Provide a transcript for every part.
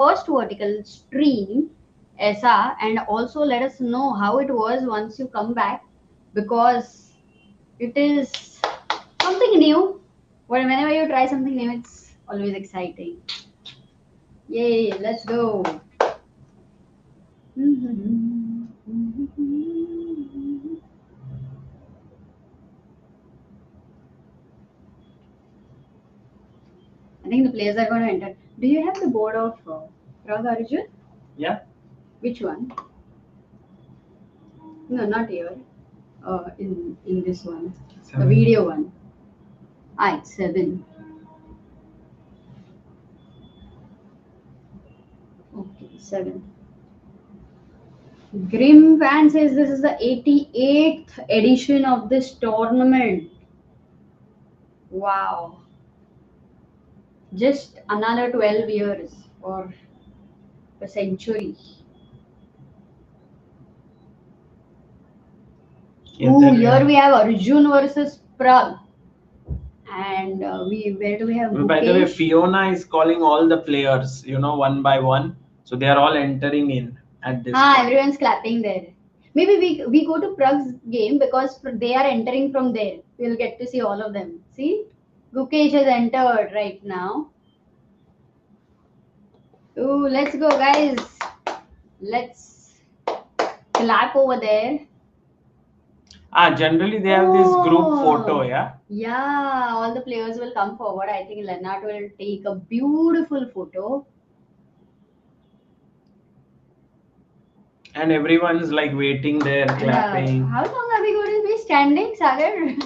first vertical stream, Esa, and also let us know how it was once you come back, because it is something new. Whenever you try something new, it's always exciting. Yay, let's go. I think the players are going to enter. Do you have the board of Pragg, Arjun? Yeah. Which one? No, not here. In this one, the video one. Ah, it's 7. Okay, 7. Grim Fan says this is the 88th edition of this tournament. Wow. Just another 12 years or a century. Oh, here we have Arjun versus Pragg. And where do we have Gukesh? By the way, Fiona is calling all the players, one by one. So they are all entering in at this point. Everyone's clapping there. Maybe we go to Pragg's game because they are entering from there. We'll get to see all of them. See? Gukesh has entered right now. Ooh, let's go, guys. Let's clap over there. Generally they have this group photo, yeah? Yeah, all the players will come forward. I think Lennart will take a beautiful photo. And everyone's like waiting there, clapping. How long are we going to be standing, Sagar?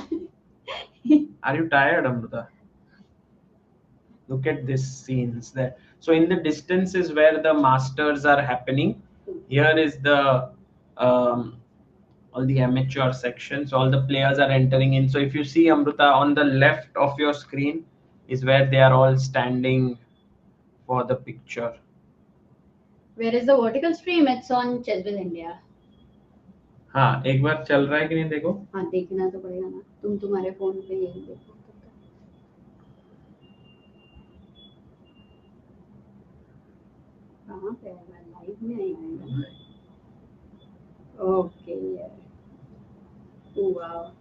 Are you tired, Amruta? Look at these scenes there. So in the distance is where the masters are happening. Here is the all the amateur sections. All the players are entering in. So if you see, Amruta, on the left of your screen is where they are all standing for the picture. Where is the vertical stream? It's on Chess with India. हाँ, एक बार चल रहा है कि नहीं देखो? हाँ, देखना तो पड़ेगा ना. तुम्हारे फोन पे यही देखो. कहाँ पे है? लाइव में आएगा. Okay. Oh, wow.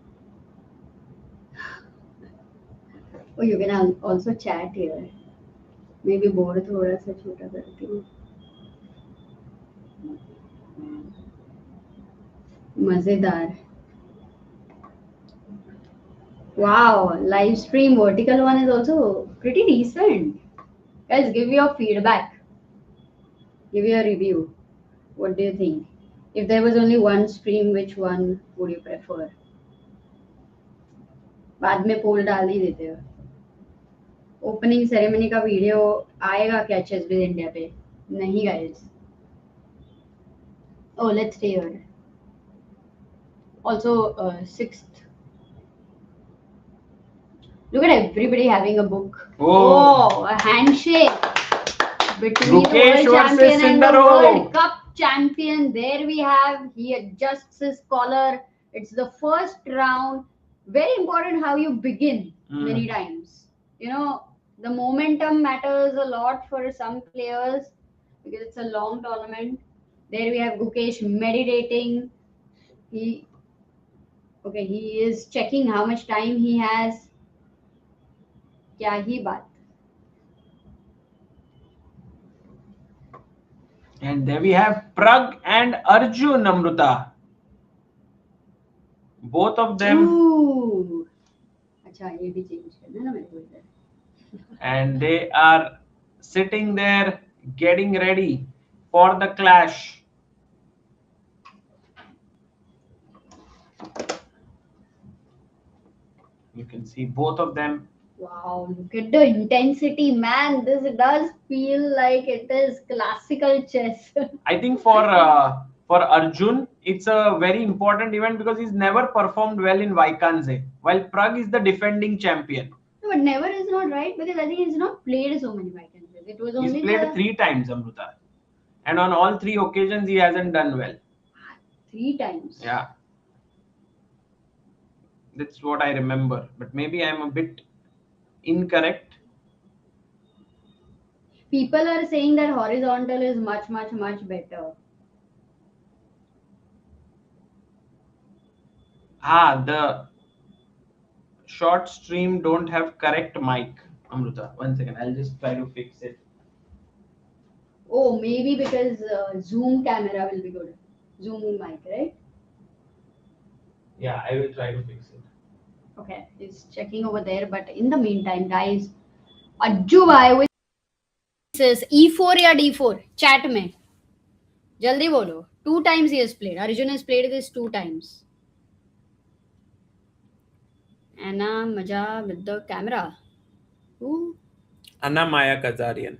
Oh, you can also chat here. Maybe board थोड़ा सा छोटा करती हूँ. मजेदार. Wow, live stream vertical one is also pretty decent. Guys, give your feedback. Give your review. What do you think? If there was only one stream, which one would you prefer? बाद में पोल डाल ही देते हो. Opening ceremony का video आएगा क्या chess with India पे? नहीं guys. Oh, let's stay here. Also, 6th. Look at everybody having a book. Oh, a handshake between Gukesh the world champion and the Sindarov. World Cup champion. There we have. He adjusts his collar. It's the first round. Very important how you begin many times. The momentum matters a lot for some players because it's a long tournament. There we have Gukesh meditating. He is checking how much time he has. क्या ही बात. And there we have Pragg and Arjun, Amruta. Both of them. Ooh. अच्छा ये भी change करना ना मेरे को इधर. And they are sitting there getting ready for the clash. You can see both of them. Wow, look at the intensity, man. This does feel like it is classical chess. I think for Arjun, it's a very important event because he's never performed well in Wijk, while Pragg is the defending champion. No, but never is not right because I think he's not played so many Vikings. It was only he's played 3 times, Amruta, and on all 3 occasions he hasn't done well. 3 times. Yeah, that's what I remember, but maybe I'm a bit incorrect. people are saying that horizontal is much better. The short stream don't have correct mic. Amruta, 1 second. I'll just try to fix it. Oh, maybe because Zoom camera will be good. Zoom mic, right? Yeah, I will try to fix it. Okay, he's checking over there. But in the meantime, guys, Ajju bhai with says E4 या D4 chat में जल्दी बोलो. 2 times he has played. Arjun has played this 2 times. Anna Maja with the camera. Who? Anna Maya Kazarian.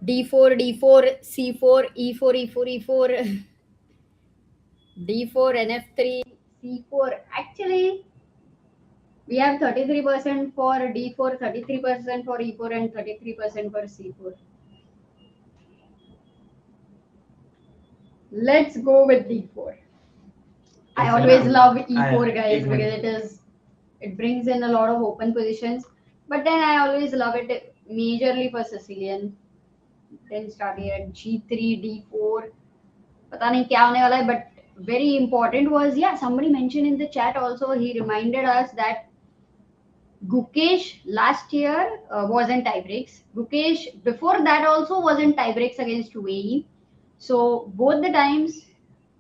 D4, D4, C4, E4, E4, E4, D4, NF3, C4. Actually, we have 33% for D4, 33% for E4, and 33% for C4. Let's go with D4. I always love E4, guys, because it brings in a lot of open positions. But then I always love it majorly for Sicilian. Then started at G3, D4. पता नहीं क्या होने वाला है, but very important was, yeah, somebody mentioned in the chat also, he reminded us that Gukesh last year was in tie breaks. Gukesh before that also was in tie breaks against Wijk. So both the times,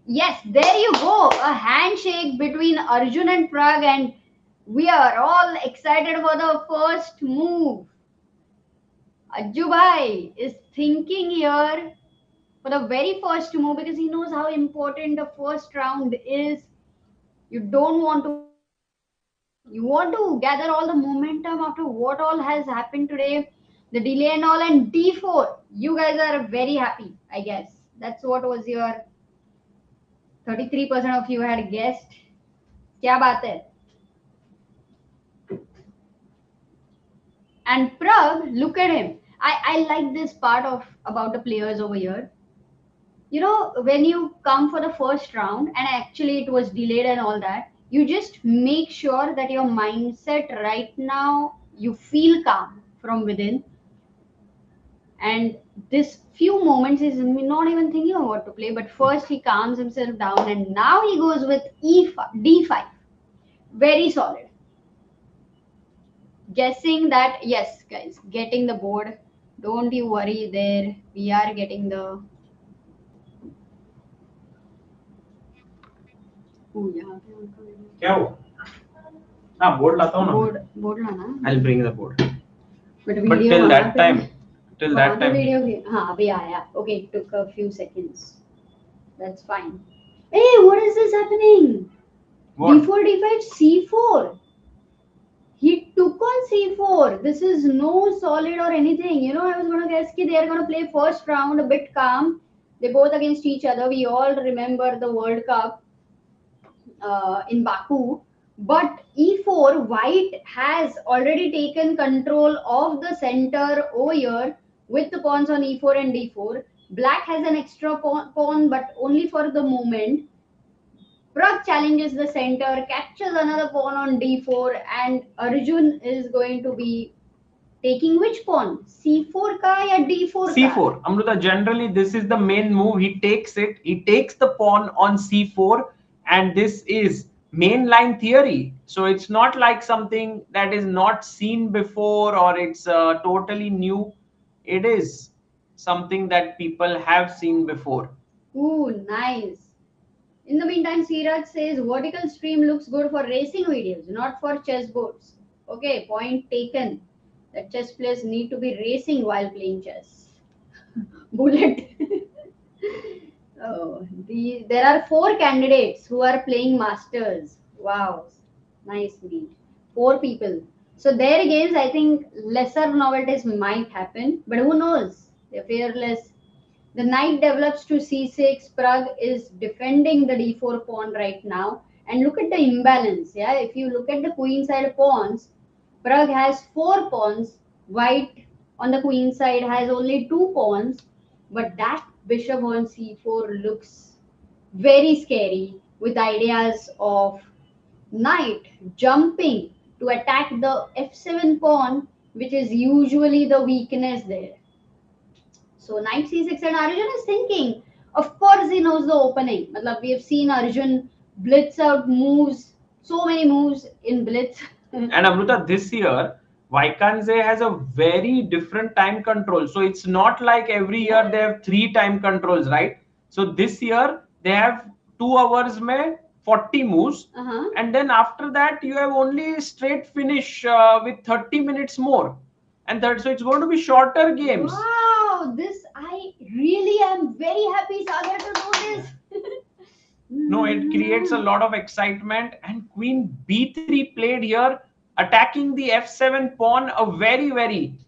yes, there you go, a handshake between Arjun and Pragg, and we are all excited for the first move. Ajju bhai is thinking here for the very first move because he knows how important the first round is. You don't want to miss it. You want to gather all the momentum after what all has happened today, the delay and all, and D4. You guys are very happy, I guess. That's what was your 33% of you had guessed. क्या बात है? And Pragg, look at him. I like this part of about the players over here. You know, when you come for the first round and actually it was delayed and all that, you just make sure that your mindset right now, you feel calm from within. And this few moments is not even thinking of what to play, but first he calms himself down and now he goes with D5. Very solid. Guessing that, yes, guys, getting the board. Don't you worry there. We are getting the. क्या हुआ? Board लाता हूँ ना. Board लाना. I'll bring the board. But till that time. Video हाँ अभी आया. Okay, it took a few seconds. That's fine. Hey, what is this happening? What? D4, D5, C4. He took on C4. This is no solid or anything. You know, I was going to guess they are going to play first round a bit calm. They both against each other. We all remember the World Cup in Baku. But E4, White has already taken control of the center over here with the pawns on E4 and D4. Black has an extra pawn, but only for the moment. Pragg challenges the center, captures another pawn on D4, and Arjun is going to be taking which pawn? C4 ka ya D4 ka? C4. Amruta, generally this is the main move. He takes it. He takes the pawn on C4, and this is mainline theory. So it's not like something that is not seen before or it's totally new. It is something that people have seen before. Ooh, nice. In the meantime, Siraj says vertical stream looks good for racing videos, not for chess boards. Okay, point taken. That chess players need to be racing while playing chess. Bullet. There are 4 candidates who are playing masters. Wow, nice lead. 4 people. So there again, I think lesser novelties might happen, but who knows? They're fearless. The knight develops to c6. Pragg is defending the d4 pawn right now. And look at the imbalance. Yeah, if you look at the queen side pawns, Pragg has 4 pawns. White on the queen side has only 2 pawns. But that bishop on c4 looks very scary with ideas of knight jumping to attack the f7 pawn, which is usually the weakness there. So knight c6, and Arjun is thinking. Of course, he knows the opening. Matlab, we have seen Arjun blitz out moves, so many moves in blitz. And Amruta, this year, Vaikanze has a very different time control. So it's not like every year they have 3 time controls, right? So this year they have 2 hours mein 40 moves, and then after that you have only straight finish with 30 minutes more, and that, so it's going to be shorter games. Wow, this I really am very happy, Sagar, to do this. No, it creates a lot of excitement. And queen b3 played here, attacking the f7 pawn, a very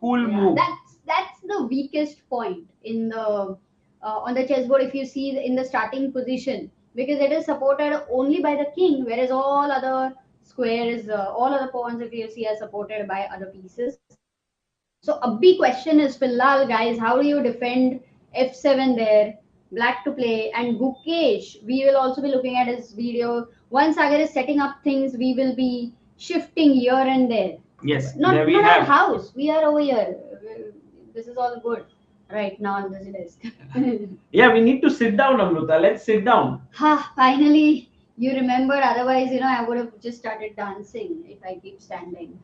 cool move. That's the weakest point in the on the chessboard, if you see in the starting position, because it is supported only by the king, whereas all other squares, all other pawns, if you see, are supported by other pieces. So a big question is, Filal, guys, how do you defend f7 there? Black to play, and Gukesh, we will also be looking at his video. Once Sagar is setting up things, we will be shifting here and there. Yes, not there we not have. our house. We are over here. This is all good right now on this desk. Yeah, we need to sit down, Amruta. Let's sit down. Ha! Finally, you remembered. Otherwise, I would have just started dancing if I keep standing.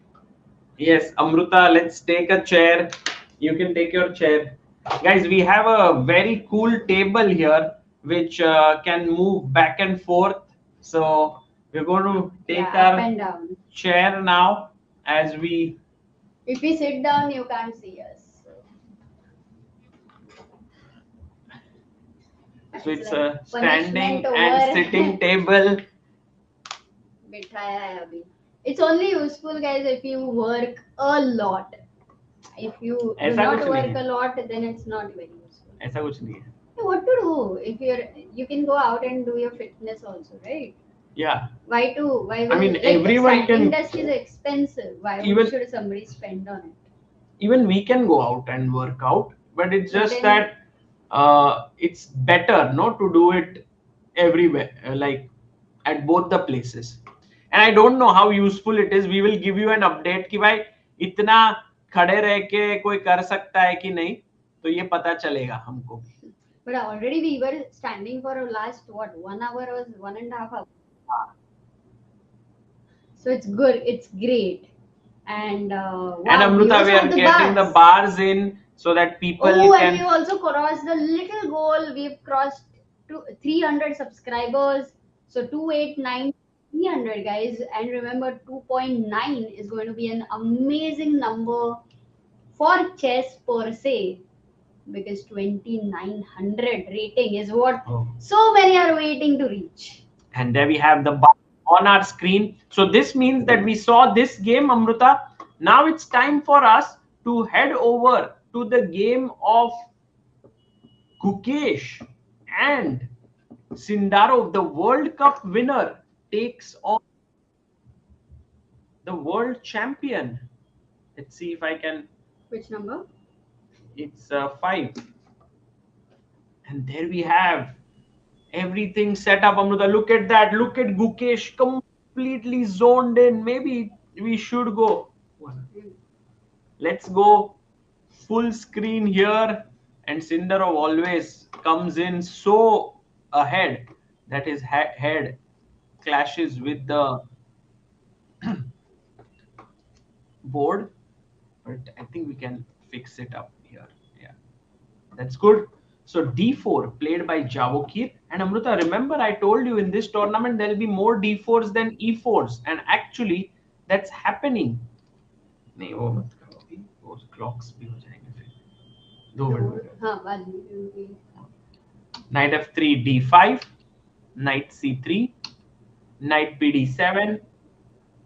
Yes, Amruta, let's take a chair. You can take your chair. Guys, we have a very cool table here which can move back and forth. So we're going to take up and down. chair now as we... If we sit down, you can't see us. So it's a standing and sitting table. It's only useful, guys, if you work a lot. If you do not work a lot, then it's not very useful. ऐसा कुछ नहीं है. What to do? If you can go out and do your fitness also, right? Yeah. Why to? Why? I mean, everyone can. Desk is expensive. Why should somebody spend on it? Even we can go out and work out, but it's just that it's better not to do it everywhere, like at both the places. And I don't know how useful it is. We will give you an update कि भाई इतना खड़े रह के कोई कर सकता है कि नहीं, तो ये पता चलेगा हमको. But already we were standing for last 1 hour or 1.5 hours. So it's good. It's great. And wow, and Amruta, we are getting the bars in so that people can. And we also crossed the little goal. We've crossed 300 subscribers. So 289 300, guys. And remember, 2.9 is going to be an amazing number for chess per se, because 2900 rating is what so many are waiting to reach. And there we have the bar on our screen. So this means that we saw this game, Amruta. Now it's time for us to head over to the game of Gukesh and Sindarov. The World Cup winner takes on the world champion. Let's see if I can. Which number? It's 5. And there we have everything set up, Amruta. Look at that. Look at Gukesh completely zoned in. Maybe we should go. Let's go full screen here. And Sindarov always comes in so ahead that his head clashes with the board. But I think we can fix it up here. Yeah, that's good. So d4 played by Javokhir. And Amruta, remember I told you in this tournament there will be more d4s than e4s. And actually that's happening. नहीं वो मत करो अभी, वो clocks भी हो जाएंगे फिर. 2 मिनट. हाँ बाद में. Knight f3 d5, knight c3, knight bd7,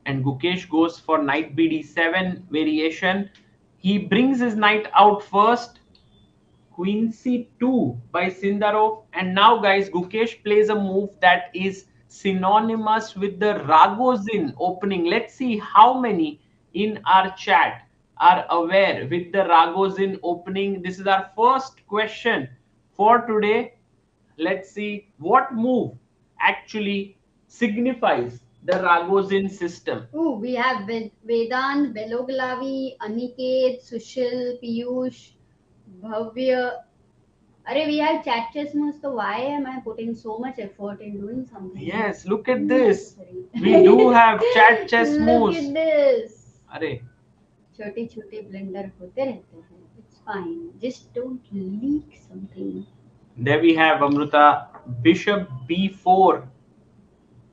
and Gukesh goes for knight bd7 variation. He brings his knight out first. Queen c2 by Sindarov. And now, guys, Gukesh plays a move that is synonymous with the Ragozin opening. Let's see how many in our chat are aware with the Ragozin opening. This is our first question for today. Let's see what move actually signifies the Ragozin system? Oh, we have Vedant, Beloglavi, Aniket, Sushil, Piyush, Bhavya. Arey, we have chat chess moves, so why am I putting so much effort in doing something? Yes, look at this. Unnecessary. We do have chat chess Look moves. at this. Arey. छोटे छोटे blender होते रहते हैं. It's fine. Just don't leak something. There we have Amruta, bishop b4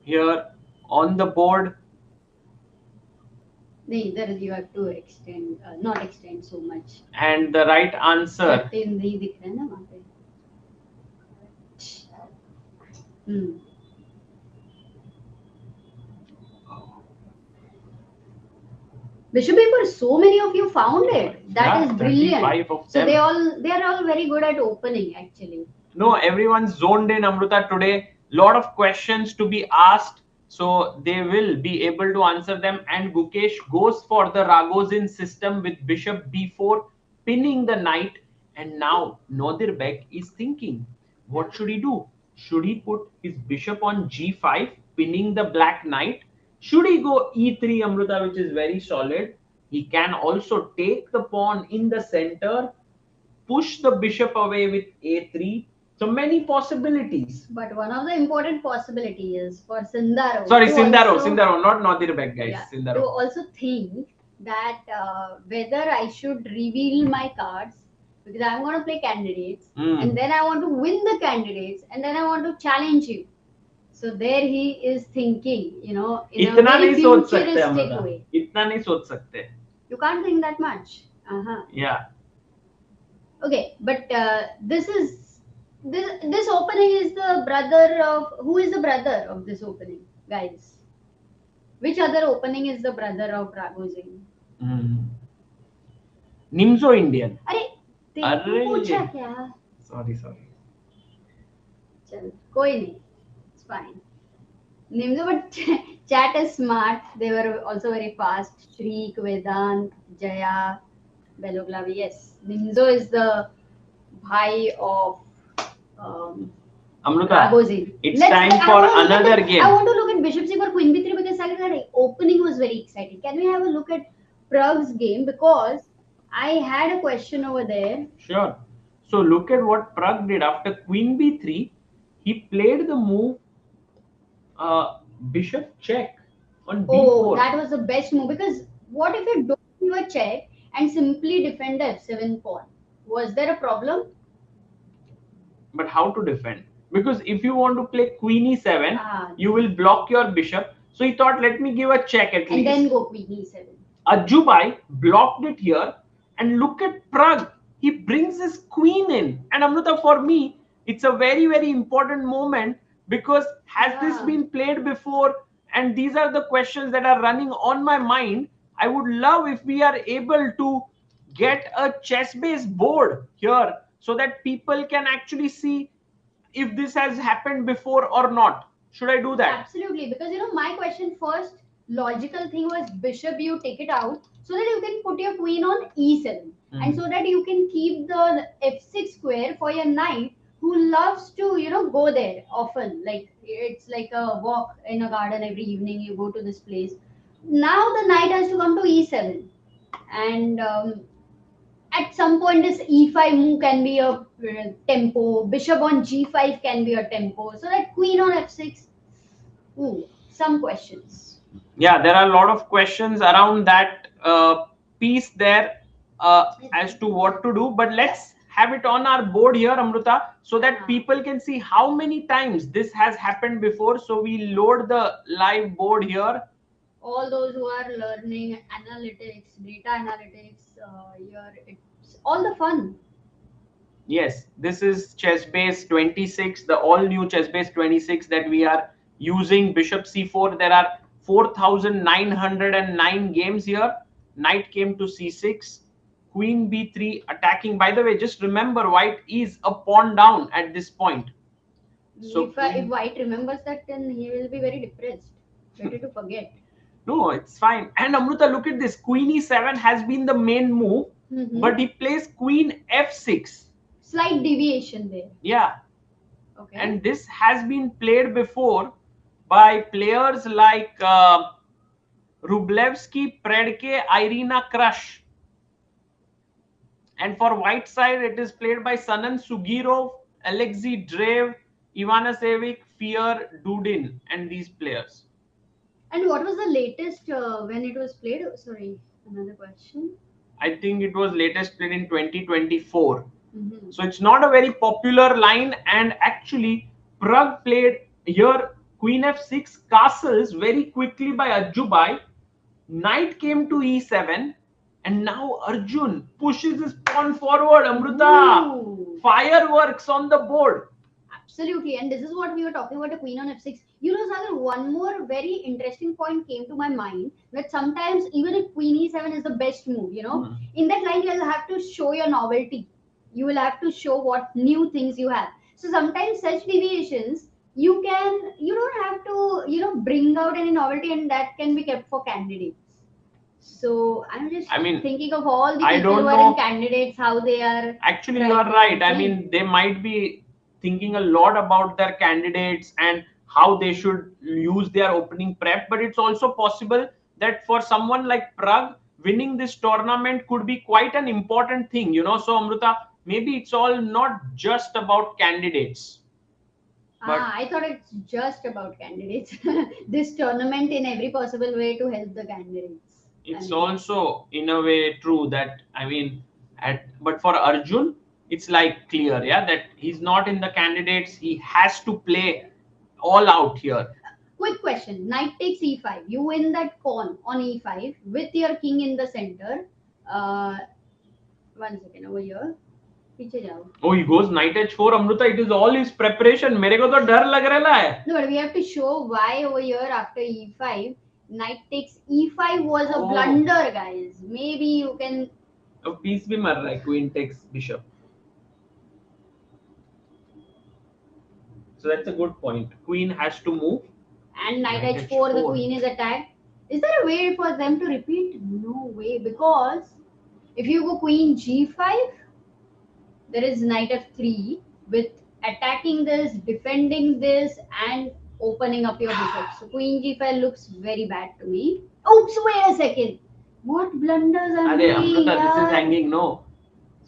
here on the board. Neither you have to extend, not extend so much. And the right answer. Certain नहीं दिख रहा है ना वहाँ पे. Bishop paper, so many of you found it. That is brilliant. 35 of So them. they are all very good at opening actually. No, everyone's zoned in, Amruta, today. Lot of questions to be asked, so they will be able to answer them. And Gukesh goes for the Ragozin system with bishop b4, pinning the knight. And now Nodirbek is thinking, what should he do? Should he put his bishop on g5, pinning the black knight? Should he go e3, Amruta, which is very solid? He can also take the pawn in the center, push the bishop away with a3. So many possibilities. But one of the important possibilities is for Sindarov. Sorry, Sindarov, not Nodirbek, guys. Yeah, Sindarov. to also think that whether I should reveal my cards, because I'm going to play candidates, and then I want to win the candidates, and then I want to challenge you. So there he is thinking, in a very futuristic way. Itna nahi soch sakte. You can't think that much. Yeah. Okay, but this opening is the brother of, who is the brother of this opening, guys? Which other opening is the brother of Ragozin? Nimzo Indian. अरे पूछा क्या? Sorry. चल कोई नहीं. It's fine. Nimzo, but chat is smart. They were also very fast. Shriek, Vedant, Jaya, Beloglavi. Yes, Nimzo is the bhai of Amruta, Ragozin. it's time for another game. I want to look at bishop c4 queen b3 because that opening was very exciting. Can we have a look at Prag's game, because I had a question over there. Sure. So look at what Pragg did after queen b3. He played the move bishop check on b4. Oh, that was the best move, because what if you don't do a check and simply defend the f7 pawn? Was there a problem? But how to defend? Because if you want to play queen e7, you will block your bishop. So he thought, let me give a check at least. And then go queen e7. Ajubai blocked it here. And look at Pragg. He brings his queen in. And Amruta, for me, it's a very, very important moment, because has this been played before? And these are the questions that are running on my mind. I would love if we are able to get a chess-based board here, so that people can actually see if this has happened before or not. Should I do that? Absolutely, because my question first logical thing was bishop, you take it out so that you can put your queen on e7, and so that you can keep the f6 square for your knight, who loves to go there often. Like it's like a walk in a garden every evening. You go to this place. Now the knight has to come to e7, and at some point this e5 move can be a tempo. Bishop on g5 can be a tempo. So that queen on f6. Ooh, some questions. Yeah, there are a lot of questions around that piece there as to what to do. But let's have it on our board here, Amruta, so that people can see how many times this has happened before. So we load the live board here. All those who are learning analytics, data analytics, here it's all the fun. Yes, this is ChessBase 26, the all new ChessBase 26 that we are using. Bishop c4. There are 4,909 games here. Knight came to c6. Queen b3 attacking. By the way, just remember, white is a pawn down at this point. So if white remembers that, then he will be very depressed. Better to forget. No, it's fine. And Amruta, look at this. Queen e7 has been the main move, but he plays queen f6. Slight deviation there. Yeah. Okay. And this has been played before, by players like Rublevsky, Predke, Irina Krush. And for white side, it is played by Sanan Sugirov, Alexei Drev, Ivanasevic, Fear, Dudin, and these players. And what was the latest when it was played? Sorry, another question. I think it was latest played in 2024. So it's not a very popular line, and actually Pragg played here Queen f6 castles very quickly by Ajubai. Knight came to e7, and now Arjun pushes his pawn forward. Amruta, Ooh. fireworks on the board. Absolutely, and this is what we were talking about, a queen on f6. You know, Sagar, one more very interesting point came to my mind, that sometimes even if queen e7 is the best move, you know, in that line you'll have to show your novelty. You will have to show what new things you have. So sometimes such deviations, you don't have to, you know, bring out any novelty, and that can be kept for candidates. So I'm just thinking of all the people who are in candidates, how they are. Actually, you are right. I mean, they might be thinking a lot about their candidates and how they should use their opening prep, but it's also possible that for someone like Pragg, winning this tournament could be quite an important thing, you know. So Amruta, maybe it's all not just about candidates. I thought it's just about candidates. This tournament in every possible way to help the candidates. It's also in a way true that, I mean, but for Arjun, it's like clear, yeah, that he's not in the candidates. He has to play all out here. Quick question: knight takes e5. You win that pawn on e5 with your king in the center. 1 second over here. Oh, he goes knight h4, Amruta. It is all his preparation. मेरे को तो डर लग रहा है. No, but we have to show why over here after e5. Knight takes e5 was a blunder, guys. Maybe you can. A piece भी मर रहा है. Queen takes bishop. So that's a good point. Queen has to move. And knight h4, the queen is attacked. Is there a way for them to repeat? No way, because if you go queen g5, there is knight f3 with attacking this, defending this, and opening up your bishop. So queen g5 looks very bad to me. Oops, wait a second. What blunders are doing? Amruta, this is hanging, no.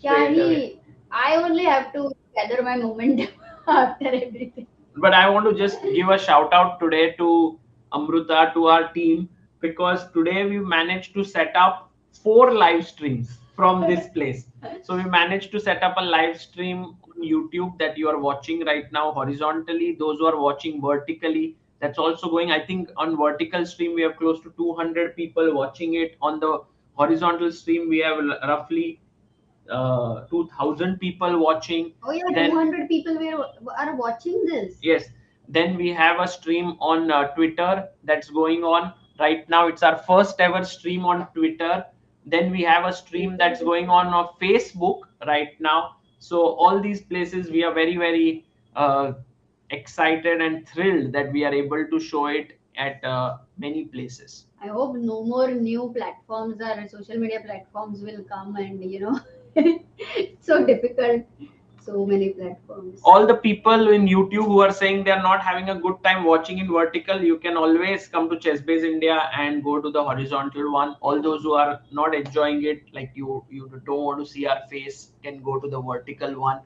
I only have to gather my momentum after everything. But I want to just give a shout out today to Amruta, to our team, because today we managed to set up 4 live streams from this place. So we managed to set up a live stream on YouTube that you are watching right now horizontally. Those who are watching vertically, that's also going. I think on vertical stream we have close to 200 people watching it. On the horizontal stream we have roughly 2,000 people watching. Oh yeah, then, 200 people are watching this. Yes. Then we have a stream on Twitter that's going on right now. It's our first ever stream on Twitter. Then we have a stream that's going on Facebook right now. So all these places we are very, very excited and thrilled that we are able to show it at many places. I hope no more new platforms or social media platforms will come, and you know, it's so difficult. So many platforms. All the people in YouTube who are saying they are not having a good time watching in vertical, you can always come to ChessBase India and go to the horizontal one. All those who are not enjoying it, like you don't want to see our face, can go to the vertical one.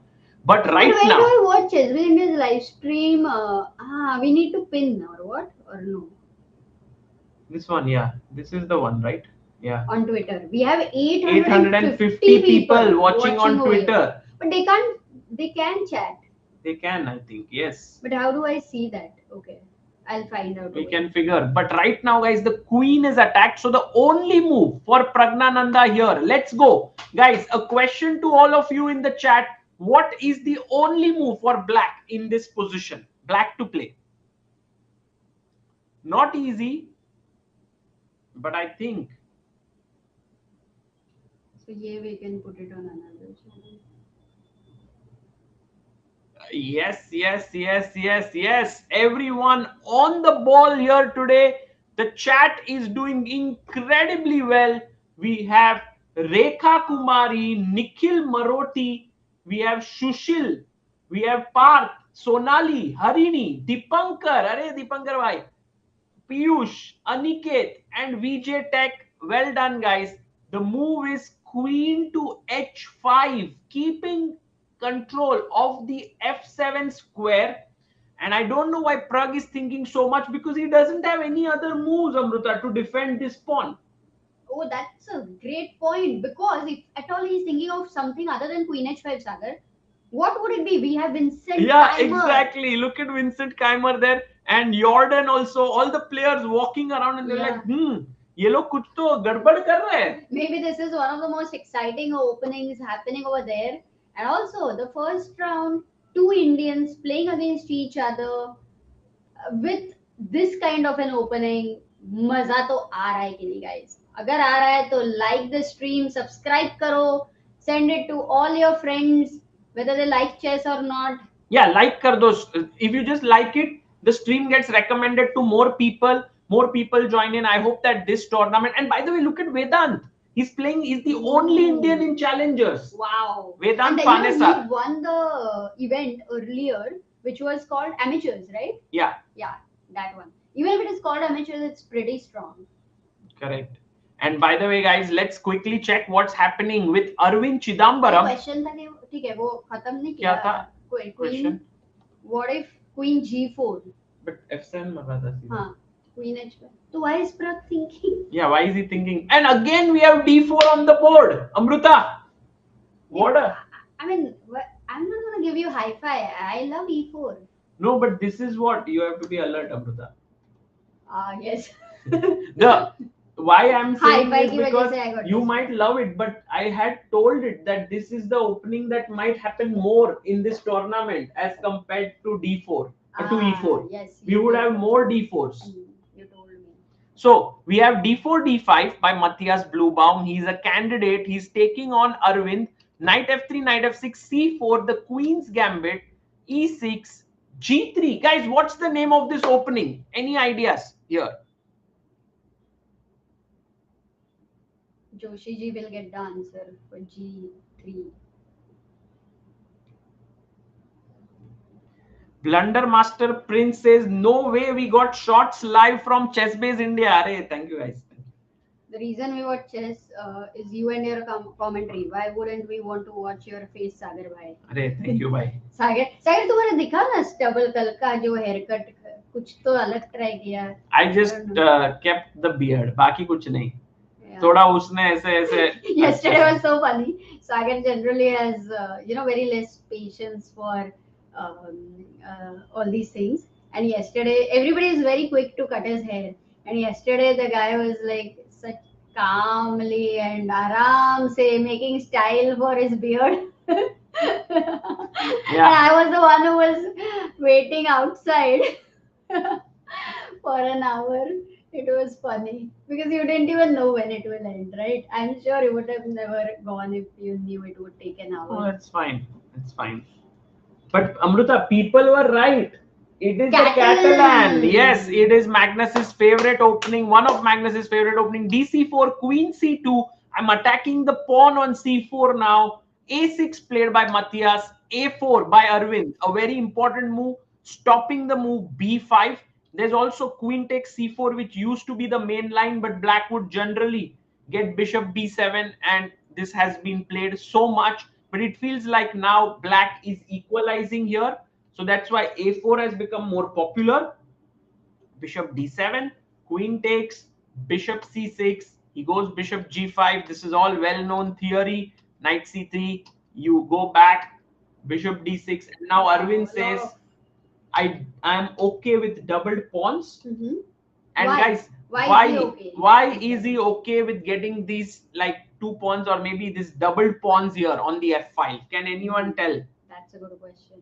But right when now, do I watch ChessBase India's live stream? We need to pin or what, or no? This one, yeah. This is the one, right? Yeah. On Twitter, we have 850 people watching on Twitter. But they can chat. They can, I think, yes. But how do I see that? Okay, I'll find out. We can figure. But right now, guys, the queen is attacked. So the only move for Praggnanandhaa here. Let's go. Guys, a question to all of you in the chat. What is the only move for black in this position? Black to play. Not easy, but I think. So yeah, we can put it on another channel. Yes. Everyone on the ball here today. The chat is doing incredibly well. We have Rekha Kumari, Nikhil Maroti, we have Shushil, we have Parth, Sonali, Harini, Dipankar, Are Dipankar bhai, Piyush, Aniket, and VJ Tech. Well done, guys. The move is queen to h5, keeping control of the f7 square. And I don't know why Pragg is thinking so much, because he doesn't have any other moves, Amruta, to defend this pawn. Oh, that's a great point. Because if at all he's thinking of something other than Queen H5, Sagar, what would it be? We have Vincent Yeah, Keymer. exactly. Look at Vincent Keymer there, and Jorden also. All the players walking around, and they're Yeah. like, ये लोग कुछ तो गड़बड़ कर रहे हैं. Maybe this is one of the most exciting openings happening over there. And also, the first round, two Indians playing against each other with this kind of an opening. मजा तो आ रहा है कि नहीं guys? अगर आ रहा है तो like the stream, subscribe करो, send it to all your friends, whether they like chess or not. Yeah, like kar do. If you just like it, the stream gets recommended to more people. More people join in. I hope that this tournament. And by the way, look at Vedant. He's playing. He's the only Indian in Challengers. Wow. Vedant And Panesar. he won the event earlier, which was called Amateurs, right? Yeah. Yeah, that one. Even if it is called Amateurs, it's pretty strong. Correct. And by the way, guys, let's quickly check what's happening with Aravindh Chithambaram. Question था कि ठीक है वो खत्म नहीं क्या किया. था? Queen. Question. What if Queen G4? But F7 मरा था सीधा. हाँ. Queen H5. So why is Pragg thinking? Yeah, why is he thinking? And again, we have D4 on the board. Amruta. What a... I mean, I'm not gonna give you hi-fi. I love E4. No, but this is what you have to be alert, Amruta. Yes. The why I'm saying Hi-fi is की because वजह से I got you this. might love it, but I had told it that this is the opening that might happen more in this tournament as compared to D4 to E4. Yes. We would have more D4s. You told me. So we have D4, D5 by Matthias Bluebaum. He's a candidate. He's taking on Arvind. Knight F3, Knight F6, C4, the Queen's Gambit, E6, G3. Guys, what's the name of this opening? Any ideas here? Joshi ji will get the answer for G3. Blundermaster Prince says, no way we got shots live from Chessbase India. Arey, thank you guys. The reason we watch chess is you and your commentary. Why wouldn't we want to watch your face, Sagar bhai? Arey, thank you bhai. Sagar तुम्हारा दिखा ना stubble कल का जो haircut कुछ तो अलग try किया. I just kept the beard. बाकी कुछ नहीं. Yeah. थोड़ा उसने ऐसे Yesterday was so funny. Sagar generally has very less patience for all these things. And yesterday everybody is very quick to cut his hair. And yesterday the guy was like such calmly and aram se making style for his beard. Yeah. And I was the one who was waiting outside for an hour. It was funny because you didn't even know when it will end, right? I'm sure you would have never gone if you knew it would take an hour. Oh, that's fine. It's fine. But Amruta, people were right. It is the Catalan. Yes, it is Magnus's favorite opening. One of Magnus's favorite opening. DC4, Queen C2. I'm attacking the pawn on C4 now. A6 played by Matthias. A4 by Arvind. A very important move. Stopping the move B5. There's also Queen takes C4, which used to be the main line, but Black would generally get Bishop B7, and this has been played so much. But it feels like now Black is equalizing here. So that's why A4 has become more popular. Bishop D7, Queen takes, Bishop C6, he goes Bishop G5. This is all well-known theory. Knight C3, you go back, Bishop D6. And now Arvind says, I'm okay with doubled pawns. Mm-hmm. And Why? guys, why is he okay with getting these like 2 pawns or maybe this doubled pawns here on the F file? Can anyone tell? That's a good question.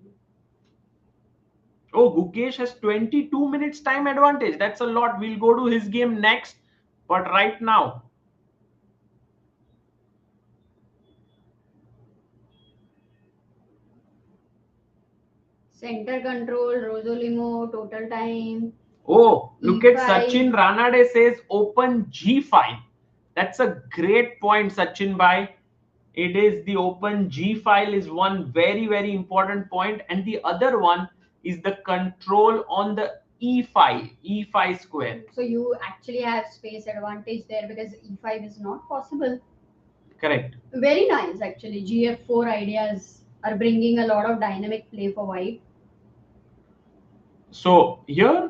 Oh, Gukesh has 22 minutes time advantage. That's a lot. We'll go to his game next. But right now, Center control, Rosolimo, total time. oh, look E5. at Sachin Ranade says open G5. That's a great point, Sachin bhai. It is the open G file is one very, very important point. And the other one, is the control on the e5 square. So you actually have space advantage there because e5 is not possible. Correct. Very nice, actually. GF4 ideas are bringing a lot of dynamic play for white. So here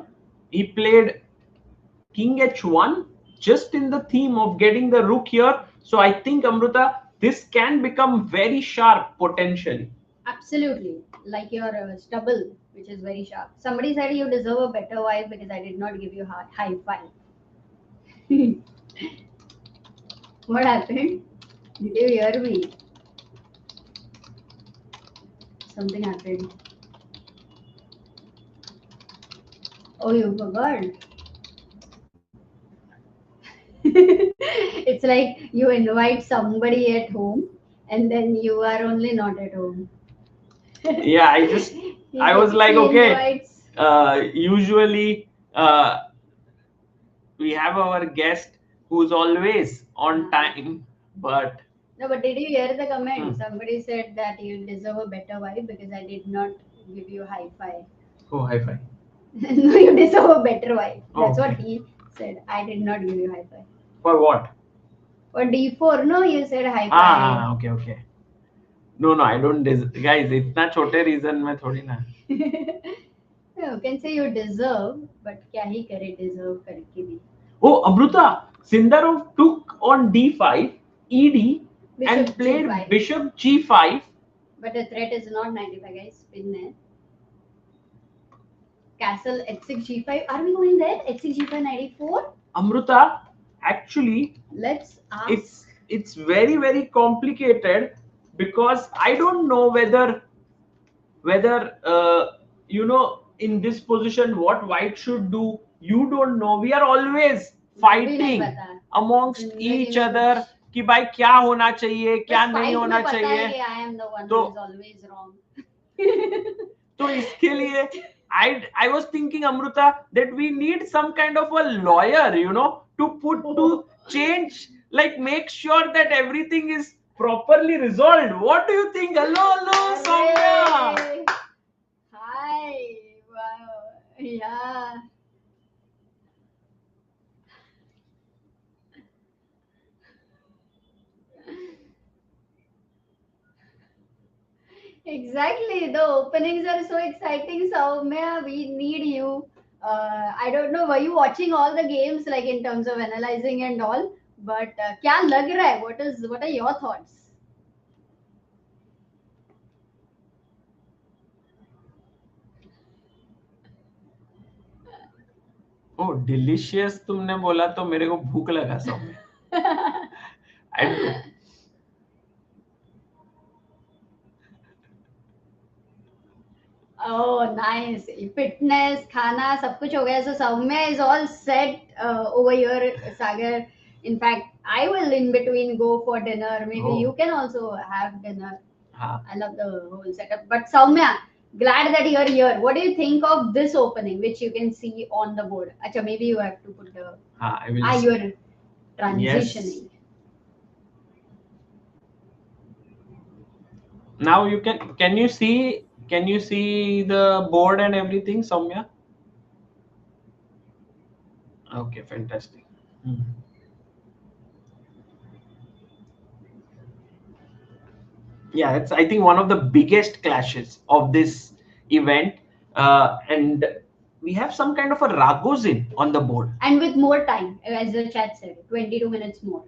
he played king h1 just in the theme of getting the rook here. So I think, Amruta, this can become very sharp potentially. Absolutely. Like your stubble, which is very sharp. Somebody said you deserve a better wife because I did not give you high five. What happened? Did you hear me? Something happened. Oh, you forgot. It's like you invite somebody at home and then you are only not at home. Yeah, I was like, okay, usually we have our guest who's always on time, but no, but did you hear the comment? Somebody said that you deserve a better wife because I did not give you high five. Oh, high five. No, you deserve a better wife. That's Okay. what he said. I did not give you high five. For what? For D4, no, you said high five. Okay. No, I don't guys, इतना छोटे reason में थोड़ी ना. No, you can say you deserve, but क्या ही करे deserve करके भी. Oh, Amruta, Sindarov took on d5, ed, and played G5. bishop g5. But the threat is not 95, guys. Spin there. Castle h6 g5. Are we going there? h6 g5 94. Amruta, actually, Let's ask. It's very, very complicated because I don't know whether in this position what white should do. You don't know. We are always fighting amongst each other कि भाई क्या होना चाहिए क्या नहीं होना चाहिए. I am the one who is always wrong. तो इसके लिए I was thinking, Amruta, that we need some kind of a lawyer, to change, like make sure that everything is properly resolved. What do you think? Hello, Soumya. Hi. Wow. Yeah. Exactly. The openings are so exciting, Soumya. We need you. I don't know. Were you watching all the games, like in terms of analyzing and all? But क्या लग रहा है? What are your thoughts? Oh, delicious तुमने बोला तो मेरे को भूख लगा सौम्या. Oh, nice. Fitness, खाना, सब कुछ हो गया. So Soumya is all set over here, Sagar. In fact, I will in between go for dinner. Maybe you can also have dinner. I love the whole setup. But Soumya, glad that you're here. What do you think of this opening, which you can see on the board? Acha, maybe you have to put the. You're transitioning. Yes. Now you can you see the board and everything, Soumya? Okay, fantastic. Yeah, it's I think one of the biggest clashes of this event, and we have some kind of a Ragozin on the board. And with more time, as the chat said, 22 minutes more.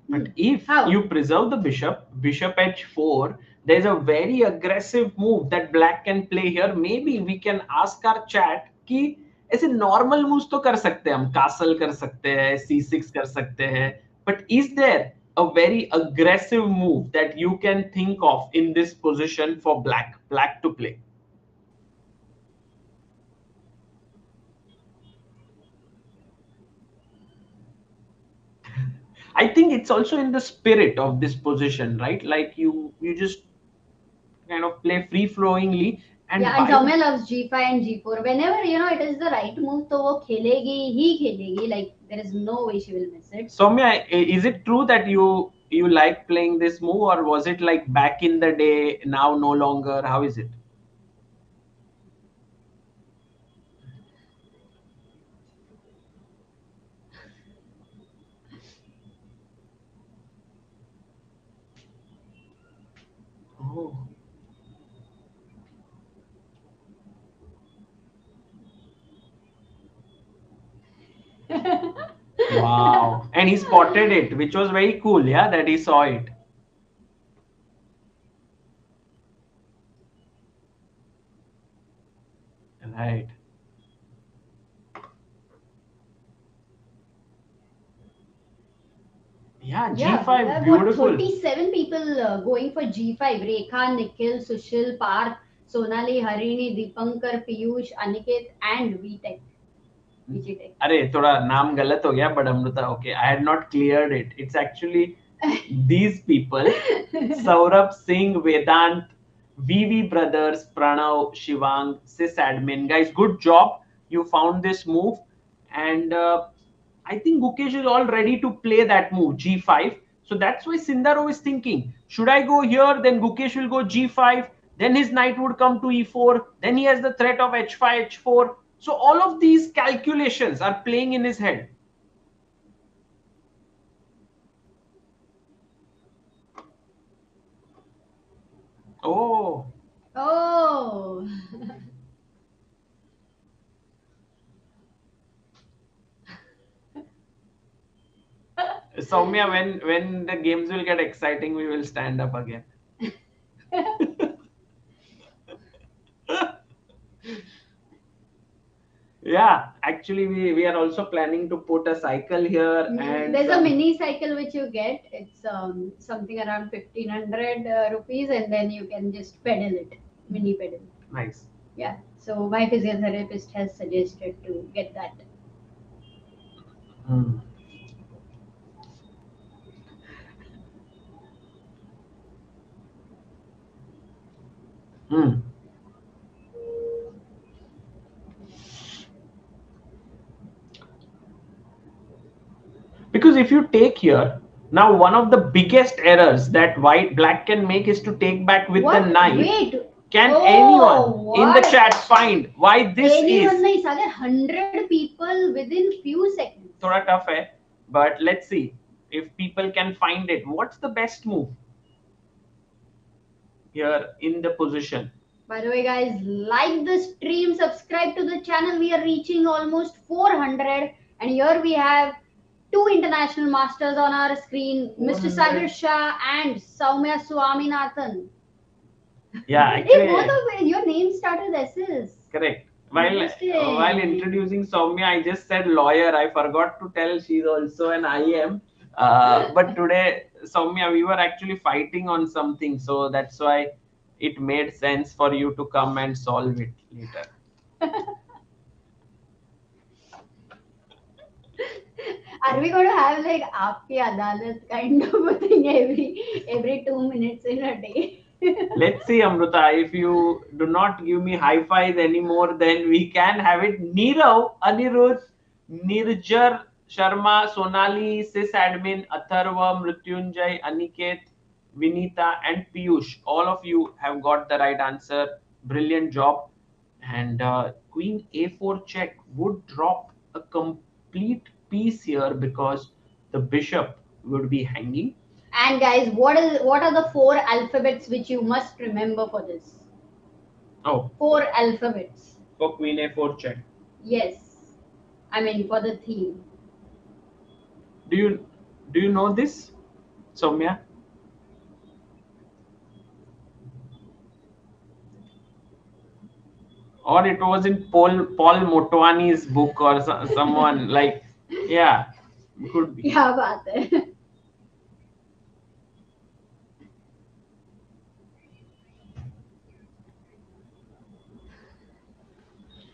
But if you preserve the bishop h4, there's a very aggressive move that black can play here. Maybe we can ask our chat कि ऐसे normal moves तो कर सकते हैं हम, castle कर सकते हैं, c6 कर सकते हैं. But is there a very aggressive move that you can think of in this position for black to play? I think it's also in the spirit of this position, right? Like you just kind of play free flowingly, and Yeah, and Soumya loves G5 and G4. Whenever it is the right move, तो वो खेलेगी ही खेलेगी. Like there is no way she will miss it. Soumya, is it true that you like playing this move, or was it like back in the day, now no longer? How is it? Oh. Wow. And he spotted it, which was very cool, yeah, that he saw it. Right. Yeah, Yeah, G5, we have beautiful. 37 people going for G5. Rekha, Nikhil, Sushil, Parth, Sonali, Harini, Dipankar, Piyush, Aniket, and Vitek. अरे थोड़ा नाम गलत हो गया, but Amrita, okay, I had not cleared it. It's actually these people: Saurabh Singh, Vedant, VV Brothers, Pranav, Shivang, sysadmin. Guys, good job. You found this move, and I think Gukesh is all ready to play that move, G5. So that's why Sindarov is thinking, should I go here? Then Gukesh will go G5. Then his knight would come to E4. Then he has the threat of H5, H4. So all of these calculations are playing in his head. Oh. Oh. Soumya, when the games will get exciting, we will stand up again. Yeah, actually, we are also planning to put a cycle here, and there's a mini cycle which you get. It's something around 1500 rupees, and then you can just pedal it, mini pedal. Nice. Yeah. So my physiotherapist has suggested to get that. Hmm. Hmm. Because if you take here, now one of the biggest errors that black can make is to take back with the knight. Wait. Can anyone in the chat find why this anyone is? नहीं साले 100 people within few seconds. थोड़ा tough है, but let's see if people can find it. What's the best move here in the position? By the way, guys, like the stream, subscribe to the channel. We are reaching almost 400, and here we have two international masters on our screen, Mr. Sagar Shah and Soumya Swaminathan. Yeah, actually, both of your names started with S's. Correct. While introducing Soumya, I just said lawyer. I forgot to tell she's also an IM. But today, Soumya, we were actually fighting on something, so that's why it made sense for you to come and solve it later. Are we going to have like Aapki Adalat kind of a thing every 2 minutes in a day? Let's see, Amrita. If you do not give me high fives anymore, then we can have it. Nirav, Anirudh, Nirjar, Sharma, Sonali, sysadmin, Atharva, Mrityunjay, Aniket, Vinita, and Piyush. All of you have got the right answer. Brilliant job. And Queen A4 check would drop a complete piece here because the bishop would be hanging. And guys, what are the 4 alphabets which you must remember for this? Oh. 4 alphabets. For Queen A4 check. Yes. I mean for the theme. Do you know this, Soumya? Or it was in Paul Motwani's book or someone like, yeah, could be. क्या बात है?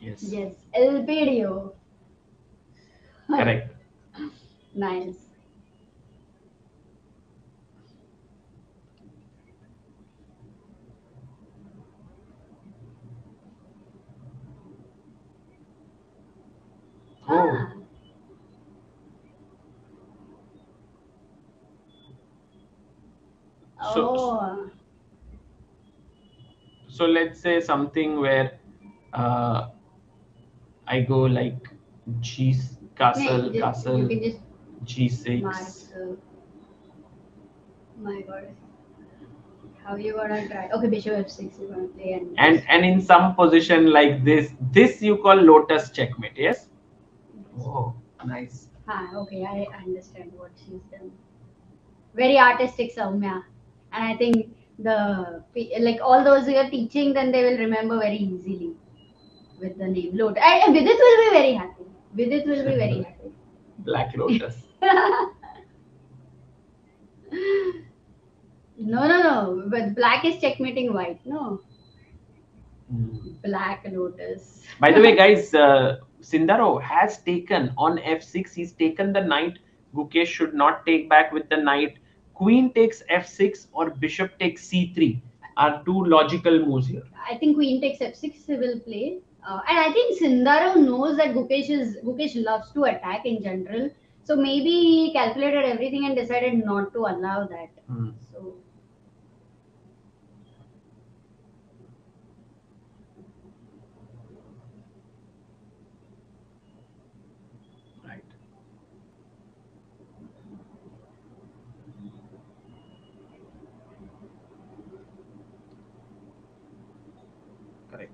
Yes. Yes, El Video. Correct. Nice. Ah. So, so let's say something where I go like G castle, You castle, can just G6. My God. How you gonna try? Okay, bishop f6 you're gonna play And in some position like this you call lotus checkmate, yes? Oh, nice. Okay, I understand what she's done. Very artistic, Soumya. And I think like all those who are teaching, then they will remember very easily with the name Lotus. Vidit will be very happy. Vidit will be very happy. Black lotus. No. But black is checkmating white. No. Black lotus. By the way, guys, Sindarov has taken on f6. He's taken the knight. Gukesh should not take back with the knight. Queen takes f6 or bishop takes c3 are two logical moves here. I think queen takes f6 he will play. And I think Sindarov knows that Gukesh loves to attack in general. So maybe he calculated everything and decided not to allow that. So Right. Correct.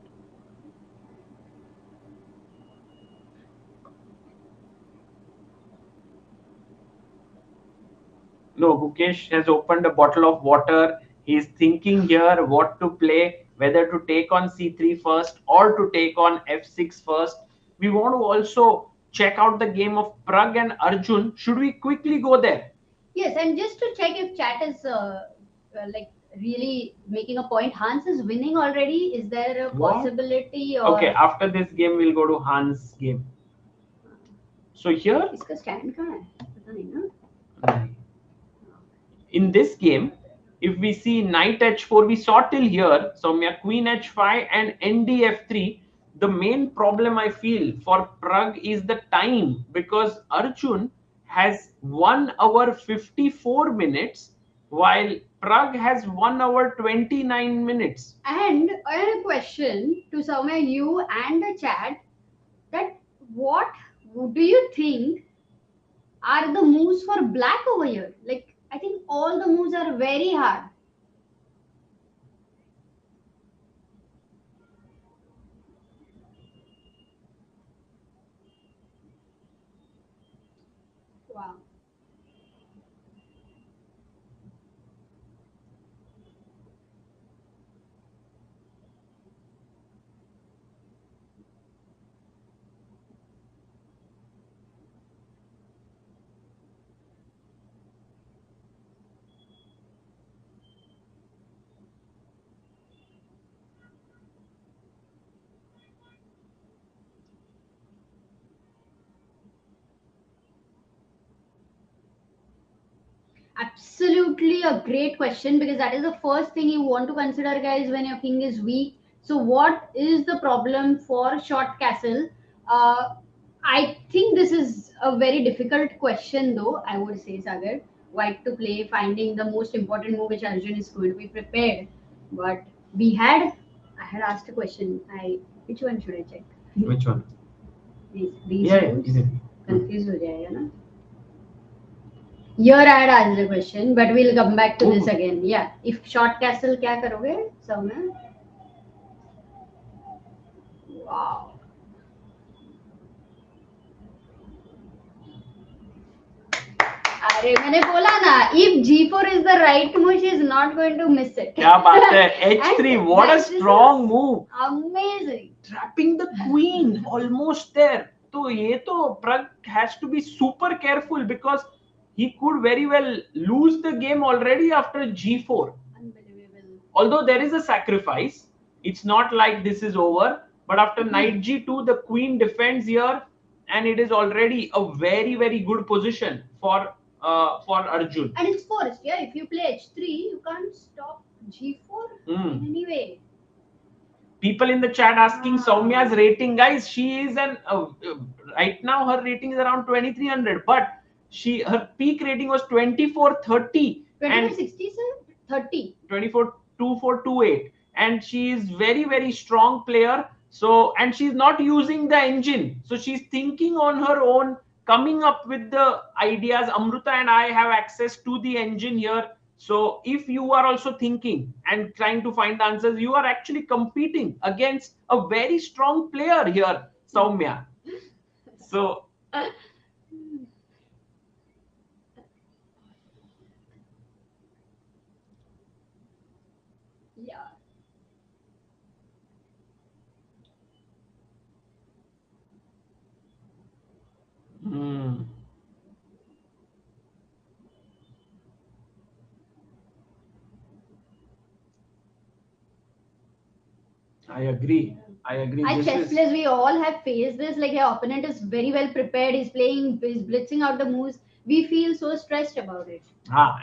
No, Gukesh has opened a bottle of water. He's thinking here what to play, whether to take on c3 first or to take on f6 first. We want to also check out the game of Pragg and Arjun. Should we quickly go there? yes, and just to check if chat is like really making a point, Hans is winning already. Is there a possibility? Or Okay, after this game we'll go to Hans' game. So here, इसका stand कहाँ है? पता नहीं ना. In this game, if we see knight h4, we saw till here, Soumya, queen h5 and ndf3. The main problem I feel for Pragg is the time, because Arjun has 1 hour 54 minutes while Pragg has 1 hour 29 minutes. And I have a question to Soumya, you and the chat, that what do you think are the moves for black over here? Like, I think all the moves are very hard. Wow. Absolutely a great question, because that is the first thing you want to consider, guys, when your king is weak. So, what is the problem for short castle? I think this is a very difficult question, though. I would say, Sagar, white to play, finding the most important move which Arjun is going to be prepared. But I had asked a question. Which one should I check? Which one? These moves. Confused हो जाएगा ना? Here I had asked the question, but we'll come back to this again. Yeah, if short castle, क्या करोगे? Soumya? Wow. अरे मैंने बोला ना, if G4 is the right move, she is not going to miss it. क्या बात है? H3, what a strong move! Amazing. Trapping the queen, almost there. So ये तो Pragg has to be super careful, because he could very well lose the game already after G4. Unbelievable. Although there is a sacrifice, it's not like this is over. But after knight G2, the queen defends here, and it is already a very good position for Arjun. And it's forced, yeah. If you play H3, you can't stop G4 in any way. People in the chat asking Soumya's rating, guys. She is right now her rating is around 2300, but her peak rating was 2430 and 2460, sir? 30. 242428, and she is very strong player. So, and she's not using the engine, so she's thinking on her own, coming up with the ideas. Amruta and I have access to the engine here. So if you are also thinking and trying to find answers, you are actually competing against a very strong player here, Soumya. So yeah. I agree. At chess players, we all have faced this. Like, your opponent is very well prepared. He's blitzing out the moves. We feel so stressed about it.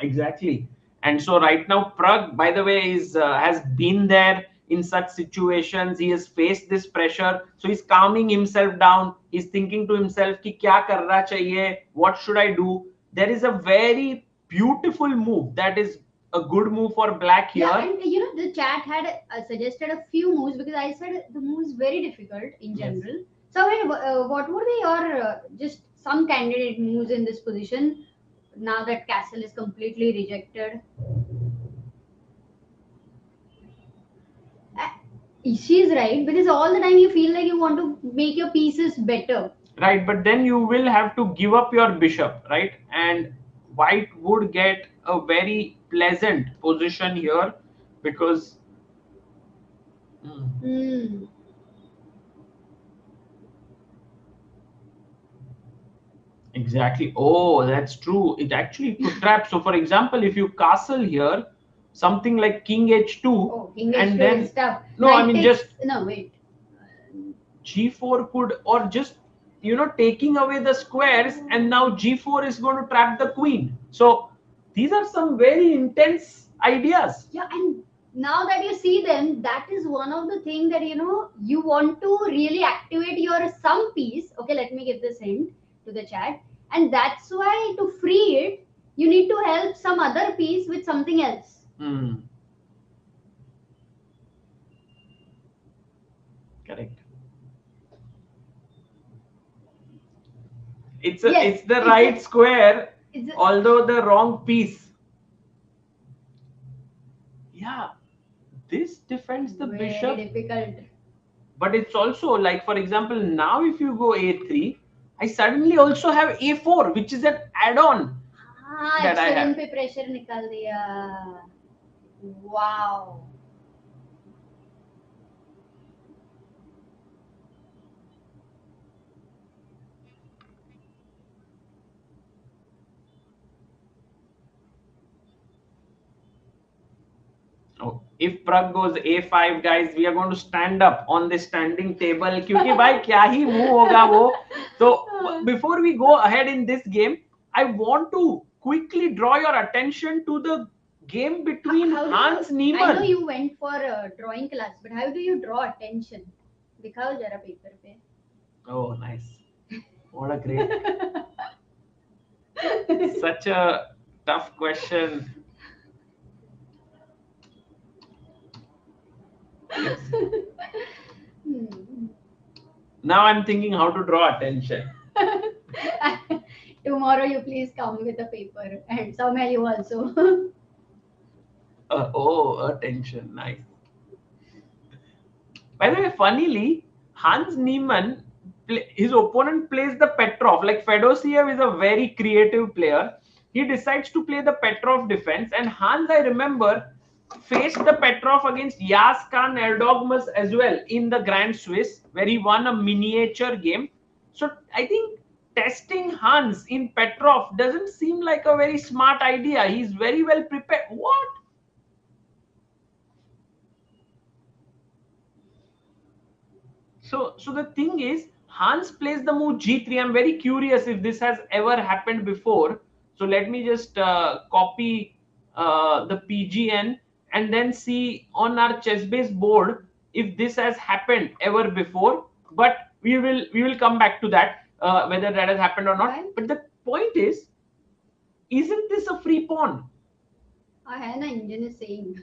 Exactly. And so right now, Prag, by the way, has been there in such situations. He has faced this pressure, so he's calming himself down. He's thinking to himself, "Ki kya karna chahiye? What should I do?" There is a very beautiful move that is a good move for Black here. Yeah, and the chat had suggested a few moves, because I said the move is very difficult in general. Yes. So, what would be your just some candidate moves in this position now that castle is completely rejected? She's right, because all the time you feel like you want to make your pieces better. Right, but then you will have to give up your bishop, right? And White would get a very pleasant position here because exactly. Oh, that's true. It actually could trap. So, for example, if you castle here, something like King H2, King and H2 then is tough. No, I mean just no, wait. G4 could, or just taking away the squares, and now G4 is going to trap the queen. So these are some very intense ideas. Yeah, and now that you see them, that is one of the things that you want to really activate your some piece. Okay, let me give this hint to the chat, and that's why to free it, you need to help some other piece with something else. Correct. It's the right square, although the wrong piece. Yeah, this defends the bishop. Very difficult. But it's also like, for example, now if you go A3, I suddenly also have A4, which is an add-on that I have. पे pressure निकाल दिया. Wow. Oh, if Prag goes A5, guys, we are going to stand up on this standing table. क्योंकि भाई क्या ही move होगा वो. So before we go ahead in this game, I want to quickly draw your attention to the game between Hans Niemann. I know you went for a drawing class, but how do you draw attention? दिखाओ जरा paper पे. Oh, nice. What a great. Such a tough question. Now I'm thinking how to draw attention. Tomorrow you please come with a paper, and Soumya you also. Attention, nice. By the way, funnily, Hans Niemann, his opponent plays the Petrov. Like Fedoseev is a very creative player. He decides to play the Petrov defense, and Hans, I remember, faced the Petrov against Kaan Erdogmus as well in the Grand Swiss, where he won a miniature game. So I think testing Hans in Petrov doesn't seem like a very smart idea. He's very well prepared. What? So the thing is, Hans plays the move G3. I'm very curious if this has ever happened before. So let me just copy the PGN and then see on our chess base board if this has happened ever before, but we will come back to that, whether that has happened or not. Right. But the point is, isn't this a free pawn? है ना, Indian is saying.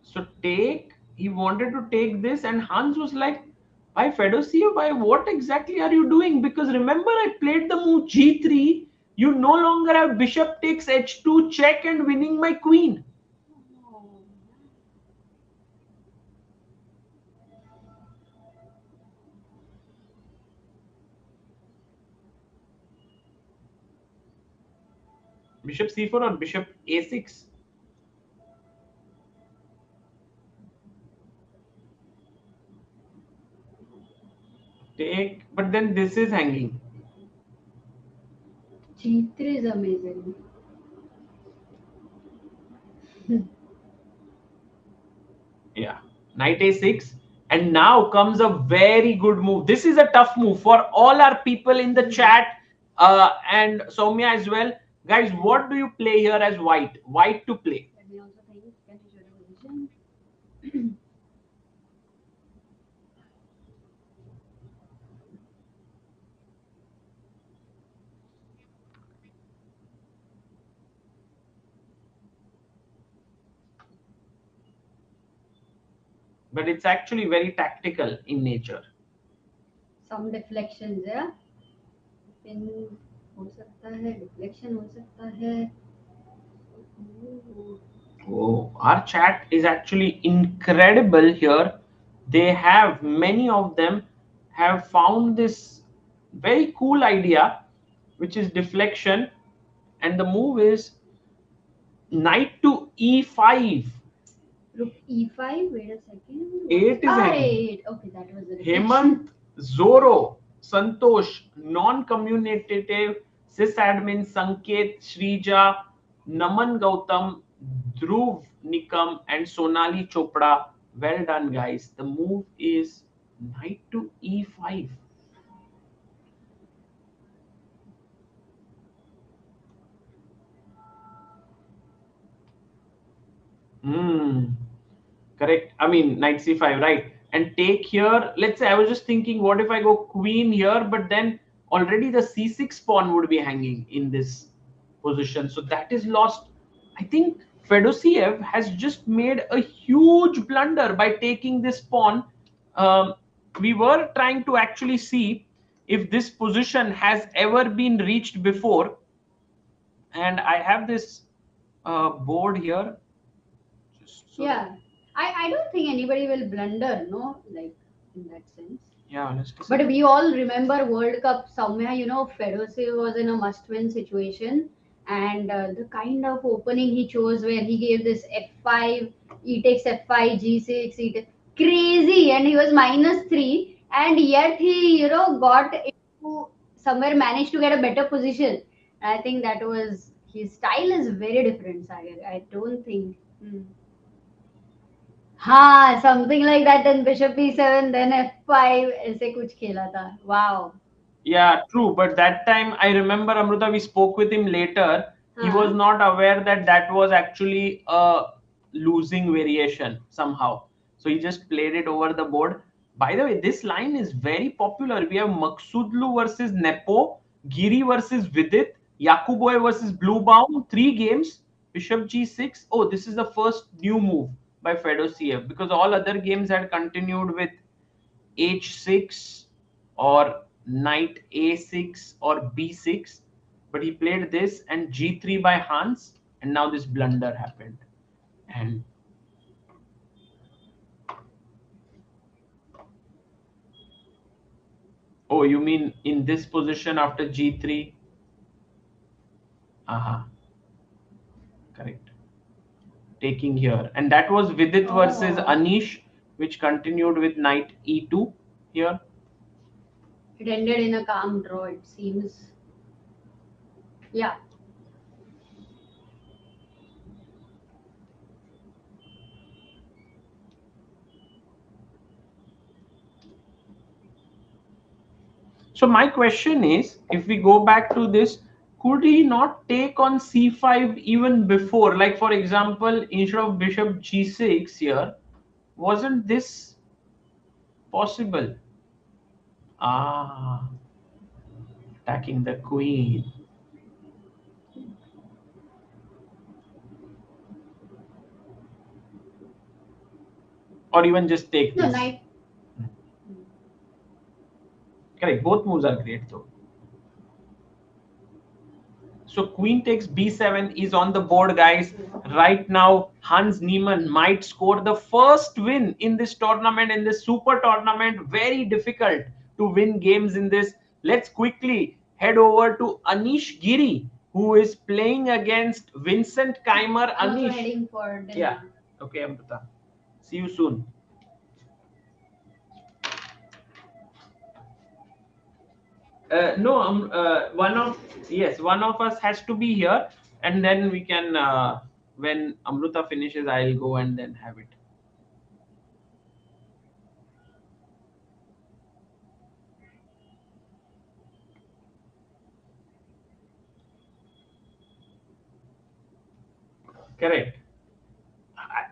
So he wanted to take this, and Hans was like, "Why Fedoseev? Why? What exactly are you doing? Because remember, I played the move g3. You no longer have bishop takes h2 check and winning my queen." Bishop c4 or bishop a6? Take, but then this is hanging. G3 is amazing. Yeah, knight a6, and now comes a very good move. This is a tough move for all our people in the chat, and Soumya as well. Guys, what do you play here as white? White to play. Let me also think. Can you show the position? But it's actually very tactical in nature. Some deflections, yeah. Pin हो सकता है, deflection हो सकता है. Oh, our chat is actually incredible here. They have, many of them have found this very cool idea, which is deflection, and the move is knight to e5. Rook e5. Wait a second. 8 is hanging. 8. Okay, that was the deflection. Hemant, Zoro, Santosh, non-communicative, sysadmin Sanket, Shrija, Naman Gautam, Dhruv Nikam, and Sonali Chopra. Well done, guys. The move is knight to e5. Correct. I mean, knight c5, right? And take here. Let's say I was just thinking, what if I go queen here, but then already the c6 pawn would be hanging in this position. So that is lost. I think Fedoseev has just made a huge blunder by taking this pawn. We were trying to actually see if this position has ever been reached before. And I have this board here. So yeah, I don't think anybody will blunder, no, like in that sense. Yeah, honestly. But we all remember World Cup somewhere, Fedoseev was in a must-win situation, and the kind of opening he chose where he gave this f5, e takes f5, g6, crazy, and he was -3, and yet he, got into somewhere, managed to get a better position. I think that was his style is very different, Sagar. I don't think. हाँ, something like that. Then bishop e7, then f5, ऐसे कुछ खेला था. Wow. Yeah, true. But that time, I remember, Amruta, we spoke with him later. He was not aware that that was actually a losing variation somehow. So he just played it over the board. By the way, this line is very popular. We have Maksudlu versus Nepo, Giri versus Vidit, Yakuboy versus Bluebaum, 3 games, Bishop g6. Oh, this is the first new move by Fedoseev, because all other games had continued with h6 or knight a6 or b6, but he played this and g3 by Hans, and now this blunder happened. And oh, you mean in this position after g3? Correct. Taking here, and that was Vidit versus Anish, which continued with knight e2 here. It ended in a calm draw, it seems. Yeah. So my question is, if we go back to this, Could he not take on c5 even before? Like, for example, instead of bishop g6 here, wasn't this possible? Ah, attacking the queen. Or even just take this. No, knight. Correct. Both moves are great though. So queen takes b7 is on the board, guys. Right now, Hans Niemann might score the first win in this tournament, in this super tournament. Very difficult to win games in this. Let's quickly head over to Anish Giri, who is playing against Vincent Keymer. I'm also Anish. heading for dinner. Yeah. Okay, Amrita. See you soon. No, one of us has to be here, and then we can. When Amruta finishes, I'll go and then have it. Correct.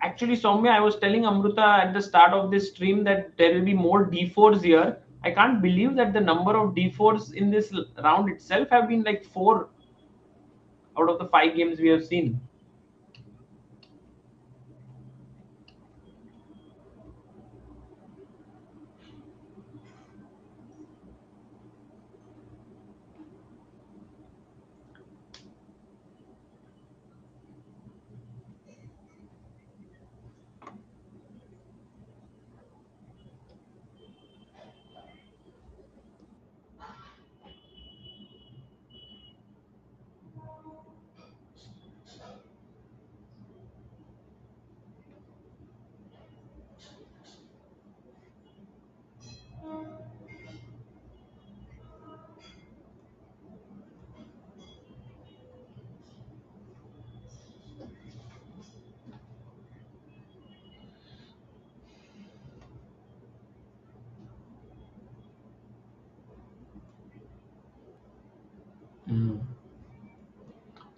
Actually, Soumya, I was telling Amruta at the start of this stream that there will be more d4s here. I can't believe that the number of d4s in this round itself have been like 4 out of the 5 games we have seen.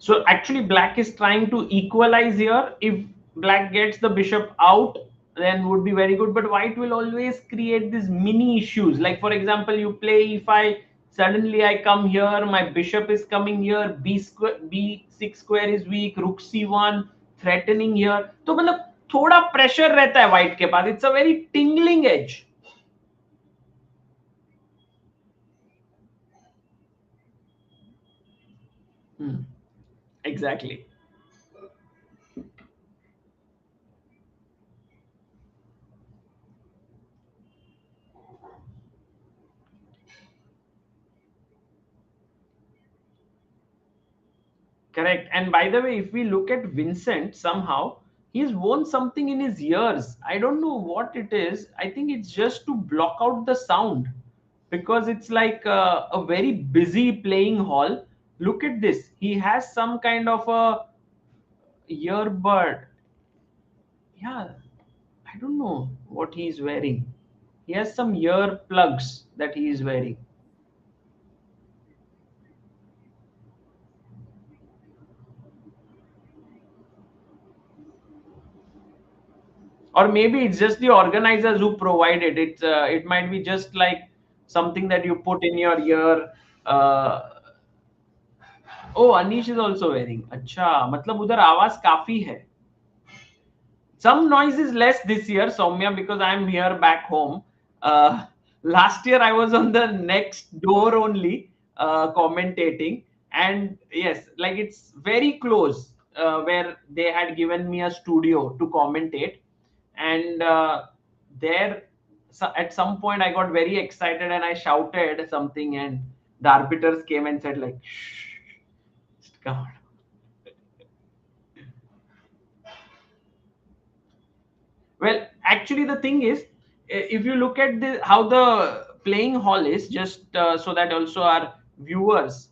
So actually black is trying to equalize here. If black gets the bishop out, then would be very good. But white will always create these mini issues. Like for example, you play e5, suddenly I come here, my bishop is coming here, b6 square is weak, rook c1, threatening here. तो मतलब थोड़ा pressure रहता है white के पास. It's a very tingling edge. Exactly. Correct. And by the way, if we look at Vincent, somehow he's worn something in his ears. I don't know what it is. I think it's just to block out the sound because it's like a very busy playing hall. Look at this. He has some kind of a earbud. Yeah, I don't know what he's wearing. He has some ear plugs that he is wearing. Or maybe it's just the organizers who provide it. It might be just like something that you put in your ear. Oh, Anish is also wearing. अच्छा, मतलब उधर आवाज काफी है. Some noise is less this year, Soumya, because I'm here back home. Last year I was on the next door only, commentating, and yes, like it's very close where they had given me a studio to commentate, and there at some point I got very excited and I shouted something, and the arbiters came and said like, "Shh, come on." Well, actually, the thing is, if you look at how the playing hall is, just so that also our viewers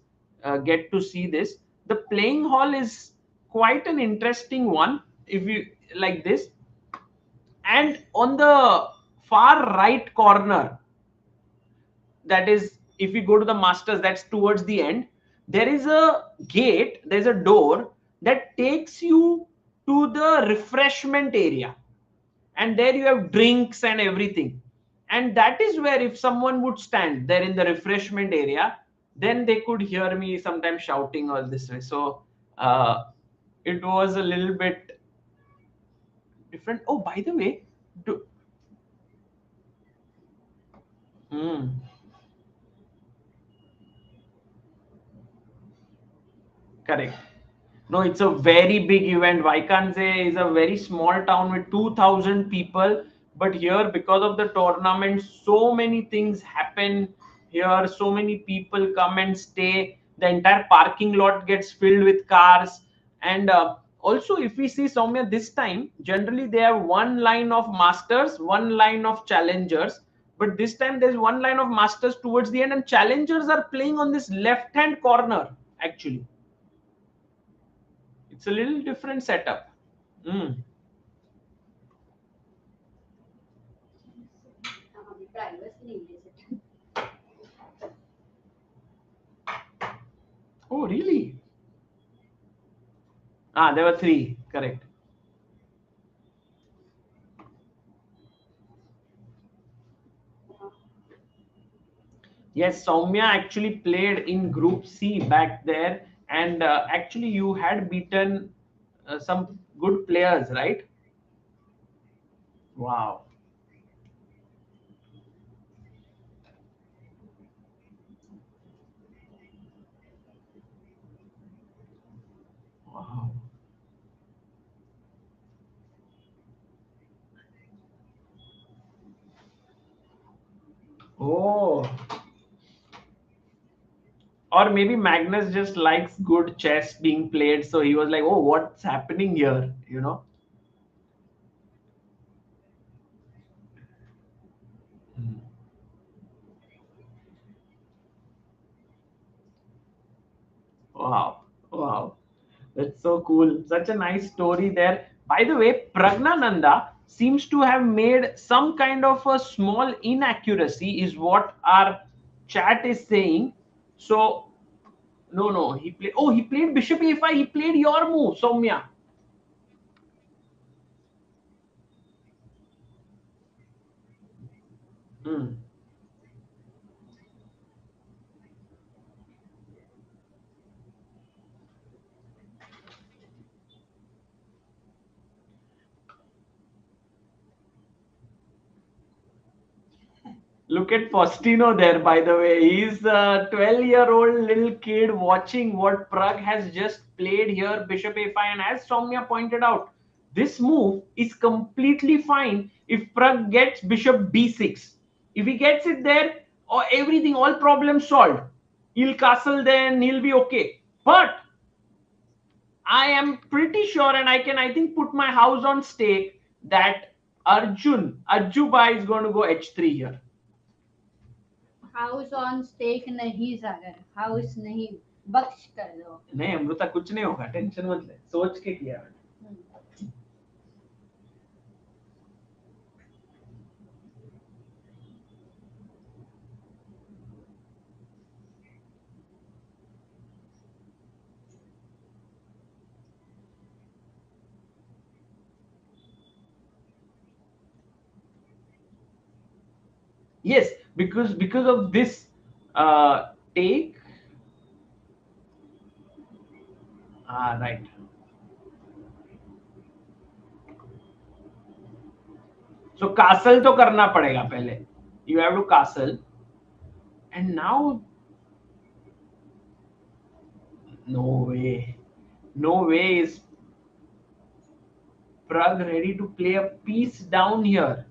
get to see this, the playing hall is quite an interesting one. If you like this, and on the far right corner, that is, if you go to the masters, that's towards the end. there is a gate, there's a door that takes you to the refreshment area, and there you have drinks and everything. And that is where if someone would stand there in the refreshment area, then they could hear me sometimes shouting all this way. So it was a little bit different. Oh, by the way, do, hmm, correct. No, it's a very big event. Vaikanse is a very small town with 2,000 people. But here, because of the tournament, so many things happen here. So many people come and stay. The entire parking lot gets filled with cars. And also, if we see Soumya this time, generally they have one line of masters, one line of challengers. But this time there's one line of masters towards the end, and challengers are playing on this left-hand corner, actually. It's a little different setup. Mm. Oh, really? Ah, there were three. Correct. Yes, Soumya actually played in Group C back there, and actually you had beaten some good players, right? Wow. Wow. Oh. Or maybe Magnus just likes good chess being played, so he was like, "Oh, what's happening here?" You know. Mm. Wow. Wow. That's so cool. Such a nice story there. By the way, Praggnanandhaa seems to have made some kind of a small inaccuracy, is what our chat is saying. So, no, no, he played. Oh, he played Bishop A5. He played your move, Soumya. Hmm. Look at Faustino there, by the way. He's a 12-year-old little kid watching what Prag has just played here, Bishop A5. And as Soumya pointed out, this move is completely fine if Prag gets Bishop B6. If he gets it there, or everything, all problems solved. He'll castle, then he'll be okay. But I am pretty sure, and I think, put my house on stake that Arjubai is going to go H3 here. House on stake नहीं Sagar house नहीं बख्श कर दो नहीं अमृता कुछ नहीं होगा tension मत ले सोच के किया yes because of this take right so castle तो करना पड़ेगा पहले you have to castle and now no way is Prag ready to play a piece down here.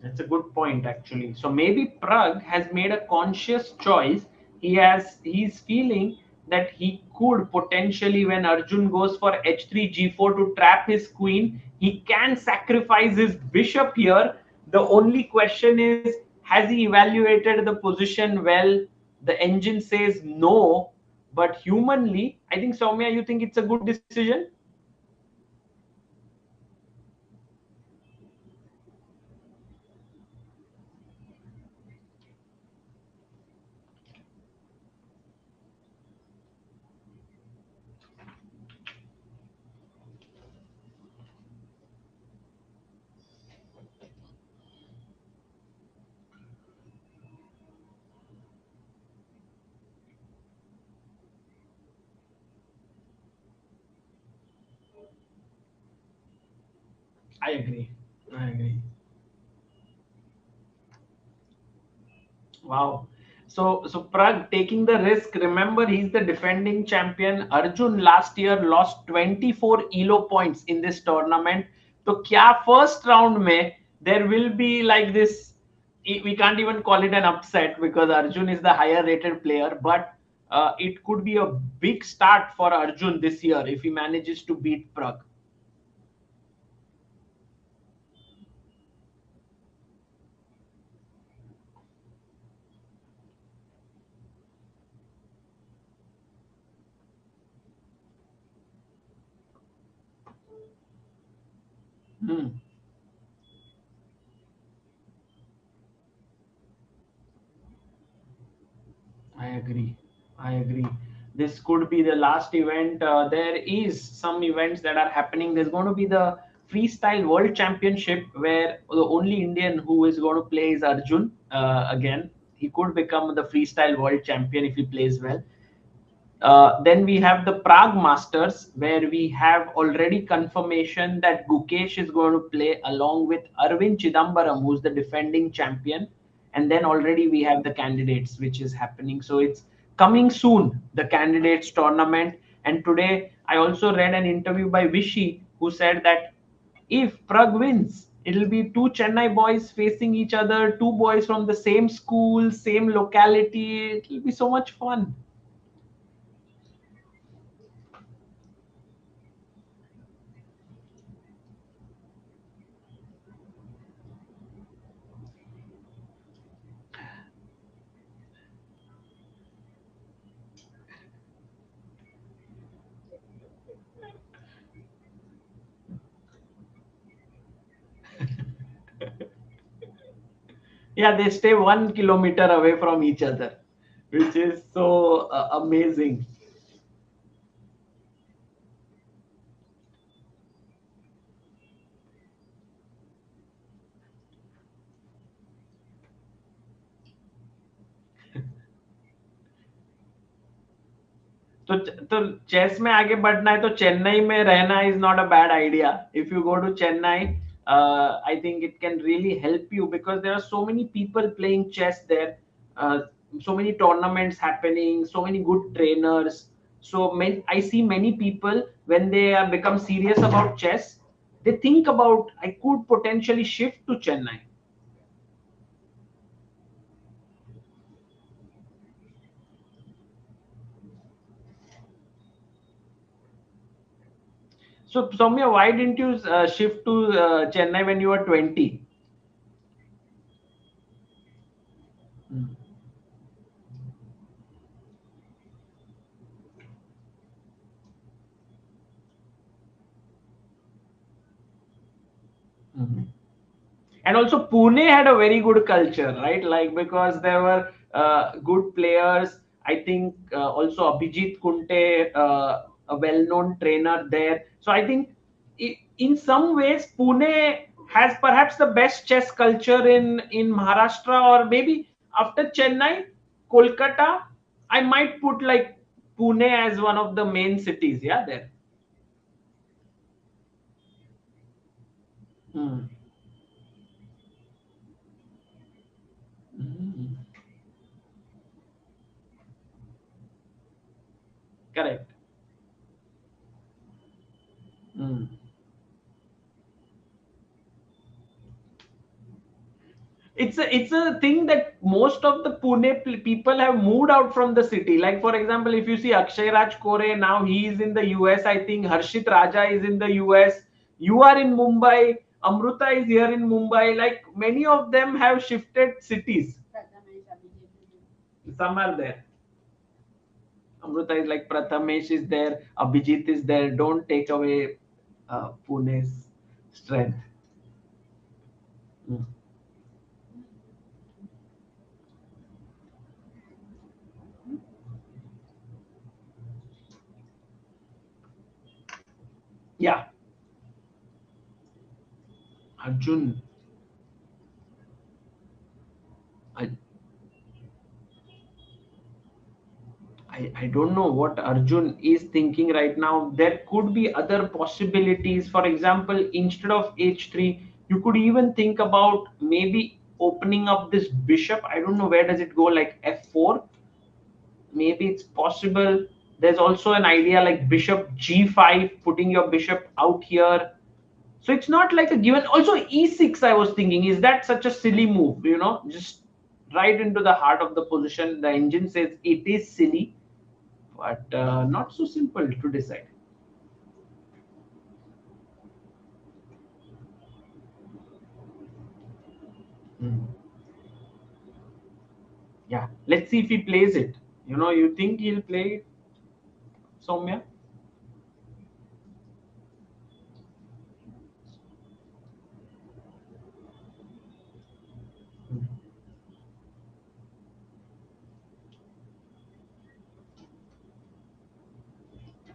That's a good point actually. So maybe Prag has made a conscious choice. He's feeling that he could potentially, when Arjun goes for h3 g4 to trap his queen, he can sacrifice his bishop here. The only question is, has he evaluated the position well? the engine says no, but humanly, I think, Soumya, you think it's a good decision? I agree. I agree. Wow. So Prag taking the risk. Remember, he's the defending champion. Arjun last year lost 24 ELO points in this tournament. So, kya first round mein there will be like this. We can't even call it an upset because Arjun is the higher rated player. But it could be a big start for Arjun this year if he manages to beat Prag. Hmm. I agree. I agree. This could be the last event. There is some events that are happening. There's going to be the Freestyle World Championship where the only Indian who is going to play is Arjun. Again, he could become the Freestyle World Champion if he plays well. Then we have the Prague Masters, where we have already confirmation that Gukesh is going to play along with Aravindh Chithambaram, who's the defending champion. And then already we have the candidates, which is happening. So it's coming soon, the candidates tournament. And today I also read an interview by Vishy, who said that if Prag wins, it'll be two Chennai boys facing each other, two boys from the same school, same locality. It'll be so much fun. Yeah, they stay 1 kilometer away from each other, which is so amazing. तो chess में आगे बढ़ना है तो चेन्नई में रहना is not a bad idea. If you go to Chennai, I think it can really help you because there are so many people playing chess there, uh, so many tournaments happening, so many good trainers. So I see many people when they become serious about chess, they think about I could potentially shift to Chennai. So, Soumya, why didn't you shift to Chennai when you were 20? Mm. Mhm. And also, Pune had a very good culture, right? Like, because there were good players. I think also Abhijit Kunte, a well known trainer there. So, I think in some ways, Pune has perhaps the best chess culture in Maharashtra, or maybe after Chennai, Kolkata. I might put like Pune as one of the main cities. Yeah, there. Hmm. Hmm. Correct. Hmm. It's a thing that most of the people have moved out from the city. Like for example, if you see Akshay Raj Kore, now he is in the US. I think Harshit Raja is in the US. You are in Mumbai. Amruta is here in Mumbai. Like many of them have shifted cities. Some are there. Amruta is like Prathamesh is there, Abhijit is there. Don't take away Pune's strength. Mm. Yeah, Arjun. I, I don't know what Arjun is thinking right now. There could be other possibilities. For example, instead of h3, you could even think about maybe opening up this bishop. I don't know where does it go, like f4. Maybe it's possible. There's also an idea like bishop g5, putting your bishop out here. So it's not like a given. Also e6, I was thinking, is that such a silly move? Just right into the heart of the position. The engine says it is silly, but not so simple to decide. Hmm. Yeah, let's see if he plays it. You think he'll play it, Soumya? Hmm.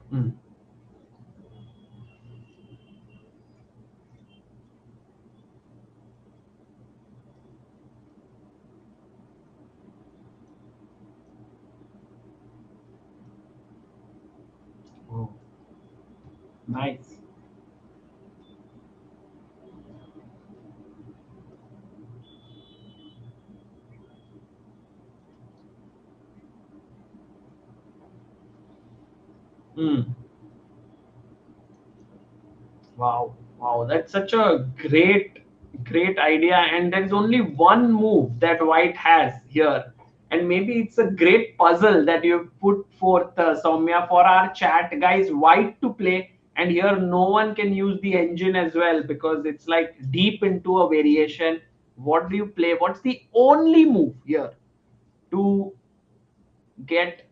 Hmm. Oh, nice. Hmm. Wow, wow, that's such a great idea. And there's only one move that White has here. And maybe it's a great puzzle that you've put forth, Soumya, for our chat. Guys, White to play. And here, no one can use the engine as well because it's like deep into a variation. What do you play? What's the only move here to get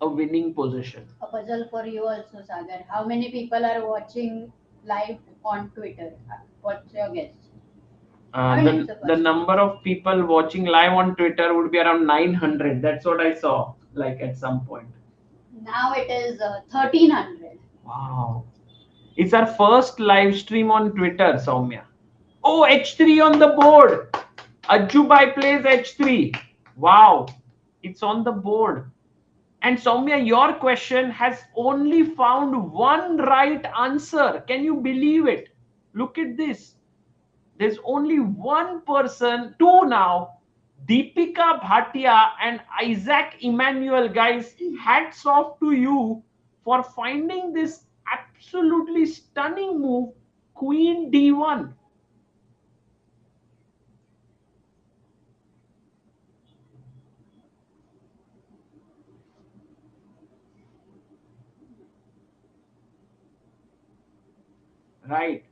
a winning position? A puzzle for you also, Sagar. How many people are watching live on Twitter? What's your guess? I mean, it's a The question. number of people watching live on Twitter would be around 900. That's what I saw, like at some point. Now it is 1300. Wow. It's our first live stream on Twitter, Soumya. Oh, h3 on the board. Ajubai plays h3. Wow. It's on the board. And Soumya, your question has only found one right answer. Can you believe it? Look at this. There's only one person, two now, Deepika Bhatia and Isaac Emmanuel. Guys, hats off to you for finding this absolutely stunning move, Queen D1. Right.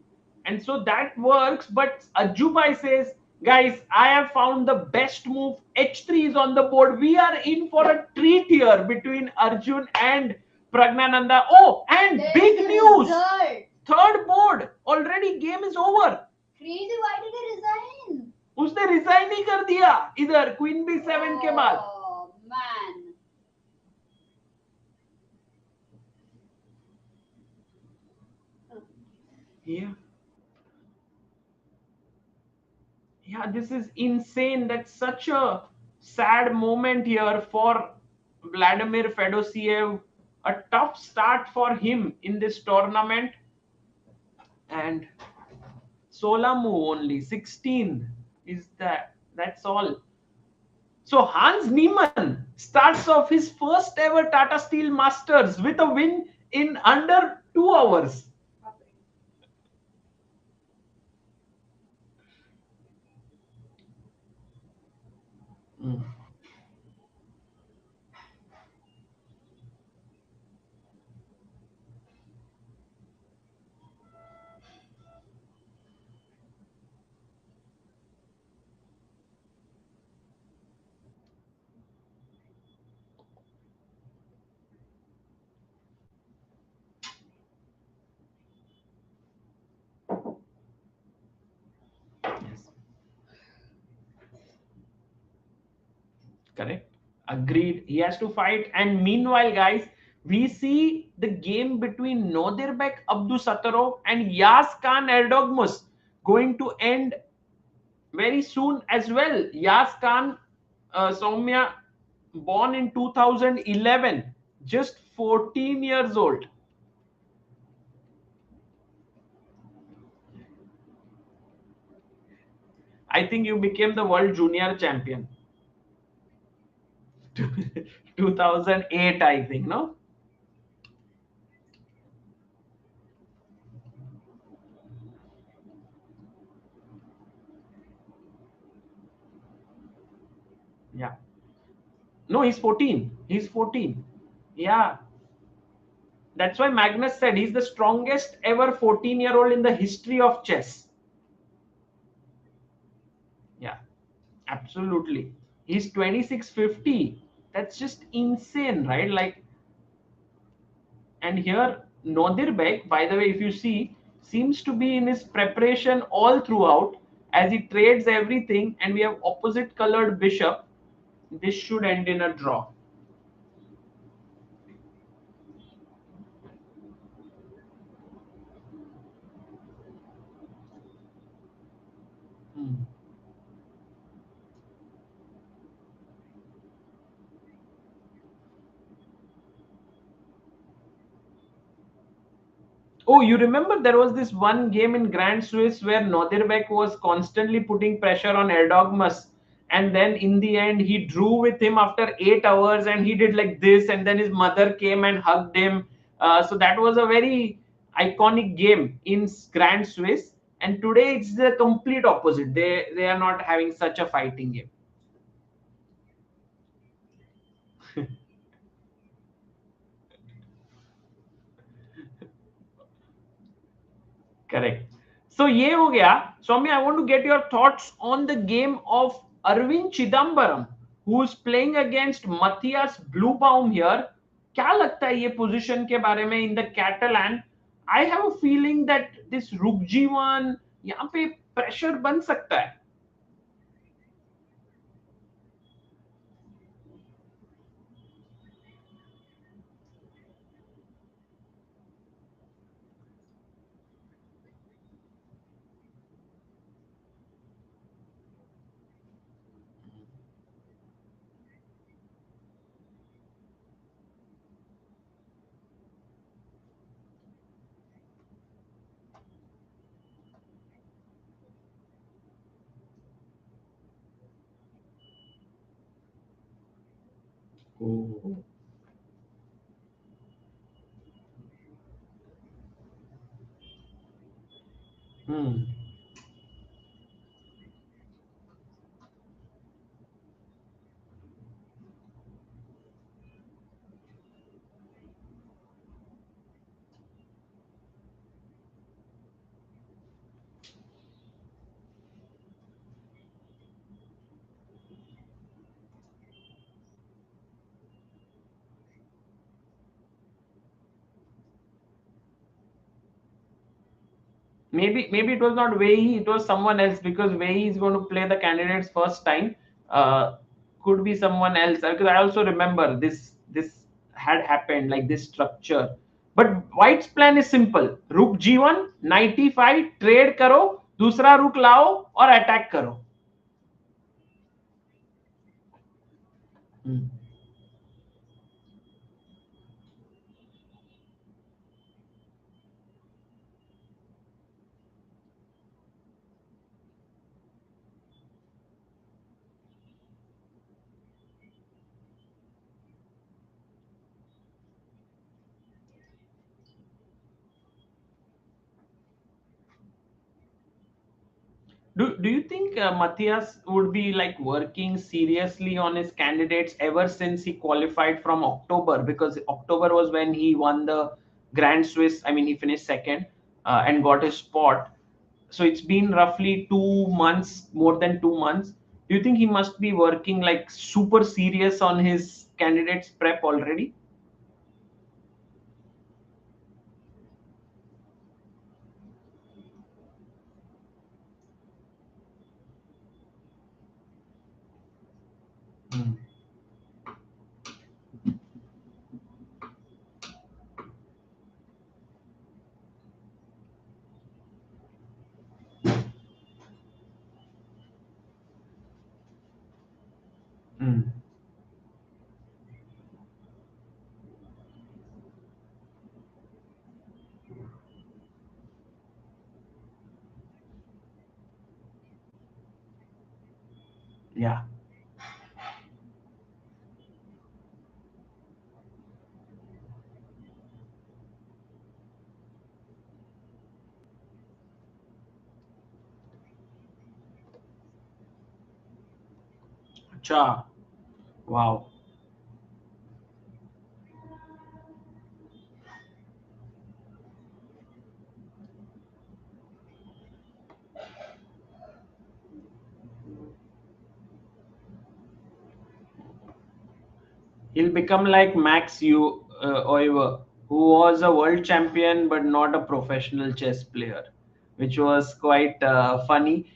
And so that works, but Ajubai says, guys, I have found the best move. H3 is on the board. We are in for a treat here between Arjun and Praggnanandhaa. Oh, and There's big the news. result. Third board. Already game is over. Crazy, why did he resign? उसने resign ही कर दिया इधर queen B7 के बाद. Oh, man. Yeah. Yeah, this is insane. That's such a sad moment here for Vladimir Fedoseev. A tough start for him in this tournament. And Solamu only 16 is that's all. So Hans Niemann starts off his first ever Tata Steel Masters with a win in under 2 hours. Mm. Correct. Agreed. He has to fight. And meanwhile, guys, we see the game between Nodirbek Abdusattorov and Kaan Erdogmus going to end very soon as well. Kaan, Soumya, born in 2011, just 14 years old. I think you became the world junior champion. 2008, I think, no? Yeah. No, he's 14. He's 14. Yeah. That's why Magnus said he's the strongest ever 14-year-old in the history of chess. Yeah, absolutely. He's 2650. That's just insane, right? Like, and here Nodirbek, by the way, if you see, seems to be in his preparation all throughout as he trades everything, and we have opposite colored bishop. This should end in a draw. Hmm. Oh, you remember there was this one game in Grand Swiss where Nodirbek was constantly putting pressure on Erdogmus, and then in the end he drew with him after 8 hours, and he did like this, and then his mother came and hugged him. So that was a very iconic game in Grand Swiss, and today it's the complete opposite. They are not having such a fighting game. Correct. So ये हो गया. Swami, I want to get your thoughts on the game of Arvind Chithambaram, who's playing against Matthias Bluebaum here. क्या लगता है ये position के बारे में in the Catalan? I have a feeling that this Rukjivan यहाँ पे pressure बन सकता है. Oh. Hmm. Maybe it was not Wei, it was someone else, because Wei is going to play the candidates first time. Uh, could be someone else, because I also remember this had happened like this structure. But White's plan is simple: Rook G1, Knight E5, trade करो, दूसरा rook लाओ और attack करो. Hmm. Do you think Matthias would be like working seriously on his candidates ever since he qualified from October? Because October was when he won the Grand Swiss. I mean, he finished second and got his spot. So it's been roughly 2 months, more than 2 months. Do you think he must be working like super serious on his candidates prep already? Hmm. Yeah. Acha. Wow. He'll become like Max Euwe, who was a world champion but not a professional chess player, which was quite funny.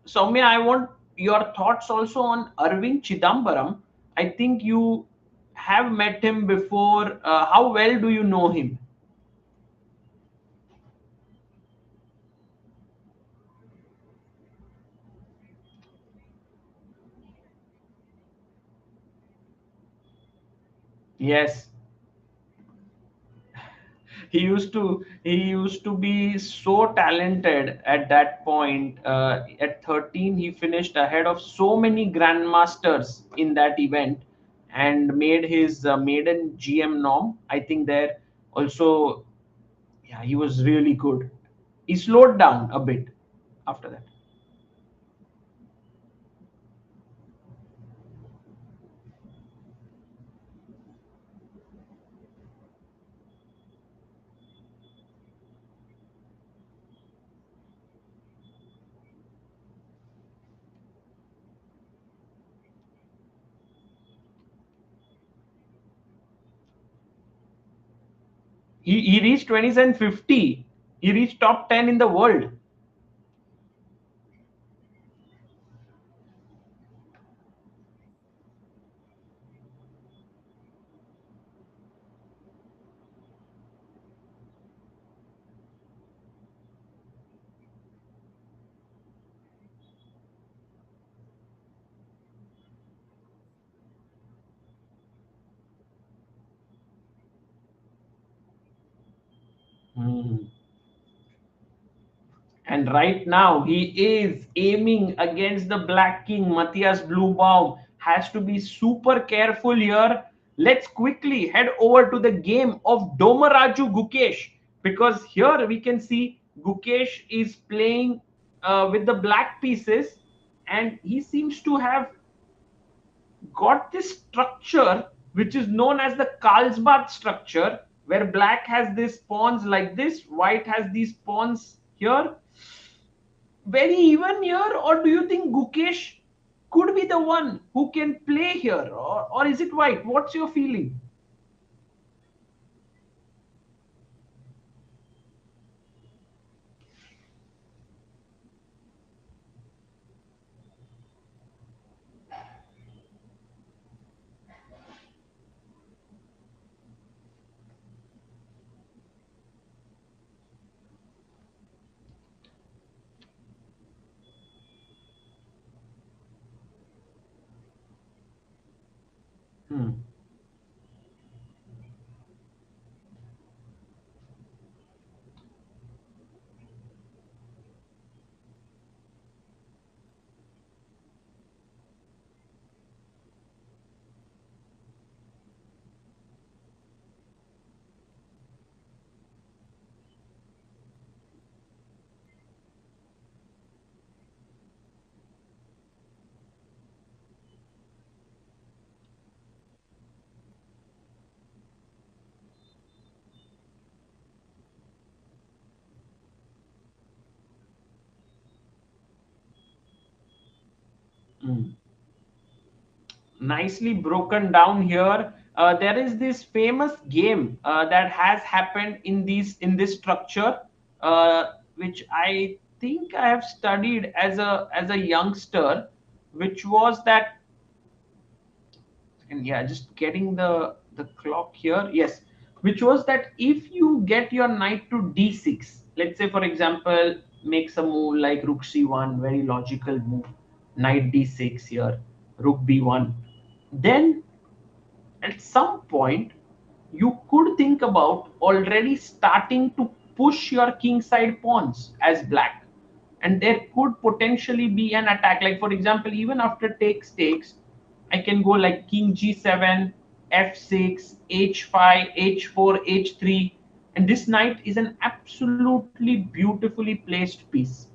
Soumya, I want your thoughts also on Arvind Chithambaram. I think you have met him before. How well do you know him? Yes, he used to be so talented at that point. At 13, he finished ahead of so many grandmasters in that event and made his maiden GM norm. I think there also, yeah, he was really good. He slowed down a bit after that. He reached 20s and 50. He reached top 10 in the world. Hmm. And right now, he is aiming against the Black King. Matthias Bluebaum has to be super careful here. Let's quickly head over to the game of Domaraju Gukesh, because here we can see Gukesh is playing with the black pieces, and he seems to have got this structure which is known as the Carlsbad structure, where black has these pawns like this, white has these pawns here. Very even here, or do you think Gukesh could be the one who can play here, or is it white? What's your feeling? Hmm. Hmm. Nicely broken down here. There is this famous game that has happened in this structure, which I think I have studied as a youngster, which was that. And yeah, just getting the clock here. Yes, which was that if you get your knight to d6, let's say for example makes a move like rook c1, very logical move, knight d6 here, rook b1, then at some point you could think about already starting to push your king side pawns as black. and there could potentially be an attack. Like for example, even after takes, I can go like king g7, f6, h5, h4, h3, and this knight is an absolutely beautifully placed piece.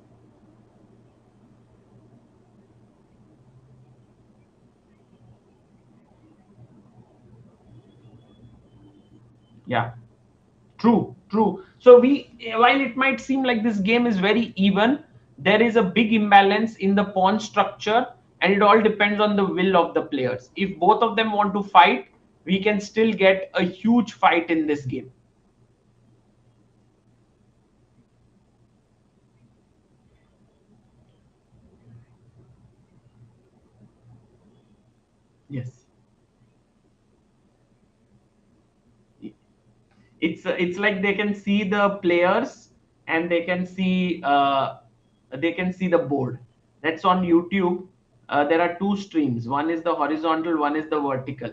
Yeah, true. So while it might seem like this game is very even, there is a big imbalance in the pawn structure, and it all depends on the will of the players. If both of them want to fight, we can still get a huge fight in this game. Yes. It's like they can see the players, and they can see the board. That's on YouTube. There are two streams. One is the horizontal, one is the vertical.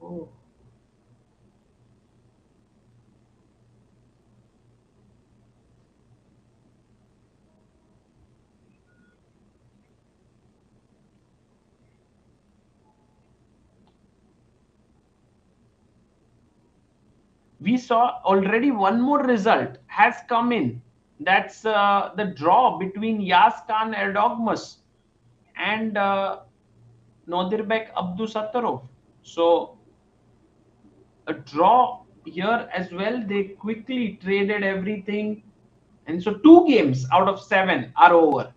Oh. We saw already one more result has come in. That's the draw between Kaan Erdogmus and Nodirbek Abdusattorov. So a draw here as well. They quickly traded everything, and so 2 games out of 7 are over.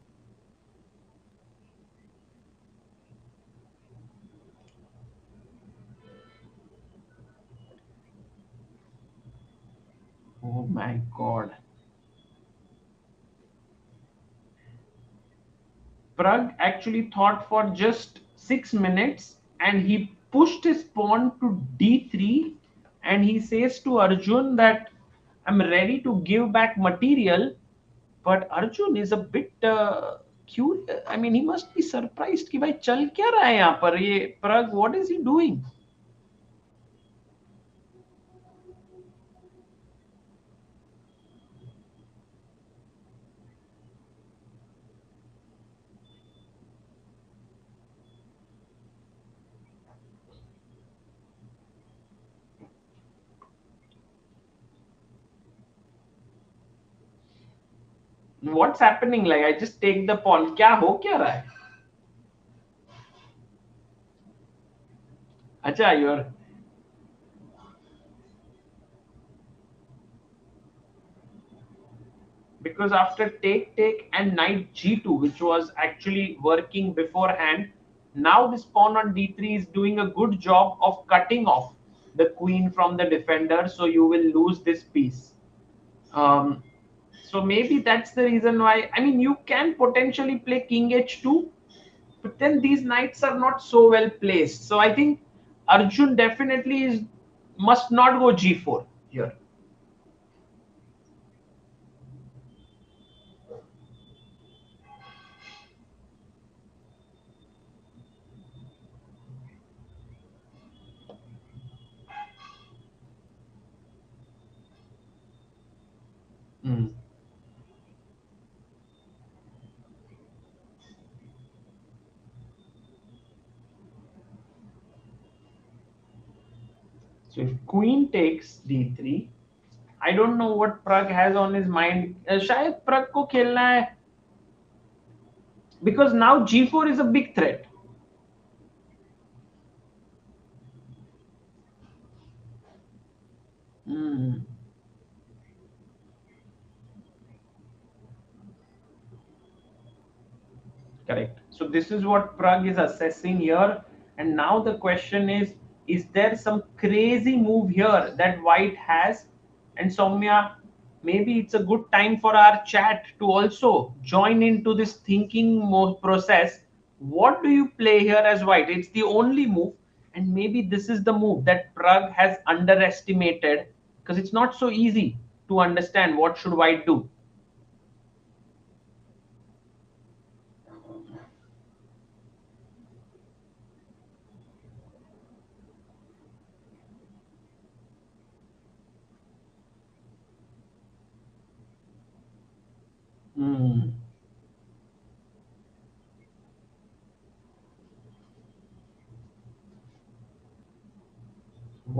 Oh my God. Pragg actually thought for just 6 minutes, and he pushed his pawn to d3, and he says to Arjun that I'm ready to give back material. But Arjun is a bit curious. I mean, he must be surprised कि भाई चल क्या रहा है यहाँ पर ये Pragg, what is he doing? What's happening? Like I just take the pawn. क्या हो क्या रहा है? अच्छा, you're because after take and knight g2, which was actually working beforehand, now this pawn on d3 is doing a good job of cutting off the queen from the defender, so you will lose this piece. um, so maybe that's the reason why. I mean, you can potentially play king h2, but then these knights are not so well placed, so I think Arjun definitely is must not go g4 here. Hmm. So if queen takes d3, I don't know what Pragg has on his mind. शायद Pragg को खेलना है, because now g4 is a big threat. Hmm. Correct. So this is what Pragg is assessing here, and now the question is there some crazy move here that White has? And Soumya, maybe it's a good time for our chat to also join into this thinking process. What do you play here as White? It's the only move, and maybe this is the move that Pragg has underestimated, because it's not so easy to understand what should White do.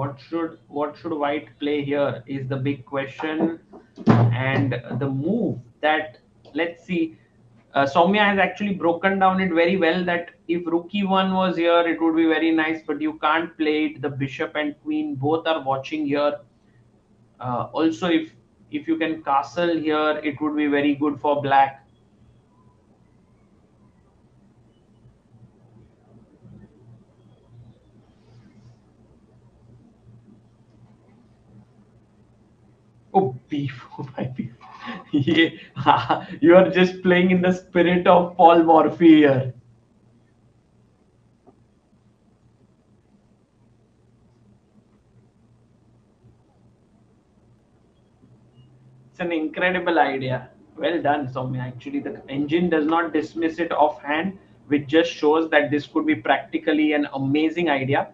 what should White play here is the big question, and the move that, let's see. Soumya has actually broken down it very well that if rook e1 was here, it would be very nice, but you can't play it. The bishop and queen both are watching here. Also, if you can castle here, it would be very good for black. Oh, b4 by b4. Yeah, you are just playing in the spirit of Paul Morphy here. It's an incredible idea. Well done, Soumya. Actually, the engine does not dismiss it offhand, which just shows that this could be practically an amazing idea.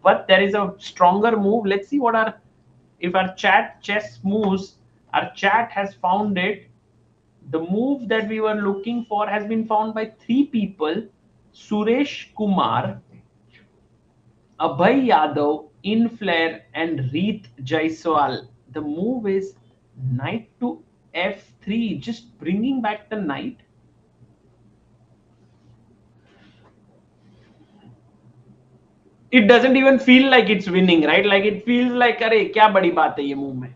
But there is a stronger move. Let's see what if our chat chess moves. Our chat has found it. The move that we were looking for has been found by 3 people: Suresh Kumar, Abhay Yadav, Inflair, and Reet Jaiswal. The move is knight to f3, just bringing back the knight. It doesn't even feel like it's winning, right? Like it feels like, अरे क्या बड़ी बात है ये move में.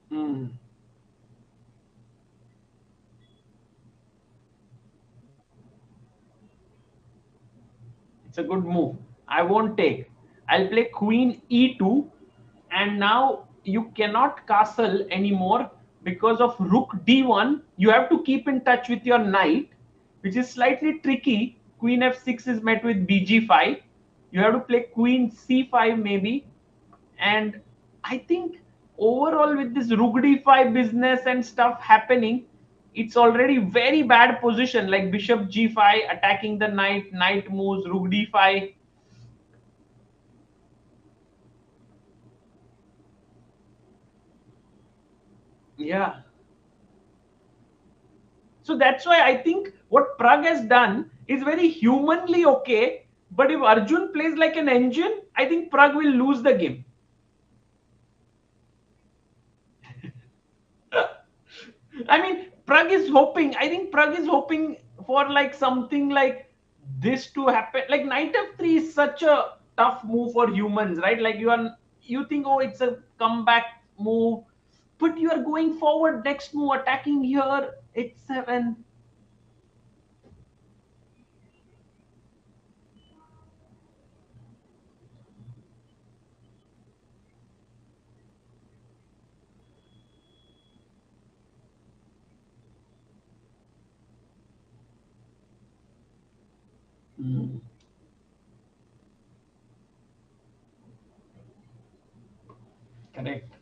Hmm. It's a good move. I won't take. I'll play queen e2, and now you cannot castle anymore because of rook d1. You have to keep in touch with your knight, which is slightly tricky. Queen f6 is met with bg5. You have to play queen c5 maybe, and I think overall with this rook d5 business and stuff happening, it's already very bad position, like bishop g5 attacking the knight, knight moves, rook d5. Yeah. So that's why I think what Pragg has done is very humanly okay. But if Arjun plays like an engine, I think Pragg will lose the game. I mean, Pragg is hoping. I think Pragg is hoping for like something like this to happen. Like knight f3 is such a tough move for humans, right? Like you think, oh, it's a comeback move, but you are going forward. Next move, attacking here. H7. Mm. Correct.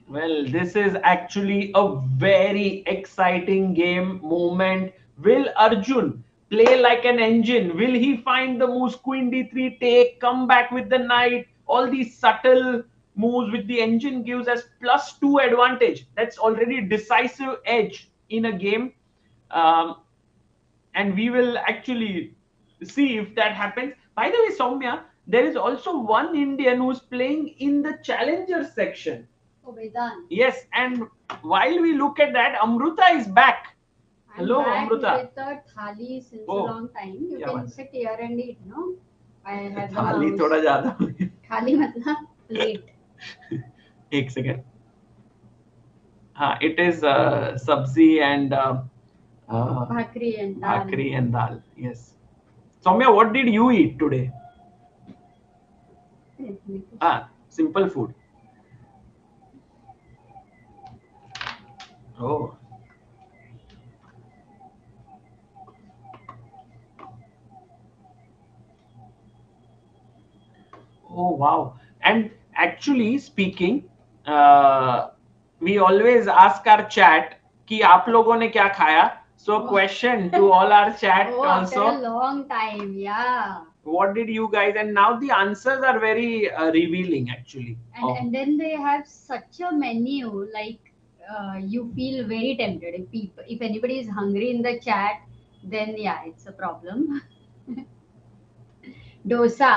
Well, this is actually a very exciting game moment. Will Arjun play like an engine? Will he find the moves queen d3 take, come back with the knight? All these subtle moves which the engine gives as +2 advantage. That's already decisive edge in a game. Um, and we will actually see if that happens. By the way, Soumya, there is also one Indian who's playing in the challenger section. Oh, Vedant. Yes, and while we look at that, Amruta is back. Hello, I'm back Amruta. with a thali since Oh, a long time. You yeah, can man. sit here and eat, no? I have the थाली mouse. थोड़ा ज्यादा. Thali मतलब plate. एक second. It is sabzi and Bhakri and dal. Yes. Soumya, what did you eat today? Simple food. Oh. Oh, wow. And actually speaking, we always ask our chat कि आप लोगों ने क्या खाया? So question to all our chat Oh, also. after a long time, yeah. What did you guys? And now the answers are very revealing actually. And then they have such a menu, like you feel very tempted. If anybody is hungry in the chat, then yeah, it's a problem. Dosa,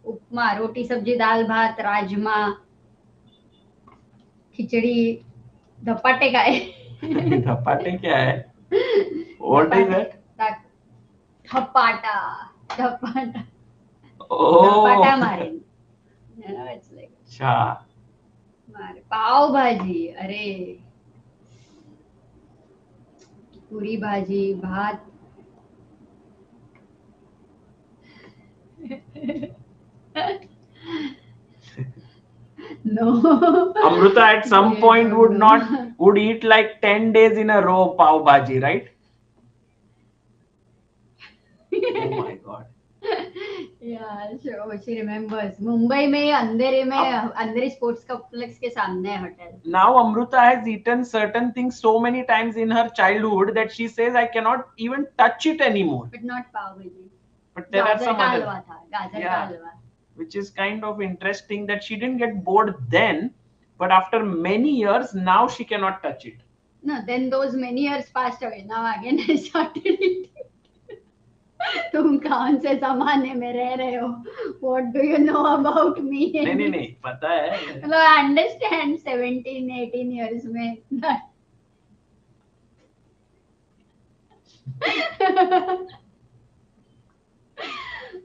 upma, roti sabji, dal bhat, rajma, खिचड़ी, धपाटे काय? धपाटे क्या है? What is that? धपाटा, धपाटा, Oh, धपाटा मारेन. You know, it's like अच्छा. मारे पाव भाजी, अरे पूरी भाजी, भात. No. Amruta at some I point don't know. would eat like 10 days in a row pav bhaji, right? Oh my god. Yeah, sure. She remembers. Mumbai में अंधेरी sports complex के सामने है hotel. Now Amruta has eaten certain things so many times in her childhood that she says I cannot even touch it anymore. But not pav bhaji. But there are some other, गाजर का yeah, halwa. which is kind of interesting that she didn't get bored then, but after many years now she cannot touch it. No, then those many years passed away. Now again I started eating. तुम कौन से जमाने में रह रहे हो? What do you know about me? नहीं पता है. मतलब I understand 17, 18 years में.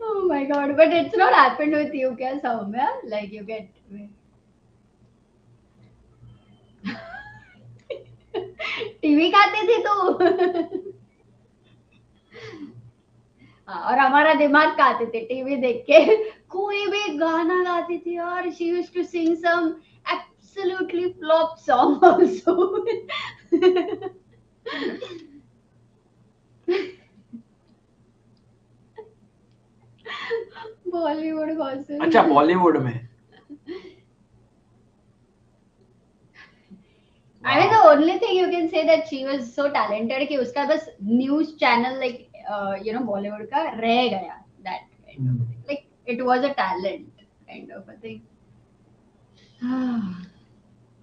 Oh my god, but it's not happened with you, क्या Saumya? Like you get. TV खाती थी तू? और हमारा दिमाग खाते थे टीवी देख के. कोई भी गाना गाती थी और she used to sing some absolutely flop song also. Bollywood कौन से? अच्छा बॉलीवुड में. I mean the only thing you can say that she was so talented कि उसका बस news channel like you know Bollywood का रह गया. That kind of thing. Like it was a talent kind of a thing.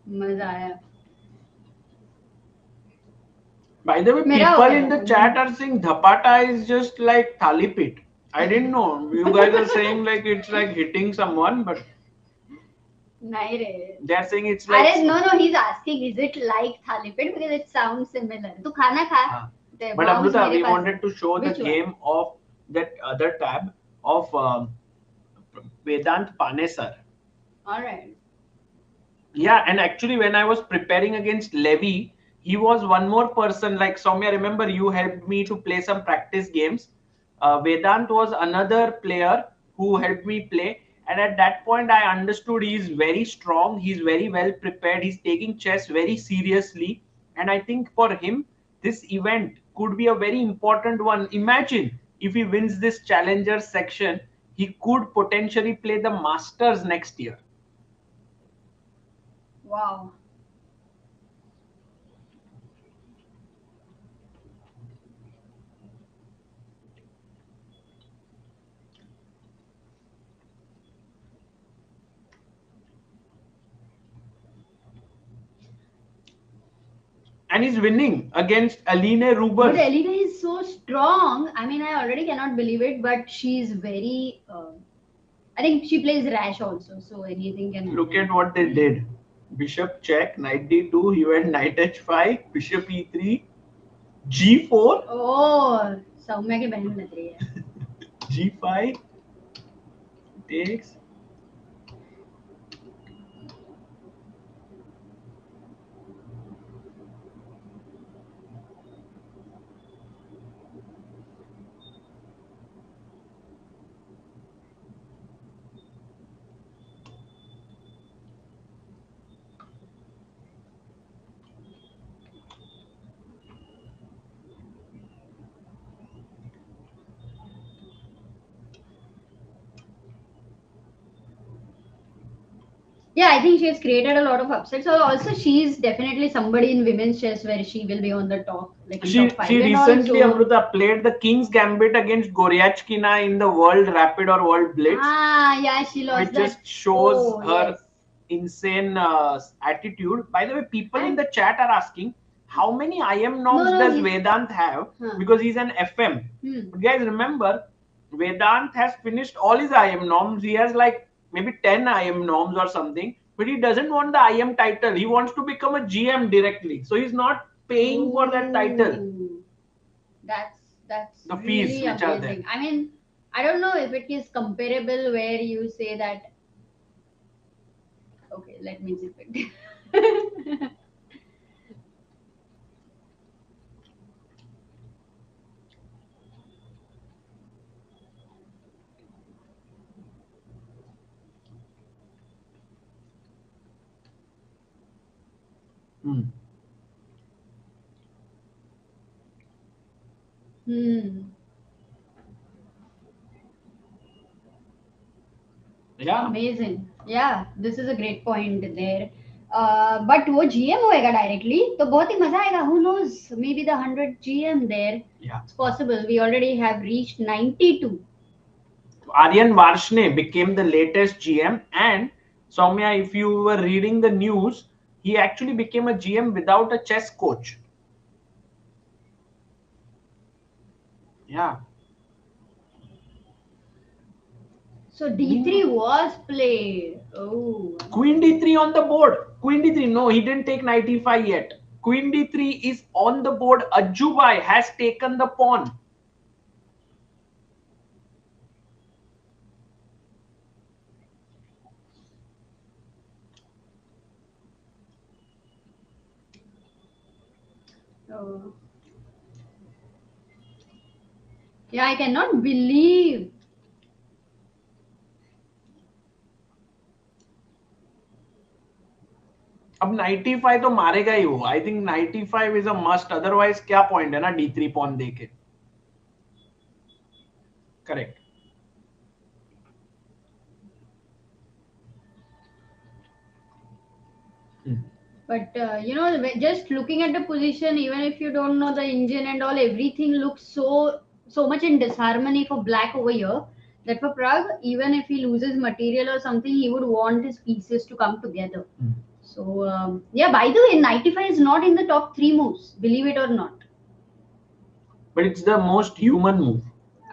मजा आया. By the way, people in the chat are saying dhapata is just like thalipit. I didn't know. You guys are saying like it's like hitting someone, but नहीं रे. they are saying it's like. अरे no, he's asking is it like thalipit because it sounds similar. तू खाना खा. But Amruta, we wanted to show the Which game of that other tab of Vedant Panesar. All right. Yeah, and actually when I was preparing against Levy, he was one more person. Like Soumya, remember you helped me to play some practice games. Vedant was another player who helped me play. And at that point, I understood he's very strong. He's very well prepared. He's taking chess very seriously. And I think for him, this event could be a very important one. Imagine if he wins this challenger section, he could potentially play the Masters next year. Wow. And he's winning against Aline Ruber. But Aline is so strong. I mean, I already cannot believe it, but she's very. I think she plays rash also, so anything can happen. Look at what they did. Bishop check, knight d2, he went knight h5, bishop e3, g4. Oh, Saumya की बहन लग रही है. g5 takes. Yeah, I think she has created a lot of upsets. So also she's definitely somebody in women's chess where she will be on the top. Like in top 5. She recently, Amruta, played the King's Gambit against Goryachkina in the World Rapid or World Blitz. Ah, yeah, she lost. Which just shows her insane attitude. By the way, people in the chat are asking, how many IM norms does Vedant have? Because he's an FM. But guys, remember, Vedant has finished all his IM norms. He has like maybe 10 IM norms or something. But he doesn't want the IM title. He wants to become a GM directly. So he's not paying for that title. That's the really fees which amazing. are there. I mean, I don't know if it is comparable where you say that. Okay, let me zip it. Yeah. Amazing. Yeah, this is a great point there. But वो GM होएगा directly तो बहुत ही मजा आएगा. Who knows? Maybe the 100 GM there. Yeah. It's possible. We already have reached 92. Aryan Varshne became the latest GM, and Soumya, if you were reading the news, he actually became a GM without a chess coach. Yeah. So D3 was played. Oh. Queen D3 on the board. Queen D3. No, he didn't take knight E5 yet. Queen D3 is on the board. Ajubai has taken the pawn. Oh. Yeah, I cannot believe. अब 95 तो मारेगा ही वो. I think 95 is a must. Otherwise क्या point है ना D3 pawn देके. Correct. But just looking at the position, even if you don't know the engine and all, everything looks so much in disharmony for black over here. That for Pragg, even if he loses material or something, he would want his pieces to come together. So yeah. By the way, 95 is not in the top 3 moves. Believe it or not. But it's the most human move.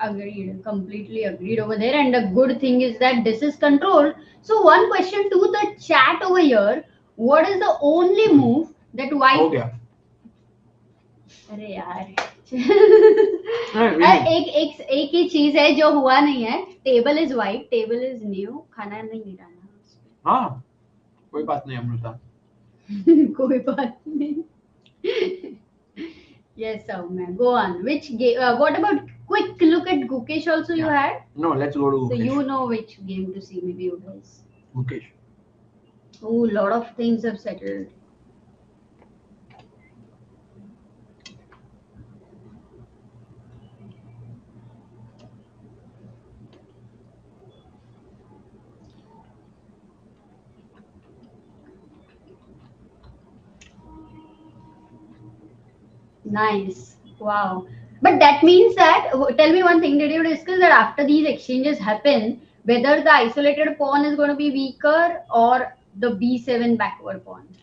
Agreed. Completely agreed over there. And the good thing is that this is controlled. So one question to the chat over here. What is the only move that White? हो गया. अरे यार. एक ही चीज है जो हुआ नहीं है. Table is white. Table is new. खाना नहीं गिराना. हाँ. कोई बात नहीं अमृता. कोई बात नहीं. Yes, Soumya. Go on. Which game? What about quick look at Gukesh also you had? No, let's go to Gukesh. So you know which game to see, maybe you guys. Gukesh. Oh, a lot of things have settled. Nice. Wow. But that means that, tell me one thing, did you discuss that after these exchanges happen, whether the isolated pawn is going to be weaker or the B7 backward pawn here?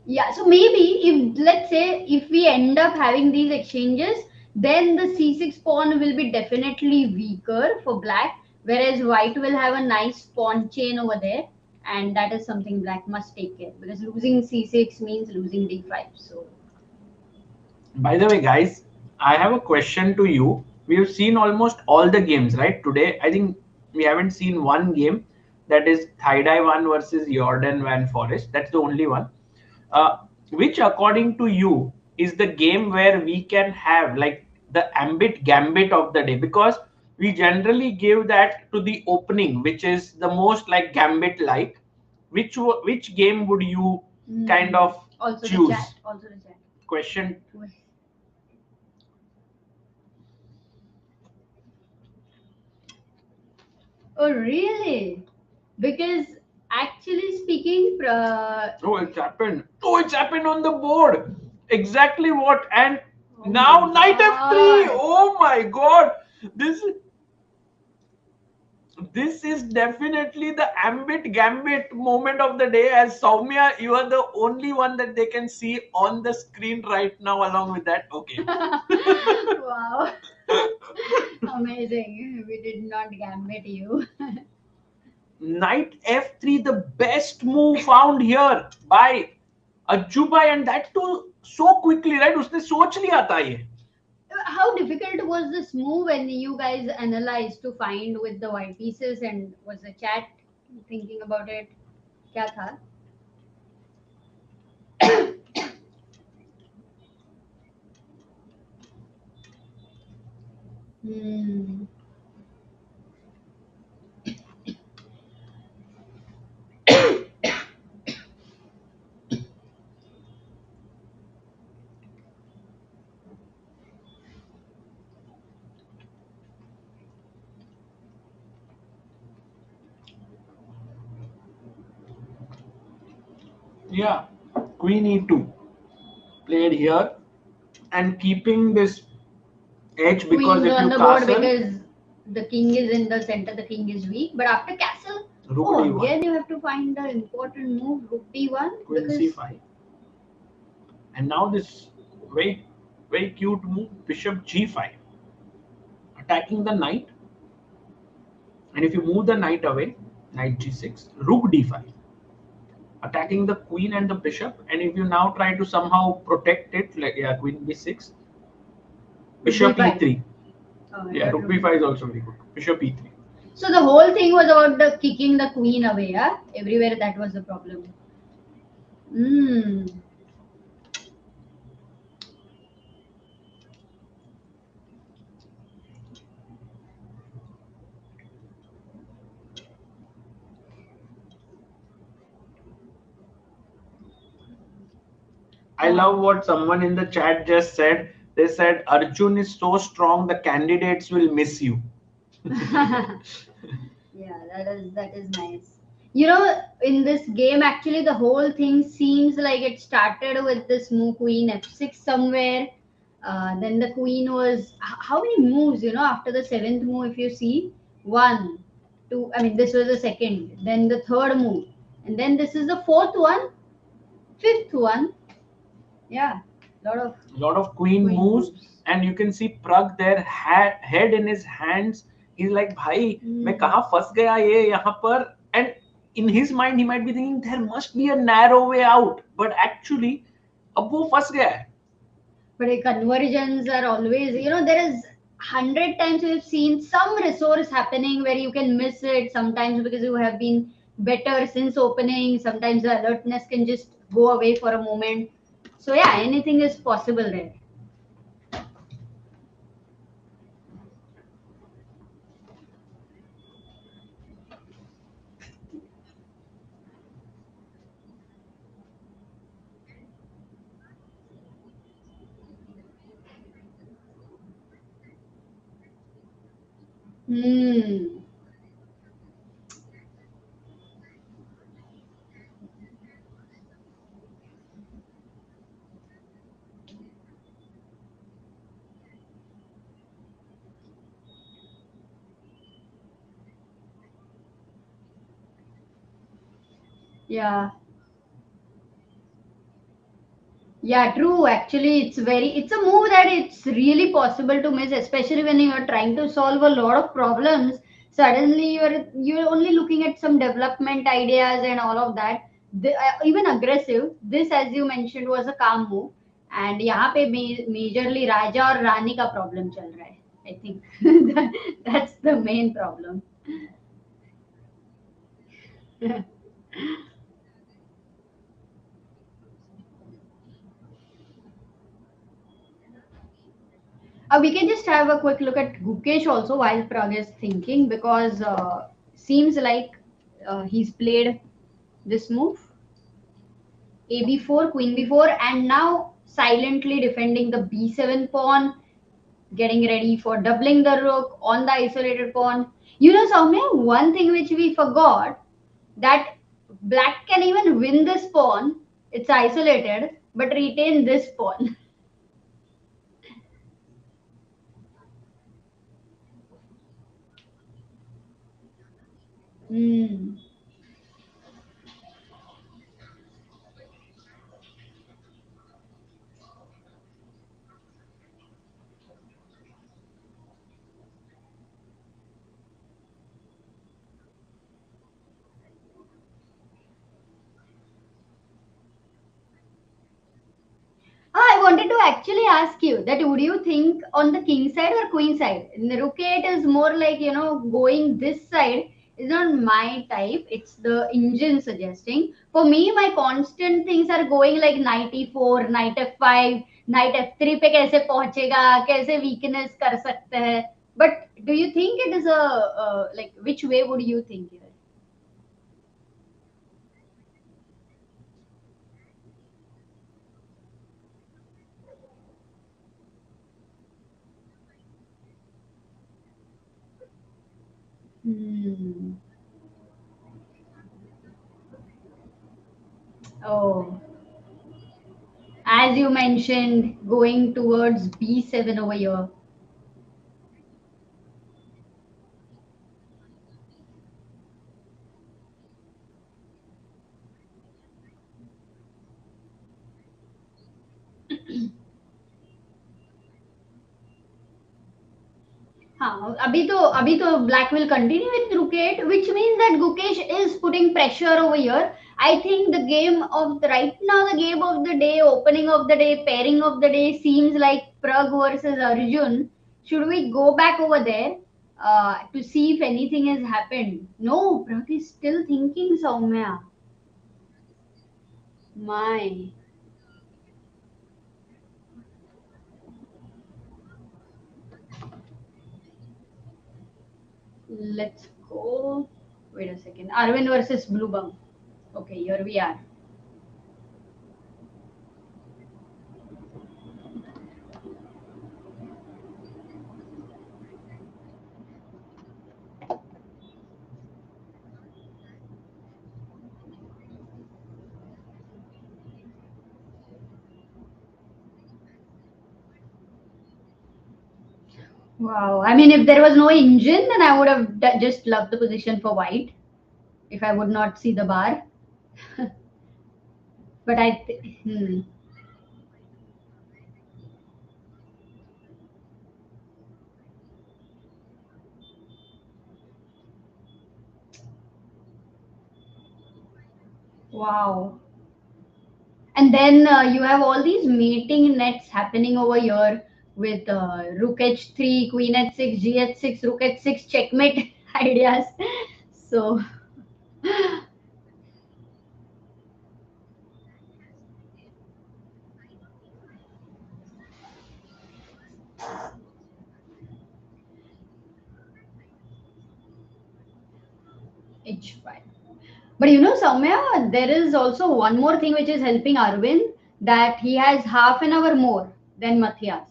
Yeah, so maybe if, let's say, if we end up having these exchanges, then the C6 pawn will be definitely weaker for black, whereas white will have a nice pawn chain over there, and that is something black must take care, because losing C6 means losing D5. So, by the way, guys, I have a question to you. We have seen almost all the games, right? Today, I think we haven't seen one game, that is Thai Dai 1 versus Jorden van Foreest. That's the only one. Which, according to you, is the game where we can have like the ambit gambit of the day? Because we generally give that to the opening, which is the most like gambit like. Which game would you kind of Also choose? the chat. Also the chat. Question. Oh really? Because actually speaking, Oh, it's happened. Oh, it's happened on the board. Exactly what. And Oh now my knight f3. God. Oh my god. This is definitely the ambit gambit moment of the day. As Soumya, you are the only one that they can see on the screen right now along with that. Okay. Wow. Amazing. We did not gambit you. Knight f3, the best move found here by Ajubai, and that too so quickly, right? उसने सोच लिया था ये. How difficult was this move when you guys analyzed to find with the white pieces, and was the chat thinking about it? क्या था? Hmm. Yeah, Queen e2 played here, and keeping this edge because Queen's if on you the board castle, because the king is in the center, the king is weak. But after castle, Rook oh, d1. again you have to find the important move, Rook d1. Queen Because c5. And now this very, very cute move, Bishop g5. Attacking the knight. And if you move the knight away, knight g6, Rook d5. Attacking the queen and the bishop. And if you now try to somehow protect it, like yeah, Queen b6, Bishop d5. e3. Oh, Yeah, Rook b5 is also very good. Bishop e3. So the whole thing was about the kicking the queen away, yeah? Everywhere that was the problem. Hmm. I love what someone in the chat just said. They said Arjun is so strong, the candidates will miss you. Yeah, that is nice. You know, in this game, actually, the whole thing seems like it started with this move queen f6 somewhere. Then the queen was how many moves? You know, after the seventh move, if you see, one, two. I mean, this was the second. Then the third move, and then this is the fourth one, fifth one. Yeah, Lot of queen queen moves, moves. and you can see Prag there, head in his hands. He's like, भाई मैं कहाँ फंस गया ये यहाँ पर? And in his mind, he might be thinking there must be a narrow way out, but actually, अब वो फंस गया है. But conversions are always, there is 100 times we've seen some resource happening where you can miss it sometimes because you have been better since opening. Sometimes the alertness can just go away for a moment. So yeah, anything is possible there. Hmm. Yeah. Yeah, true. Actually, it's a move that it's really possible to miss, especially when you are trying to solve a lot of problems. Suddenly, you're only looking at some development ideas and all of that. Even aggressive. This, as you mentioned, was a calm move, and यहाँ पे majorly राजा और रानी का problem चल रहा है. I think that's the main problem. We can just have a quick look at Gukesh also while Prag is thinking, because seems like he's played this move, a b4, queen b4, and now silently defending the b7 pawn, getting ready for doubling the rook on the isolated pawn. You know, Soumya, one thing which we forgot, that black can even win this pawn. It's isolated, but retain this pawn. Hmm. I wanted to actually ask you that would you think on the king side or queen side? In the rook 8 is more like, going this side is not my type. It's the engine suggesting. For me, my constant things are going like knight e4, knight f5, knight f3 पे कैसे पहुंचेगा, कैसे weakness कर सकते हैं. But do you think it is a, like, which way would you think here? Hmm. Oh, as you mentioned, going towards b7 over here. हाँ, अभी तो black will continue with rook 8, which means that Gukesh is putting pressure over here. I think the game of the right now, the game of the day, opening of the day, pairing of the day seems like Prag versus Arjun. Should we go back over there to see if anything has happened? No, Prag is still thinking, Soumya. My, let's go. Wait a second. Arvind versus Bluebaum. Okay, here we are. Wow. I mean, if there was no engine, then I would have just loved the position for white if I would not see the bar. But wow. And then you have all these mating nets happening over here with rook h3, queen h6, g h6, rook h6, checkmate ideas. So, h5. But you know, Soumya, there is also one more thing which is helping Arvind, that he has half an hour more than Matthias.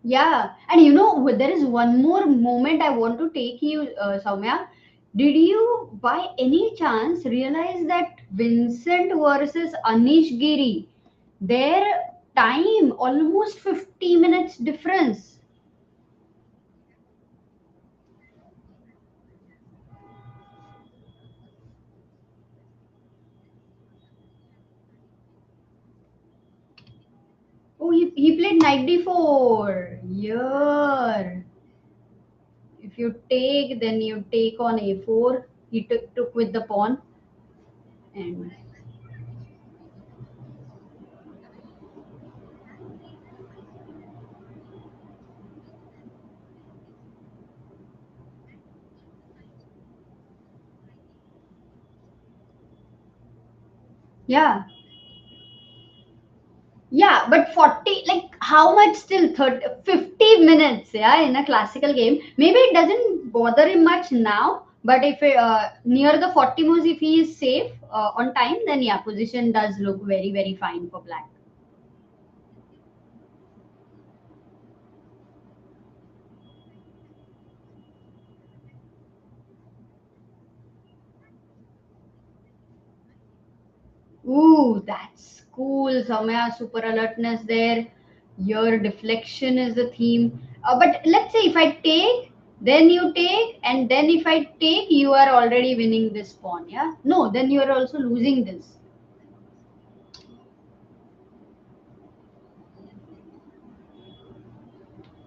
Yeah, and you know, there is one more moment I want to take you, Soumya. Did you, by any chance, realize that Vincent versus Anish Giri, their time almost 50 minutes difference? Oh, he played knight d4. Yeah. If you take, then you take on a4. He took with the pawn, and Yeah. Yeah, but 40, like how much still? 30, 50 minutes, yeah, in a classical game. Maybe it doesn't bother him much now, but if near the 40 moves, if he is safe on time, then yeah, position does look very, very fine for black. Ooh, that's cool. Soumya, super alertness there. Your deflection is the theme. But let's say if I take, then you take, and then if I take, you are already winning this pawn, yeah? No, then you are also losing this.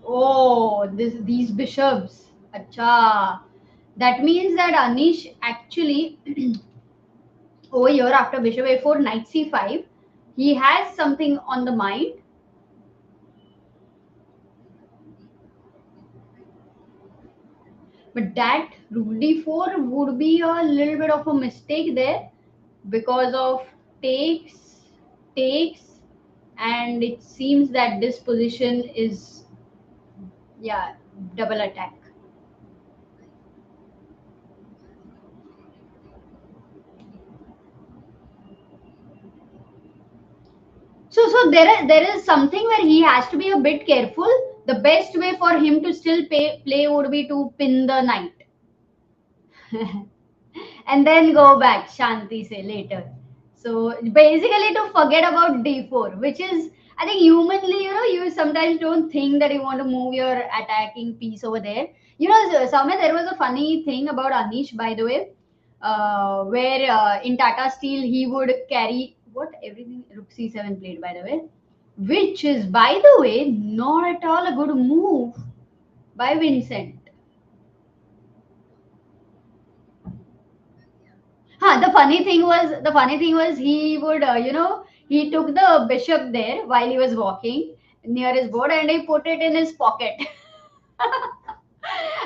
Oh, these bishops. Acha. That means that Anish actually over here after bishop a4, knight c5, he has something on the mind. But that rook d4 would be a little bit of a mistake there because of takes, takes, and it seems that this position is, yeah, double attack. So there is something where he has to be a bit careful. The best way for him to still play would be to pin the knight and then go back Shanti say later. So basically to forget about d4, which is I think humanly, you sometimes don't think that you want to move your attacking piece over there. Somewhere there was a funny thing about Anish, by the way, where in Tata Steel he would carry what everything rook c7 played by the way, which is by the way not at all a good move by Vincent. The funny thing was he would, he took the bishop there while he was walking near his board and he put it in his pocket.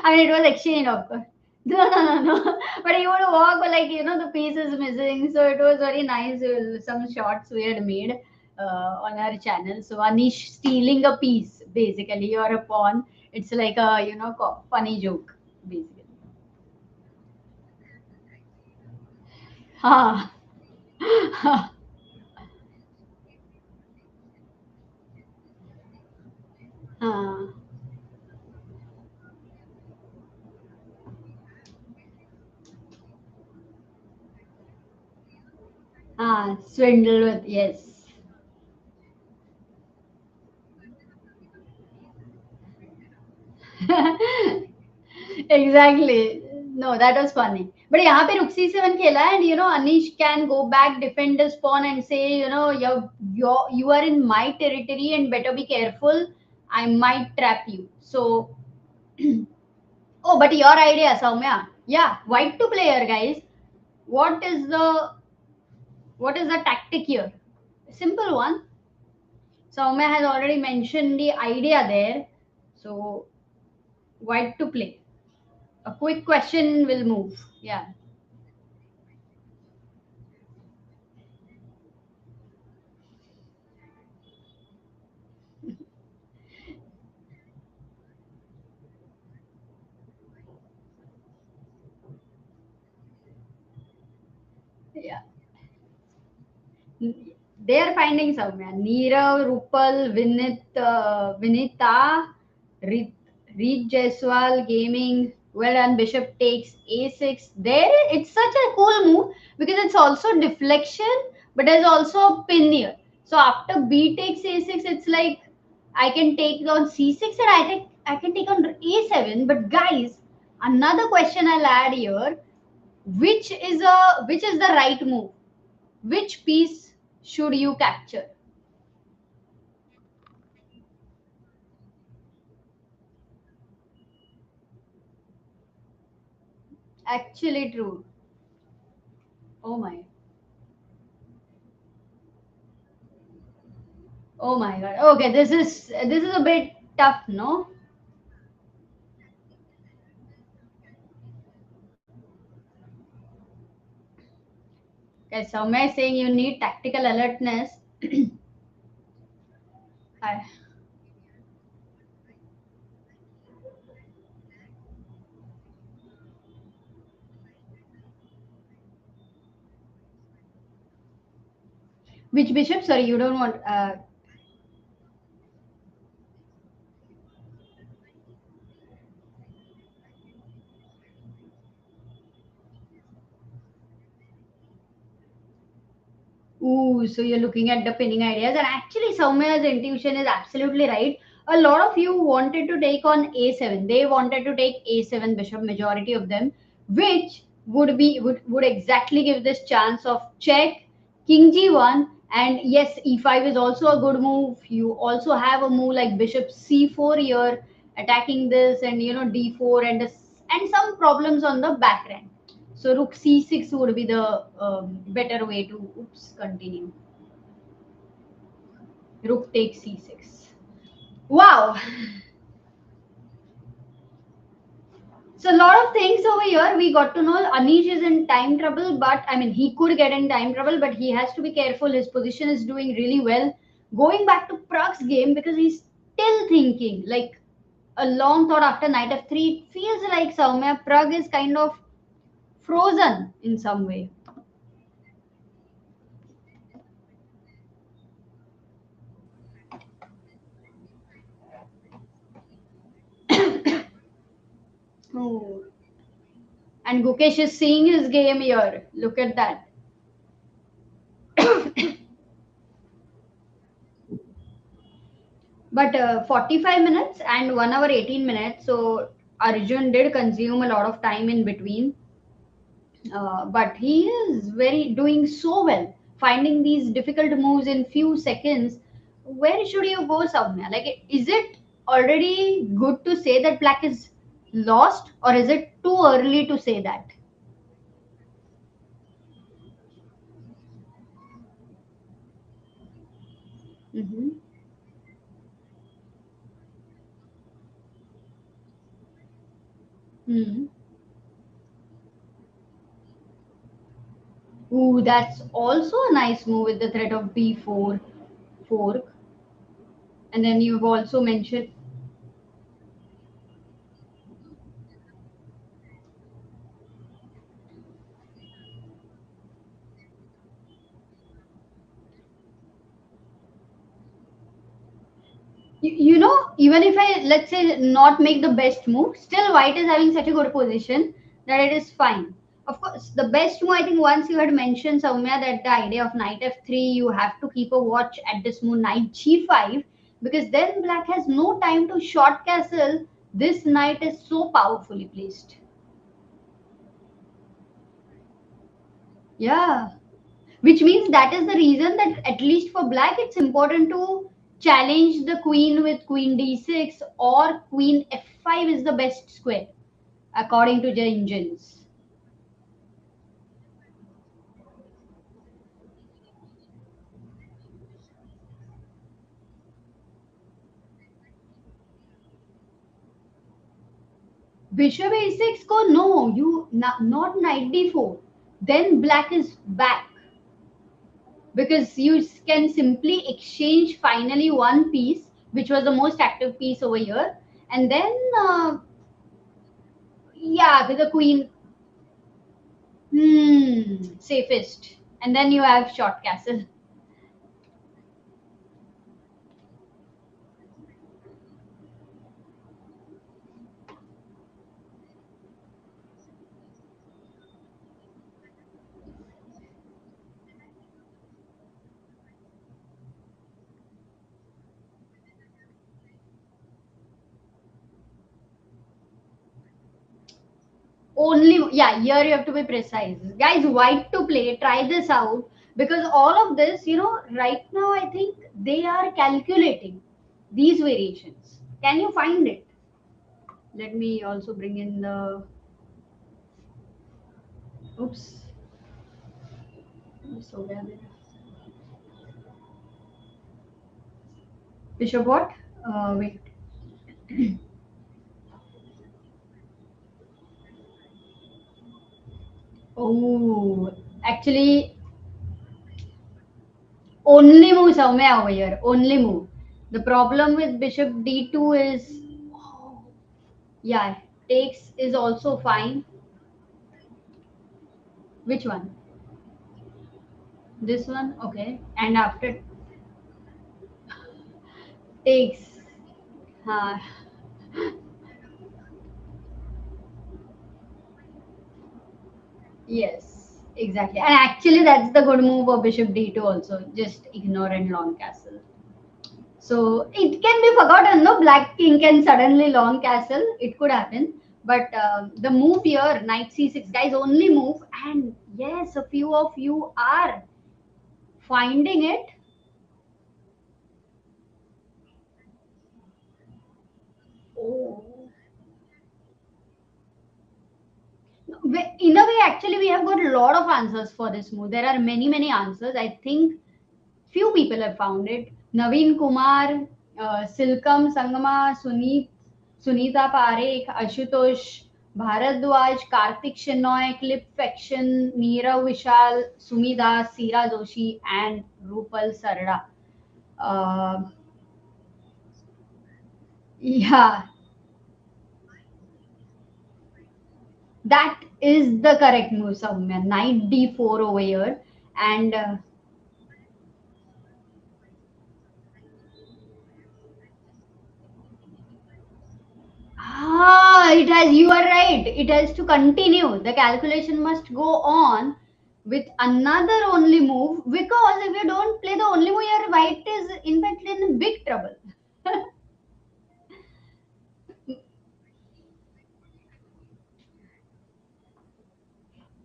I mean, it was exchange, of course. No, no, no, no. But he would walk, but like, the piece is missing. So it was very nice. Some shots we had made on our channel. So Anish stealing a piece, basically, or a pawn. It's like a, funny joke, basically. Ha. Ha. Swindle with, yes. Exactly. No, that was funny. But यहाँ पे रुक C7 खेला and Anish can go back, defend the pawn and say, you are in my territory and better be careful. I might trap you. So, oh, but your idea, Soumya. Yeah, white to player, guys. What is the what is the tactic here? Simple one. Soumya has already mentioned the idea there. So, white to play. A quick question will move. Yeah. Yeah. They are finding somewhere. Neerav, Rupal, Vinita, Reet, Reet Jaiswal Gaming. Well done. Bishop takes a6. There, it's such a cool move because it's also deflection, but there's also a pin here. So after b takes a6, it's like I can take on c6 and I can take on a7. But guys, another question I'll add here: which is the right move? Which piece should you capture? Actually true. Oh my. Oh my god. Okay, this is a bit tough, no? As Soumya is saying, you need tactical alertness. I- Which bishop? Sorry, you don't want. Ooh, so you're looking at the pinning ideas, and actually, Soumya's intuition is absolutely right. A lot of you wanted to take on a7. They wanted to take a7 bishop, majority of them, which would exactly give this chance of check, king g1, and yes, e5 is also a good move. You also have a move like bishop c4 here, attacking this, and d4, and some problems on the back rank. So rook c6 would be the better way to continue. Rook takes c6. Wow. So a lot of things over here we got to know. Anish is in time trouble, but I mean he could get in time trouble, but he has to be careful. His position is doing really well. Going back to Prag's game because he's still thinking like a long thought after knight f3. It feels like Soumya Prag is kind of frozen in some way. Oh. And Gukesh is seeing his game here. Look at that. But 45 minutes and 1 hour 18 minutes. So Arjun did consume a lot of time in between. But he is very doing so well, finding these difficult moves in few seconds. Where should you go, Soumya? Like, is it already good to say that black is lost, or is it too early to say that? Mm-hmm. Hmm. Ooh, that's also a nice move with the threat of b4 fork. And then you've also mentioned, even if I, let's say, not make the best move, still white is having such a good position that it is fine. Of course, the best move, I think once you had mentioned, Soumya, that the idea of knight f3, you have to keep a watch at this move, knight g5, because then black has no time to short castle. This knight is so powerfully placed. Yeah. Which means that is the reason that at least for black it's important to challenge the queen with queen d6 or queen f5 is the best square according to the engines. Bishop a6 go, no, not knight d4, then black is back because you can simply exchange finally one piece which was the most active piece over here, and then yeah, with the queen. Safest. And then you have short castle. Only, yeah, here you have to be precise. Guys, white to play, try this out because all of this, right now I think they are calculating these variations. Can you find it? Let me also bring in the. Oops. So where did- Bishop what? Wait. Oh, actually, Only move, Soumya, over here. Only move. The problem with bishop d2 is, oh, yeah, takes is also fine. Which one? This one? Okay. And after takes. Uh, yes, exactly. And actually, that's the good move of bishop d2 also. Just ignore and long castle. So it can be forgotten. No, black king can suddenly long castle. It could happen. But the move here, knight c6, guys, only move. And yes, a few of you are finding it. Oh. In a way, actually, we have got a lot of answers for this move. There are many, many answers. I think few people have found it. Naveen Kumar, Silkam Sangama, Sunita Parekh, Ashutosh, Bharadwaj, Karthik Shenoy, Clip Faction, Neerav Vishal, Sumida, Sira Joshi, and Rupal Sarda. Uh, yeah, that is the correct move, Soumya. Knight d4 over here. And it has, you are right. It has to continue. The calculation must go on with another only move, because if you don't play the only move, your white is in fact in big trouble.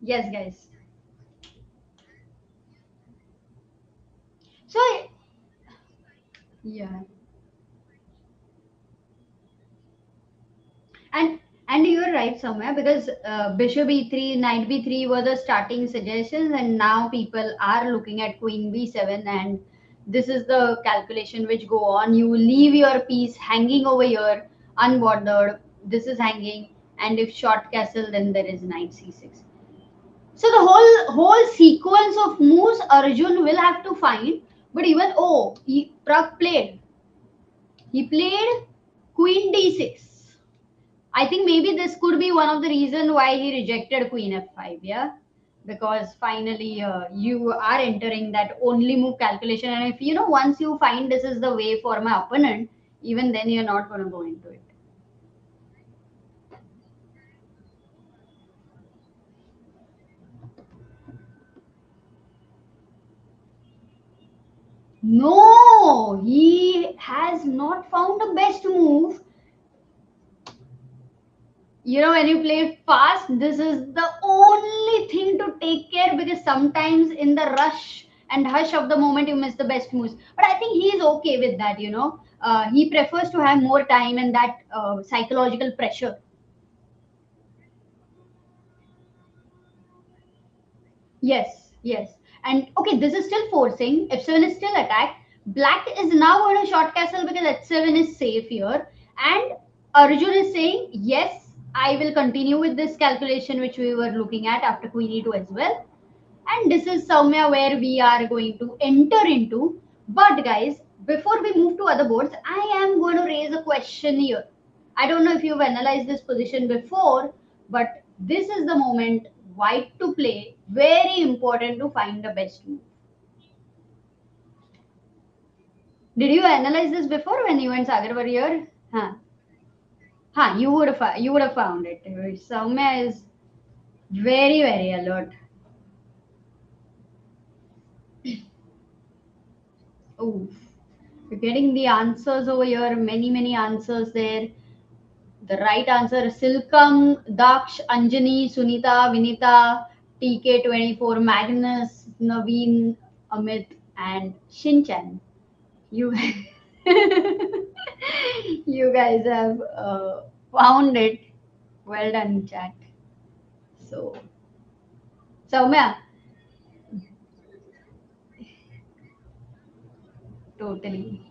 Yes, guys. So, yeah. And you're right somewhere, because bishop e3, knight b3 were the starting suggestions, and now people are looking at queen b7, and this is the calculation which go on. You leave your piece hanging over here, unbothered. This is hanging, and if short castle, then there is knight c6. So the whole sequence of moves Arjun will have to find. But even Prag played. He played queen d6. I think maybe this could be one of the reason why he rejected Queen F5, yeah? Because finally you are entering that only move calculation, and if you know, once you find this is the way for my opponent, even then you're not going to go into it. No, he has not found the best move. You know, when you play fast, this is the only thing to take care, because sometimes in the rush and hush of the moment you miss the best moves. But I think he is okay with that, you know. He prefers to have more time and that psychological pressure. Yes, yes. And okay, this is still forcing. F7 is still attacked. Black is now going to short castle because H7 is safe here. And Arjun is saying, yes, I will continue with this calculation which we were looking at after Queen E2 as well. And this is somewhere where we are going to enter into. But guys, before we move to other boards, I am going to raise a question here. I don't know if you've analyzed this position before, but this is the moment white to play. Very important to find the best move. Did you analyze this before when you and Sagar were here? Huh? Huh? You would have found it. Soumya is very alert. Oh, you're getting the answers over here. Many answers there. The right answer is Silkam, Daksh, Anjani, Sunita, Vinita, TK24, Magnus, Naveen, Amit, and Shinchan. You, you guys have found it. Well done, chat. So, Soumya, totally.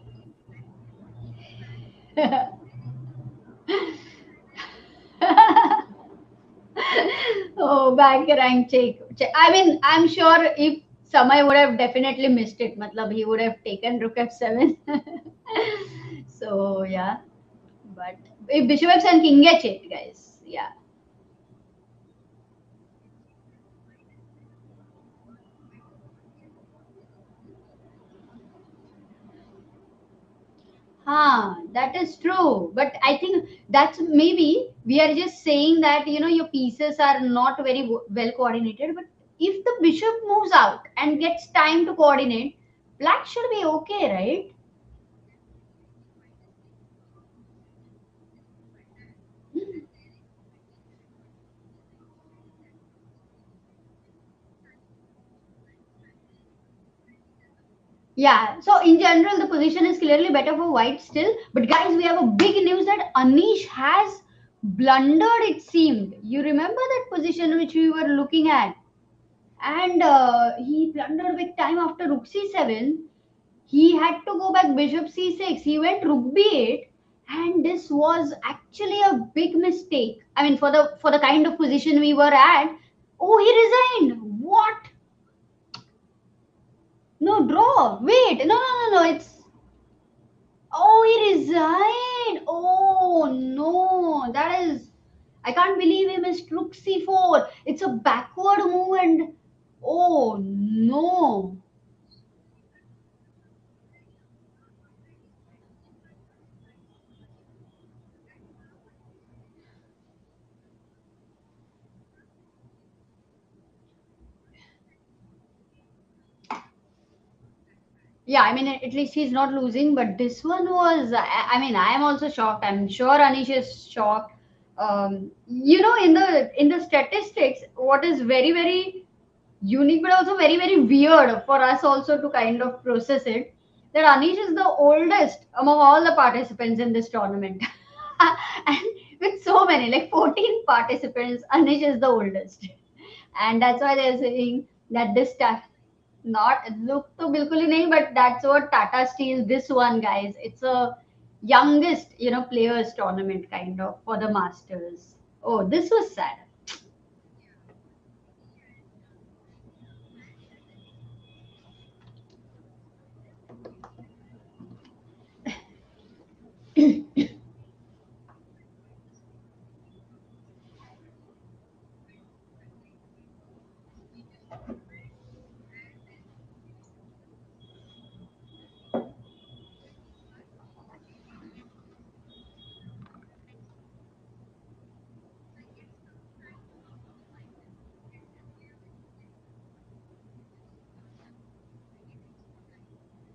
Oh, bank rank check. I mean, I'm sure if Samay would have definitely missed it. Matlab, he would have taken rook f7. So yeah, but if bishop f7 king h8, guys. Yeah. That is true. But I think that's maybe we are just saying that your pieces are not very well coordinated. But if the bishop moves out and gets time to coordinate, black should be okay, right? Yeah. So in general, the position is clearly better for white still. But guys, we have a big news that Anish has blundered. It seemed. You remember that position which we were looking at, and he blundered big time after rook c7. He had to go back bishop c6. He went rook b8, and this was actually a big mistake. I mean, for the kind of position we were at. Oh, he resigned. What? No, draw. Wait. No, no, no, no. It's Oh, he resigned. Oh no, that is. I can't believe he missed rook c4. It's a backward move, and oh no. Yeah, I mean, at least he's not losing, but this one was. I mean, I am also shocked. I'm sure Anish is shocked. In the statistics, what is very very unique, but also very very weird for us also to kind of process it. That Anish is the oldest among all the participants in this tournament, and with so many, like 14 participants, Anish is the oldest, and that's why they're saying that this time. Not look to bilkul hi nahi, but that's what Tata Steel. This one, guys, it's a youngest, players tournament kind of for the Masters. Oh, this was sad.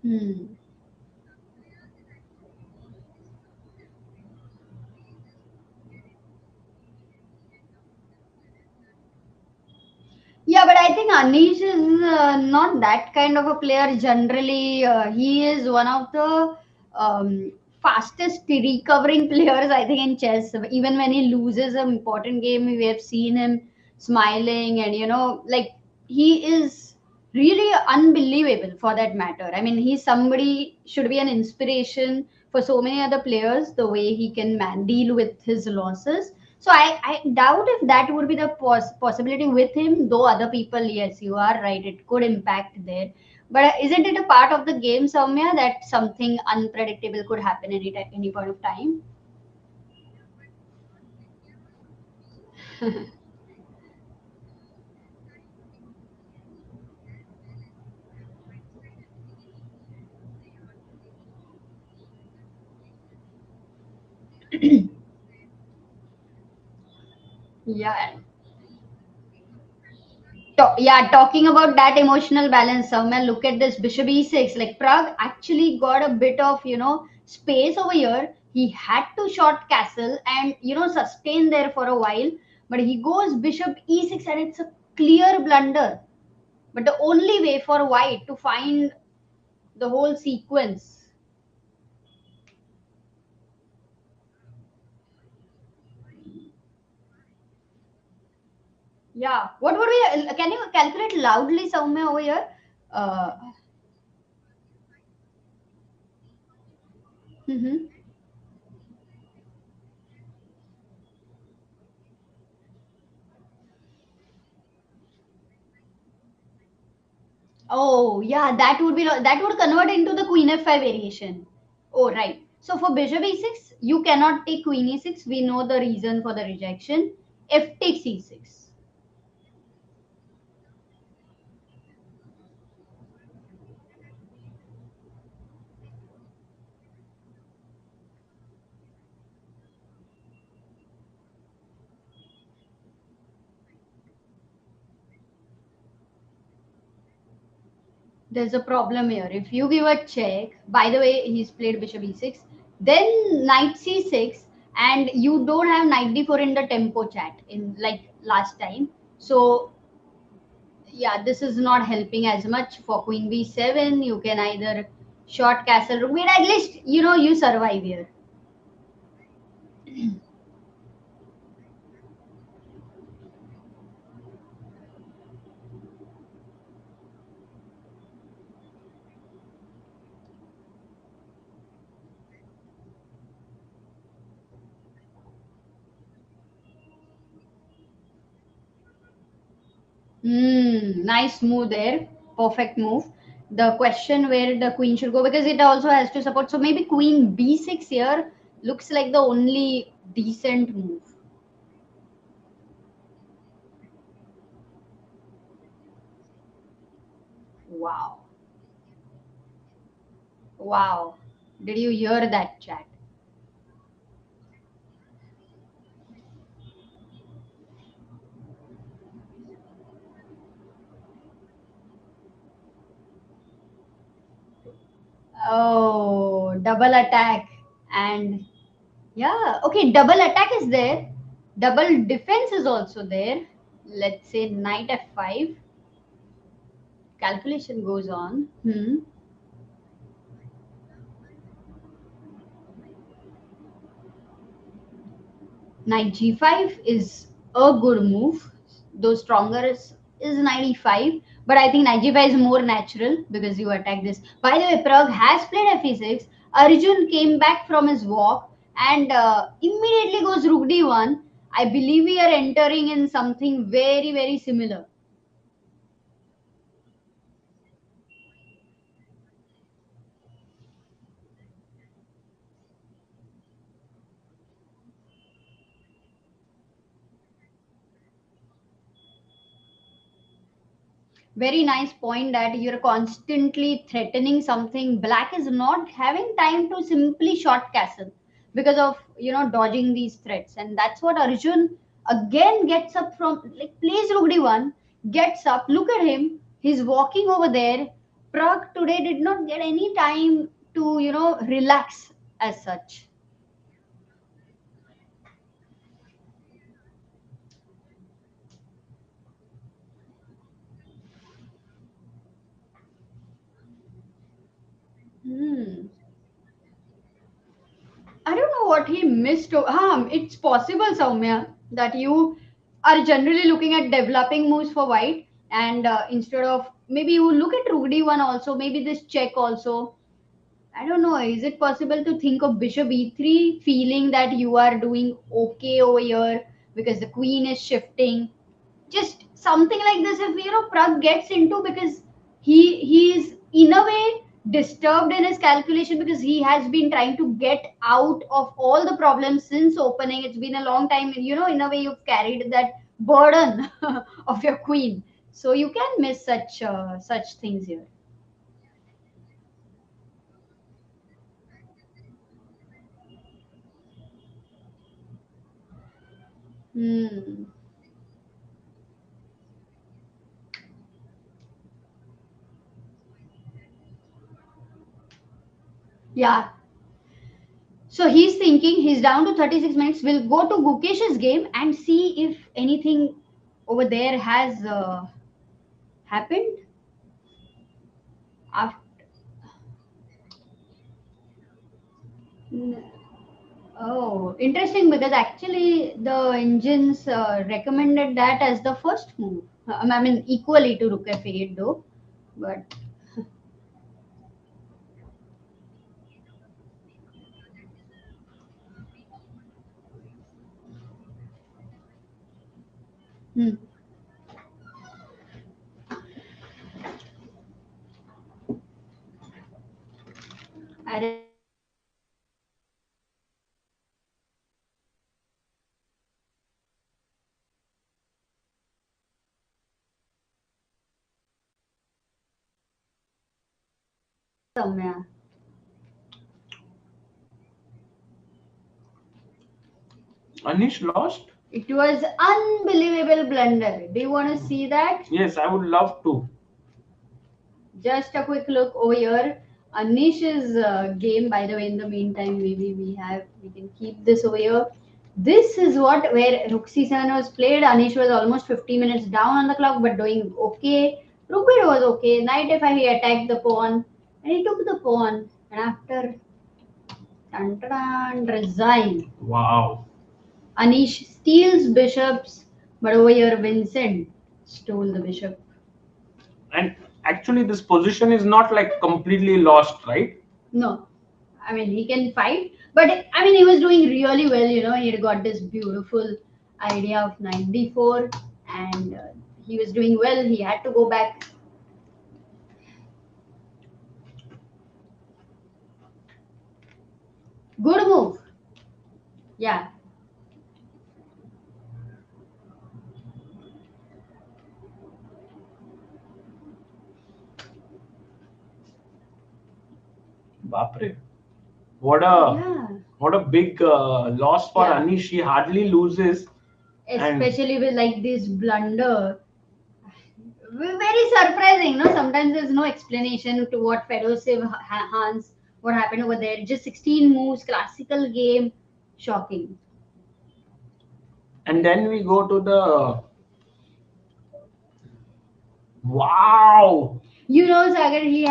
Hmm. Yeah, but I think Anish is not that kind of a player generally. He is one of the fastest recovering players, I think, in chess. Even when he loses an important game, we have seen him smiling, and like he is really unbelievable for that matter. I mean, he's somebody should be an inspiration for so many other players. The way he can deal with his losses, so I doubt if that would be the possibility with him, though other people, yes, you are right, it could impact there. But isn't it a part of the game, Soumya, that something unpredictable could happen any point of time? Yeah. Yeah, talking about that emotional balance, Soumya, look at this bishop e6. Like Prague actually got a bit of, space over here. He had to short castle and, sustain there for a while. But he goes bishop e6, and it's a clear blunder. But the only way for white to find the whole sequence. Yeah. What would we, can you calculate loudly, Soumya, over here? Uh, mhm. Oh, yeah, that would convert into the queen f5 variation. Oh, right. So for bishop e6, you cannot take queen e6. We know the reason for the rejection. F takes e6. There's a problem here. If you give a check, by the way, he's played bishop e6, then knight c6, and you don't have knight d4 in the tempo chat in like last time. So yeah, this is not helping as much for queen b7. You can either short castle rook, but at least you survive here. Nice move there. Perfect move. The question where the queen should go, because it also has to support. So maybe queen b6 here looks like the only decent move. Wow. Wow. Did you hear that, chat? Oh, double attack. And yeah, okay, double attack is there. Double defense is also there. Let's say knight f5. Calculation goes on. Knight g5 is a good move. Though stronger is knight e5. But I think knight g5 is more natural because you attack this. By the way, Prag has played f e6. Arjun came back from his walk and immediately goes rook d1. I believe we are entering in something very, very similar. Very nice point that you're constantly threatening something. Black is not having time to simply short castle because of dodging these threats, and that's what Arjun again gets up from, like, plays rook d1, gets up. Look at him, he's walking over there. Prague today did not get any time to relax as such. Hmm. I don't know what he missed. It's possible, Soumya, that you are generally looking at developing moves for white, and instead of, maybe you look at rook d1 also, maybe this check also. I don't know. Is it possible to think of bishop e3, feeling that you are doing okay over here because the queen is shifting? Just something like this, if Prag gets into, because he is in a way disturbed in his calculation, because he has been trying to get out of all the problems since opening. It's been a long time, in a way you've carried that burden of your queen, so you can miss such things here. Hmm. Yeah, so he's thinking, he's down to 36 minutes. We'll go to Gukesh's game and see if anything over there has happened. After, oh, interesting, because actually the engines recommended that as the first move. I mean, equally to Rook F8 though, but hmm. अरे Saumya. Anish lost? It was unbelievable blunder. Do you want to see that? Yes, I would love to. Just a quick look over here. Anish's game, by the way. In the meantime, maybe we can keep this over here. This is what where Rook C7 was played. Anish was almost 50 minutes down on the clock, but doing okay. Rook B was okay. Knight F5, he attacked the pawn, and he took the pawn. And after resign, Wow. Anish steals bishops, but over here Vincent stole the bishop. And actually, this position is not like completely lost, right? No, I mean he can fight, but I mean he was doing really well. You know, he had got this beautiful idea of knight d4, and he was doing well. He had to go back. Good move. Yeah. Bapre. What a big loss for Yeah. Anish. He hardly loses. Especially with like this blunder. Very surprising, no? Sometimes there's no explanation to what Fedoseev Hans, what happened over there. Just 16 moves, classical game, shocking. And then we go to the wow. You know, Sagar, he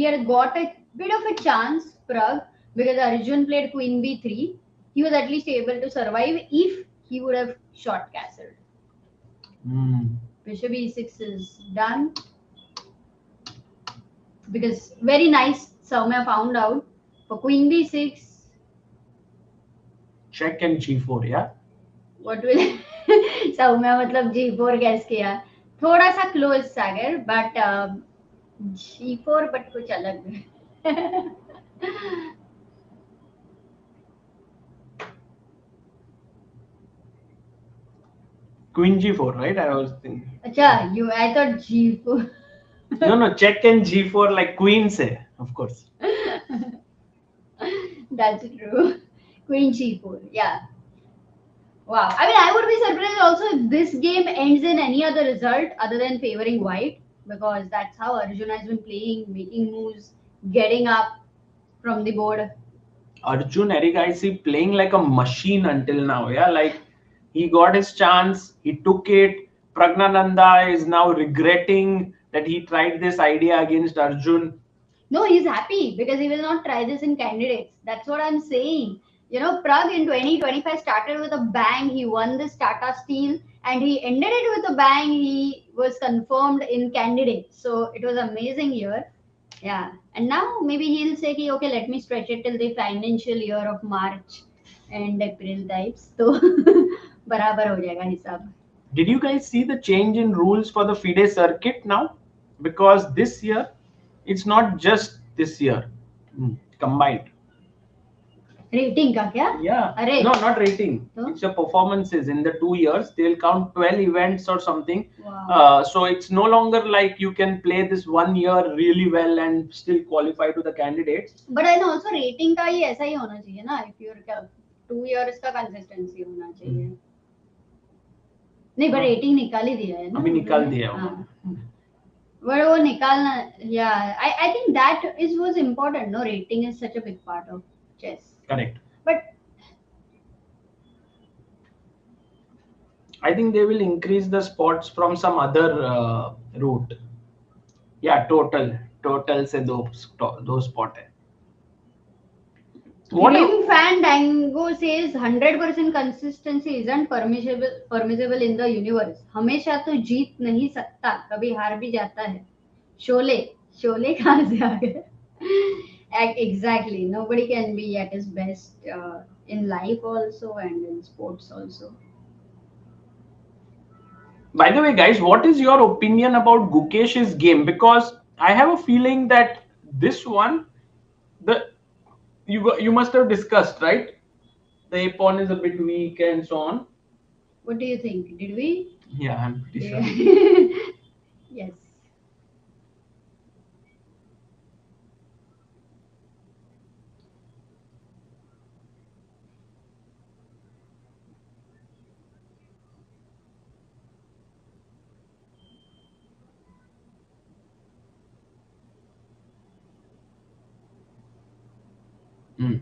had got a bit of a chance, Prague, because Arjun played Queen B3. He was at least able to survive if he would have shot castled. Bishop E6 is done. Because very nice, Soumya found out for Queen B6. Check and G4, yeah. What will Soumya मतलब G4 guess किया. थोड़ा सा close Sagar, but G4 but कुछ अलग. Queen G4, right? I was thinking. अच्छा, I thought G4. No, check and G4 like Queen say, of course. That's true. Queen G4, yeah. Wow. I mean, I would be surprised also if this game ends in any other result other than favoring white, because that's how Arjun has been playing, making moves, getting up from the board. Arjun Erigaisi playing like a machine until now, yeah. Like he got his chance, he took it. Praggnanandhaa is now regretting that he tried this idea against Arjun. No, he's happy because he will not try this in candidates. That's what I'm saying. You know, Pragg in 2025 started with a bang. He won this Tata Steel and he ended it with a bang. He was confirmed in candidates. So it was amazing year. Yeah. And now maybe he'll say, okay, let me stretch it till the financial year of March and April types. So, barabar ho jayega hisab. Did you guys see the change in rules for the FIDE circuit now? Because this year, it's not just this year combined. Rating का क्या? Yeah. अरे No, not rating. So? It's a performances. In the 2 years, they'll count 12 events or something. Wow. So it's no longer like you can play this 1 year really well and still qualify to the candidates. But then also rating का ही ऐसा ही होना चाहिए ना. If you're 2 years का consistency होना चाहिए. नहीं, but rating निकाल ही दिया है ना. अभी निकाल दिया है. हाँ. But वो निकालना, yeah. I think that was important. No, rating is such a big part of chess. Correct. But I think they will increase the spots from some other route. Yeah, total से दो spot है. Dream Fan Dango says 100% consistency isn't permissible in the universe. हमेशा तो जीत नहीं सकता, कभी हार भी जाता है. शोले कहाँ से आ गए? Exactly. Nobody can be at his best in life also and in sports also. By the way, guys, what is your opinion about Gukesh's game? Because I have a feeling that this one, You must have discussed, right? The a pawn is a bit weak and so on. What do you think? Did we? Yeah, I'm pretty sure. Yes. Hmm.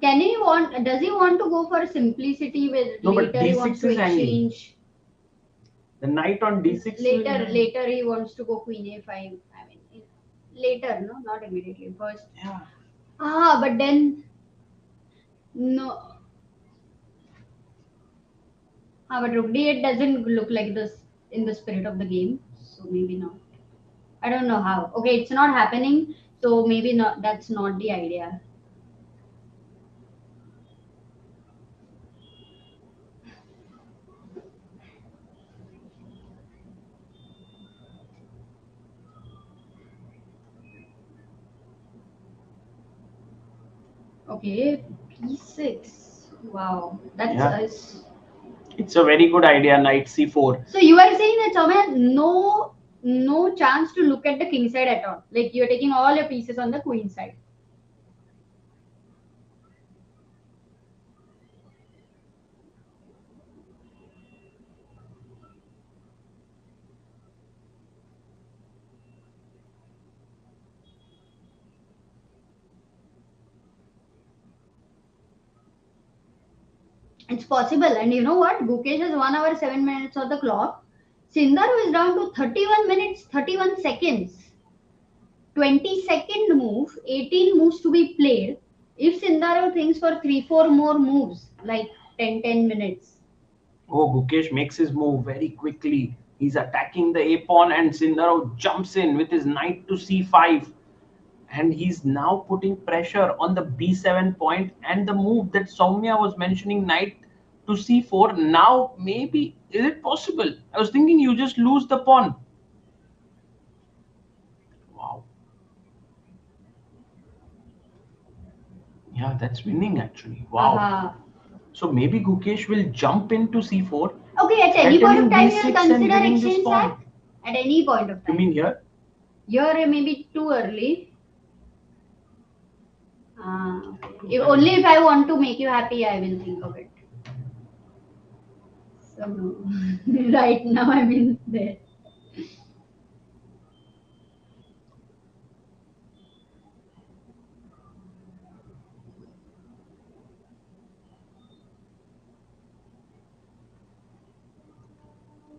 Can he want? Does he want to go for simplicity with No, but later he wants d6 to is handy. exchange? The knight on d6 Later he wants to go queen a5. I mean, later, no, not immediately. First, Yeah. but then no. But rook d8 doesn't look like this in the spirit of the game, so maybe not. I don't know how. Okay, it's not happening, so maybe not. That's not the idea. Okay, p6. Wow, that's Yeah. us. It's a very good idea, knight c4. So you are saying that Soumya, no chance to look at the king side at all. Like you're taking all your pieces on the queen side. It's possible, and you know what? Gukesh is 1 hour 7 minutes on the clock. Sindaru is down to 31 minutes 31 seconds. 22nd move, 18 moves to be played. If Sindaru thinks for 3-4 more moves, like 10 minutes. Oh, Gukesh makes his move very quickly. He's attacking the a pawn, and Sindarov jumps in with his knight to c5. And he's now putting pressure on the b7 point, and the move that Soumya was mentioning, knight to c4. Now, maybe, is it possible? I was thinking you just lose the pawn. Wow. Yeah, that's winning actually. Wow. Aha. So maybe Gukesh will jump into c4, Okay, at any point of threatening time, you'll b6 and consider winning this exchange pawn. sack. At any point of You time. mean here? Here, maybe too early. If, only if I want to make you happy, I will think of it. So, no. Right now, I'm in there.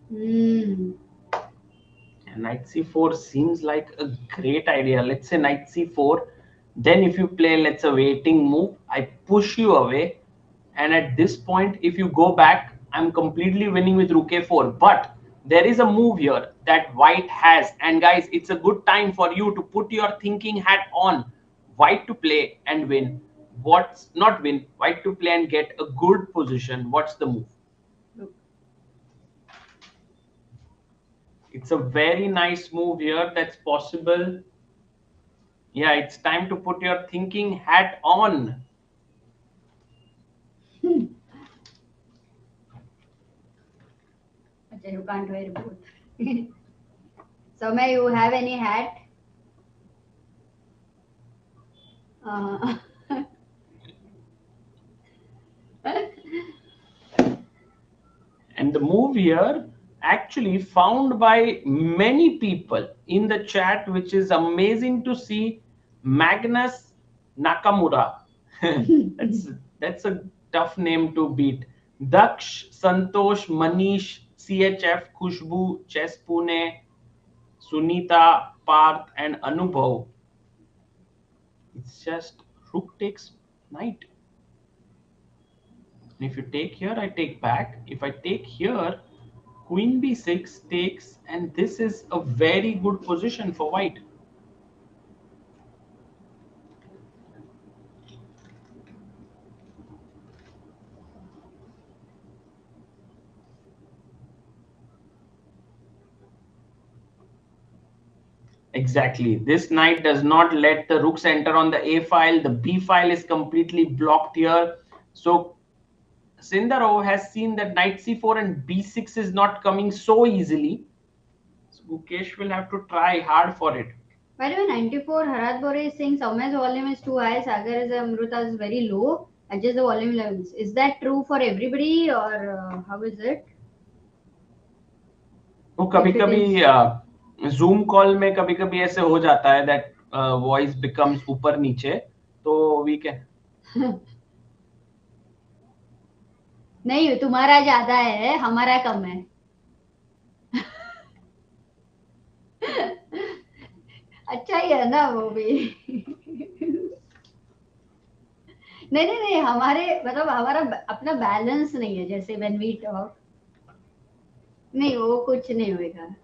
Hmm. Knight c4 seems like a great idea. Let's say knight c4. Then if you play, let's say, waiting move, I push you away. And at this point, if you go back, I'm completely winning with rook a4. But there is a move here that white has. And guys, it's a good time for you to put your thinking hat on. White to play and win. What's not win? White to play and get a good position. What's the move? It's a very nice move here that's possible. Yeah, it's time to put your thinking hat on. Okay, you can't wear both. So, may you have any hat? Uh, And the move here actually found by many people in the chat, which is amazing to see. Magnus Nakamura. that's that's a tough name to beat. Daksh, Santosh, Manish, CHF, Khushbu, Chess Pune, Sunita, Parth, and Anubhav. It's just rook takes knight. And if you take here, I take back. If I take here, queen b6 takes, and this is a very good position for white. Exactly. This knight does not let the rooks enter on the A file. The B file is completely blocked here. So Sindarov has seen that knight c4 and b6 is not coming so easily. So Gukesh will have to try hard for it. By the way, 94 Harat Bore is saying Soumya's volume is too high, Sagar is Amrita is very low. Adjust the volume levels. Is that true for everybody or how is it? तो कभी कभी zoom call में कभी कभी ऐसे हो जाता है that voice becomes ऊपर नीचे तो we can नहीं तुम्हारा ज्यादा है हमारा कम है अच्छा ही है ना वो भी नहीं हमारे मतलब हमारा अपना बैलेंस नहीं है जैसे व्हेन वी टॉक नहीं वो कुछ नहीं होएगा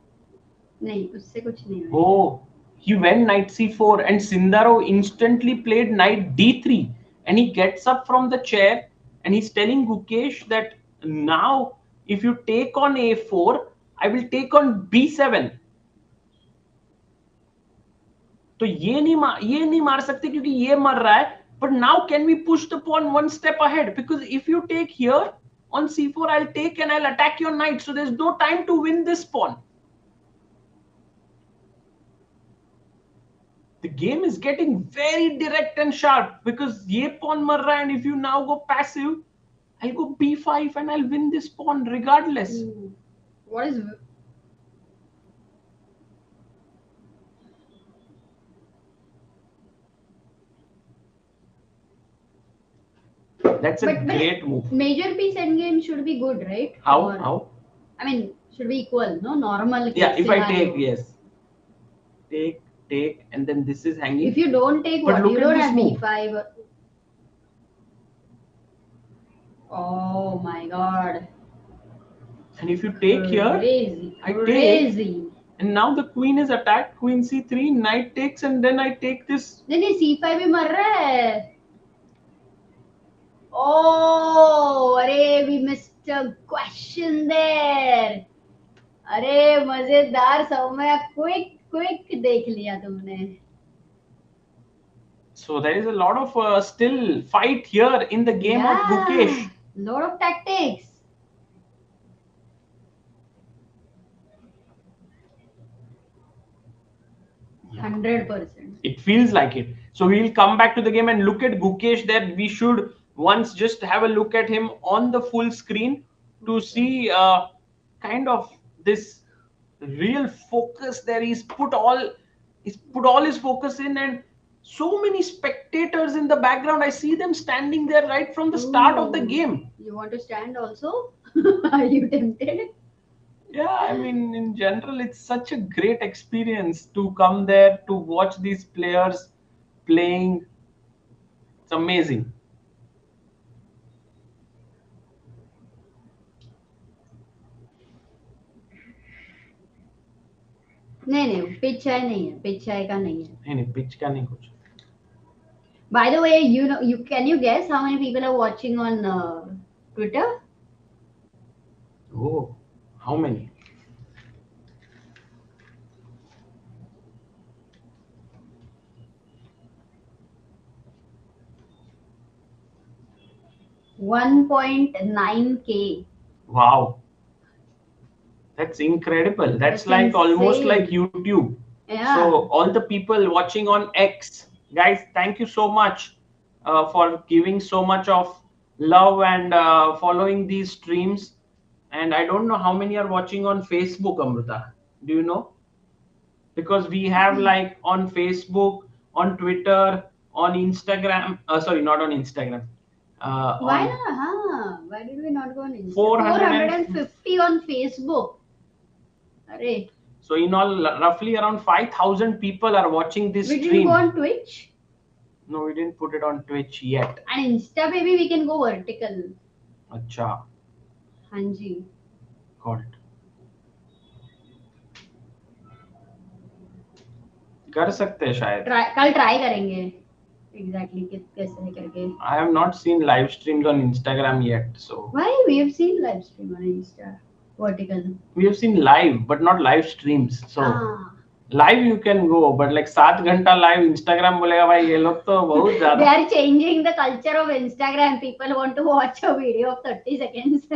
नहीं उससे कुछ नहीं होएगा oh he went knight c4 and Sindarov instantly played knight d3 and he gets up from the chair and he's telling Gukesh that now if you take on a4 I will take on b7 तो ये नहीं मार सकते क्योंकि ये मर रहा है but now can we push the pawn one step ahead because if you take here on c4 I'll take and I'll attack your knight so there's no time to win this pawn. The game is getting very direct and sharp because ye pawn mar raha and if you now go passive I'll go b5 and I'll win this pawn regardless. What is That's a great move. Major piece endgame should be good, right? How? I mean, should be equal, no? Normal. Yeah, if I take, yes. Take, and then this is hanging. If you don't take, but what? You don't have move. b5. Oh my god. And if you take here, I take. And now the queen is attacked. Queen c3, knight takes, and then I take this. Then c5 bhi mar raha hai. Oh, अरे we missed a question there. अरे मजेदार Saumya quick देख लिया तुमने. So there is a lot of still fight here in the game of Gukesh. Lot of tactics. Yeah. 100%. It feels like it. So we will come back to the game and look at Gukesh there. We should once just have a look at him on the full screen to see kind of this real focus there. He's put all his focus in and so many spectators in the background. I see them standing there right from the start of the game. You want to stand also? Are you tempted? Yeah, I mean, in general, it's such a great experience to come there to watch these players playing. It's amazing. नहीं pitch है नहीं है pitch है का नहीं है नहीं pitch का नहीं कुछ. By the way, can you guess how many people are watching on Twitter? Oh, how many? $1.9K. Wow. That's incredible. That's like insane. Almost like YouTube. Yeah. So all the people watching on X, guys, thank you so much for giving so much of love and following these streams. And I don't know how many are watching on Facebook, Amrita. Do you know? Because we have like on Facebook, on Twitter, on Instagram. Sorry, not on Instagram. Why not? Huh? Why did we not go on Instagram? 450 on Facebook. Array. So in all, roughly around 5,000 people are watching this stream. We didn't go on Twitch? No, we didn't put it on Twitch yet. And Insta, maybe we can go vertical. Acha. Hanji. Got it. कर सकते हैं शायद. कल try करेंगे. Exactly कैसे करके. I have not seen live streams on Instagram yet, so. Why? We have seen live stream on Insta. Vertical. We have seen live, but not live streams. So Live you can go, but like 7 घंटा live Instagram बोलेगा भाई ये लोग तो बहुत They ज़्यादा. are changing the culture of Instagram. People want to watch a video of 30 seconds.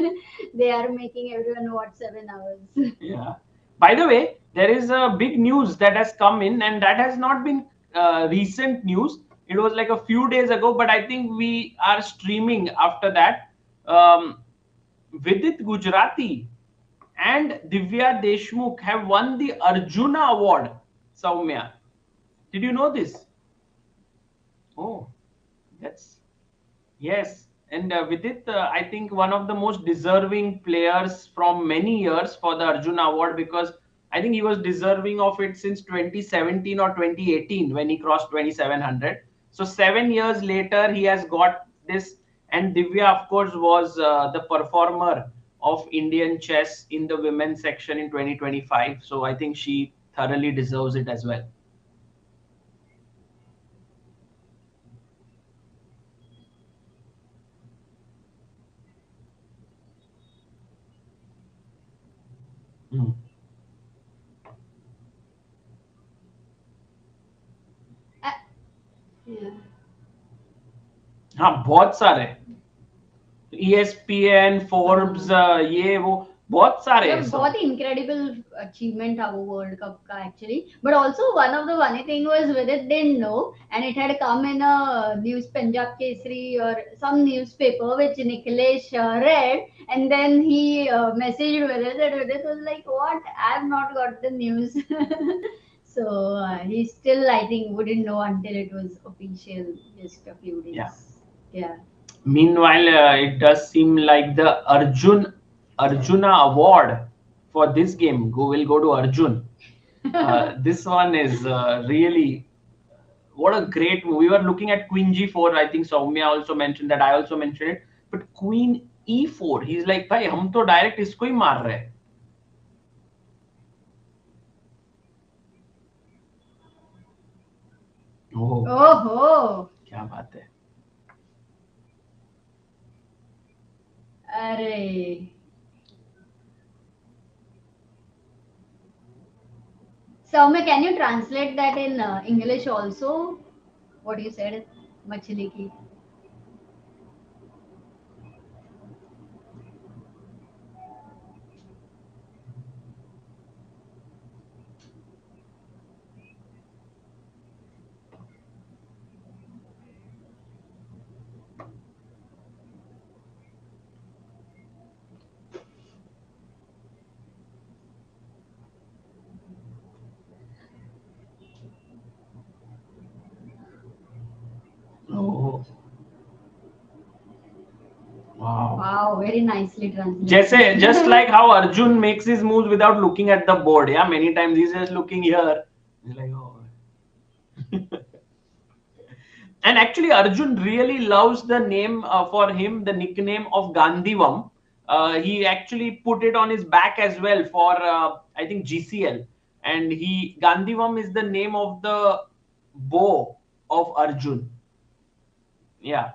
They are making everyone watch 7 hours. Yeah. By the way, there is a big news that has come in, and that has not been recent news. It was like a few days ago, but I think we are streaming after that. Vidit Gujarati and Divya Deshmukh have won the Arjuna Award. Soumya, did you know this? Oh, that's yes. And Vidit, I think one of the most deserving players from many years for the Arjuna Award, because I think he was deserving of it since 2017 or 2018 when he crossed 2700. So 7 years later, he has got this. And Divya, of course, was the performer of Indian chess in the women's section in 2025. So I think she thoroughly deserves it as well. Hmm. Yeah. हाँ बहुत सारे ESPN, Forbes, ये वो बहुत सारे हैं सब. बहुत ही incredible achievement था वो World Cup का actually. But also one of the funny thing was Vidit didn't know, and it had come in a news Punjab Kesari or some newspaper which Nikhilesh read, and then he messaged Vidit, and Vidit was like, "What? I have not got the news." So he still, I think, wouldn't know until it was official just a few days. Yeah. Yeah. Meanwhile, it does seem like the Arjuna Award for this game will go to Arjun. This one is really what a great move. We were looking at Queen G4. I think Soumya also mentioned that. I also mentioned it. But Queen E4, he's like, भाई हम तो direct इसको ही मार रहे हैं. ओहो क्या बात है. अरे Soumya, can you translate that in English also? What you said, मछली की. Oh. Wow. Wow, very nicely translated. Just like how Arjun makes his moves without looking at the board. Yeah, many times he's just looking here. He's like, oh. And actually, Arjun really loves the name for him, the nickname of Gandhivam. He actually put it on his back as well for, I think, GCL. And Gandhivam is the name of the bow of Arjun. Yeah.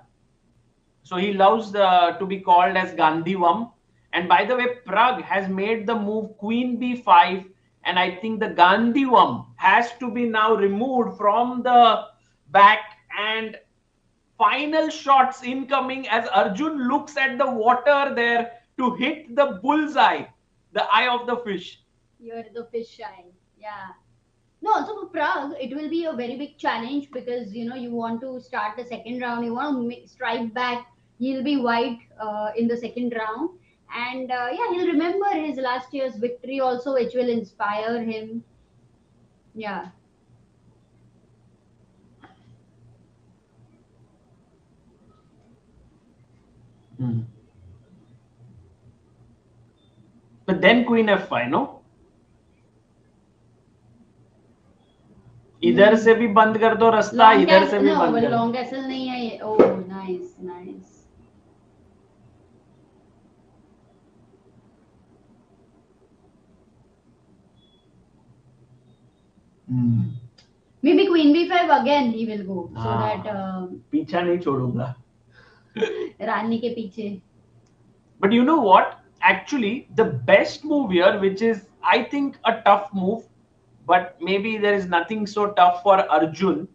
So he loves to be called as Gandhivam. And by the way, Pragg has made the move Queen B5. And I think the Gandhivam has to be now removed from the back. And final shots incoming as Arjun looks at the water there to hit the bullseye, the eye of the fish. You're the fish eye. Yeah. No, also for Prague, it will be a very big challenge because you want to start the second round, you want to strike back. He'll be white in the second round, and yeah, he'll remember his last year's victory also, which will inspire him. Yeah. But then Queen F5, no? इधर से भी बंद कर दो रास्ता, इधर से भी बंद कर दो. लॉन्ग कैसल नहीं है ये. Oh nice nice. Maybe Queen B5 again he will go so that पीछा नहीं छोड़ूंगा. रानी के पीछे. But you know what? Actually, the best move here, which is I think a tough move, but maybe there is nothing so tough for Arjun,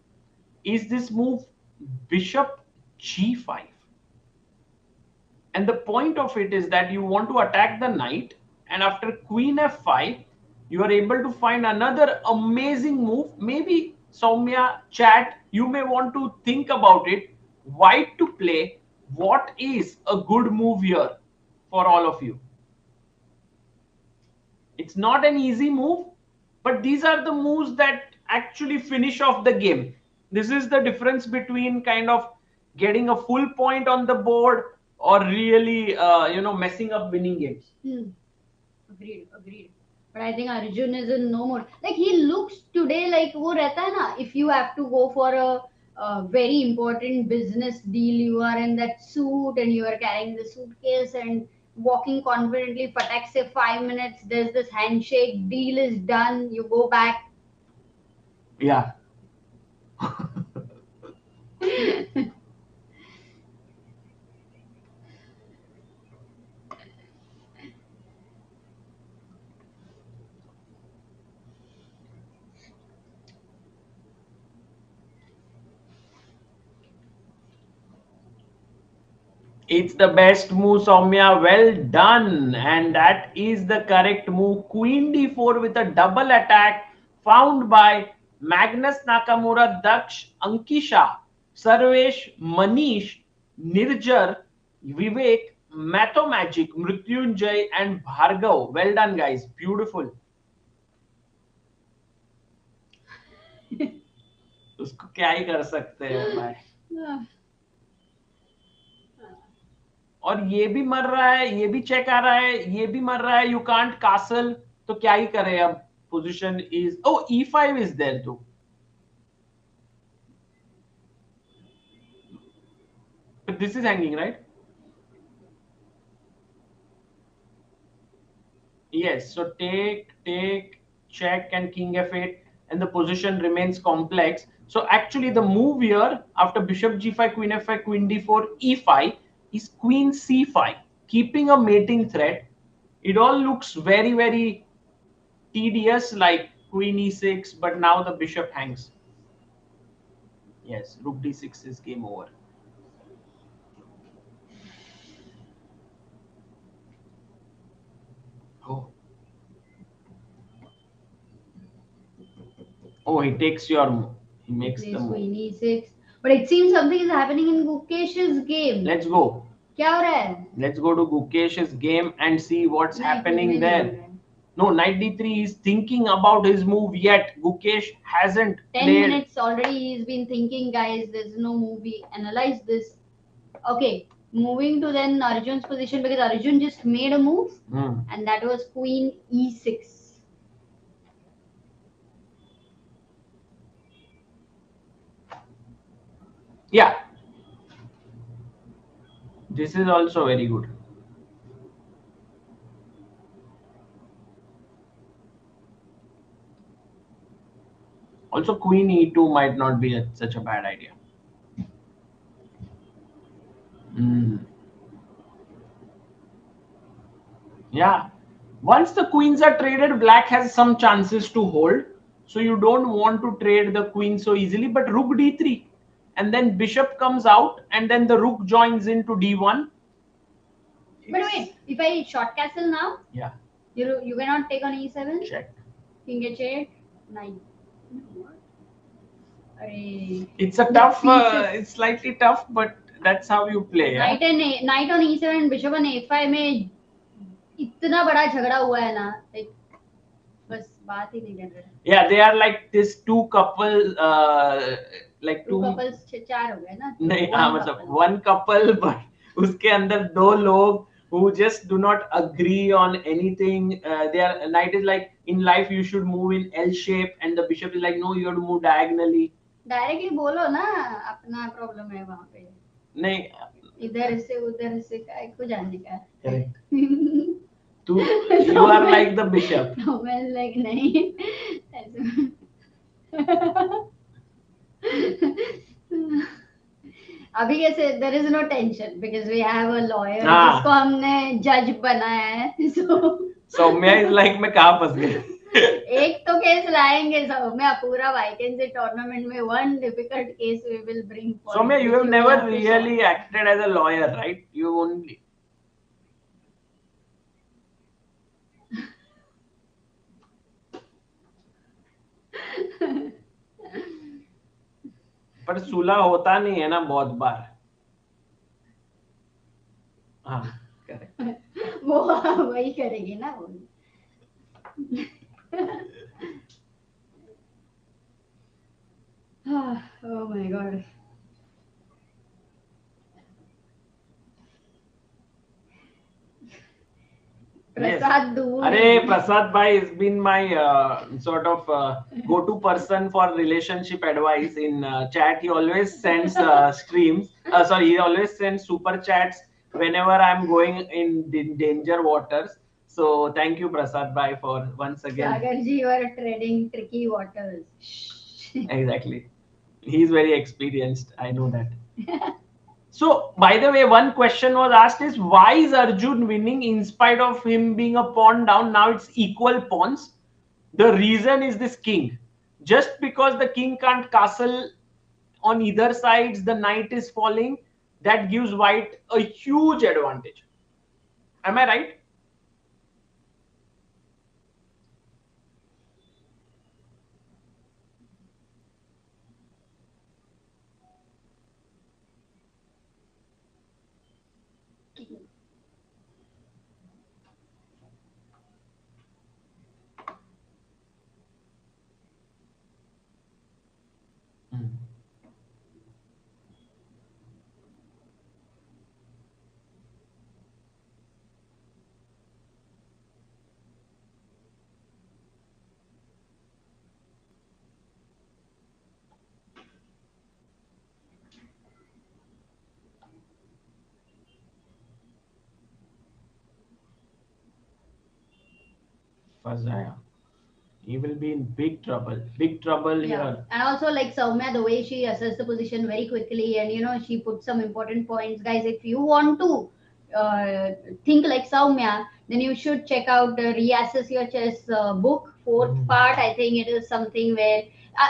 is this move bishop g5. And the point of it is that you want to attack the knight, and after queen f5, you are able to find another amazing move. Maybe Soumya, chat, you may want to think about it. White to play. What is a good move here for all of you? It's not an easy move, but these are the moves that actually finish off the game. This is the difference between kind of getting a full point on the board or really, messing up winning games. Agreed. But I think Arjun is in no mood. Like he looks today like वो रहता है ना. If you have to go for a very important business deal, you are in that suit and you are carrying the suitcase and walking confidently. Patak say 5 minutes. There's this handshake. Deal is done. You go back. Yeah. It's the best move, Soumya. Well done. And that is the correct move. Queen d4 with a double attack found by Magnus Nakamura, Daksh, Ankisha, Sarvesh, Manish, Nirjar, Vivek, Mathomagic, Mrityunjay, and Bhargav. Well done, guys. Beautiful. उसको क्या ही कर सकते हैं भाई. और ये भी मर रहा है, ये भी चेक आ रहा है, ये भी मर रहा है. यू कांट कासल, तो क्या ही करे अब. Position is e5 is there too. But this is hanging, right? Yes, so take, check, and king f8, and the position remains complex. So actually the move here after bishop g5, queen f5, queen d4, e5 is queen c5, keeping a mating threat. It all looks very, very tedious, like queen e6, but now the bishop hangs. Yes, rook d6 is game over. Oh, he takes your, he makes the move. Queen e6. But it seems something is happening in Gukesh's game. Let's go. क्या हो रहा है? Let's go to Gukesh's game and see what's happening there. No, knight d3 is thinking about his move yet. Gukesh hasn't 10 played. minutes already he's been thinking, guys. There's no movie. Analyze this. Okay, moving to then Arjun's position, because Arjun just made a move and that was queen e6. Yeah. This is also very good. Also, queen e2 might not be such a bad idea. Yeah. Once the queens are traded, black has some chances to hold. So you don't want to trade the queen so easily. But rook d3. And then bishop comes out, and then the rook joins into d1. But wait, if I short castle now, yeah, you cannot take on e7. Check. King h8, knight. It's a tough. It's slightly tough, but that's how you play. Knight on e7, bishop on a5 में इतना बड़ा झगड़ा हुआ है ना, like बस बात ही नहीं कर रहे. Yeah, they are like this two couple. Like two couples चार हो गए ना. नहीं, मतलब one couple, but उसके अंदर दो लोग who just do not agree on anything. Their knight is like, in life you should move in L shape, and the bishop is like, no, you have to move diagonally. Directly बोलो ना, अपना problem है वहाँ पे. नहीं, इधर से उधर से काय को जानने का. Correct. You are like the bishop. No, मैं like नहीं. अभी कैसे there is no tension because we have a lawyer जिसको हमने judge बनाया है. So मैं is like मैं कहाँ फंस गया. एक तो केस लाएंगे सौम्या, पूरा वैकेंसी टूर्नामेंट में one difficult case we will bring for Soumya, you, you which have you will never have to really solve. acted as a lawyer, right? You only. पर सुलह होता नहीं है ना बहुत बार. हाँ, करेक्ट. वो वही करेगी ना वो. Oh my god. Prasad Dool. Arey, Prasad bhai has been my sort of go-to person for relationship advice in chat. He always sends streams. He always sends super chats whenever I'm going in danger waters. So thank you, Prasad bhai, for once again. Sagarji, you are treading tricky waters. Exactly. He's very experienced. I know that. So, by the way, one question was asked is why is Arjun winning in spite of him being a pawn down? Now it's equal pawns. The reason is this king. Just because the king can't castle on either sides, the knight is falling. That gives white a huge advantage. Am I right? Fazaya. He will be in big trouble. Big trouble here. And also like Soumya, the way she assessed the position very quickly, and she put some important points. Guys, if you want to think like Soumya, then you should check out the Reassess Your Chess book, fourth part. I think it is something where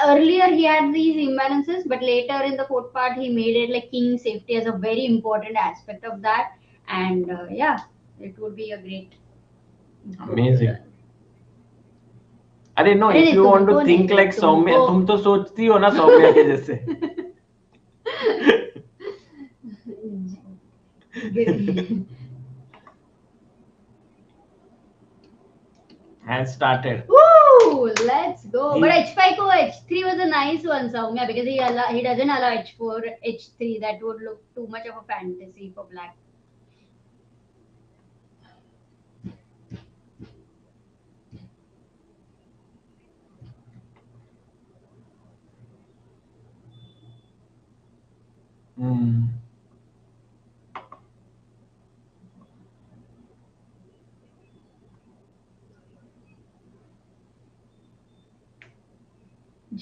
earlier he had these imbalances, but later in the fourth part he made it like king safety as a very important aspect of that. And it would be a great. Amazing. अरे no, if you want to think like Saumya, तुम तो सोचती हो ना सौम्या के जैसे. Has started. Woo! Let's go. But h5 ko h3 was a nice one, Soumya, because he doesn't allow h4, h3. That would look too much of a fantasy for black.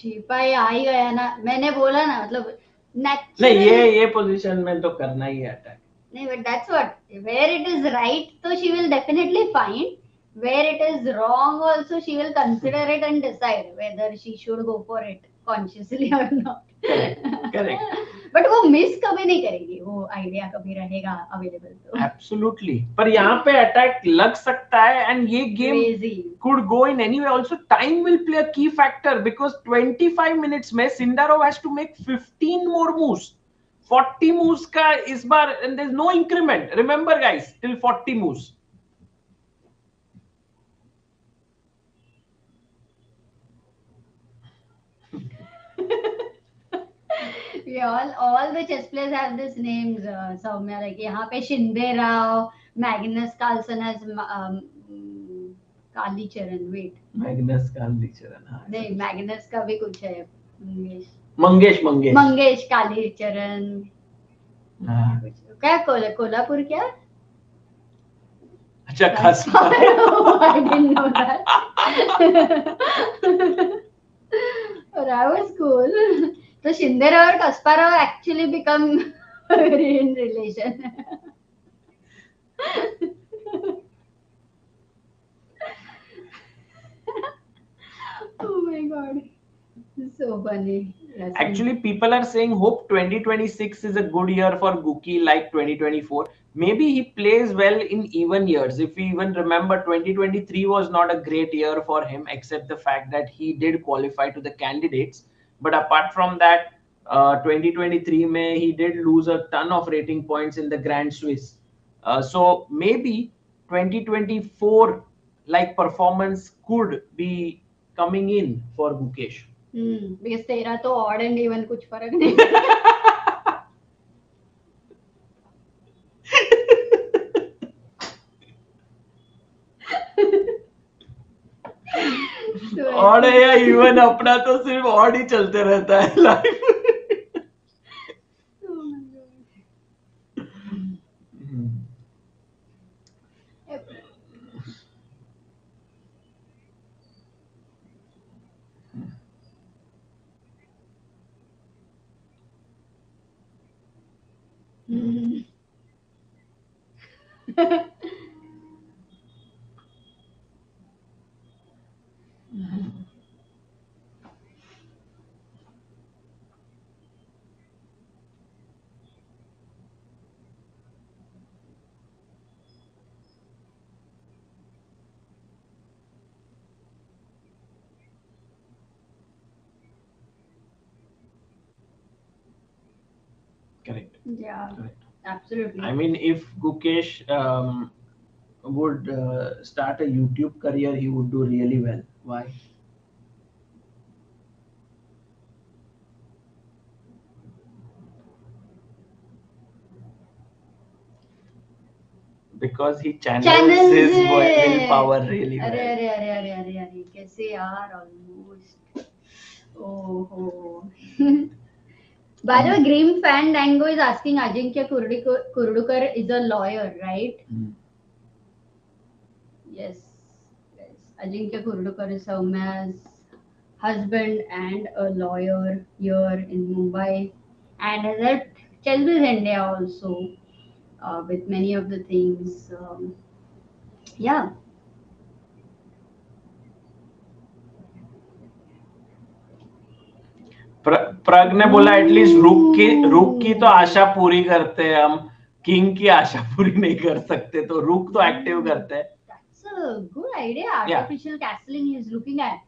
g5 आ ही गया ना, मैंने बोला ना, मतलब नहीं, ये position में तो करना ही है अटैक. नहीं, but that's what, where it is right, so she will definitely find. Where it is wrong, also she will consider it and decide whether she should go for it consciously or not. Correct. But वो miss कभी नहीं करेगी, वो idea कभी रहेगा available तो. Absolutely. पर यहाँ पे अटैक लग सकता है, and ये game could go in any way. Also, time will play a key factor because 25 minutes में Sindarov has to make 15 more moves. 40 moves का इस बार, and there's no increment. Remember, guys, till 40 moves. all the chess players have these names, Soumya. Like यहाँ पे Shinde Rao, Magnus Carlsen has काली चरण. Wait. Magnus काली चरण. हाँ. नहीं, Magnus का भी कुछ है. मंगेश काली चरण. हाँ. क्या कोल्हापुर क्या? अच्छा, Kasparov. I didn't know that. That was cool. So Shinderov and Kasparov actually become very in relation. Oh my god. So funny. Yes. Actually, people are saying hope 2026 is a good year for Guki like 2024. Maybe he plays well in even years. If we even remember, 2023 was not a great year for him, except the fact that he did qualify to the candidates. But apart from that, 2023 May he did lose a ton of rating points in the Grand Swiss. So maybe 2024 like performance could be coming in for Gukesh. Because तेरा तो odd and even कुछ फर्क नहीं पड़ता. Odd है या even अपना तो सिर्फ ऑड ही चलते रहता है life. Correct. Yeah, Correct. absolutely. I mean, if Gukesh would start a YouTube career, he would do really well. Why? Because he channels his willpower really well. अरे कैसे यार almost. Oh. By the way, Grim Fan Dango is asking Ajinkya Kurdukar is a lawyer, right? Yes. Ajinkya Kurdukar is Soumya's husband and a lawyer here in Mumbai, and has helped Chess India also with many of the things. Yeah. प्रग ने बोला at least रुक की तो आशा पूरी करते हैं हम, king की आशा पूरी नहीं कर सकते, तो रुक तो एक्टिव करते हैं. That's a good idea. Artificial castling he is looking at.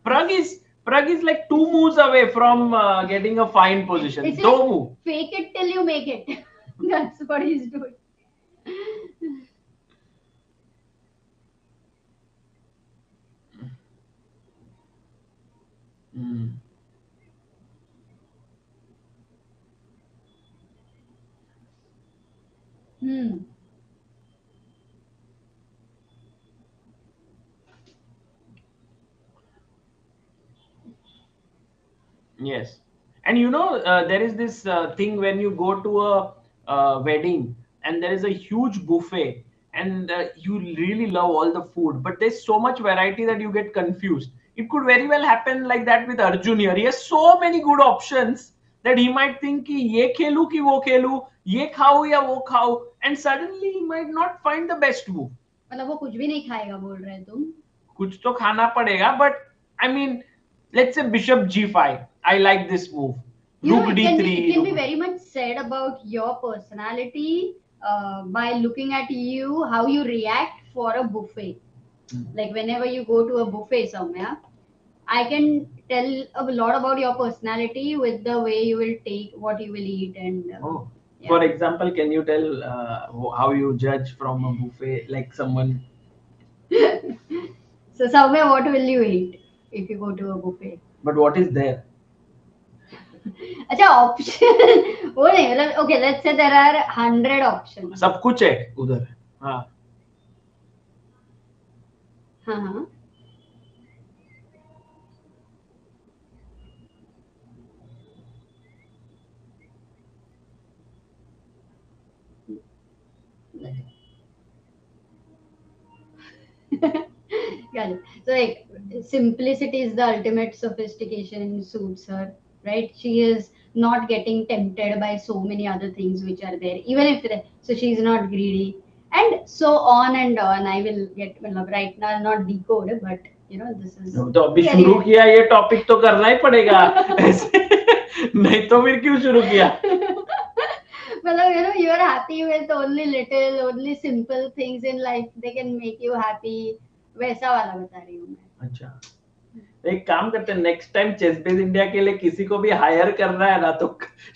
Prag is like 2 moves away from getting a fine position. It's Don't move. Fake it till you make it. That's what he's doing. Yes. And you know, there is this thing when you go to a wedding and there is a huge buffet and you really love all the food, but there's so much variety that you get confused. It could very well happen like that with Arjun here. He has so many good options that he might think कि ये खेलूं कि वो खेलूं, ये खाऊं या वो खाऊं, and suddenly he might not find the best move. मतलब वो कुछ भी नहीं खाएगा बोल रहे तुम? कुछ तो खाना पड़ेगा, but I mean, let's say bishop g5. I like this move. Rook d3. It can be very much said about your personality by looking at you, how you react for a buffet. Like whenever you go to a buffet somewhere, I can tell a lot about your personality with the way you will take what you will eat and. Yeah. For example, can you tell how you judge from a buffet, like someone? So somewhere, what will you eat if you go to a buffet? But what is there? अच्छा option वो नहीं मतलब okay, let's say there are 100 options. सब कुछ है उधर. हाँ. हाँ. Got it. So like simplicity is the ultimate sophistication suits her, right? She is not getting tempted by so many other things which are there, even if so she's not greedy, and so on and on. I will get right now not decode, but this is तो अभी शुरू किया ये topic तो करना ही पड़ेगा ऐसे नहीं तो फिर क्यों शुरू किया मतलब you are happy with only simple things in life, they can make you happy, वैसा वाला बता रही हूँ मैं. अच्छा एक काम करते हैं next time ChessBase India के लिए किसी को भी हायर करना है ना तो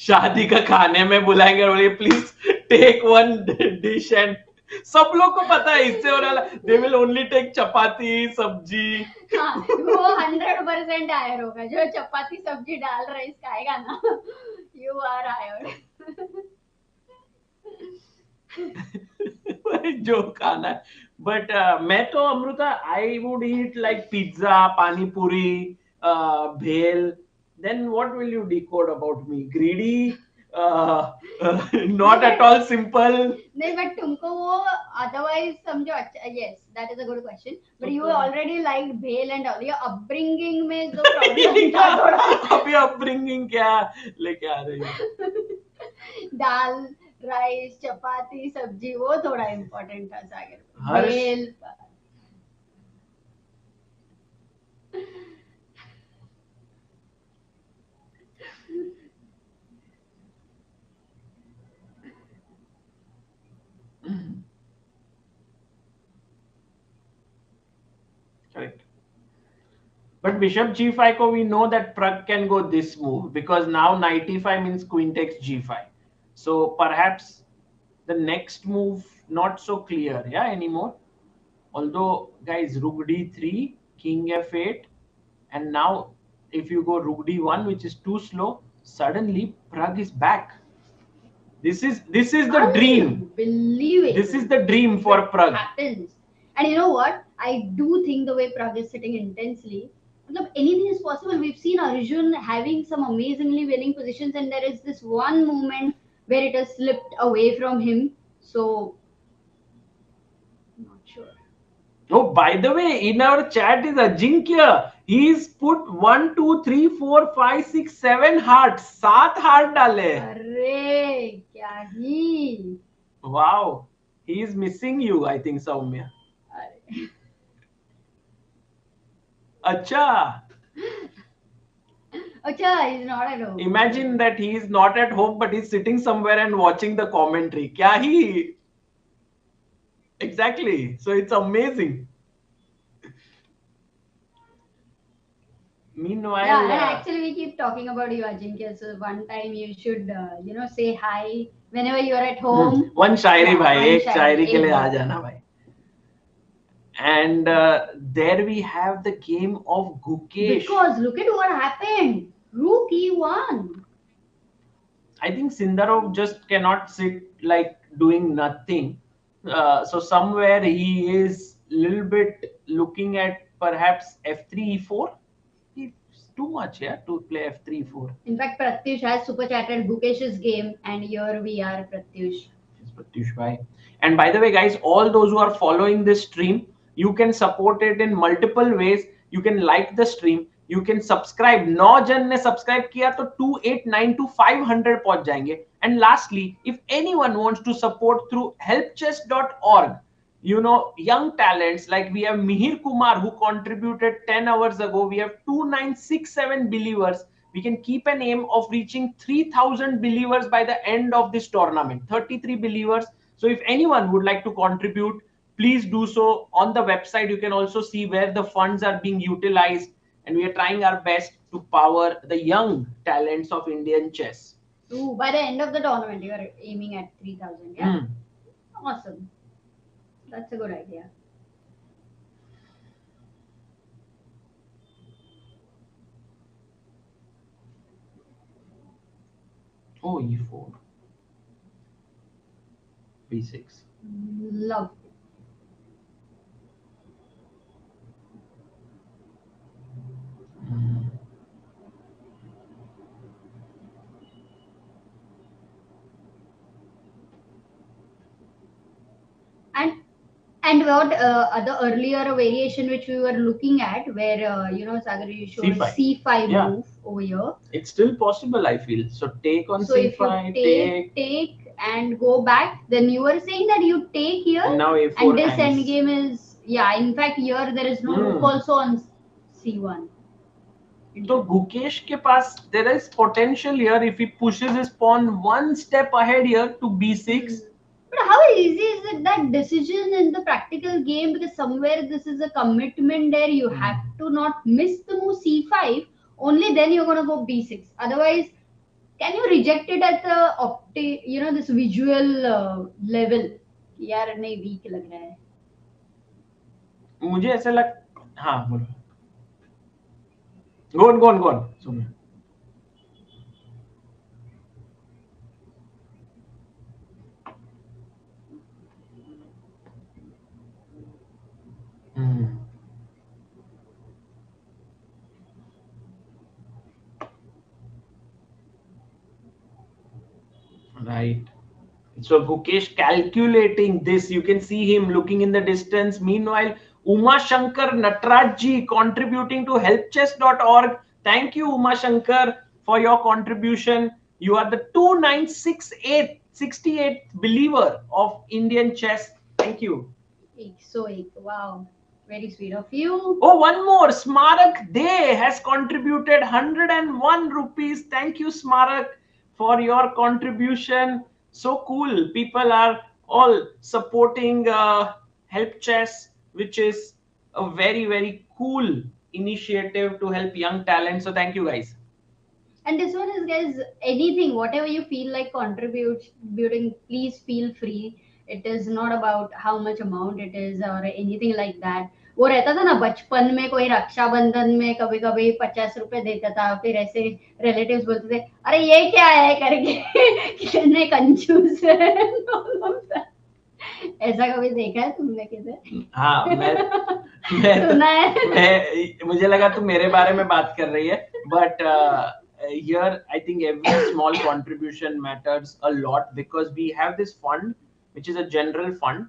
शादी का खाने में बुलाएंगे और बोलिए please take one dish and सब लोग को पता है इससे हो रहा they will only take chapati sabzi. हाँ, वो 100% हायर होगा जो चपाती सब्जी दाल राइस खाएगा ना. You are hired. जो खाना है बट मैं तो Amrita I would eat like pizza pani puri bhel. Then what will you decode about me greedy not at all simple. नहीं बट तुमको वो अदरवाइज समझो. अच्छा yes that is a good question but you already like bhel and all your upbringing में जो problem था थोड़ा. अभी अपब्रिंगिंग क्या लेके आ रही है दाल राइस चपाती सब्जी वो थोड़ा इम्पोर्टेंट था सागर. भेल correct. But bishop g5 ko we know that Pragg can go this move because now knight e5 means queen takes g5. So perhaps the next move not so clear anymore. Although guys rook d3 king f8 and now if you go rook d1 which is too slow suddenly Pragg is back. This is the dream. Believe it. This is the dream for Pragg. Happens. And you know what? I do think the way Pragg is sitting intensely, anything is possible. We've seen Arjun having some amazingly winning positions, and there is this one moment where it has slipped away from him. So, not sure. Oh, by the way, in our chat is Ajinkya. He's put 1, 2, 3, 4, 5, 6, 7 hearts. 7 heart डाले. अरे क्या ही. Wow, he is missing you, I think, Soumya. Acha. Acha, he's not at home. Imagine that he is not at home, but he's sitting somewhere and watching the commentary. Kya hi? Exactly. So it's amazing. Meanwhile, yeah, and actually we keep talking about you, Ajinkya. So one time you should, say hi whenever you are at home. One शायरी भाई, one एक शायरी के लिए आ जाना भाई. And there we have the game of Gukesh. Because look at what happened. Rook e1. I think Sindarov just cannot sit like doing nothing. So somewhere he is a little bit looking at perhaps f3 e4. It's too much to play f3 e4. In fact, Pratyush has super chatted Gukesh's game, and here we are, Pratyush. Yes, Pratyush bhai. And by the way, guys, all those who are following this stream, you can support it in multiple ways. You can like the stream. You can subscribe. 9 जन ने subscribe किया तो 289 to 500 पहुंच जाएंगे. And lastly, if anyone wants to support through helpchess.org, young talents like we have Mihir Kumar who contributed 10 hours ago. We have 2967 believers. We can keep an aim of reaching 3000 believers by the end of this tournament. 33 believers. So if anyone would like to contribute, please do so. On the website, you can also see where the funds are being utilized. And we are trying our best to power the young talents of Indian chess. Ooh, by the end of the tournament, you are aiming at 3000, yeah? Awesome. That's a good idea. Oh, e4. b6. Love. And what the earlier variation which we were looking at, where Sagar you showed C5 move over here. It's still possible, I feel. So take on so C5, if you take and go back, then you were saying that you take here, and now A4 and this hangs. endgame is Yeah, in fact, here there is no rook also on c1. So Gukesh ke paas, there is potential here if he pushes his pawn one step ahead here to b6. But how easy is it that decision in the practical game? Because somewhere this is a commitment there. You have to not miss the move c5. Only then you're gonna go b6. Otherwise, can you reject it at the this visual level? यार नहीं weak लग रहा है. मुझे ऐसा लग हाँ बोलो go on soon right. So Gukesh calculating this, you can see him looking in the distance. Meanwhile, Uma Shankar Natrajji contributing to helpchess.org. Thank you, Uma Shankar, for your contribution. You are the 2968 believer of Indian chess. Thank you. Wow. Very sweet of you. Oh, one more. Smarak Day has contributed 101 rupees. Thank you, Smarak, for your contribution. So cool. People are all supporting Help Chess, which is a very, very cool initiative to help young talent. So thank you, guys. And this one is, guys, anything, whatever you feel like contributing, please feel free. It is not about how much amount it is or anything like that. वो रहता था ना बचपन में कोई रक्षाबंधन में कभी कभी 50 रुपए देता था, फिर ऐसे रिलेटिव्स बोलते थे अरे ये क्या है करके कितने कंजूस है. ऐसा कभी देखा है तुमने किधर? हाँ मैं सुना है. मुझे लगा तुम मेरे बारे में बात कर रही है, but here I think every small contribution matters a lot because we have this fund which is a general fund.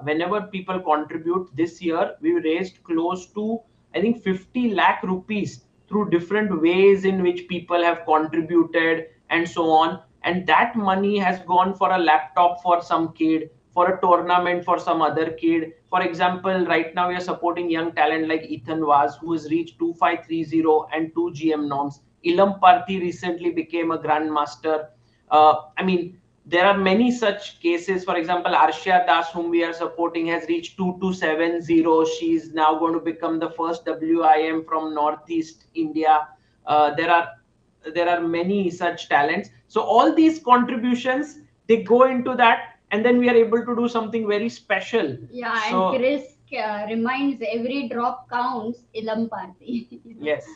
Whenever people contribute, this year we raised close to I think 50 lakh rupees through different ways in which people have contributed and so on, and that money has gone for a laptop for some kid, for a tournament for some other kid. For example, right now we are supporting young talent like Ethan Vaz, who has reached 2530 and 2 GM norms. Ilam Parthi recently became a grandmaster. I mean, there are many such cases. For example, Arshia Das, whom we are supporting, has reached 2270. She's now going to become the first WIM from Northeast India. There are many such talents. So all these contributions, they go into that, and then we are able to do something very special. Yeah, so, and Chris reminds every drop counts. Ilam Parthi. Yes.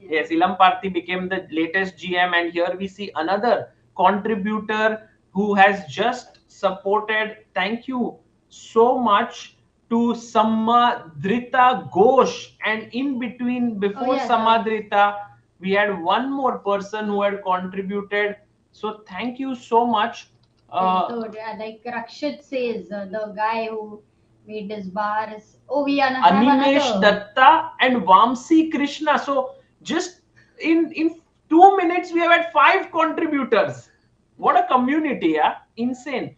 Yes, Ilam Parthi became the latest GM, and here we see another contributor who has just supported. Thank you so much to Samadrita Ghosh, and in between, before Samadrita, we had one more person who had contributed. So thank you so much. Like Rakshit says, the guy who made his bars. Oh, we are Animesh Datta and Vamsi Krishna. So just in 2 minutes we have had 5 contributors. What a community, yeah? Insane.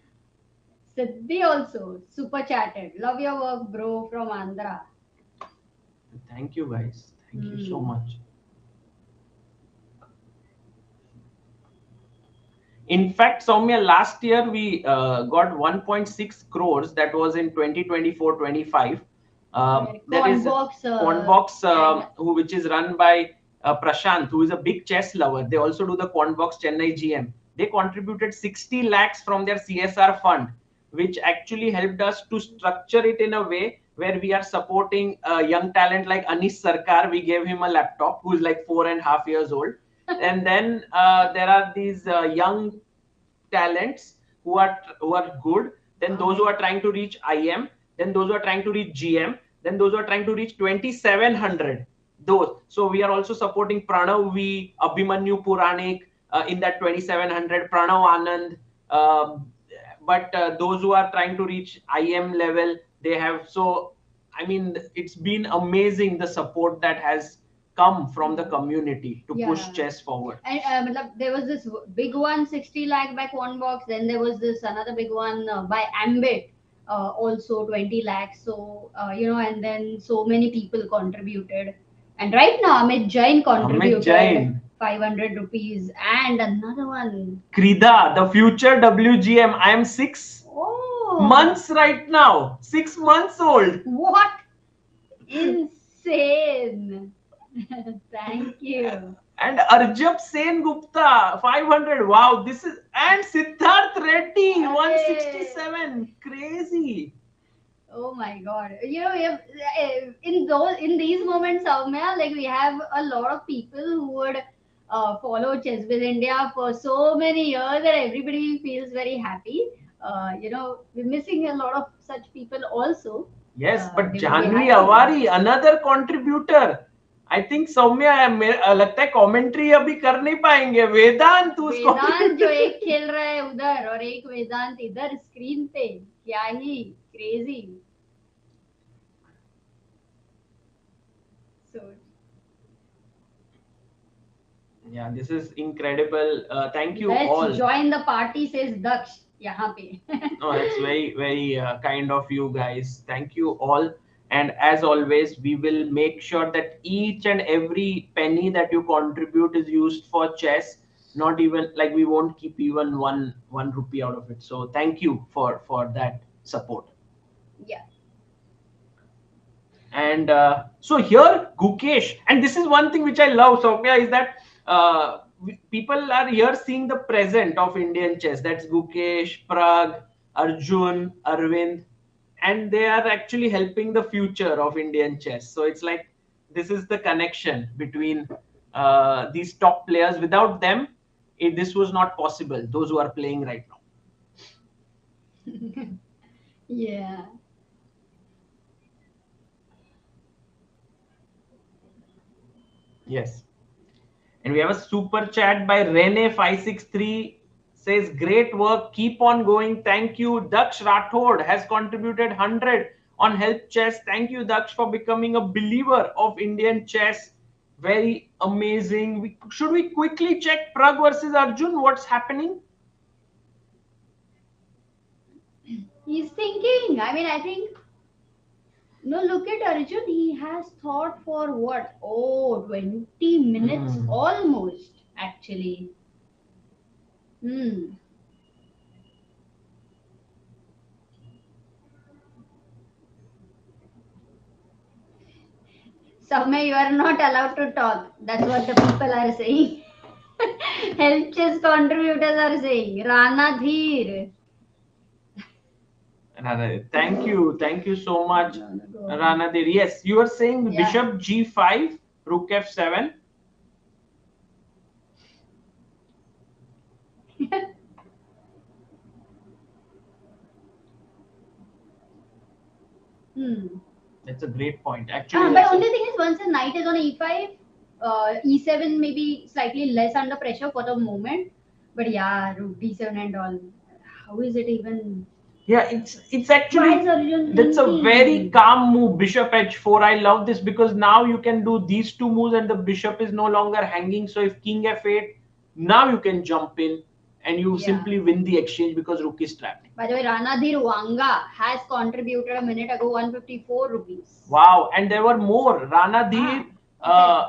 Siddhi also super chatted. Love your work, bro, from Andhra. Thank you, guys. Thank you so much. In fact, Soumya, last year we got 1.6 crores. That was in 2024-25. There is Quantbox, which is run by Prashant, who is a big chess lover. They also do the Quantbox Chennai GM. They contributed 60 lakhs from their CSR fund, which actually helped us to structure it in a way where we are supporting young talent like Anish Sarkar. We gave him a laptop, who is like 4.5 years old. And then there are these young talents who are good. Then those who are trying to reach IM. Then those who are trying to reach GM. Then those who are trying to reach 2700. Those. So we are also supporting Pranav V, Abhimanyu Puranik in that 2700. Pranav Anand. But those who are trying to reach IM level, they have. So I mean, it's been amazing the support that has come from the community to push chess forward. And there was this big one, 60 lakh by Quantbox. Then there was this another big one by Ambit. also 20 lakhs. So, and then so many people contributed. And right now, Amit Jain contributed Jain. 500 rupees and another one. Krida, the future WGM. I am 6 months right now. 6 months old. What? Insane. Thank you. And Arjun Sen Gupta, 500. Wow, this is. And Siddharth Reddy, 167. Crazy. Oh my God! In these moments, Soumya, like we have a lot of people who would follow Chess with India for so many years, and everybody feels very happy. We're missing a lot of such people also. Yes, but Janvi Avari, another contributor. I think Saumya लगता है commentary अभी कर नहीं पाएंगे. वेदांत जो एक खेल रहा है उधर और एक वेदांत इधर स्क्रीन पे, क्या ही crazy. So yeah, this is incredible. Thank you Let's all. Join the party, says Daksh. यहाँ पे. No, that's very, very kind of you guys. Thank you all. And as always, we will make sure that each and every penny that you contribute is used for chess. Not even like we won't keep even one rupee out of it. So thank you for that support. Yeah. And so here, Gukesh, and this is one thing which I love, Soumya, is that people are here seeing the present of Indian chess. That's Gukesh, Prag, Arjun, Aravindh, and they are actually helping the future of Indian chess. So it's like this is the connection between these top players. Without them, this was not possible. Those who are playing right now. Yeah. Yes. And we have a super chat by Rene563, says, great work, keep on going, thank you. Daksh Rathod has contributed 100 on Help Chess. Thank you, Daksh, for becoming a believer of Indian chess. Very amazing. Should we quickly check Prag versus Arjun? What's happening? He's thinking. I think. No, look at Arjun. He has thought for what? Oh, 20 minutes almost, actually. Soumya, you are not allowed to talk. That's what the people are saying. Help Chess contributors are saying. Rana Dheer. Thank you so much, Rana Dheer. Yes, you are saying Bishop G5, Rook F7. That's a great point. Actually, but only thing is, once the knight is on e5, e7 may be slightly less under pressure for the moment. But yeah, rook d7 and all. How is it even? Yeah, it's actually that's a very calm move. Bishop h4. I love this because now you can do these two moves and the bishop is no longer hanging. So if king f8, now you can jump in and you simply win the exchange because rook is trapped. By the way, Rana Dheer Wanga has contributed a minute ago 154 rupees. Wow, and there were more. Rana Dheer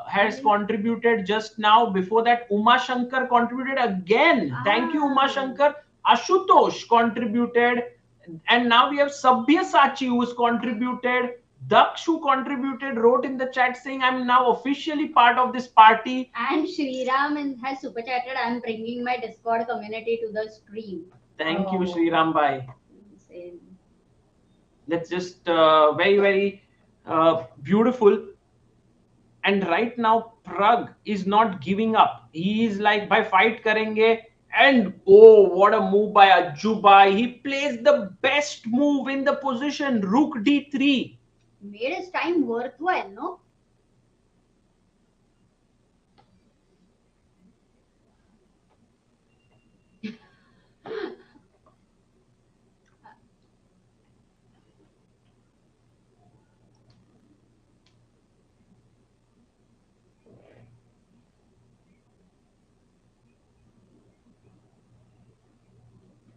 has contributed just now. Before that, Uma Shankar contributed again. Thank you, Uma Shankar. Ashutosh contributed. And now we have Sabyasachi who's contributed. Daksh who contributed wrote in the chat saying, I'm now officially part of this party. And Shriram has super chatted, I'm bringing my Discord community to the stream. Thank you, Shriram Bhai. Insane. That's just very, very beautiful. And right now, Prag is not giving up. He is like, by fight karenge. And oh, what a move by Ajubai. He plays the best move in the position, Rook D3. Made his time worthwhile, no?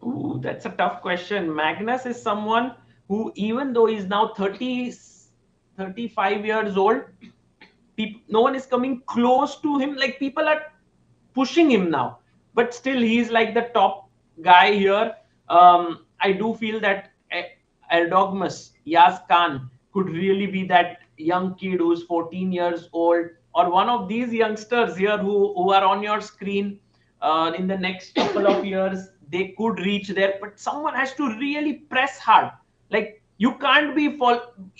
Ooh, that's a tough question. Magnus is someone who, even though he's now 35 years old, no one is coming close to him. Like, people are pushing him now, but still he's like the top guy here. I do feel that Erdogmus, Kaan, could really be that young kid who's 14 years old, or one of these youngsters here who are on your screen. In the next couple of years, they could reach there, but someone has to really press hard. Like, you can't be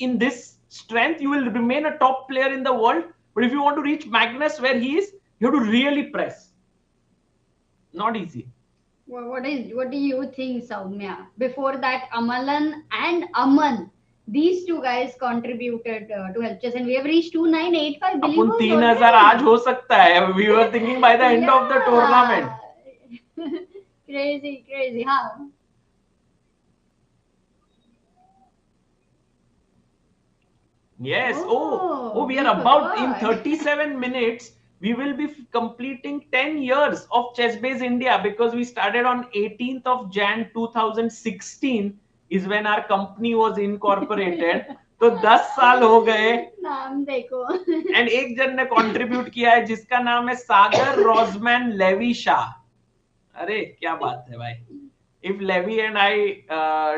in this strength. You will remain a top player in the world, but if you want to reach Magnus where he is, you have to really press. Not easy. What do you think, Soumya? Before that, Amalan and Aman, these two guys contributed to help chess, and we have reached 2985. अपन 3000 आज हो सकता है. We were thinking by the end of the tournament. Crazy, huh? Yes. Oh, we are about in 37 minutes. We will be completing 10 years of Chessbase India, because we started on 18th of Jan 2016 is when our company was incorporated. तो 10 साल हो गए. नाम देखो. And एक जन ने contribute किया है जिसका नाम है सागर रोजमैन लेवी शाह. अरे क्या बात है भाई. If Levi and I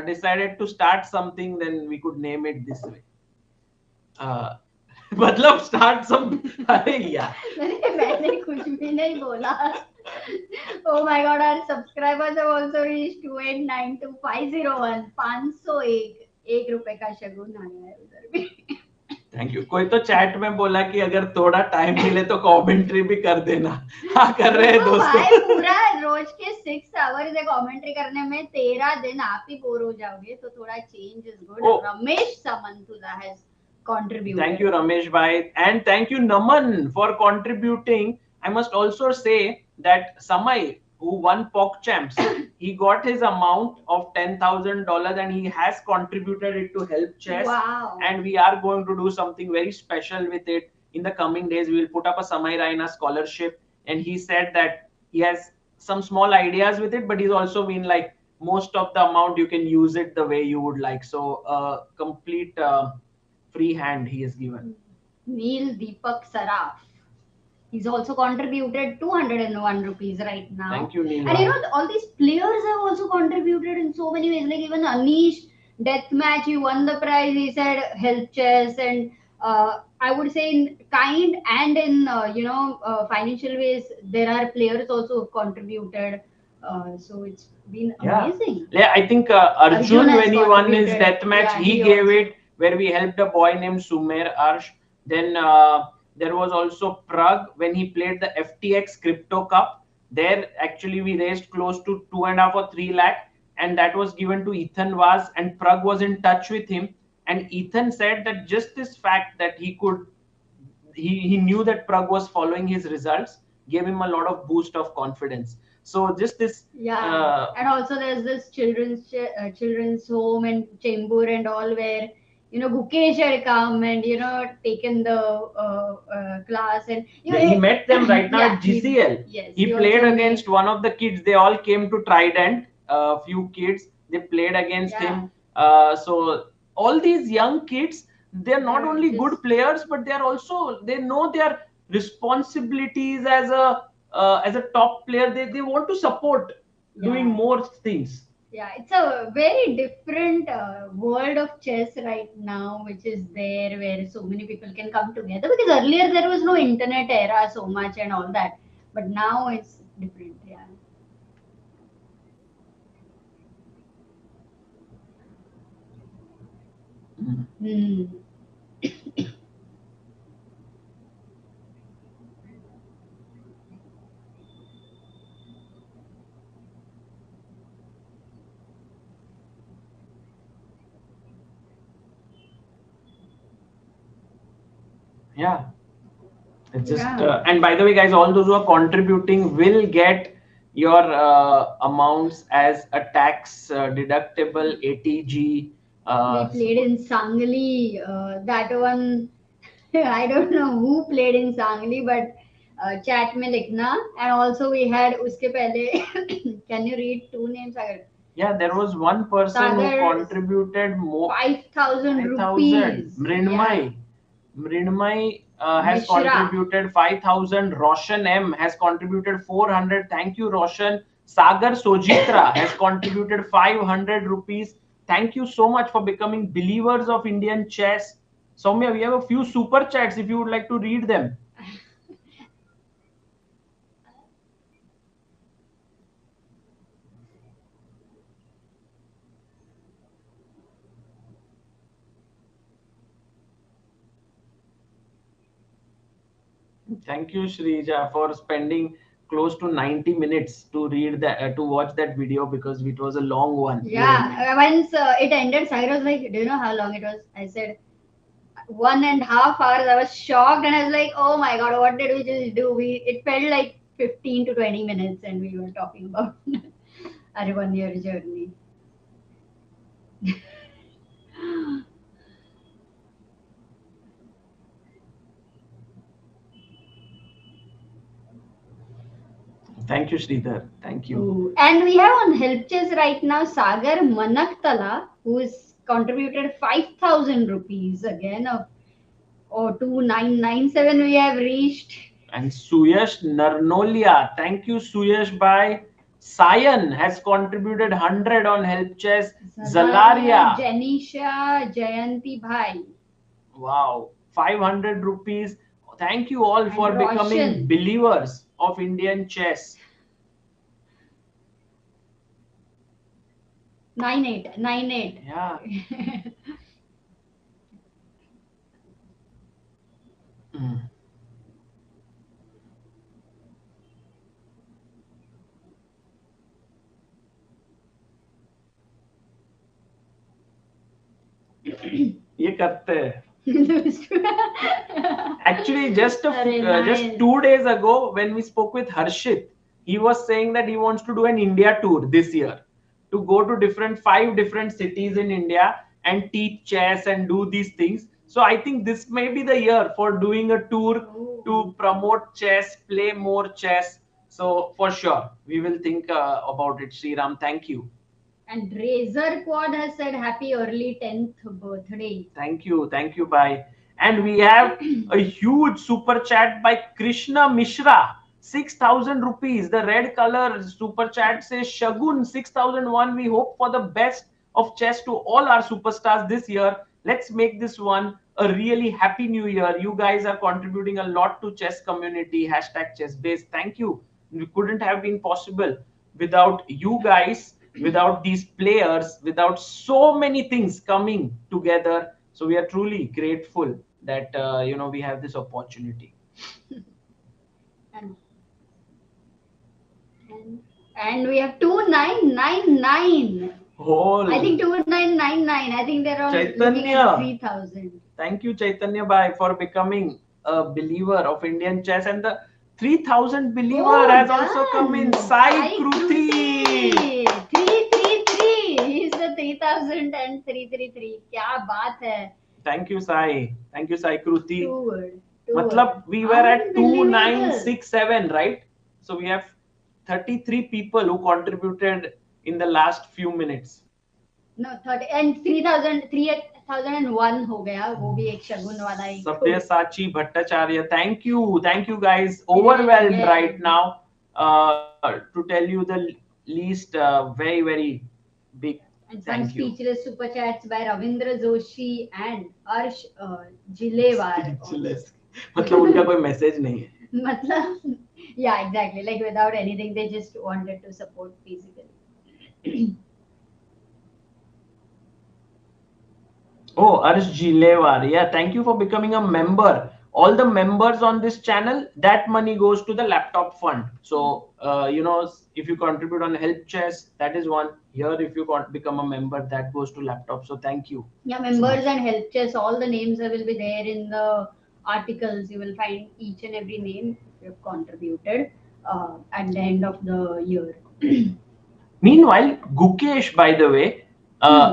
decided to start something, then we could name it this way. मतलब start some. अरे यार. मैंने कुछ भी नहीं बोला. Oh my God, our subscribers have also reached 2892,501. 501 एक रुपए का शगुन आया है उधर भी. Thank you. कोई तो चैट में बोला कि अगर थोड़ा टाइम मिले तो कमेंट्री भी कर देना. हाँ, कर रहे हैं दोस्तों. भाई पूरा रोज के 6 आवर्स है कमेंट्री करने में, 13 दिन आप ही बोर हो जाओगे, तो थोड़ा change is good. Ramesh Samantula has contributed. Thank you, Ramesh bhai, and thank you, Naman, for contributing. I must also say that Samay, who won PogChamps, he got his amount of $10,000 and he has contributed it to help chess. Wow. And we are going to do something very special with it in the coming days. We will put up a Samay Raina scholarship, and he said that he has some small ideas with it, but he's also been like, most of the amount you can use it the way you would like. So complete free hand he has given. Neil Deepak Saraf, he's also contributed 201 rupees right now. Thank you, Neil. And you know, all these players have also contributed in so many ways. Like even Anish, Deathmatch, he won the prize. He said help chess, and I would say in kind and in financial ways, there are players also who contributed. So it's been amazing. Yeah, I think Arjun when he won his Deathmatch, he gave it, where we helped a boy named Sumer Arsh. Then there was also Prag when he played the FTX Crypto Cup. There actually we raised close to 2.5 or 3 lakh, and that was given to Ethan Vaz, and Prag was in touch with him, and Ethan said that just this fact that he knew that Prag was following his results gave him a lot of boost of confidence. So just this, and also there's this children's home and chamber and all, where Gukesh had come and taken the class, and he met them right now at GCL. He played against one of the kids. They all came to Trident. A few kids, they played against him. So all these young kids, they're not only good players, but they know their responsibilities as a top player. They want to support doing more things. Yeah, it's a very different world of chess right now, which is there, where so many people can come together. Because earlier there was no internet era so much and all that, but now it's different. Yeah. Yeah, it's just and by the way, guys, all those who are contributing will get your amounts as a tax deductible ATG. We played in Sangli. That one, I don't know who played in Sangli, but chat mein likhna. And also we had uske pehle. Can you read 2 names? Yeah, there was one person who contributed more. 5,000 5,000. rupees. Mrinmay. Mrinmay has Mishra. contributed 5,000. Roshan M has contributed 400. Thank you, Roshan. Sagar Sojitra has contributed 500 rupees. Thank you so much for becoming believers of Indian chess. Soumya, we have a few super chats if you would like to read them. Thank you, Shrija, for spending close to 90 minutes to read that, to watch that video because it was a long one. Yeah, once it ended, Saira was like, "Do you know how long it was?" I said, 1.5 hours. I was shocked and I was like, "Oh my god, what did we just do?" It felt like 15 to 20 minutes, and we were talking about our 1 year journey. Thank you, Sridhar. Thank you. Ooh. And we have on help chess right now Sagar Manaktala, who's contributed 5,000 rupees again of 2997 we have reached. And Suyash Narnolia. Thank you, Suyash. Bhai. Sayan has contributed 100 on help chess. Zalaria. Janisha Jayanti Bhai. Wow. 500 rupees. Thank you all And for becoming Roshan. believers of Indian chess. 98. Yeah. Mm. ये करते हैं. Actually, just 2 days ago, when we spoke with Harshit, he was saying that he wants to do an India tour this year, to go to 5 different cities in India and teach chess and do these things. So I think this may be the year for doing a tour to promote chess, play more chess. So for sure, we will think about it. Sriram, thank you. And Razor Quad has said happy early 10th birthday. Thank you, bye. And we have a huge super chat by Krishna Mishra, 6,000 rupees. The red color super chat says Shagun 6001. We hope for the best of chess to all our superstars this year. Let's make this one a really happy new year. You guys are contributing a lot to chess community. Hashtag chess base. Thank you. It couldn't have been possible without you guys, without these players, without so many things coming together. So we are truly grateful that we have this opportunity. And we have 2999. Whole. I think 2999. I think they're all looking at 3,000. Thank you, Chaitanya Bhai, for becoming a believer of Indian chess. And the 3,000 believer has also come in. Sai Kruti. 333. He's the 3,000 and 333. Kya baat hai. Thank you, Sai. Thank you, Sai Kruti. Two word. Matlab, we were at 2967, right? So we have 33 people who contributed in the last few minutes. No, 30 and 3,001 हो गया. वो भी एक शगुन वाला एक. Sabyasachi Bhattacharya, thank you guys. Overwhelmed right now to tell you the least. Very, very big. And some speechless super chats by Ravindra Joshi and Arsh Jilewar. मतलब उनका कोई मैसेज नहीं है. मतलब, yeah, exactly. Like without anything, they just wanted to support physically. Oh, Arsh Jilewar. Yeah, thank you for becoming a member. All the members on this channel, that money goes to the laptop fund. So, if you contribute on Help Chess, that is one. Here, if you become a member, that goes to laptop. So, thank you. Yeah, members and Help Chess, all the names will be there in the articles. You will find each and every name you have contributed at the end of the year. Meanwhile, Gukesh, by the way,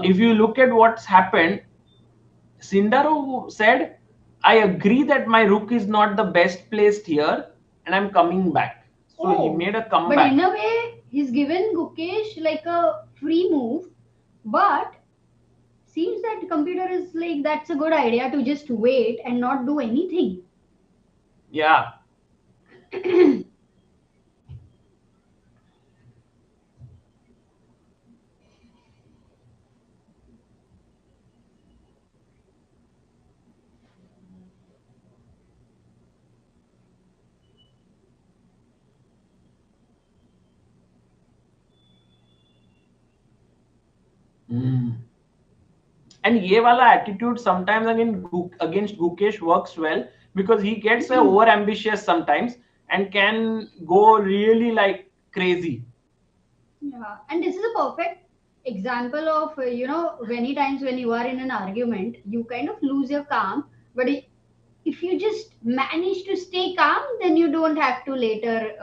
if you look at what's happened, Sindarov said, I agree that my rook is not the best placed here and I'm coming back. So he made a comeback. But in a way, he's given Gukesh like a free move, but seems that computer is like that's a good idea to just wait and not do anything. Yeah. Mm. And ye wala attitude sometimes against Gukesh works well because he gets over ambitious sometimes and can go really like crazy. Yeah, and this is a perfect example of many times when you are in an argument, you kind of lose your calm. But if you just manage to stay calm, then you don't have to later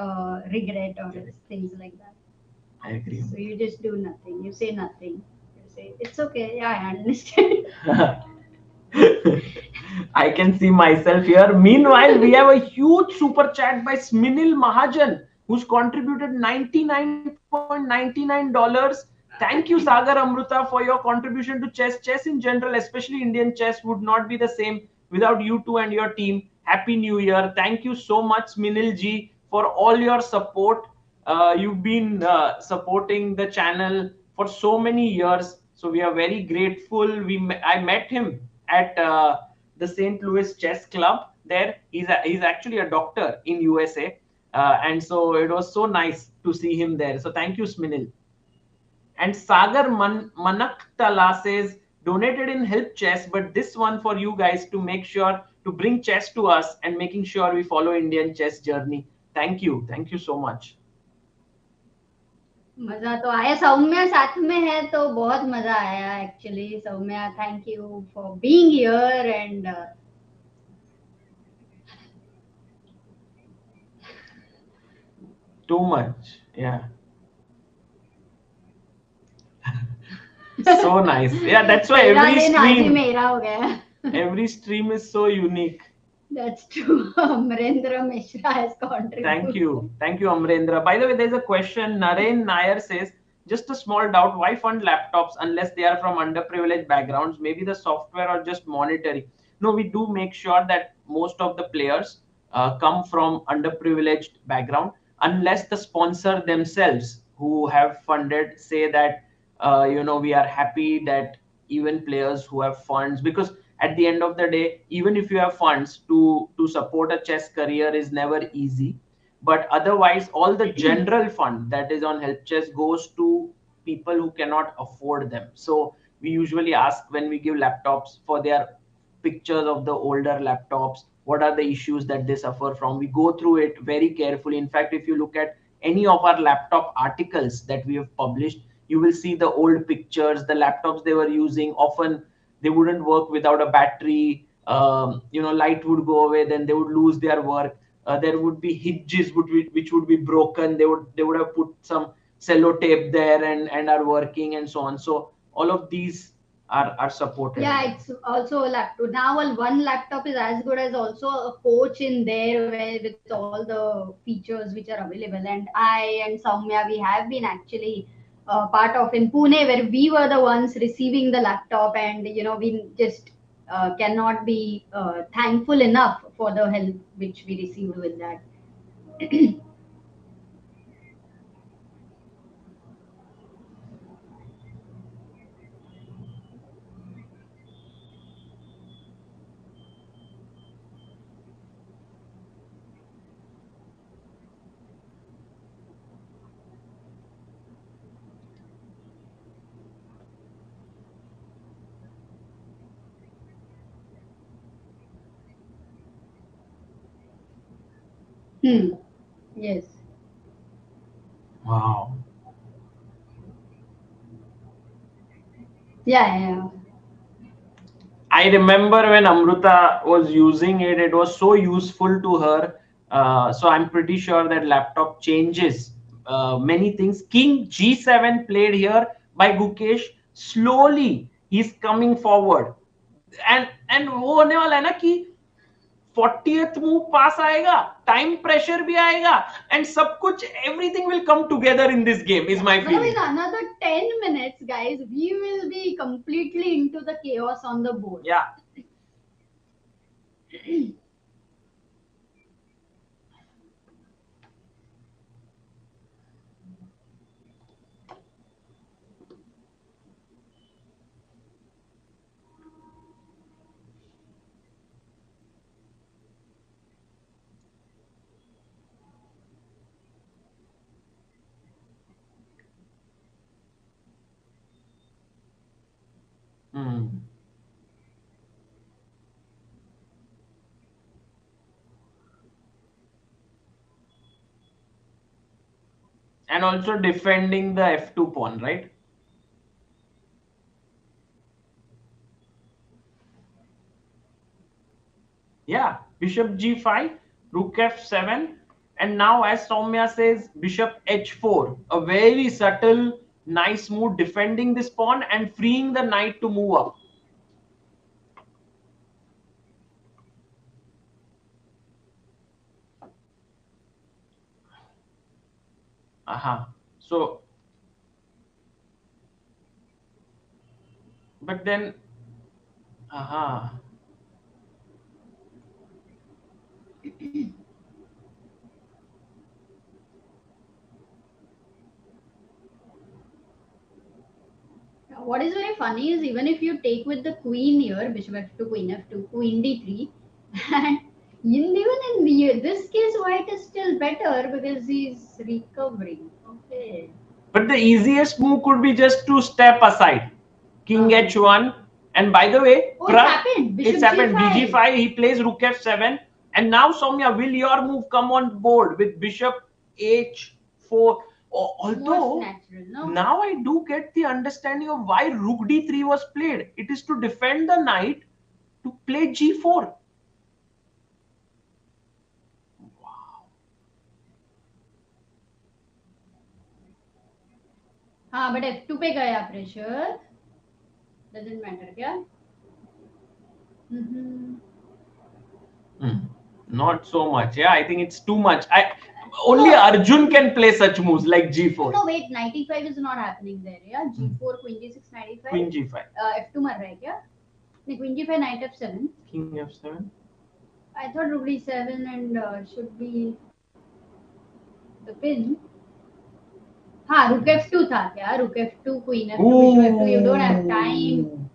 regret or things like that. I agree. So you just do nothing. You say nothing. You say it's okay. Yeah, I understand. I can see myself here. Meanwhile, we have a huge super chat by Sminil Mahajan, who's contributed $99.99. Thank you, Sagar Amruta, for your contribution to chess. Chess in general, especially Indian chess, would not be the same without you two and your team. Happy New Year. Thank you so much, Minil ji, for all your support. You've been supporting the channel for so many years. So we are very grateful. I met him at the St. Louis Chess Club. There, he's actually a doctor in USA, and so it was so nice to see him there. So thank you, Sminil. And Sagar Manaktala says donated in Help Chess, but this one for you guys to make sure to bring chess to us and making sure we follow Indian chess journey. Thank you so much. मजा तो आया, सौम्या साथ में है तो बहुत मजा आया actually. Saumya, thank you for being here and Too much, yeah. So nice. Yeah, that's why every stream is so unique. That's true. Amrendra Mishra has contributed. Thank you, Amrendra. By the way, there's a question. Naren Nair says, just a small doubt, why fund laptops unless they are from underprivileged backgrounds? Maybe the software or just monetary. No, we do make sure that most of the players come from underprivileged background, unless the sponsor themselves who have funded say that we are happy that even players who have funds, because at the end of the day, even if you have funds to support a chess career is never easy. But otherwise, all the general fund that is on Help Chess goes to people who cannot afford them. So we usually ask when we give laptops for their pictures of the older laptops, what are the issues that they suffer from. We go through it very carefully. In fact, if you look at any of our laptop articles that we have published, you will see the old pictures, the laptops they were using. Often they wouldn't work without a battery. Light would go away, then they would lose their work. There would be hinges which would be broken. They would have put some sellotape there and are working and so on. So all of these are supported. Yeah, it's also a laptop. Now one laptop is as good as also a coach in there where with all the features which are available. And I and Soumya, we have been actually part of in Pune where we were the ones receiving the laptop, and we just cannot be thankful enough for the help which we received with that. Yes. Wow. Yeah. I remember when Amruta was using it, it was so useful to her. So I'm pretty sure that laptop changes many things. King G7 played here by Gukesh. Slowly, he's coming forward. And वो होने वाला है ना कि 40th move पास आएगा, time pressure भी आएगा, and सब कुछ, everything will come together in this game is my feeling. In another 10 minutes, guys, we will be completely into the chaos on the board. Yeah. And also defending the f2 pawn, right? Yeah, bishop g5, rook f7, and now as Soumya says, bishop h4, a very subtle, nice move defending this pawn and freeing the knight to move up. So, but then, What is very funny is even if you take with the queen here, bishop f2, queen f2, queen d3, and even in this case, white is still better because he's recovering. Okay. But the easiest move could be just to step aside, king h1, and by the way, it's happened. bg5, he plays rook f7, and now Soumya, will your move come on board with bishop h4? Although now I do get the understanding of why rook d3 was played. It is to defend the knight to play g4. हाँ but f2 पे गया pressure, doesn't matter क्या? Not so much. Yeah, I think it's too much. Only Arjun can play such moves like g4. No, wait, knight e5 is not happening there. Yeah, g4, queen g6, knight e5. Queen g5. f2 मर रहा है क्या? नहीं, queen g5, knight f7. King f7. I thought rook d7 and should be the pin. हाँ, rook f2 था क्या? Rook f2, queen f2, bishop f2. You don't have time.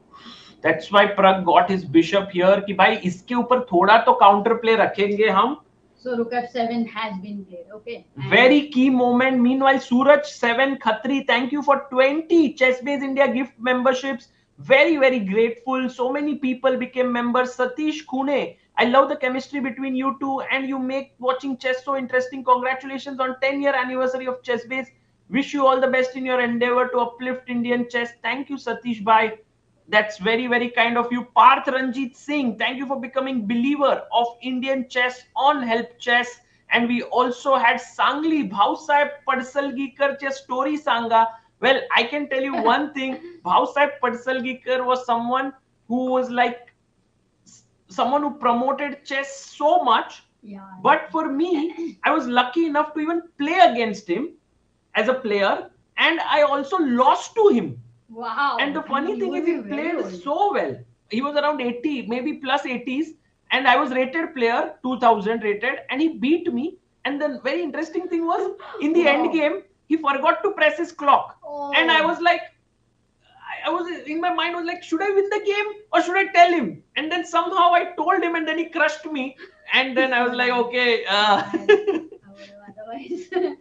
That's why Prag got his bishop here कि भाई इसके ऊपर थोड़ा तो counter play रखेंगे हम. So rook f7 has been played. Okay. Very key moment. Meanwhile, Suraj 7 Khatri, thank you for 20 Chessbase India gift memberships. Very, very grateful. So many people became members. Satish Khune, I love the chemistry between you two, and you make watching chess so interesting. Congratulations on 10-year anniversary of Chessbase. Wish you all the best in your endeavor to uplift Indian chess. Thank you, Satish Bhai. That's very, very kind of you. Parth Ranjit Singh, thank you for becoming believer of Indian chess on Help Chess. And we also had Sangli Bhausaheb Padsalgikar chess story Sanga. Well, I can tell you one thing. Bhausaheb Padsalgikar was someone who was like someone who promoted chess so much. Yeah. But for me, I was lucky enough to even play against him as a player, and I also lost to him. Wow. And the funny thing is, he played so well. He was around 80, maybe plus 80s, and I was rated player, 2000 rated, and he beat me. And the very interesting thing was, in the end game, he forgot to press his clock. And I was like, I was in my mind was like, should I win the game or should I tell him? And then somehow I told him, and then he crushed me. And then I was like, okay.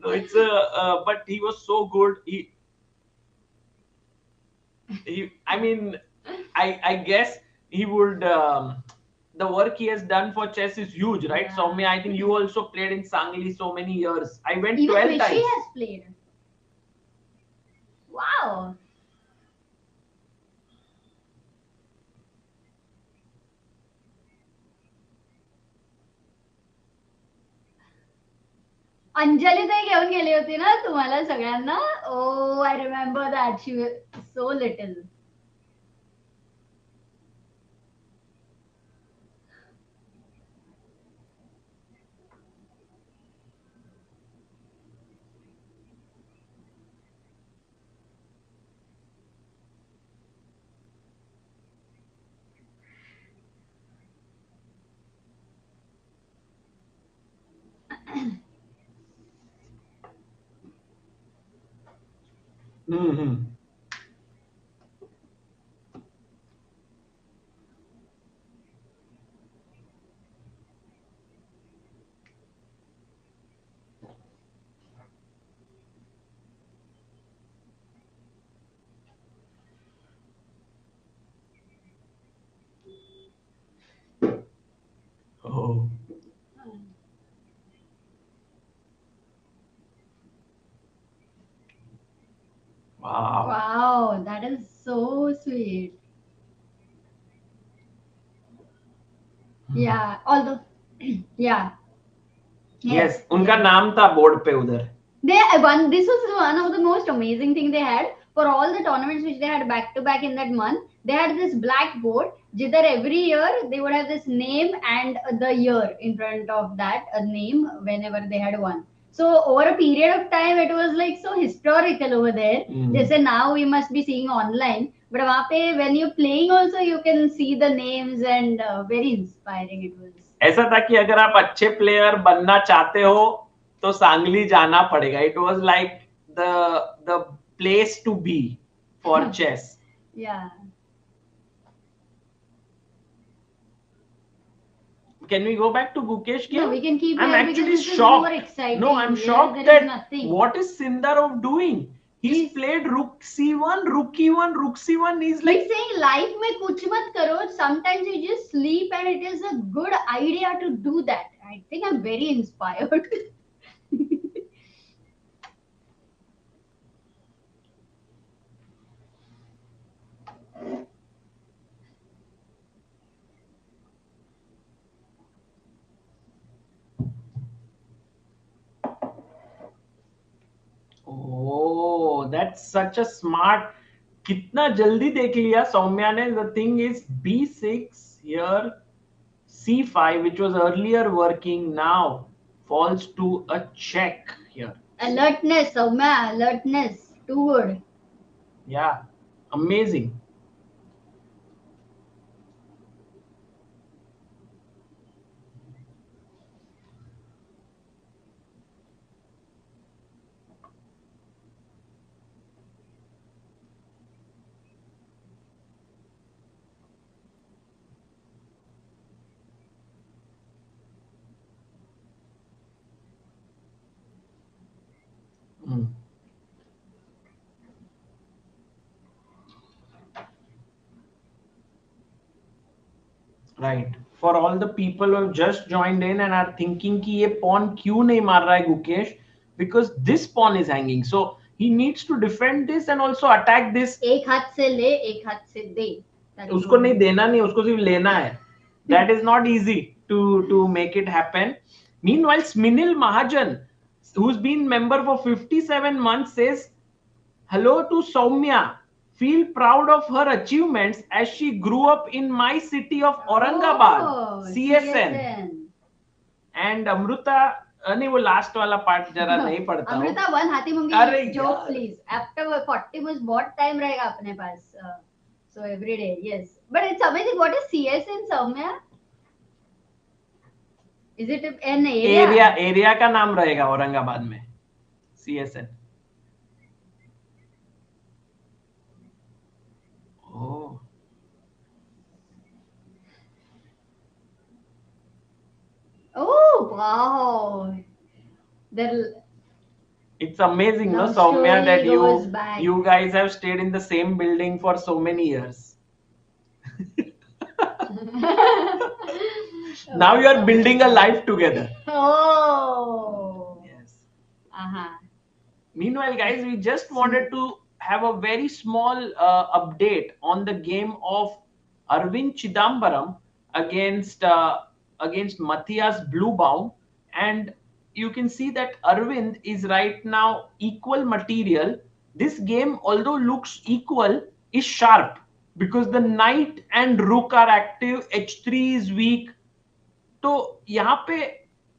So it's but he was so good. I mean, I guess he would. The work he has done for chess is huge, right? Yeah. Soumya, I think you also played in Sangli so many years. I went Even 12 Rishi times. has played. Wow. Anjali ताई घेऊन गेली होती ना तुम्हाला सगळ्यांना. Oh, I remember that. She was so little. Hmm. Oh, wow. Wow, that is so sweet. Yeah, although, yeah, Yes, yes, उनका yes. नाम था बोर्ड पे उधर. This was one of the most amazing thing they had for all the tournaments which they had back to back in that month. They had this blackboard. Jidhar every year they would have this name and the year in front of that a name whenever they had won. So over a period of time, it was like so historical over there. They say now we must be seeing online, but वहाँ पे when you're playing also you can see the names and very inspiring it was. ऐसा था कि अगर आप अच्छे player बनना चाहते हो तो सांगली जाना पड़ेगा. It was like the place to be for chess. Yeah. Can we go back to Gukesh game? No, we can keep I'm here because actually this is shocked. more exciting. No, I'm Here shocked there is that nothing. what is Sindarov doing? He's played rook c1, rook e1, rook c1. He's like He's saying life में कुछ मत करो. Sometimes you just sleep and it is a good idea to do that. I think I'm very inspired. oh, that's such a smart. कितना जल्दी देख लिया सौम्या ने. The thing is b6 here, c5 which was earlier working now falls to a check here. Alertness, Soumya, alertness. Too good. Yeah, amazing. Mm. Right. For all the people who have just joined in and are thinking कि ये pawn क्यों नहीं मार रहा है Gukesh, because this pawn is hanging, so he needs to defend this and also attack this. एक हाथ से ले, एक हाथ से दे. उसको नहीं देना नहीं, उसको सिर्फ लेना है. That is not easy to make it happen. Meanwhile, Sminil Mahajan, who's been member for 57 months, says hello to Soumya. Feel proud of her achievements as she grew up in my city of Aurangabad, CSN. And Amruta, नहीं वो last वाला part जरा नहीं पढ़ता हूँ. Amrita one हाथी अरे मुंगी जोक प्लीज आफ्टर 40 मुझे बहुत टाइम रहेगा अपने पास. So every day, yes. But it's amazing. What is CSN, Soumya? Is it an area? Area का नाम रहेगा औरंगाबाद में, CSN. Oh. Oh wow. It's amazing, no, Love Soumya, that story goes back. you guys have stayed in the same building for so many years. Now you are building a life together. Oh. Yes. Uh-huh. Meanwhile, guys, we just wanted to have a very small update on the game of Aravindh Chithambaram against Matthias Bluebaum, and you can see that Arvind is right now equal material. This game, although looks equal, is sharp because the knight and rook are active, h3 is weak. तो यहाँ पे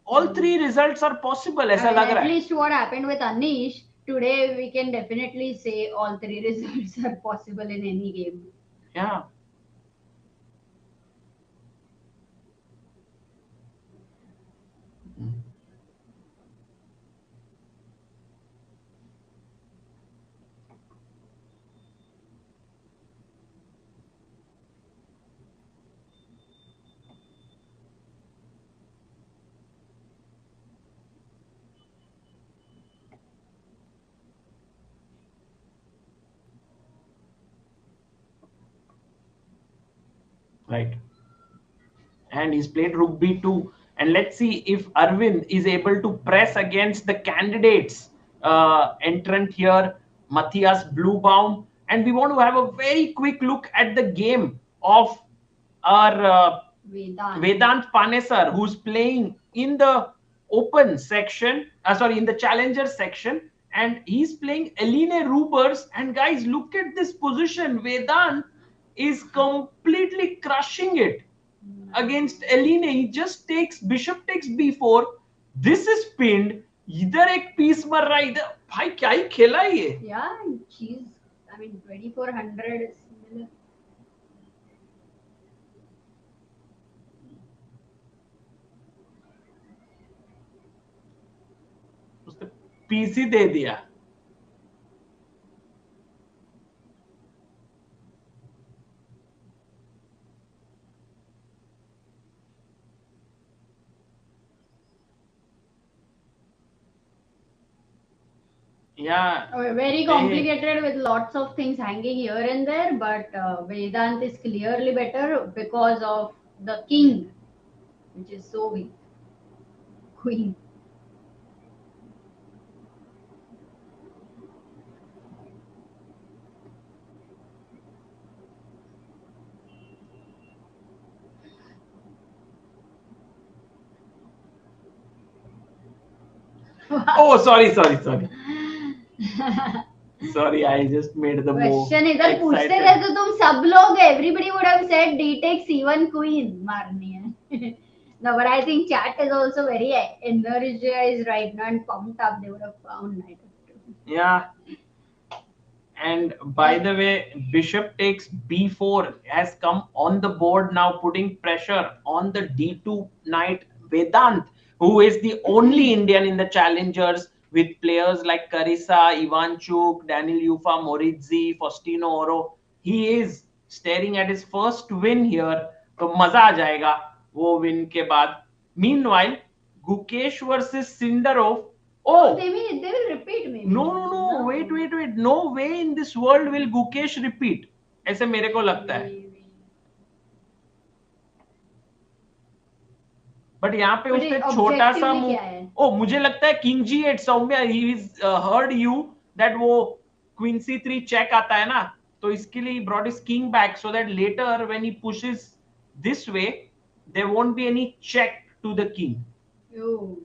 all three results are possible, ऐसा लग रहा है. At least what happened with Anish today, we can definitely say all three results are possible in any game. Yeah. Right. And he's played rook b2. And let's see if Arvind is able to press against the candidates entrant here, Matthias Bluebaum. And we want to have a very quick look at the game of our Vedant Panesar, who's playing in the open section, in the challenger section, and he's playing Eline Rubers. And guys, look at this position. Vedant is completely crushing it against Eline. He just takes bishop takes b4. This is pinned. इधर एक piece मर रहा है इधर. भाई क्या ही खेला है ये. Yeah, she's, I mean, 2400 is similar. उसने पीस ही दे दिया. Yeah, very complicated with lots of things hanging here and there, but Vedant is clearly better because of the king, which is so weak. Queen. Oh, sorry. Sorry, I just made the move. Question इधर पूछते थे तो तुम सब लोग, everybody would have said d takes c1 queen मारनी है. No, but I think chat is also very energized right now and pumped up. They would have found knight f2. Yeah. And by the way, bishop takes b4 has come on the board now, putting pressure on the d2 knight. Vedant, who is the only Indian in the challengers, with players like Carissa, Ivanchuk, Daniel Yufa, Morizzi, Faustino Oro. He is staring at his first win here. तो मजा आ जाएगा वो win के बाद. Meanwhile, Gukesh versus Sindarov. Oh, they will repeat maybe. No. Wait. No way in this world will Gukesh repeat. ऐसे मेरे को लगता है. बट यहाँ पे उसने छोटा सा मूव. मुझे लगता है king g8 Saumya. He heard you that वो queen c3 check आता है ना, तो इसके लिए he brought his king back so that later when he pushes this way there won't be any check to the king. Oh.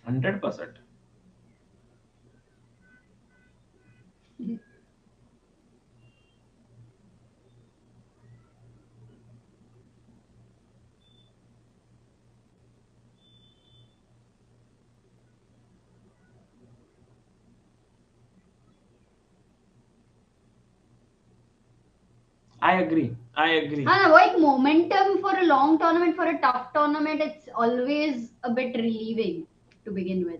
100%. I agree. Like momentum for a long tournament, for a tough tournament, it's always a bit relieving to begin with.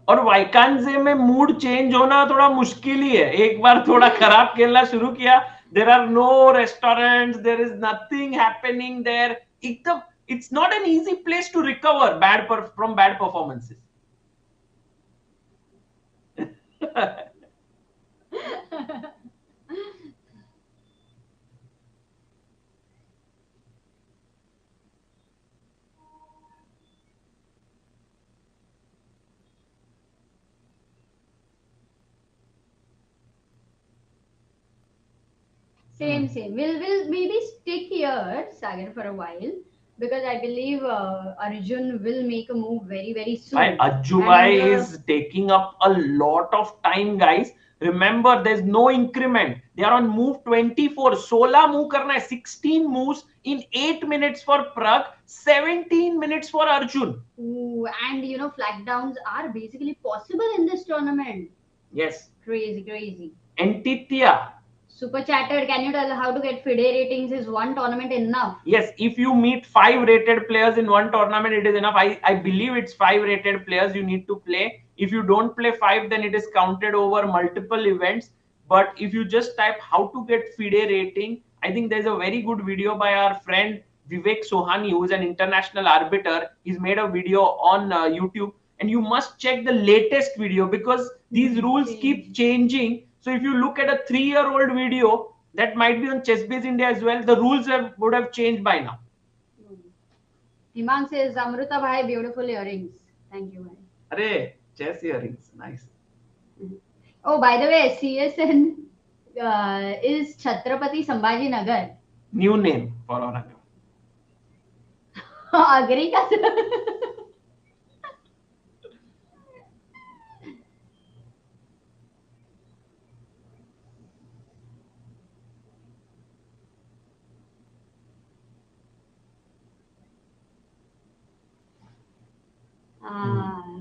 और वाइकांजे में mood change होना थोड़ा मुश्किल ही है. एक बार थोड़ा खराब खेलना शुरू किया, there are no restaurants, there is nothing happening there. एकदम, it's not an easy place to recover from bad performances. Same. We'll maybe stick here, Sagar, for a while, because I believe Arjun will make a move very, very soon. Arjun is taking up a lot of time, guys. Remember, there's no increment. They are on move 24. 16 move karna hai. 16 moves in 8 minutes for Prag, 17 minutes for Arjun. Ooh, and you know, flag downs are basically possible in this tournament. Yes. Crazy, crazy. Antithia. Super chatted, can you tell how to get FIDE ratings? Is one tournament enough? Yes, if you meet 5 rated players in one tournament, it is enough. I believe it's 5 rated players you need to play. If you don't play 5, then it is counted over multiple events. But if you just type how to get FIDE rating, I think there's a very good video by our friend Vivek Sohani, who is an international arbiter. He's made a video on YouTube, and you must check the latest video because these rules keep changing. So if you look at a 3-year-old video that might be on ChessBase India as well, the rules would have changed by now. Himang says, Amruta bhai, beautiful earrings. Thank you, bhai. Arey, chess earrings, nice. Oh, by the way, CSN is Chhatrapati Sambhaji Nagar. New name for Aurangabad. Agree ka?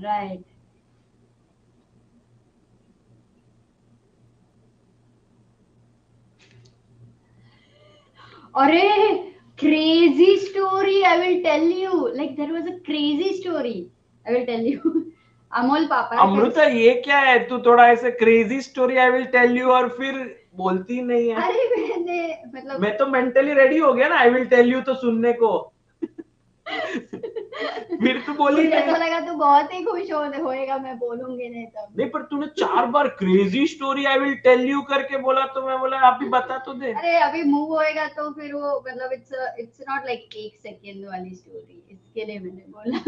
Right. Arey, crazy story, I will tell you. Like, there was a crazy story. I will tell you. Amol Papa. Amrita ये क्या है? तू थोड़ा ऐसे crazy story I will tell you और फिर बोलती नहीं है. अरे मैंने मतलब मैं तो mentally ready हो गया ना. I will tell you तो सुनने को. फिर तू बोली मुझे तो लगा तू बहुत ही खुश होएगा मैं बोलूंगी नहीं तब. नहीं पर तूने 4 बार crazy story I will tell you करके बोला तो मैं बोला आप ही बता तो दे. अरे अभी मूव होएगा तो फिर वो मतलब it's not like 1 सेकंड वाली स्टोरी. इसके लिए मैंने बोला.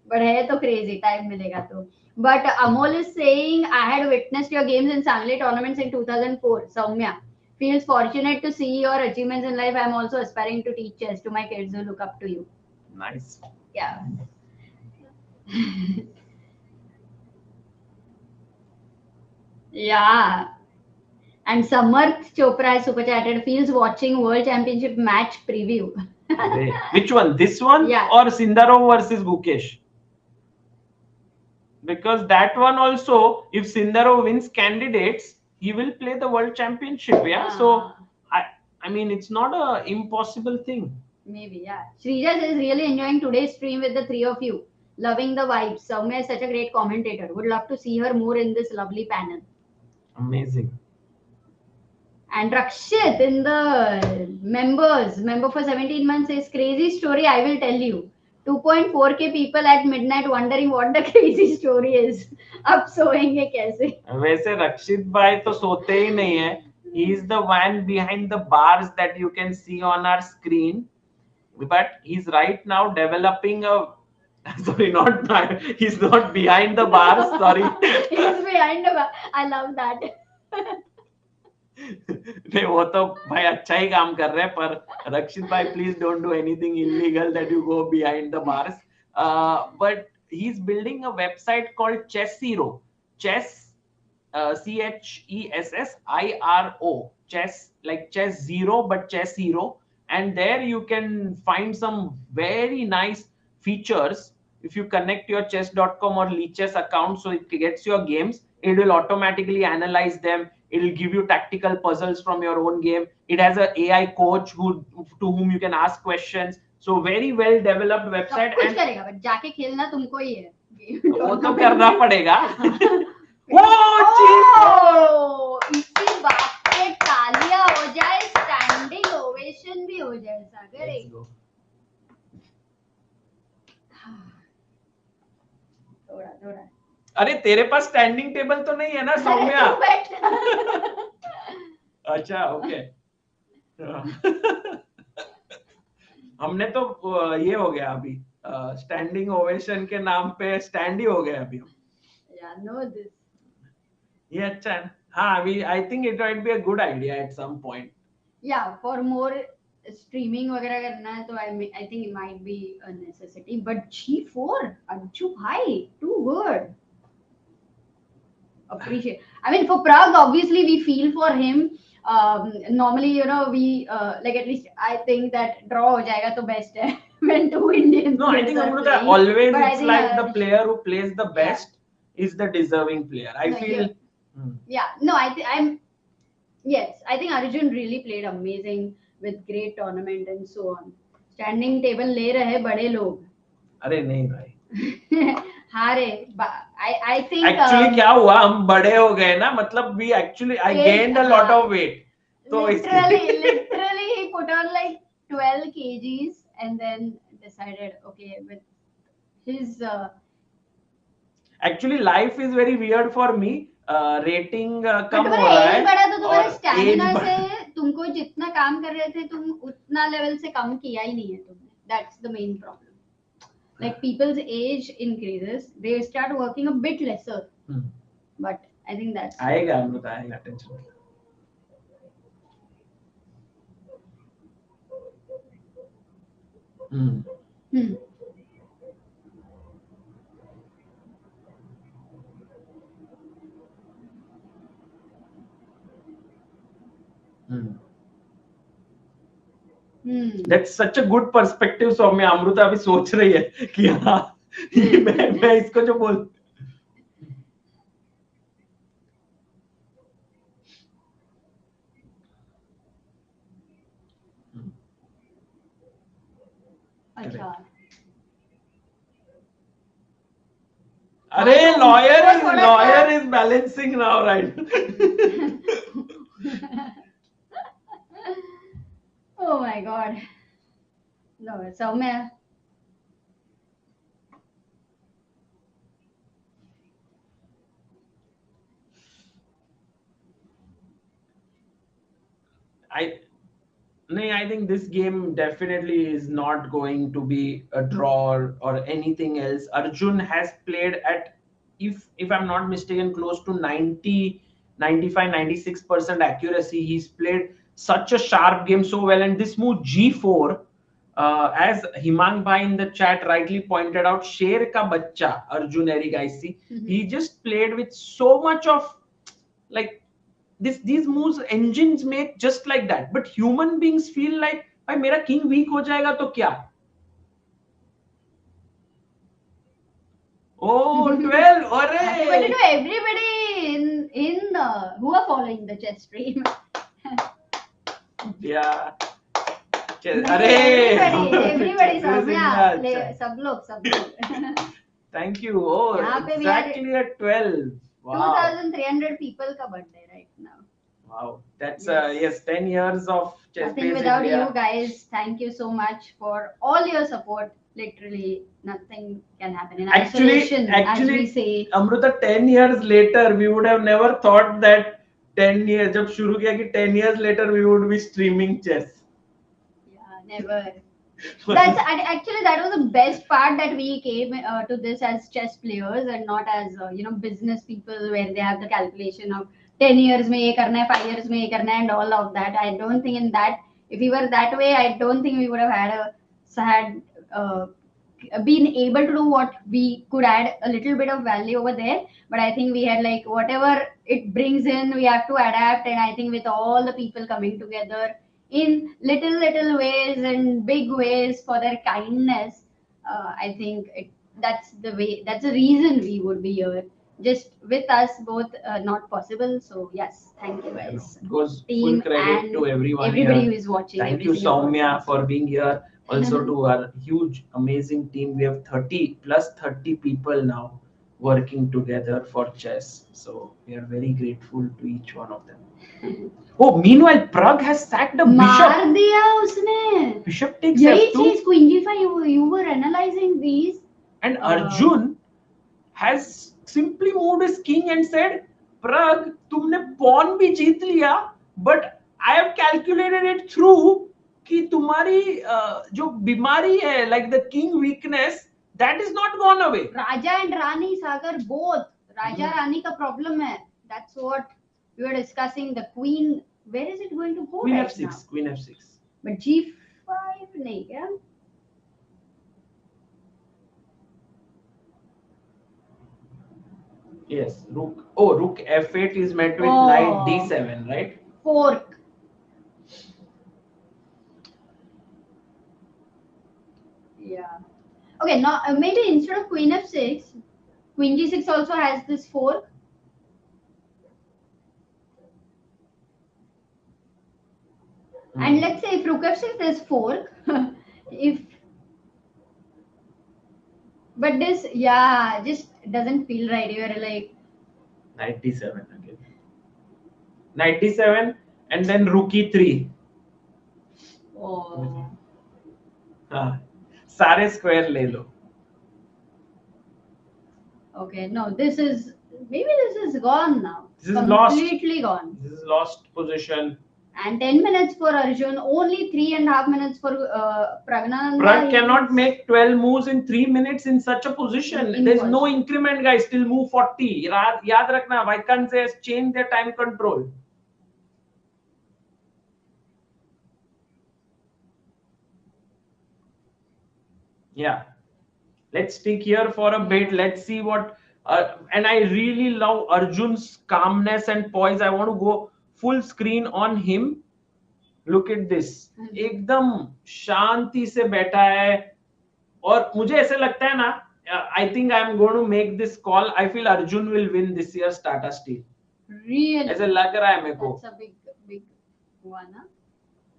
But है तो crazy, time मिलेगा तो. But Amol is saying, I had witnessed your games in Sangli tournaments in 2004. Soumya feels fortunate to see your achievements in life. I am also aspiring to teach chess to my kids who look up to you. Nice. Yeah. Yeah. And Samarth Chopra has super chatted, feels watching World Championship match preview. Which one? This one? Yeah. Or Sindarov versus Gukesh? Because that one also, if Sindarov wins candidates, he will play the World Championship. Yeah. So, I mean, it's not a impossible thing. Maybe, yeah. Shrija is really enjoying today's stream with the three of you. Loving the vibes. Soumya is such a great commentator. Would love to see her more in this lovely panel. Amazing. And Rakshit in the member for 17 months says, crazy story I will tell you. 2.4k people at midnight wondering what the crazy story is. अब सोएंगे कैसे? वैसे रक्षित भाई तो सोते ही नहीं है. He is the one behind the bars that you can see on our screen. But he's right now developing a. Sorry, he's not behind the bars. Sorry. He's behind the bar. I love that. नहीं वो तो भाई अच्छा ही काम कर रहे हैं पर रक्षित भाई please don't do anything illegal that you go behind the bars. But he's building a website called Chess Hero. Chess, CHESSIRO. Chess like Chess Zero but Chess Hero. And there you can find some very nice features. If you connect your chess.com or Lichess account, so it gets your games, it will automatically analyze them. It will give you tactical puzzles from your own game. It has an AI coach to whom you can ask questions. So very well developed website. कुछ करेगा but जाके खेलना तुमको ही है. वो तो करना पड़ेगा. इसी बात पे तालियां हो जाए, स्टैंडिंग ओवेशन भी हो जाए सागर. थोड़ा अरे तेरे पास स्टैंडिंग टेबल तो नहीं है ना सौम्या? अच्छा ओके. हमने तो ये हो गया अभी स्टैंडिंग ओवेशन के नाम पे स्टैंड ही हो गए अभी. ये अच्छा है. हाँ अभी I think it might be a good idea at some point. या फॉर मोर स्ट्रीमिंग वगैरह करना है तो I think it might be a necessity. But G4 Anshu भाई too good. appreciate. I mean, for Pragg, obviously we feel for him. Normally, we like, at least I think that draw ho jayega to best hai when two Indians No, I players think are Amruta, playing. always But I it's think like the player who plays the yeah. best is the deserving player. I No, feel. yeah, no, yes, I think Arjun really played amazing with great tournament and so on. Standing table ले रहे बड़े लोग. अरे नहीं भाई. हारे. I think Actually क्या हुआ, हम बड़े हो गए ना, मतलब we actually I gained a lot of weight. So literally he put on like 12 kgs and then decided, okay, with his actually life is very weird for me. Rating कम हो तुम्हारा रहा एज है बढ़ा तो तुम्हारे और स्टैमिना एज से तुमको जितना काम कर रहे थे तुम उतना लेवल से कम किया ही नहीं है तुमने. That's the main problem. Like people's age increases, they start working a bit lesser. But I think that's आएगा अमृता, आएगा, टेंशन नहीं. That's such a good perspective. Saumya, Amrita अभी सोच रही है कि हाँ मैं इसको जो बोल. अच्छा. अरे lawyer is balancing now, right? Oh my god. No, Soumya. I think this game definitely is not going to be a draw or anything else. Arjun has played at, if I'm not mistaken, close to 90, 95, 96% accuracy. He's played such a sharp game so well. And this move G4, as Himang Bhai in the chat rightly pointed out, Sher ka bachcha, Arjun Erigaisi, he just played with so much of like these moves engines make just like that, but human beings feel like भाई मेरा king weak हो जाएगा तो क्या. Oh, 12. Arre. Happy birthday to everybody in who are following the chess stream. Yeah. Everybody Soumya, सब लोग. Thank you. Oh, exactly at 12. Wow. 2,300 people ka birthday right now. Wow, that's yes, 10 years of chess. Nothing without you guys. Thank you so much for all your support. Literally, nothing can happen in isolation, as we say. Amruta, 10 years later, we would have never thought that 10 years, जब शुरू किया कि 10 years later we would be streaming chess. Yeah, never. That was the best part, that we came to this as chess players and not as business people, where they have the calculation of 10 years में ये करना है, 5 years में ये करना है, and all of that. I don't think in that, if we were that way, I don't think we would have had been able to do what we could add a little bit of value over there. But I think we had like whatever it brings in, we have to adapt. And I think with all the people coming together in little ways and big ways for their kindness, I think that's the reason we would be here. Just with us both, not possible. So yes, thank you guys. It goes full credit to everybody who is watching. Thank you, Soumya, for being here. Also to our huge, amazing team. We have 30 people now working together for chess. So we are very grateful to each one of them. Oh, meanwhile, Pragg has sacked a bishop. मार दिया उसने. Bishop takes यही F2. चीज Queen G5. You were analyzing these. And Arjun has simply moved his king and said, Pragg, तुमने pawn भी जीत लिया, but I have calculated it through कि तुम्हारी जो बीमारी है, like the king weakness, that is not gone away. Raja and Rani, Sagar, both. Raja Rani का problem है. That's what we were discussing. The queen, where is it going to go? Queen right F6. now? Queen F6. But G5 नहीं क्या? Yes, rook. Oh, rook f8 is met with knight d7, right? Fork. Yeah. Okay, now maybe instead of queen f6, queen g6 also has this fork. And let's say if rook f6 there's fork. If but this just doesn't feel right. You're like Knight d7 again. Knight d7 and then rook e3. oh. हाँ, सारे square ले लो. Okay, no, this is gone now. This is completely gone. This is lost position. And 10 minutes for Arjun, only 3.5 minutes for Praggnanandhaa. Prag cannot make 12 moves in 3 minutes in such a position. There's no increment, guys. Still move 40. याद रखना, Wijk has changed their time control. Yeah. Let's stick here for a bit. Let's see what. And I really love Arjun's calmness and poise. I want to go full screen on him. Look at this. एकदम शांति से बैठा है. और मुझे ऐसे लगता है ना, I think I'm going to make this call. I feel Arjun will win this year's Tata Steel. Really? ऐसे लग रहा है मेरे को. That's a big one, huh?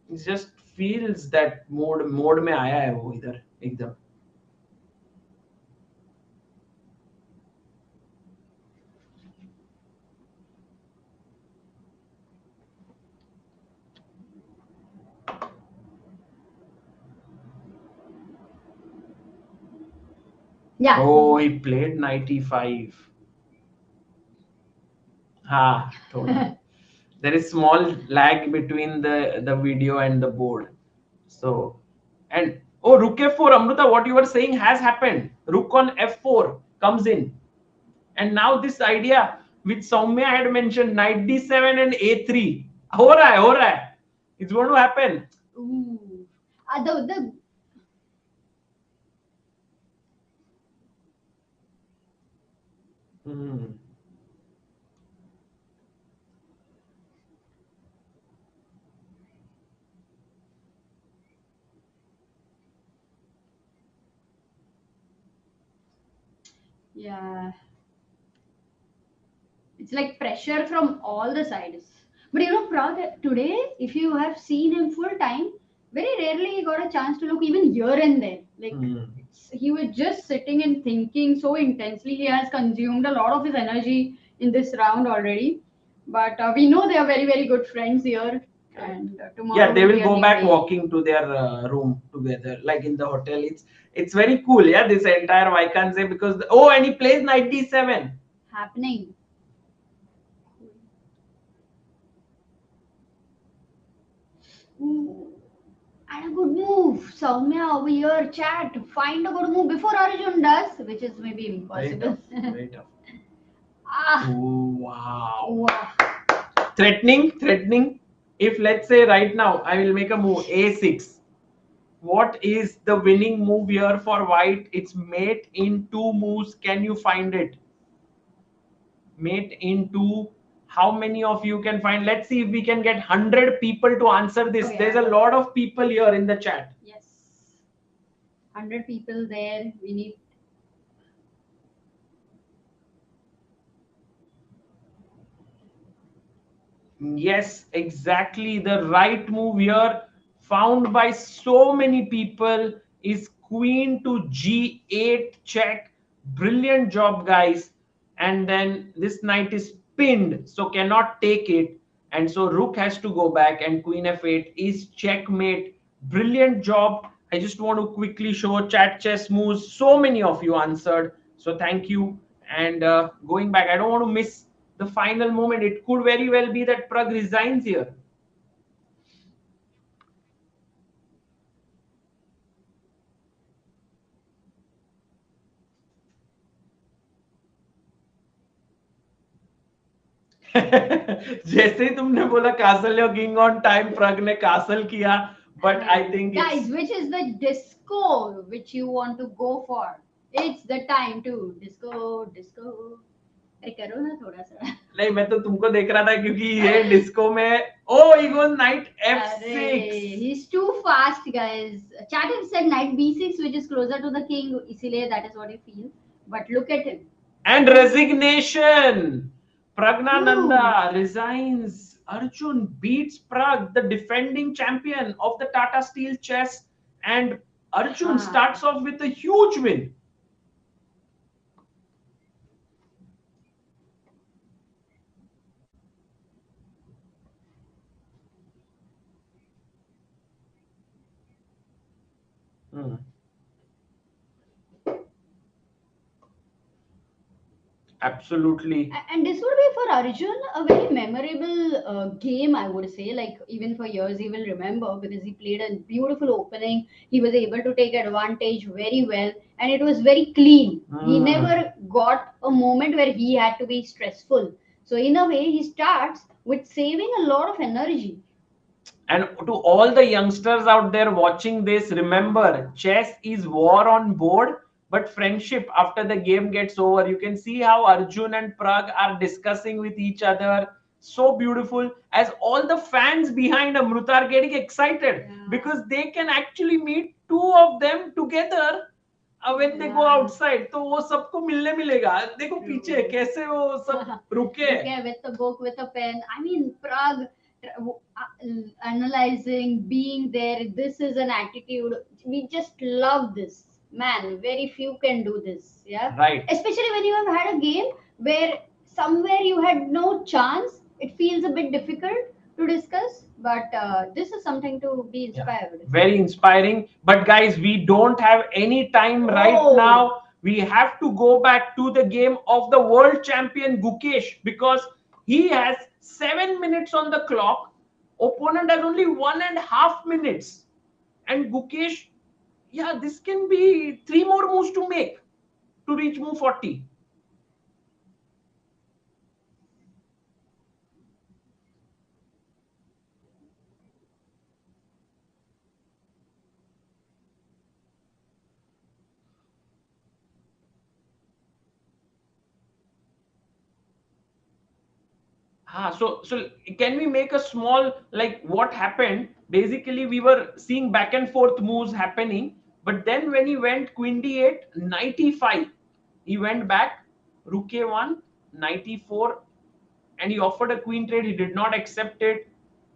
It just feels that mode में आया है वो इधर एकदम. Yeah. Oh, he played 95. Ha, totally. There is small lag between the video and the board. So, and oh, rook f4, Amruta, what you were saying has happened. Rook on f4 comes in. And now this idea which Soumya had mentioned, knight d7 and a3. हो रहा है. It's going to happen. Ooh. Yeah. It's like pressure from all the sides. But Prag today, if you have seen him full time, very rarely he got a chance to look even here and there. Like he was just sitting and thinking so intensely. He has consumed a lot of his energy in this round already. But we know they are very, very good friends here. And tomorrow they will go back walking to their room together, like in the hotel. It's very cool, this entire Wijk because and he plays knight d7 happening. Ooh. And a good move. Soumya over here, chat. Find a good move before Arjun does, which is maybe impossible. Very tough. Ooh, wow. Threatening. If let's say right now I will make a move a6, what is the winning move here for white? It's mate in 2 moves. Can you find it? Mate in 2. How many of you can find? Let's see if we can get 100 people to answer this. There's a lot of people here in the chat. Yes. 100 people there. We need. Yes, exactly. The right move here found by so many people is queen to g8 check. Brilliant job, guys. And then this knight is pinned, so cannot take it. And so rook has to go back, and queen f8 is checkmate. Brilliant job. I just want to quickly show chat chess moves. So many of you answered. So thank you. And going back, I don't want to miss the final moment. It could very well be that Pragg resigns here. जैसे ही तुमने बोला castle your king on time, Pragg ने castle किया, but I think guys, which is the disco which you want to go for? It's the time to disco. अरे करो ना थोड़ा सा. नहीं, मैं तो तुमको देख रहा था क्योंकि ये डिस्को में he goes knight f6. He's too fast, guys. Chat have said knight b6, which is closer to the king. इसीलिए that is what he feels. But look at him. And resignation. Praggnanandhaa Ooh. resigns. Arjun beats Prag, the defending champion of the Tata Steel Chess, and Arjun starts off with a huge win. Absolutely. And this would be for Arjun a very memorable game, I would say. Like, even for years, he will remember because he played a beautiful opening. He was able to take advantage very well, and it was very clean. He never got a moment where he had to be stressful. So, in a way, he starts with saving a lot of energy. And to all the youngsters out there watching this, remember, chess is war on board, but friendship after the game gets over. You can see how Arjun and Prag are discussing with each other. So beautiful, as all the fans behind Amruta are getting excited because they can actually meet two of them together when they go outside. तो वो सबको मिलने मिलेगा. देखो पीछे कैसे वो सब रुके. With a book, with a pen. I mean, Prague analyzing, being there. This is an attitude. We just love this. Man, very few can do this. Yeah. Right. Especially when you have had a game where somewhere you had no chance. It feels a bit difficult to discuss, but this is something to be inspired. Yeah. Very inspiring. But guys, we don't have any time right now. We have to go back to the game of the world champion Gukesh because he has 7 minutes on the clock. Opponent has only 1.5 minutes. And Gukesh, yeah, this can be 3 more moves to make to reach move 40. So can we make a small, like, what happened? Basically, we were seeing back and forth moves happening, but then when he went queen d8, knight e5, he went back, rook a1, knight e4, and he offered a queen trade. He did not accept it.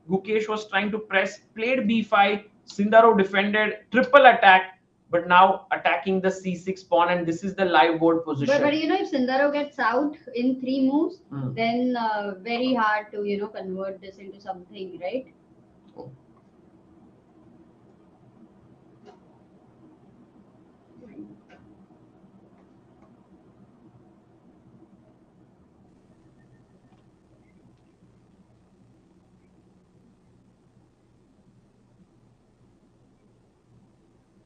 Gukesh was trying to press, played b5. Sindarov defended, triple attack, but now attacking the c6 pawn, and this is the live board position. But you know, if Sindarov gets out in 3 moves, then very hard to convert this into something, right?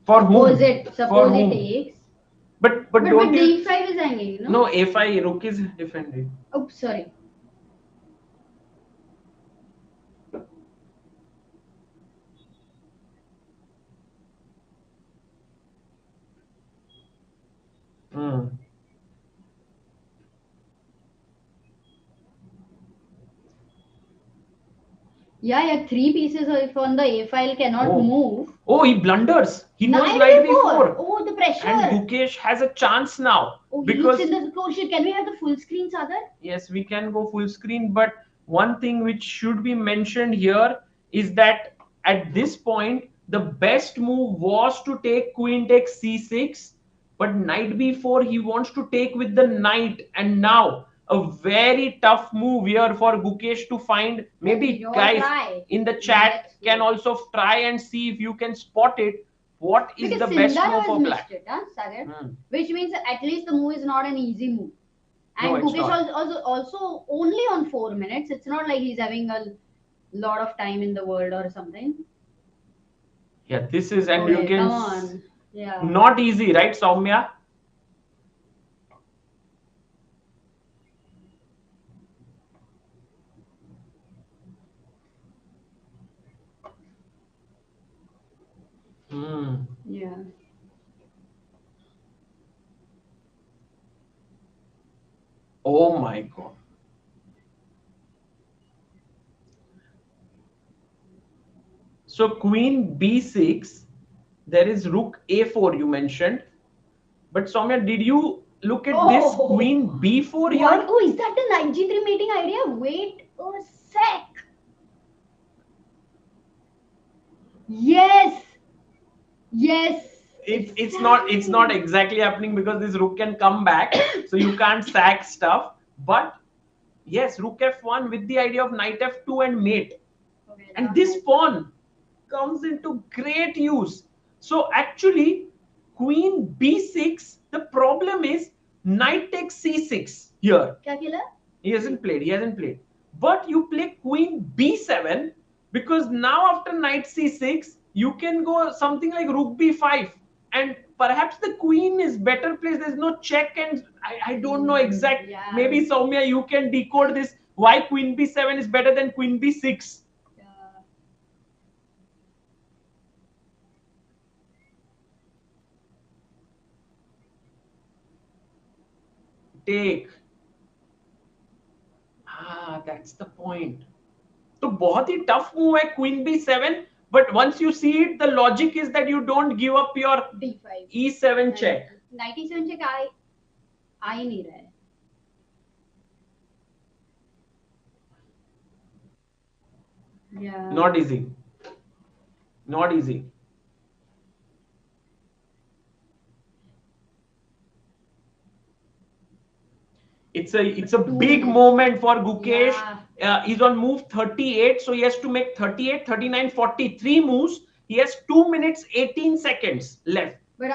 For whom? Suppose it takes. But don't d5 is hanging, no? No, a5, rook is defended. Oh, sorry. Yeah, 3 pieces if on the A file cannot move. Oh, he blunders. He goes knight b4. Oh, the pressure. And Gukesh has a chance now. Oh, he looks in the score sheet. Can we have the full screen, Sagar? Yes, we can go full screen. But one thing which should be mentioned here is that at this point, the best move was to take queen takes c6. But knight b4, he wants to take with the knight. And now, a very tough move here for Gukesh to find. Maybe guys in the chat can also try and see if you can spot it. What is the best move for black? Which means at least the move is not an easy move. And No, Gukesh also only on 4 minutes. It's not like he's having a lot of time in the world or something. Yeah, this is, and you can. Come on. Yeah. Not easy, right, Soumya? Yeah. Oh my God. So queen b6, there is rook a4 you mentioned. But Soumya, did you look at this queen b4 here? What? Oh, is that the knight g3 mating idea? Wait a sec. Yes. Yes. It's not exactly happening because this rook can come back, so you can't sack stuff. But yes, rook f1 with the idea of knight f2 and mate. Okay, and this pawn comes into great use. So actually, queen b6, the problem is knight takes c6 here. He hasn't played. But you play queen b7 because now after knight c6, you can go something like rook b5. And perhaps the queen is better placed. There's no check, and I don't know exact. Yeah. Maybe Soumya, you can decode this. Why queen b7 is better than queen b6? Take. That's the point. So बहुत ही tough move है queen b7, but once you see it, the logic is that you don't give up your d5 e7 check. Knight e7 check आ ही नहीं रहा है. Yeah. Not easy. Not easy. It's a big moment for Gukesh. Yeah. He's on move 38, so he has to make 38, 39, 43 moves. He has 2 minutes 18 seconds left. But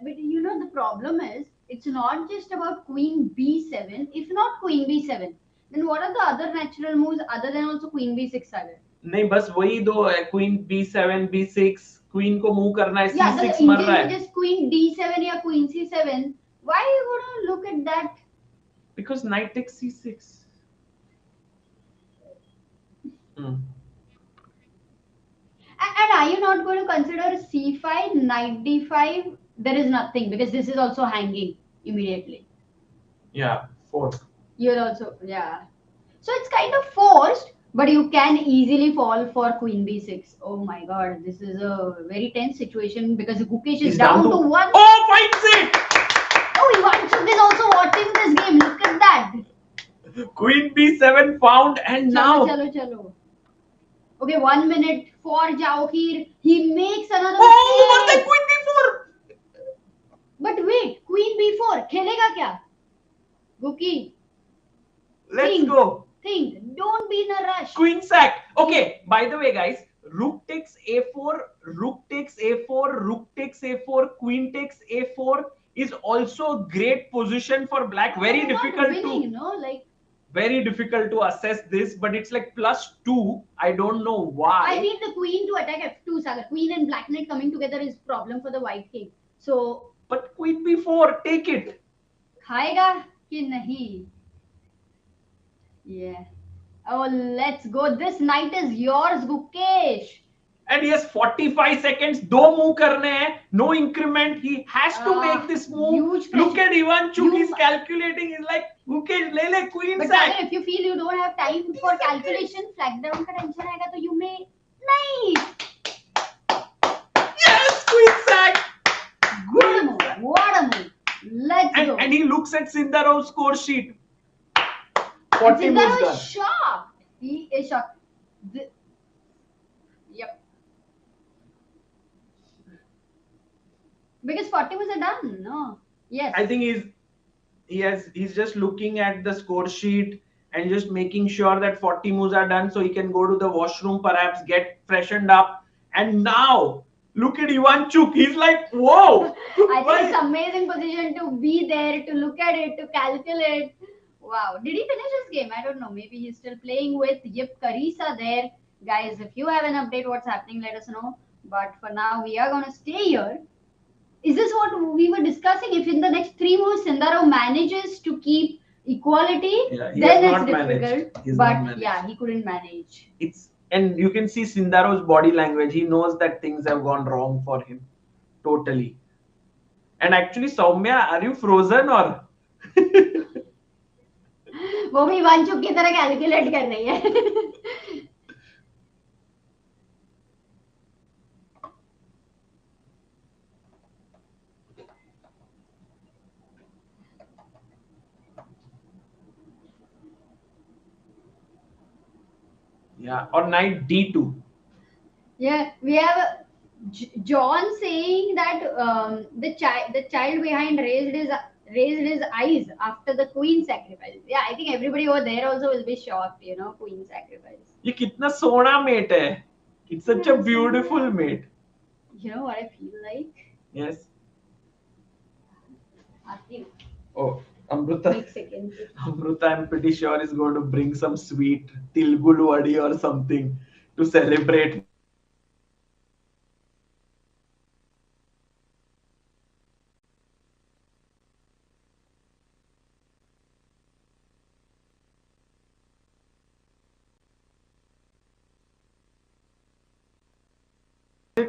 you know the problem is it's not just about queen b7. If not queen b7, then what are the other natural moves other than also queen b6 are there? नहीं बस वही दो है queen b7 b6 queen को move करना है c6 मर रहा है. Just queen d7 या queen c7. Why are you gonna look at that? Because knight takes c6. And are you not going to consider c5, knight d5? There is nothing because this is also hanging immediately. Yeah, forced. You're also, yeah. So it's kind of forced, but you can easily fall for queen b6. Oh my God, this is a very tense situation because Gukesh is down to 1. Oh, finds it! Oh, Ivanchuk is also watching this game. Look at that. Queen b7 found, and now. Chalo. Okay, 1 minute for Javokhir. He makes another. Oh, but the queen b4. But wait, queen b4. Khelega kya? Guki. Let's go. Think. Don't be in a rush. Queen sack. Okay. By the way, guys, rook takes a4, rook takes a4, rook takes a4, queen takes a4 is also great position for black. Very difficult winning, to. Very difficult to assess this, but it's like +2. I don't know why. I need the queen to attack f2, Sagar. Queen and black knight coming together is problem for the white king. So. But queen b4, take it. Khayega ki nahi? Yeah. Oh, let's go. This knight is yours, Gukesh. And he has 45 seconds. दो move करने हैं. No increment. He has to make this move. Look at Ivanchuk. He's calculating. He's like, Gukesh, ले queen but sack. But if you feel you don't have time for calculation, flag down का tension आएगा तो you may. Nice. Yes, queen sack. Good move. What a move. Let's go. And he looks at Sindarov's score sheet. 40 moves done. Sindarov is shocked. He is shocked. Yep. Because 40 moves are done, no? Yes. I think he's just looking at the score sheet and just making sure that 40 moves are done so he can go to the washroom, perhaps get freshened up. And now, look at Ivanchuk. He's like, whoa. I think it's amazing position to be there, to look at it, to calculate. Wow. Did he finish his game? I don't know. Maybe he's still playing with Yip Karisa there. Guys, if you have an update what's happening, let us know. But for now, we are going to stay here. Is this what we were discussing? If in the next 3 moves Sindarov manages to keep equality, then it's difficult. But yeah, he couldn't manage. And you can see Sindarov's body language. He knows that things have gone wrong for him. Totally. And actually, Soumya, are you frozen or? वो भी इवांचुक की तरह calculate कर रही है. Yeah, or knight d2. Yeah, we have John saying that the child behind raised his eyes after the queen sacrifice. Yeah, I think everybody over there also will be shocked. Queen sacrifice. ये कितना सोना mate है. It's such a Yeah, beautiful mate. You know what I feel like? Yes. Aarti, Oh, Amruta. एक second. Amruta, I'm pretty sure is going to bring some sweet tilgul vadi or something to celebrate.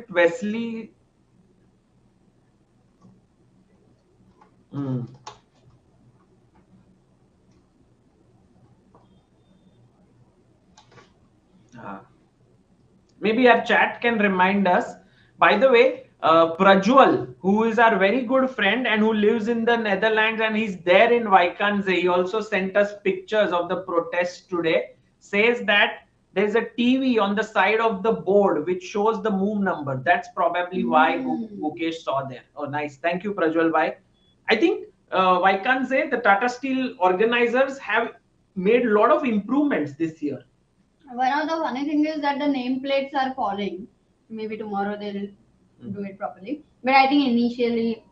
Wesley. Maybe our chat can remind us. By the way, Prajwal, who is our very good friend and who lives in the Netherlands and he's there in Wijk, he also sent us pictures of the protests today. Says that there's a TV on the side of the board which shows the move number. That's probably why Gukesh saw there. Oh, nice. Thank you, Prajwal Bhai. I think Wijk, the Tata Steel organizers have made a lot of improvements this year. One of the funny things is that the nameplates are falling. Maybe tomorrow they'll do it properly. But I think initially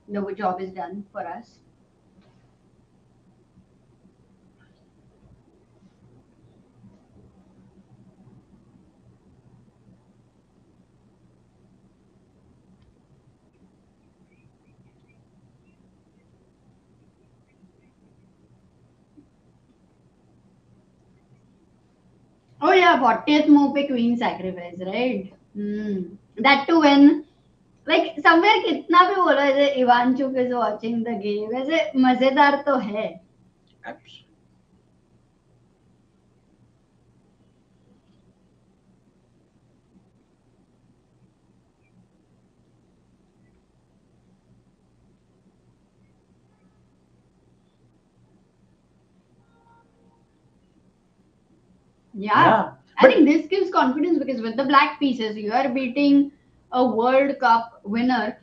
the job is done for us. Oh yeah, 40th move पे queen sacrifice, right? That too when like somewhere कितना भी बोलो ऐसे इवांचुक is watching the game ऐसे मजेदार तो है. Yeah. I think this gives confidence because with the black pieces, you are beating a World Cup winner.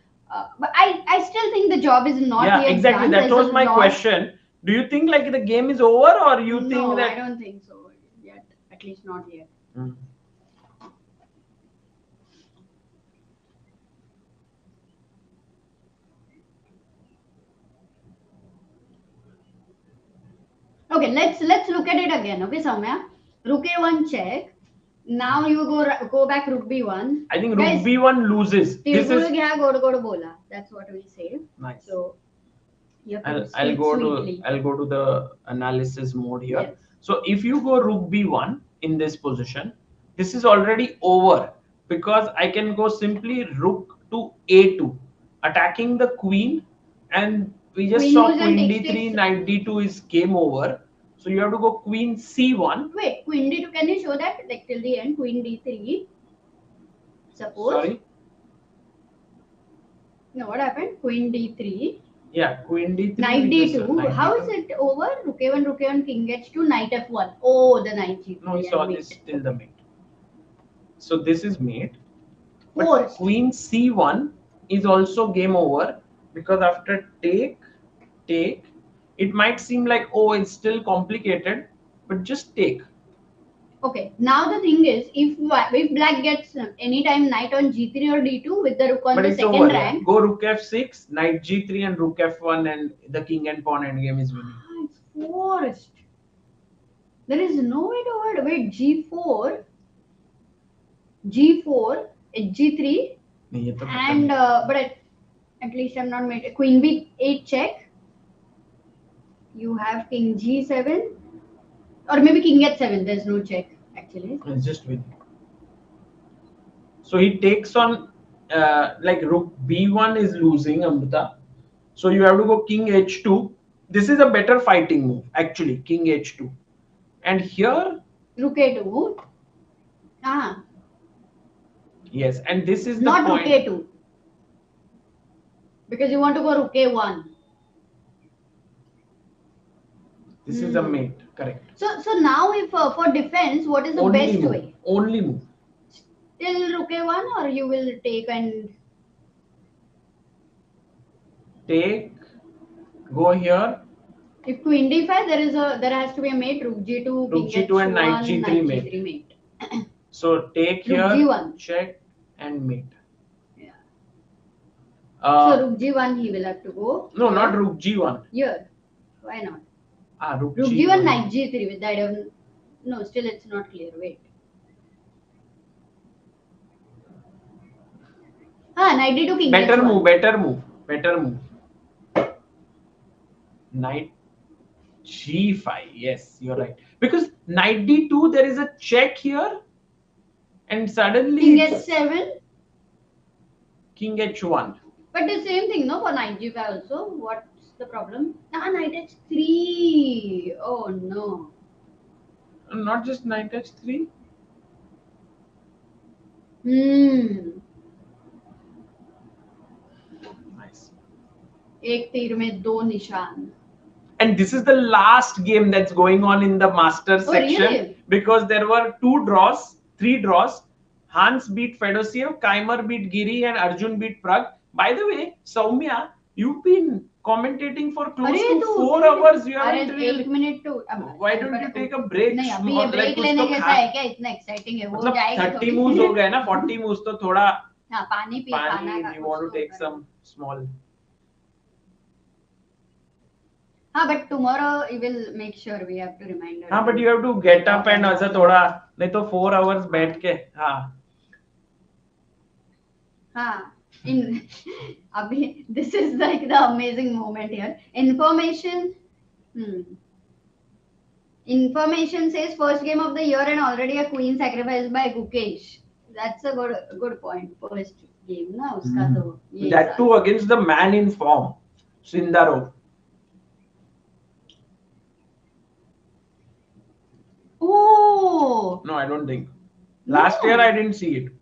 But I still think the job is not yet exactly. done. That was my question. Do you think like the game is over, or you think No, that? I don't think so yet. At least not yet. Okay, let's look at it again. Okay, Soumya. Rook A1 check. Now you go back Rook B1. I think Rook B1 loses. This is go bola. That's what we say. nice. So I'll go to the analysis mode here. Yes. So if you go Rook B1 in this position, this is already over because I can go simply Rook to A2, attacking the queen, and we just saw Queen D3, Knight D2 is game over. So you have to go Queen C1. Wait, Queen D2. Can you show that like till the end? Queen D3. Suppose. Sorry. No, what happened? Queen D3. Yeah, Queen D3. Knight D2. How is it over? Rook A1, King H2, Knight F1. Oh, the Knight G3. No, we saw this till the mate. So this is mate. But Queen C1 is also game over because after take, it might seem like, oh, it's still complicated, but just take. Okay, now the thing is, if black gets anytime knight on G3 or D2 with the rook on the second over, rank. Go Rook F6, Knight G3 and Rook F1 and the king and pawn endgame is winning. It's forced. There is no way to avoid. Wait, G4, G3 and but at least I'm not made. Queen B8 check. You have King G7 or maybe King H7. There's no check actually. It's just winning. So he takes on like Rook B1 is losing, Amrita. So you have to go King H2 This is a better fighting move, actually, king h2. And here, rook a2. Ah, yes, and this is the not rook point. a2. Because you want to go rook a1. This is a mate, correct. So now if for defense, what is the Only best move. way? Only move. Still rook a1, or you will take and Take, go here. if queen d5, there has to be a mate, rook g2, Rook king g2 and knight h1, g3 knight mate. g3 mate. So take Rook here, g1. check and mate. Yeah. So rook g1 he will have to go. No, here. not rook g1. Here. Why not? Rook Rook g1. g1, knight g3 with that. No, still it's not clear. Wait. Knight d2, king Better h1. move, better move, better move. Knight g5. Yes, you're right. Because knight d2, there is a check here, and suddenly King it's h7. king h1. But the same thing, no, for knight g5 also. What's the problem? Knight h3. Oh no. Not just knight h3. Nice. एक तीर में दो निशान. And this is the last game that's going on in the Masters section. Really? Because there were 3 draws. Hans beat Fedoseev, Keymer beat Giri, and Arjun beat Pragg. By the way, Soumya, you've been commentating for close to 4 hours. You haven't really. 1 minute to. Why don't you take a break? नहीं अभी ये break लेने जैसा है क्या? इतना exciting है वो जाएगा. 30 moves हो गए ना, 40 moves तो थोड़ा. हाँ पानी पी खाना का. You want to take some small. But tomorrow we will make sure we have to remind her. But you have to get up and ऐसा थोड़ा नहीं तो 4 hours बैठ के Abhi, this is like the amazing moment here. Information says first game of the year and already a queen sacrificed by Gukesh. That's a good point. First game ना उसका तो ये that too against the man in form, Sindarov. Oh! No, I don't think. Last year I didn't see it.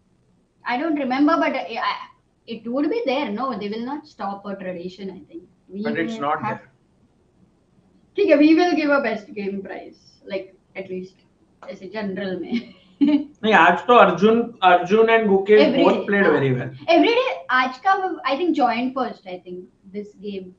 I don't remember, but it would be there. No, they will not stop a tradition, I think. But it's not there. Okay, we will give a best game prize, like at least as a general में. नहीं आज तो Arjun and Gukesh both played very well. Every day आज का I think joined first. I think this game.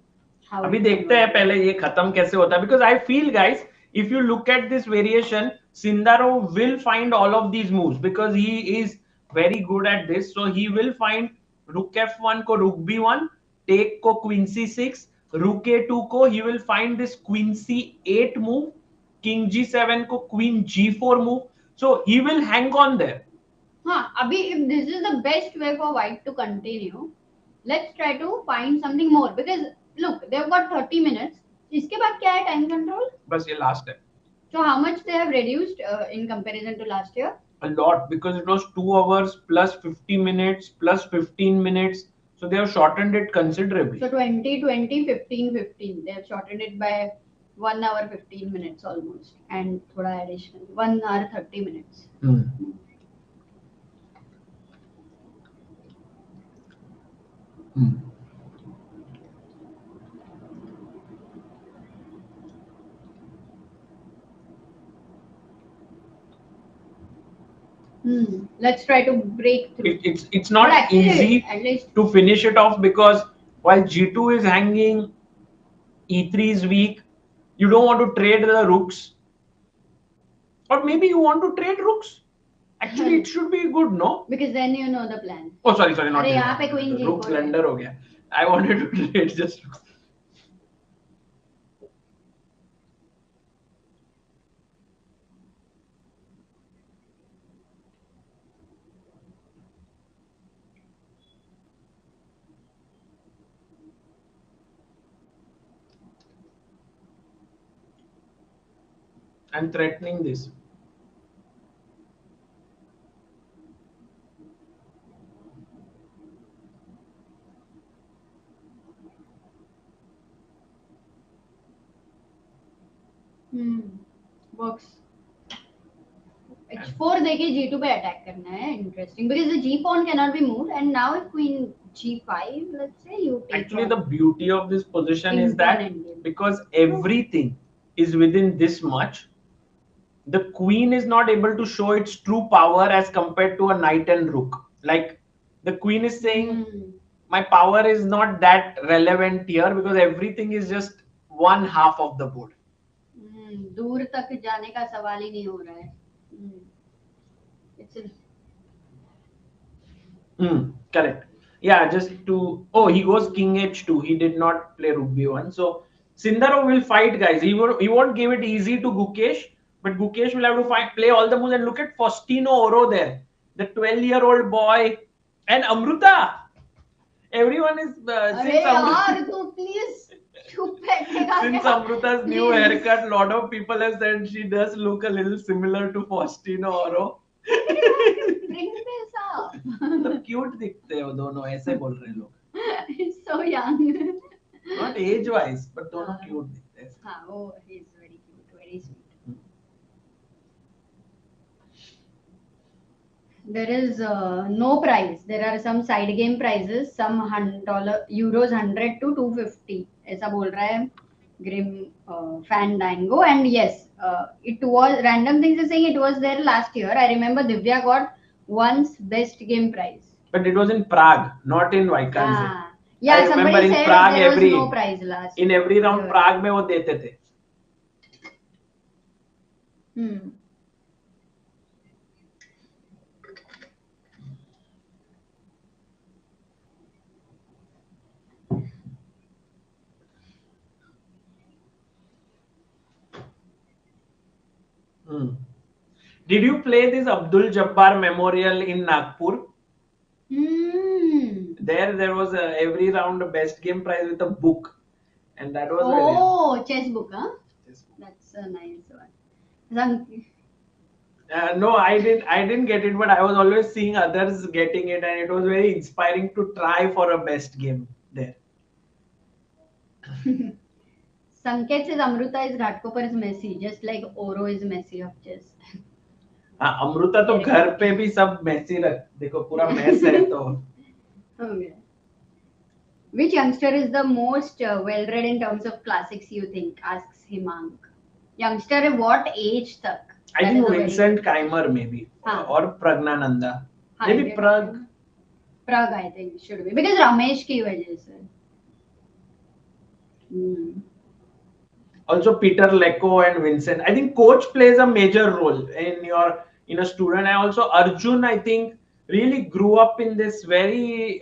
अभी देखते हैं पहले ये खत्म कैसे होता है, because I feel guys, if you look at this variation, Sindarov will find all of these moves because he is very good at this. So he will find rook f1 को rook b1, take को queen c6, rook a2 को he will find this queen c8 move, king g7 को queen g4 move. So he will hang on there. Abhi, if this is the best way for White to continue, let's try to find something more because look, they've got 30 minutes. इसके बाद क्या है time control? बस ये last है. So how much they have reduced in comparison to last year? A lot, because it was 2 hours plus 50 minutes plus 15 minutes. So they have shortened it considerably. So 20, 20, 15, 15. They have shortened it by 1 hour 15 minutes almost. And thoda additional. 1 hour 30 minutes. Let's try to break through. It's not actually, easy to finish it off because while G2 is hanging, E3 is weak. You don't want to trade the rooks. Or maybe you want to trade rooks. Actually, it should be good, no? Because then you know the plan. Oh, sorry, not यहाँ पे queen rook blunder हो गया. I wanted to trade just rooks. I'm threatening this. Works. H4 देके G2 पे attack करना है. Interesting, because the G pawn cannot be moved, and now if Queen G5, let's say you take. Actually, the beauty of this position is that Imponent. because everything is within this much, the queen is not able to show its true power as compared to a knight and rook. Like the queen is saying, my power is not that relevant here because everything is just one half of the board. दूर तक जाने का सवाल ही नहीं हो रहा है. It's correct. Yeah, just to he goes king h2. He did not play rook b1. So Sindarov will fight, guys. He won't give it easy to Gukesh, but Gukesh will have to play all the moves. And look at Faustino Oro there, the 12-year-old boy, and Amruta. Everyone is since Amruta's new haircut, lot of people have said she does look a little similar to Faustino Oro. Bring this up. तो cute दिखते हैं वो दोनों, ऐसे बोल रहे लोग. He's so young. Not age wise, but दोनों क्यूट दिखते हैं. हाँ, वो he's very cute, very sweet. There is no prize. There are some side game prizes, some euros 100 to 250. ऐसा बोल रहा है Grim Fandango, and yes, it was random things is saying it was there last year. I remember Divya got once best game prize. But it was in Prague, not in Wijk. Yeah, I remember in said Prague there was no prize last in every round year. Prague में वो देते थे. Did you play this Abdul Jabbar Memorial in Nagpur? There was every round a best game prize with a book, and that was chess book, huh? Chess book. That's a nice one. No, I didn't get it, but I was always seeing others getting it, and it was very inspiring to try for a best game there. Sanket says Amruta is Ghatkopar is Messi, just like Oro is Messi of chess. Amrita तो घर पे भी सब मैसी देखो पूरा mess है तो. Okay. Which youngster is the most well-read in terms of classics you think? Asks Himang. Youngster what age tak? I think Vincent Keymer maybe or Praggnanandhaa. Maybe Pragg, I think should be because Ramesh ki wajah se. Also Peter Lecco and Vincent. I think coach plays a major role in a student. And also Arjun, I think, really grew up in this very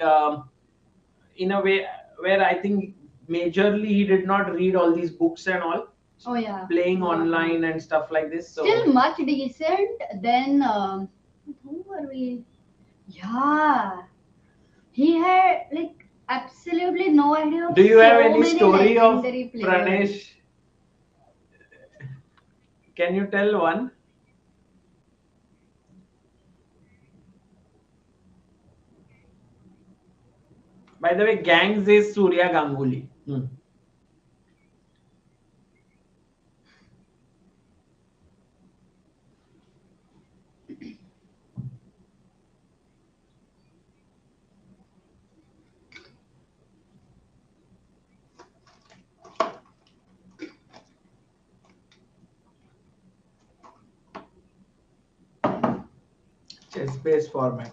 in a way where I think majorly he did not read all these books and all. Oh yeah. Playing online and stuff like this. So still much decent. Then who were we? Yeah, he had like absolutely no idea. Do you have any story of Pranesh? Can you tell one? By the way, Gangs is Surya Ganguly. Chess-based format.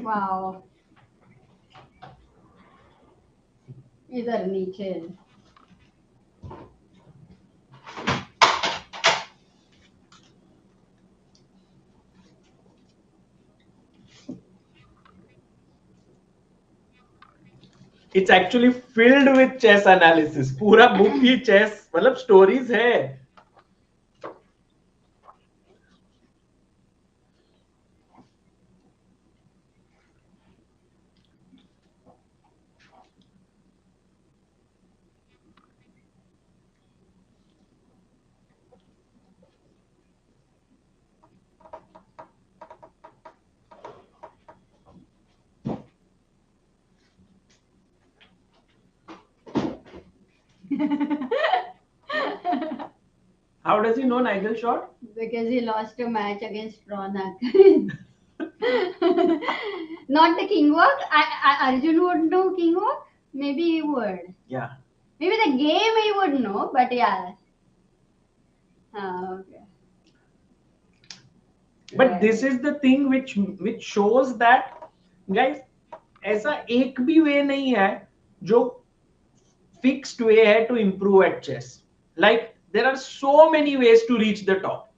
Wow. इधर नीचे. It's actually filled with chess analysis. पूरा book ही chess, मतलब stories है. How does he know Nigel shot? Because he lost a match against Ronak. Not the king walk. Arjun would know king walk. Maybe he would. Yeah. Maybe the game he would know, but yeah. Okay. But Right. this is the thing which shows that guys ऐसा एक भी वे नहीं है जो fixed way है to improve at chess. Like there are so many ways to reach the top.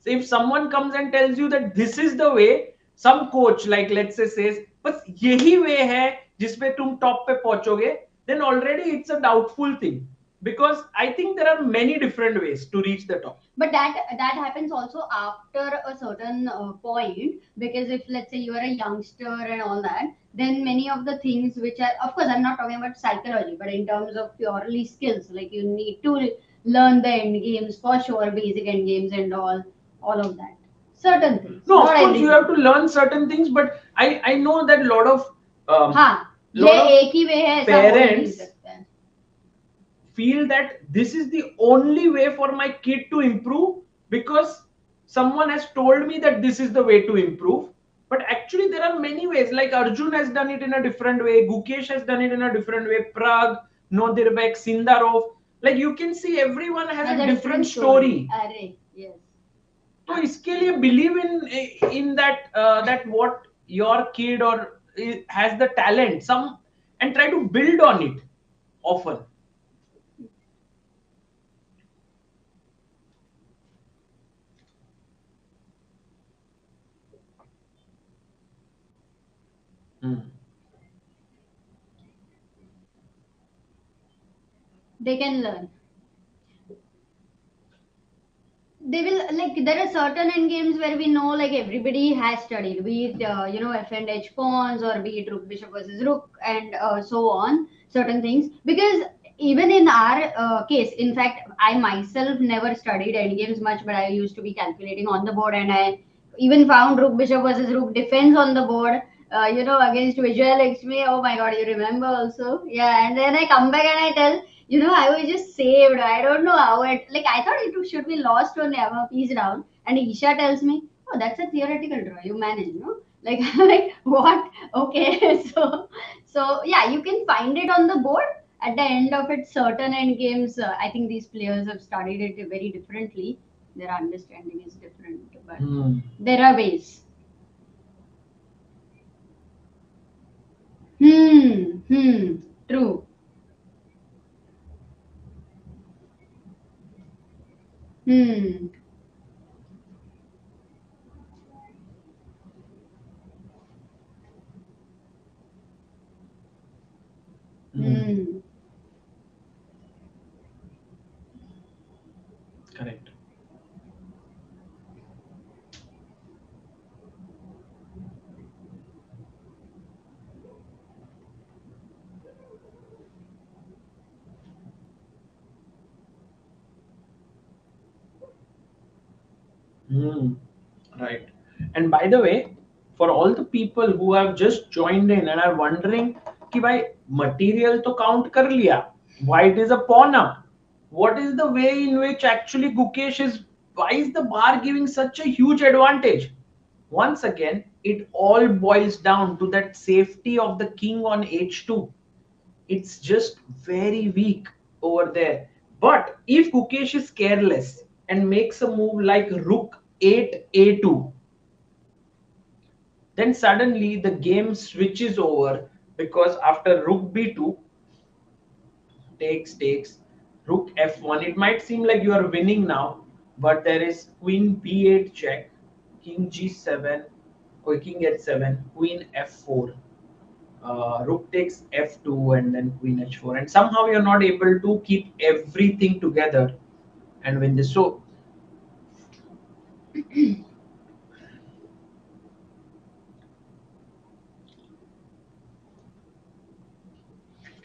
So if someone comes and tells you that this is the way, some coach like let's say says बस यही way है जिसपे तुम top पे पहुंचोगे, then already it's a doubtful thing. Because I think there are many different ways to reach the top. But that happens also after a certain point, because if let's say you are a youngster and all that, then many of the things which are, of course I'm not talking about psychology, but in terms of purely skills, like you need to learn the end games for sure, basic end games and all of that. Certain things. No, of not course everything. you have to learn certain things, but I know that lot of हाँ, ये lot of एक ही way है ऐसा हो ही नहीं parents सकता है. feel that this is the only way for my kid to improve because someone has told me that this is the way to improve. But actually there are many ways. Like Arjun has done it in a different way, Gukesh has done it in a different way, Prag, Nodirbek, Sindarov. Like you can see everyone has a different story. अरे, yes. तो इसके लिए believe in that that what your kid or has the talent some and try to build on it often. They can learn. They will, like, there are certain end games where we know like everybody has studied, be it F and H pawns, or be it rook bishop versus rook, and so on, certain things. Because even in our case, in fact, I myself never studied end games much, but I used to be calculating on the board, and I even found rook bishop versus rook defense on the board, against Vijay Lakshmi. Oh my god, you remember also? Yeah, and then I come back and I tell, I was just saved. I don't know how it, like, I thought it should be lost or never piece down. And Isha tells me, oh, that's a theoretical draw. You manage, no? Like, like what? Okay. So yeah, you can find it on the board. At the end of it, certain end games, I think these players have studied it very differently. Their understanding is different, but there are ways. True. Hmm. Hmm. Correct. Right. And by the way, for all the people who have just joined in and are wondering कि भाई material तो count कर लिया, white is a pawn up. What is the way in which actually Gukesh is, why is the bar giving such a huge advantage? Once again, it all boils down to that safety of the king on h2. It's just very weak over there. But if Gukesh is careless and makes a move like rook 8 a2, then suddenly the game switches over, because after rook b2 takes rook f1, it might seem like you are winning now, but there is queen b8 check, king g7, or king h7, queen f4, rook takes f2, and then queen h4, and somehow you're not able to keep everything together and win this. So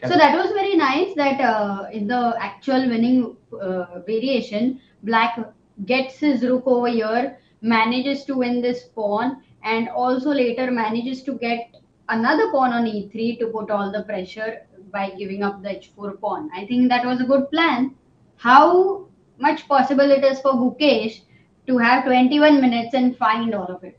so that was very nice that in the actual winning variation, black gets his rook over here, manages to win this pawn, and also later manages to get another pawn on e3 to put all the pressure by giving up the h4 pawn. I think that was a good plan. How much possible it is for Gukesh to have 21 minutes and find all of it?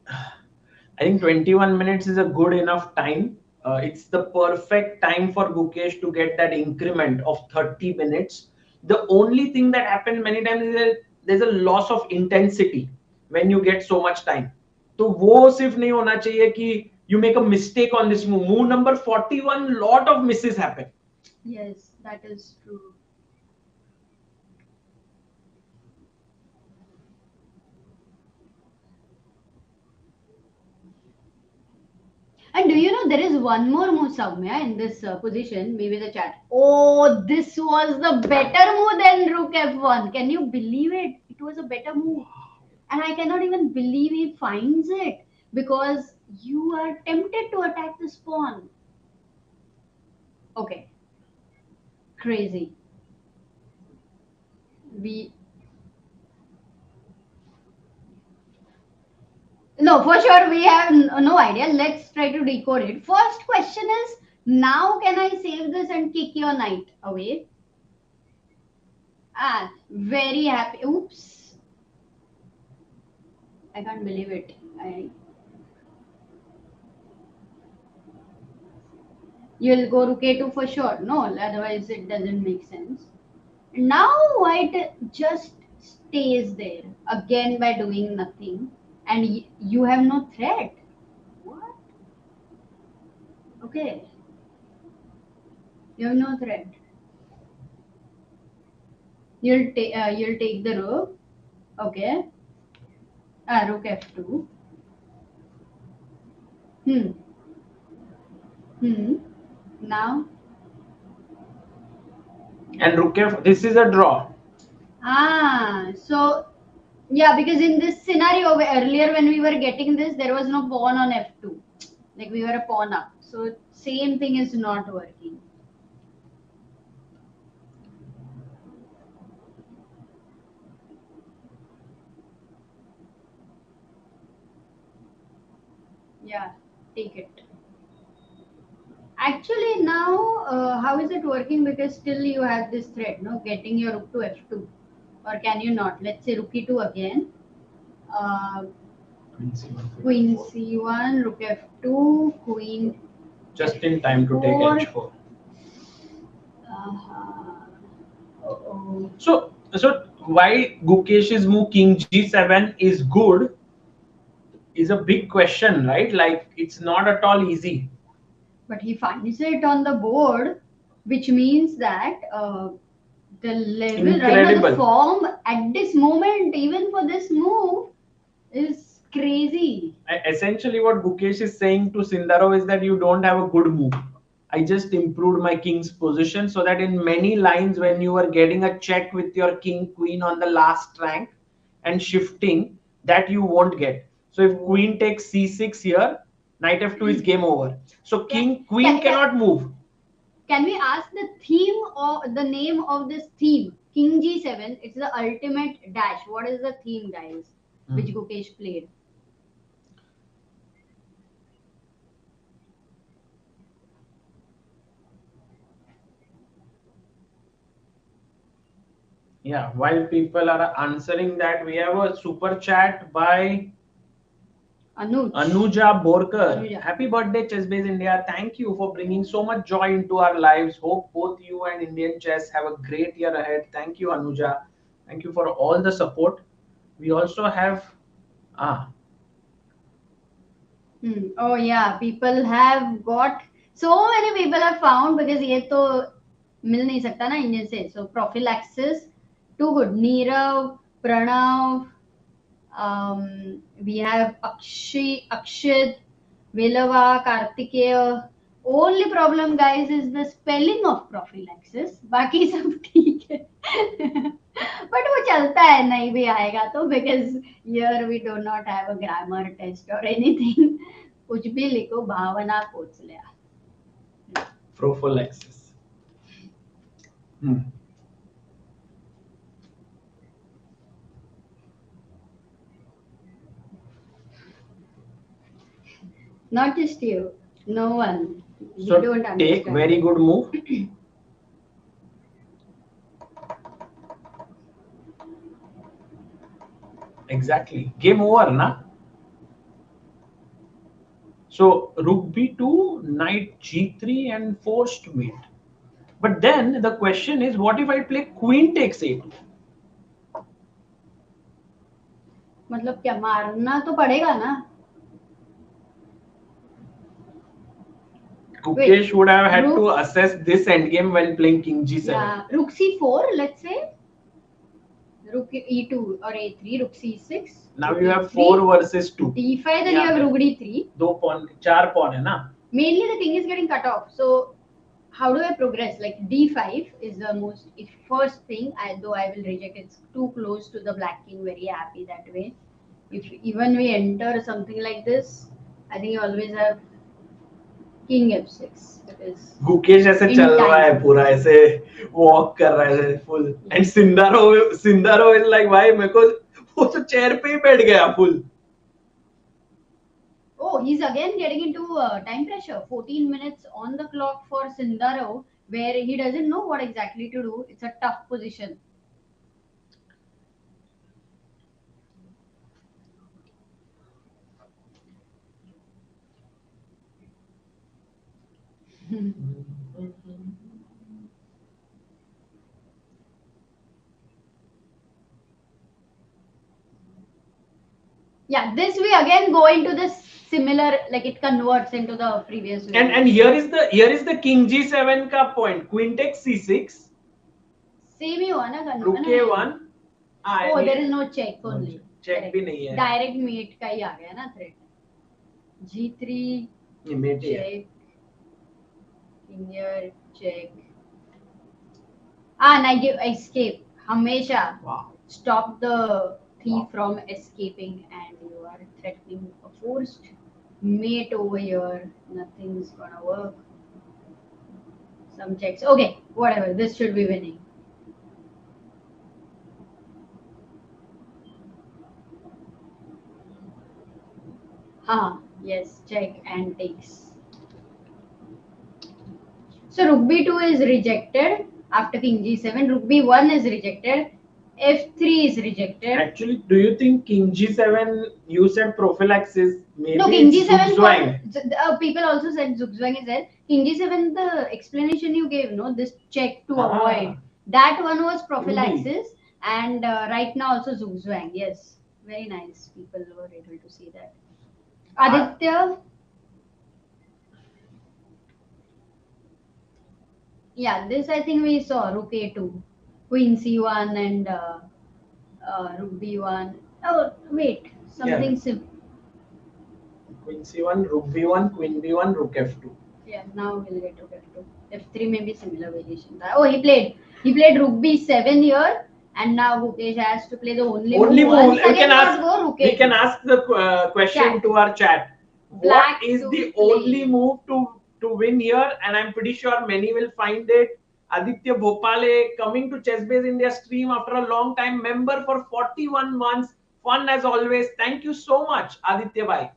I think 21 minutes is a good enough time. It's the perfect time for Gukesh to get that increment of 30 minutes. The only thing that happens many times is that there's a loss of intensity when you get so much time. तो वो सिर्फ नहीं होना चाहिए कि you make a mistake on this move. Move number 41, lot of misses happen. Yes, that is true. And do you know there is one more move, Soumya, in this position? Maybe the chat. Oh, this was the better move than Rook F1. Can you believe it? It was a better move. And I cannot even believe he finds it because you are tempted to attack this pawn. Okay. Crazy. No, for sure we have no idea. Let's try to decode it. First question is, now can I save this and kick your knight away? Ah, very happy. Oops. I can't believe it. You'll go rook a2 for sure. No, otherwise it doesn't make sense. Now white just stays there again by doing nothing, and you have no threat. What? Okay. You have no threat. You'll take the rook. Okay. Rook f2. Now. And rook f, this is a draw. So yeah, because in this scenario earlier when we were getting this, there was no pawn on f2. Like we were a pawn up. So same thing is not working. Yeah, take it. Actually now, how is it working? Because still you have this threat, no? Getting your rook to f2. Or can you not? Let's say rook e2 again. Queen c1, rook f2, queen. Just in time to take h4. So why Gukesh's move king g7 is good is a big question, right? Like it's not at all easy. But he finds it on the board, which means that the level, right now, the form at this moment, even for this move, is crazy. Essentially, what Gukesh is saying to Sindarov is that you don't have a good move. I just improved my king's position so that in many lines, when you are getting a check with your king, queen on the last rank and shifting, that you won't get. So if queen takes c6 here, knight f2 is game over. So queen cannot move. Can we ask the theme or the name of this theme? King g7. It's the ultimate dash. What is the theme, guys? Which Gukesh played? Yeah, while people are answering that, we have a super chat by Anuja Borkar. Anuja. Happy birthday, Chessbase India. Thank you for bringing so much joy into our lives. Hope both you and Indian chess have a great year ahead. Thank you, Anuja. Thank you for all the support. We also have Oh yeah, people have got so many people have found because ये तो मिल नहीं सकता ना Indian से. So prophylaxis, too good. Nirav, Pranav, we have Akshit, Velava, Kartikeya. Only problem, guys, is the spelling of prophylaxis. बाकी सब ठीक है. But वो चलता है, नहीं भी आएगा तो, because here we do not have a grammar test or anything. कुछ भी लिखो, भावना पोछ लिया. prophylaxis. Not just you. No one. So take, very good move. Exactly. Game over, na? So rook b2, knight g3 and forced mate. But then the question is, what if I play queen takes a2? मतलब क्या मारना तो पड़ेगा ना? Gukesh would have had to assess this endgame when playing king g7. Yeah, rook c4, let's say. Rook e2 or a3, rook c6. Now you have 4 versus 2. d5, then you have rook d3. 2 pawn, 4 pawn hai na? Mainly the king is getting cut off. So how do I progress? Like d5 is the most first thing. Though I will reject, it's too close to the black king. Very happy that way. If even we enter something like this, I think you always have king f6. Gukesh ऐसे चल रहा है पूरा, ऐसे walk कर रहा है full, and Sindarov is like भाई मेरे को वो तो चेयर पे ही बैठ गया full. Oh, he's again getting into time pressure. 14 minutes on the clock for Sindarov, where he doesn't know what exactly to do. It's a tough position. Yeah, this we again go into the similar, like it converts into the previous way. And here is the king g7 का point. Queen takes c6. Same ही हुआ ना? Rook a1. Oh, there is no check only. Check भी नहीं है. Direct mate का ही आ गया ना threat. g3 check. King here check. Knight escape. हमेशा. Wow. Stop the thief from escaping, and you are threatening a forced mate over here. Nothing's gonna work. Some checks. Okay, whatever. This should be winning. Yes, check and takes. So rook b2 is rejected after king g7. Rook b1 is rejected. f3 is rejected. Actually, do you think king g7, you said prophylaxis, maybe no, king g7 people also said zugzwang is there. King g7, the explanation you gave, no, this check to avoid, that one was prophylaxis. And right now also zugzwang. Yes, very nice. People were able to see that. Aditya, yeah, this I think we saw rook a2, queen c1 and rook b1. Oh wait, something simple. Queen c1, rook b1, queen b1, rook f2. Yeah, now we'll get rook f2. f3 may be similar variation. Oh, he played rook b7 here, and now Gukesh has to play the only move. We can ask the question to our chat. What is the only move to win here? And I'm pretty sure many will find it. Aditya Bhopale coming to ChessBase India stream after a long time, member for 41 months. Fun as always. Thank you so much, Aditya bhai.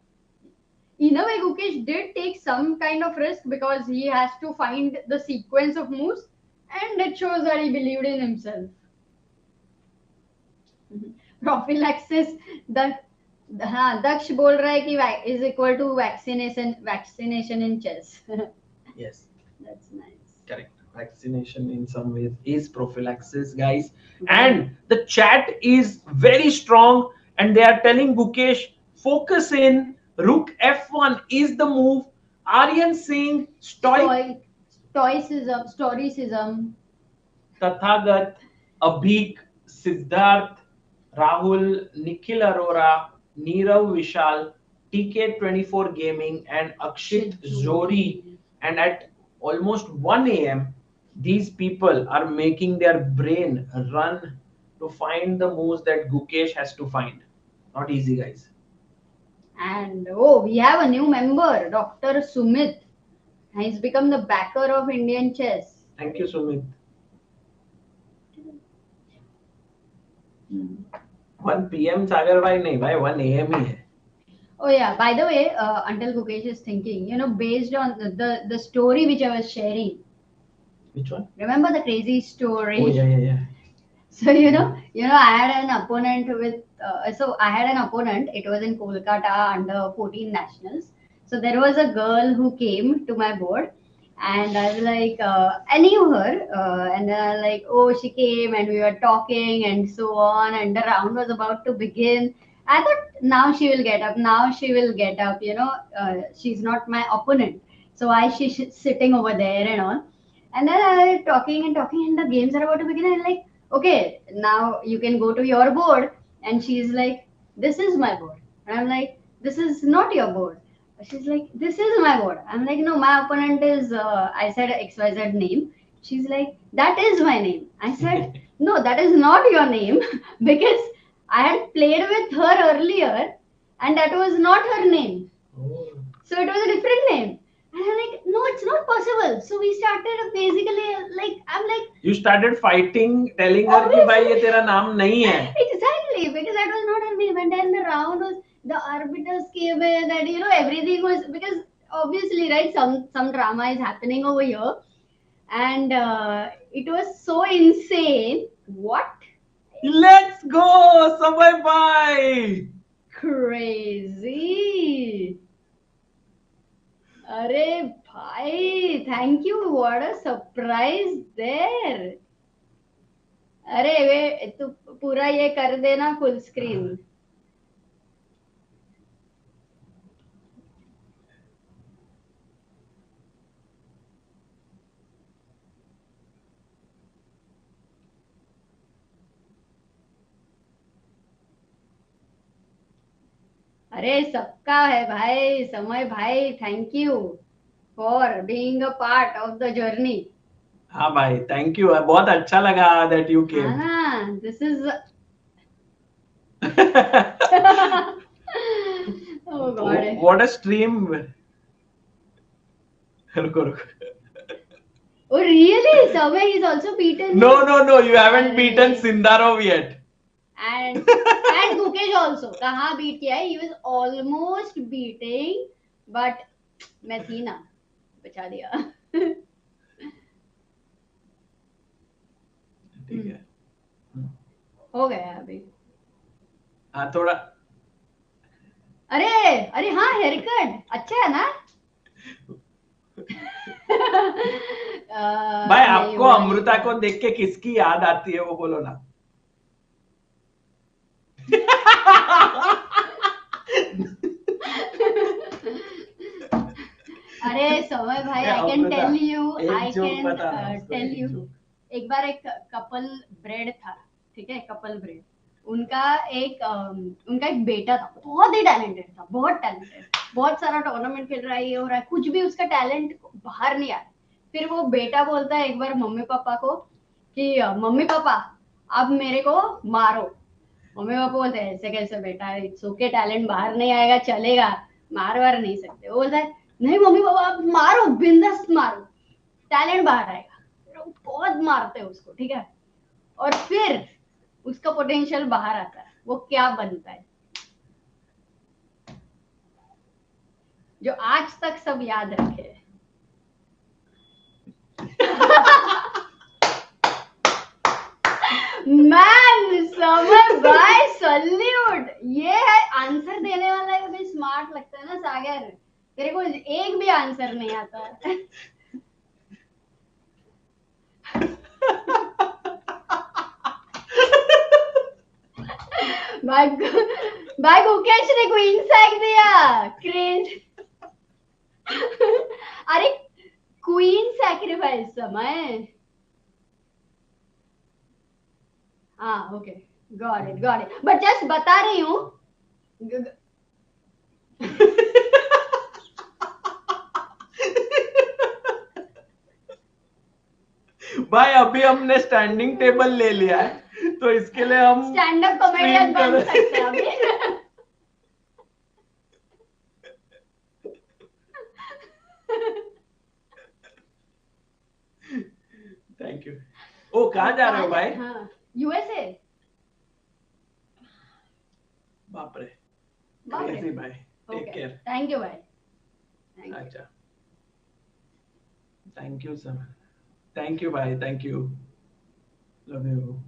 In a way, Gukesh did take some kind of risk because he has to find the sequence of moves, and it shows that he believed in himself. Prophylaxis, Daksh बोल रहा है कि is equal to vaccination in chess. Yes, that's nice. Correct. Vaccination in some ways is prophylaxis, guys. And the chat is very strong, and they are telling Gukesh, focus in. Rook f1 is the move. Aryan Singh, stoicism, Tathagat, Abhik, Siddharth, Rahul, Nikhil Arora, Nirav Vishal, TK24 Gaming, and Akshit Zori. And at almost 1 a.m., these people are making their brain run to find the moves that Gukesh has to find. Not easy, guys. And we have a new member, Dr. Sumit. He's become the backer of Indian chess. Thank you, Sumit. 1 p.m. Sagar bhai nahi bhai, 1 a.m. ही है. Oh yeah. By the way, until Gukesh is thinking, based on the story which I was sharing. Which one? Remember the crazy story? Oh yeah. So I had an opponent with. So I had an opponent. It was in Kolkata under 14 nationals. So there was a girl who came to my board, and I was like, I knew her, and then I was like, oh, she came, and we were talking, and so on, and the round was about to begin. I thought now she will get up. Now she will get up. She's not my opponent, so why she's sitting over there and all. And then I was talking and talking, and the games are about to begin. And like, okay, now you can go to your board. And she's like, this is my board. And I'm like, this is not your board. She's like, this is my board. I'm like, no, my opponent is, I said XYZ name. She's like, that is my name. I said, no, that is not your name because I had played with her earlier and that was not her name. Oh. So it was a different name. And I'm like, no, it's not possible. So we started basically like, I'm like, you started fighting, telling her कि भाई ये तेरा नाम नहीं है. Exactly, because that was not her name. And then the round was, the arbiters came in and everything was, because obviously, right, some drama is happening over here. And it was so insane. What? Let's go! Samay bhai! Crazy. अरे भाई, thank you. What a surprise there. अरे वे तू पूरा ये कर देना full screen. अरे सबका है भाई, समय भाई, thank you for being a part of the journey. हाँ भाई, थैंक यू. बहुत अच्छा लगा that you came. हाँ, this is. Oh God. What a stream. रुको. Oh really? Samay is also beaten. No. You haven't beaten Sindarov yet. And Gukesh also. कहाँ beat किया है? He was almost beating, but मैं थी ना, बचा दिया. ठीक है. हो गया अभी. हाँ थोड़ा. अरे हाँ, हेयर कट अच्छा है ना. भाई आपको अमृता को देख के किसकी याद आती है वो बोलो ना. अरे समय भाई, आई कैन टेल यू एक बार एक कपल ब्रेड था, ठीक है, कपल ब्रेड. उनका एक बेटा था, बहुत ही टैलेंटेड था, बहुत सारा टूर्नामेंट खेल रहा है, ये हो रहा है, कुछ भी उसका टैलेंट बाहर नहीं आ रहा. फिर वो बेटा बोलता है एक बार मम्मी पापा को कि मम्मी पापा अब मेरे को मारो. मम्मी पापा बोलते हैं ऐसे कैसे बेटा, इट्स ओके, टैलेंट बाहर नहीं आएगा, चलेगा, मार नहीं सकते. वो बोलता है नहीं मम्मी पापा आप मारो, बिंदास मारो, टैलेंट बाहर आएगा. बहुत मारते हैं उसको, ठीक है, और फिर उसका पोटेंशियल बाहर आता है. वो क्या बनता है जो आज तक सब याद रखे. मैन, समय भाई सल्यूट. ये है आंसर देने वाला है, स्मार्ट लगता है ना सागर. तेरे को एक भी आंसर नहीं आता. भाई गुकेश ने क्वीन सैक दिया. क्रेज. अरे क्वीन सैक्रिफाइस समय. हाँ okay, got it. But just बता रही हूँ. भाई अभी हमने स्टैंडिंग टेबल ले लिया है, तो इसके लिए हम स्टैंड अप कॉमेडियन बन सकते हैं अभी. Thank you. ओ कहाँ जा रहे हो भाई? हाँ, यूएसए. बाप रे, क्रेजी भाई. Take care. Thank you, bye. Thank you. Acha. Thank you, sir. Thank you, bye. Thank you. Love you.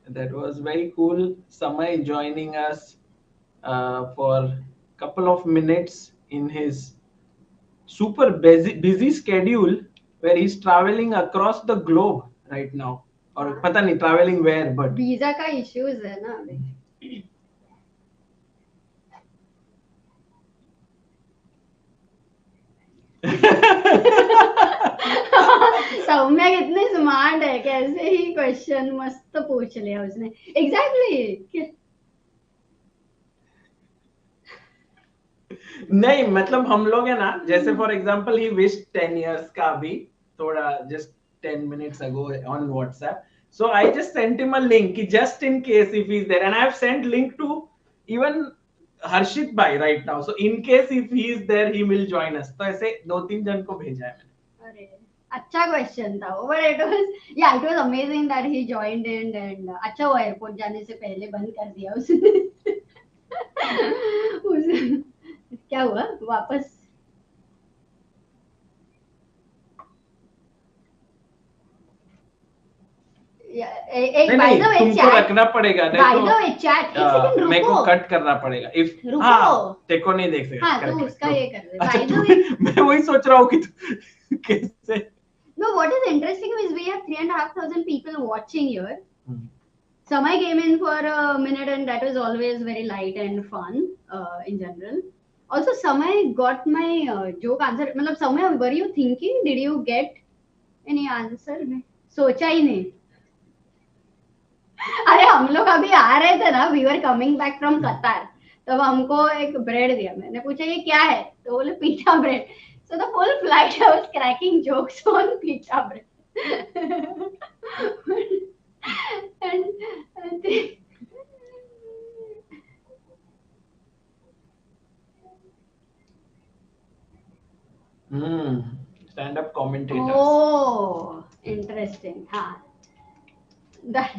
That was very cool. Samay joining us for a couple of minutes in his super busy schedule where he's traveling across the globe right now. Or pata nahi traveling where, but Visa का issues है ना अभी. सौम्या कितनी smart है, कैसे ही question मस्त पूछ लिया उसने. एग्जैक्टली. नहीं मतलब हम लोग है ना, जैसे for example he wish 10 years का भी थोड़ा just 10 minutes ago on WhatsApp. So I just sent him a link just in case if he's there, and I have sent link to even Harshit bhai right now. So in case if he is there, he will join us. तो ऐसे 2-3 जन को भेजा है मैंने. अरे अच्छा question था वो, but it was amazing that he joined in, and अच्छा वो एयरपोर्ट जाने से पहले बंद कर दिया उसने. क्या हुआ वापस? तुमको रखना पड़ेगा, मेरे को कट करना पड़ेगा. इफ तेको नहीं देख सकते. हाँ, तो उसका ये कर दे. मैं वही सोच रहा हूँ कि कैसे. No, what is interesting is we have 3,500 people watching here. Samay came in for a minute, and that was always very light and fun in general. Also, Samay got my joke answer. मतलब Samay, were you thinking? Did you get any answer? सोचा ही नहीं. अरे हम लोग अभी आ रहे थे ना, we were coming back from Qatar, तब हमको एक ब्रेड दिया. मैंने पूछा ये क्या है, तो बोले pizza bread. So the full flight I was cracking jokes on pizza bread. and stand-up commentators. Oh, interesting. हाँ. That.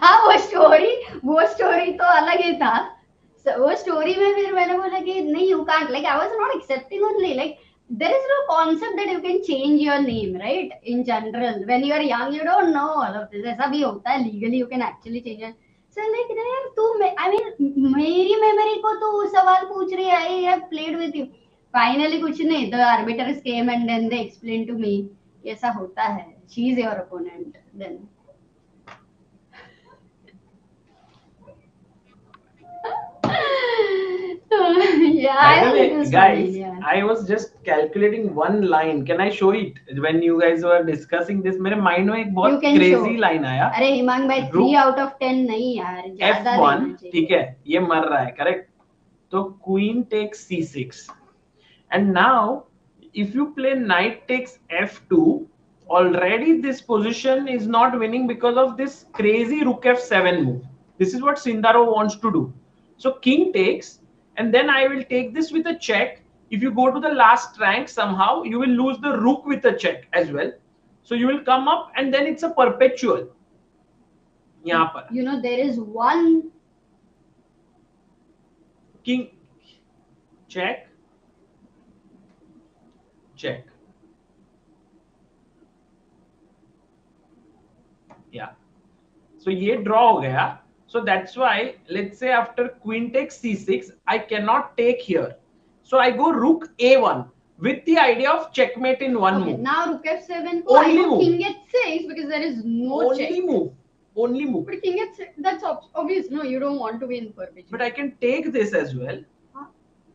हाँ वो स्टोरी तो अलग ही था. वो स्टोरी में फिर मैंने बोला कि नहीं, you can't, like I was not accepting only, like there is no concept that you can change your name, right? In general, when you are young, you don't know all of this. ऐसा भी होता है legally, you can actually change it. So like यार तू, I mean मेरी memory को तू सवाल पूछ रही है. I have played with you. Finally कुछ नहीं, the arbiters came and then they explained to me ऐसा होता है. She is your opponent then. Yeah, guys, I was just calculating one line. Can I show it? When you guys were discussing this, मेरे mind में एक बहुत crazy line आया. अरे हिमांग भाई 3 out of 10 नहीं यार, ज़्यादा F1 ठीक है, ये मर रहा है, correct? तो queen takes c6, and now if you play knight takes f2, already this position is not winning because of this crazy rook f7 move. This is what Sindarov wants to do. So king takes, and then I will take this with a check. If you go to the last rank, somehow you will lose the rook with a check as well. So you will come up, and then it's a perpetual. यहाँ पर. You know there is one king check, check. Yeah. So ये draw हो गया. So that's why, let's say after queen takes c6, I cannot take here. So I go rook a1 with the idea of checkmate in one move. Now rook f7. Only move. King h6 because there is no check. Only move. But king h6, that's obvious. No, you don't want to win perpetual. But I can take this as well.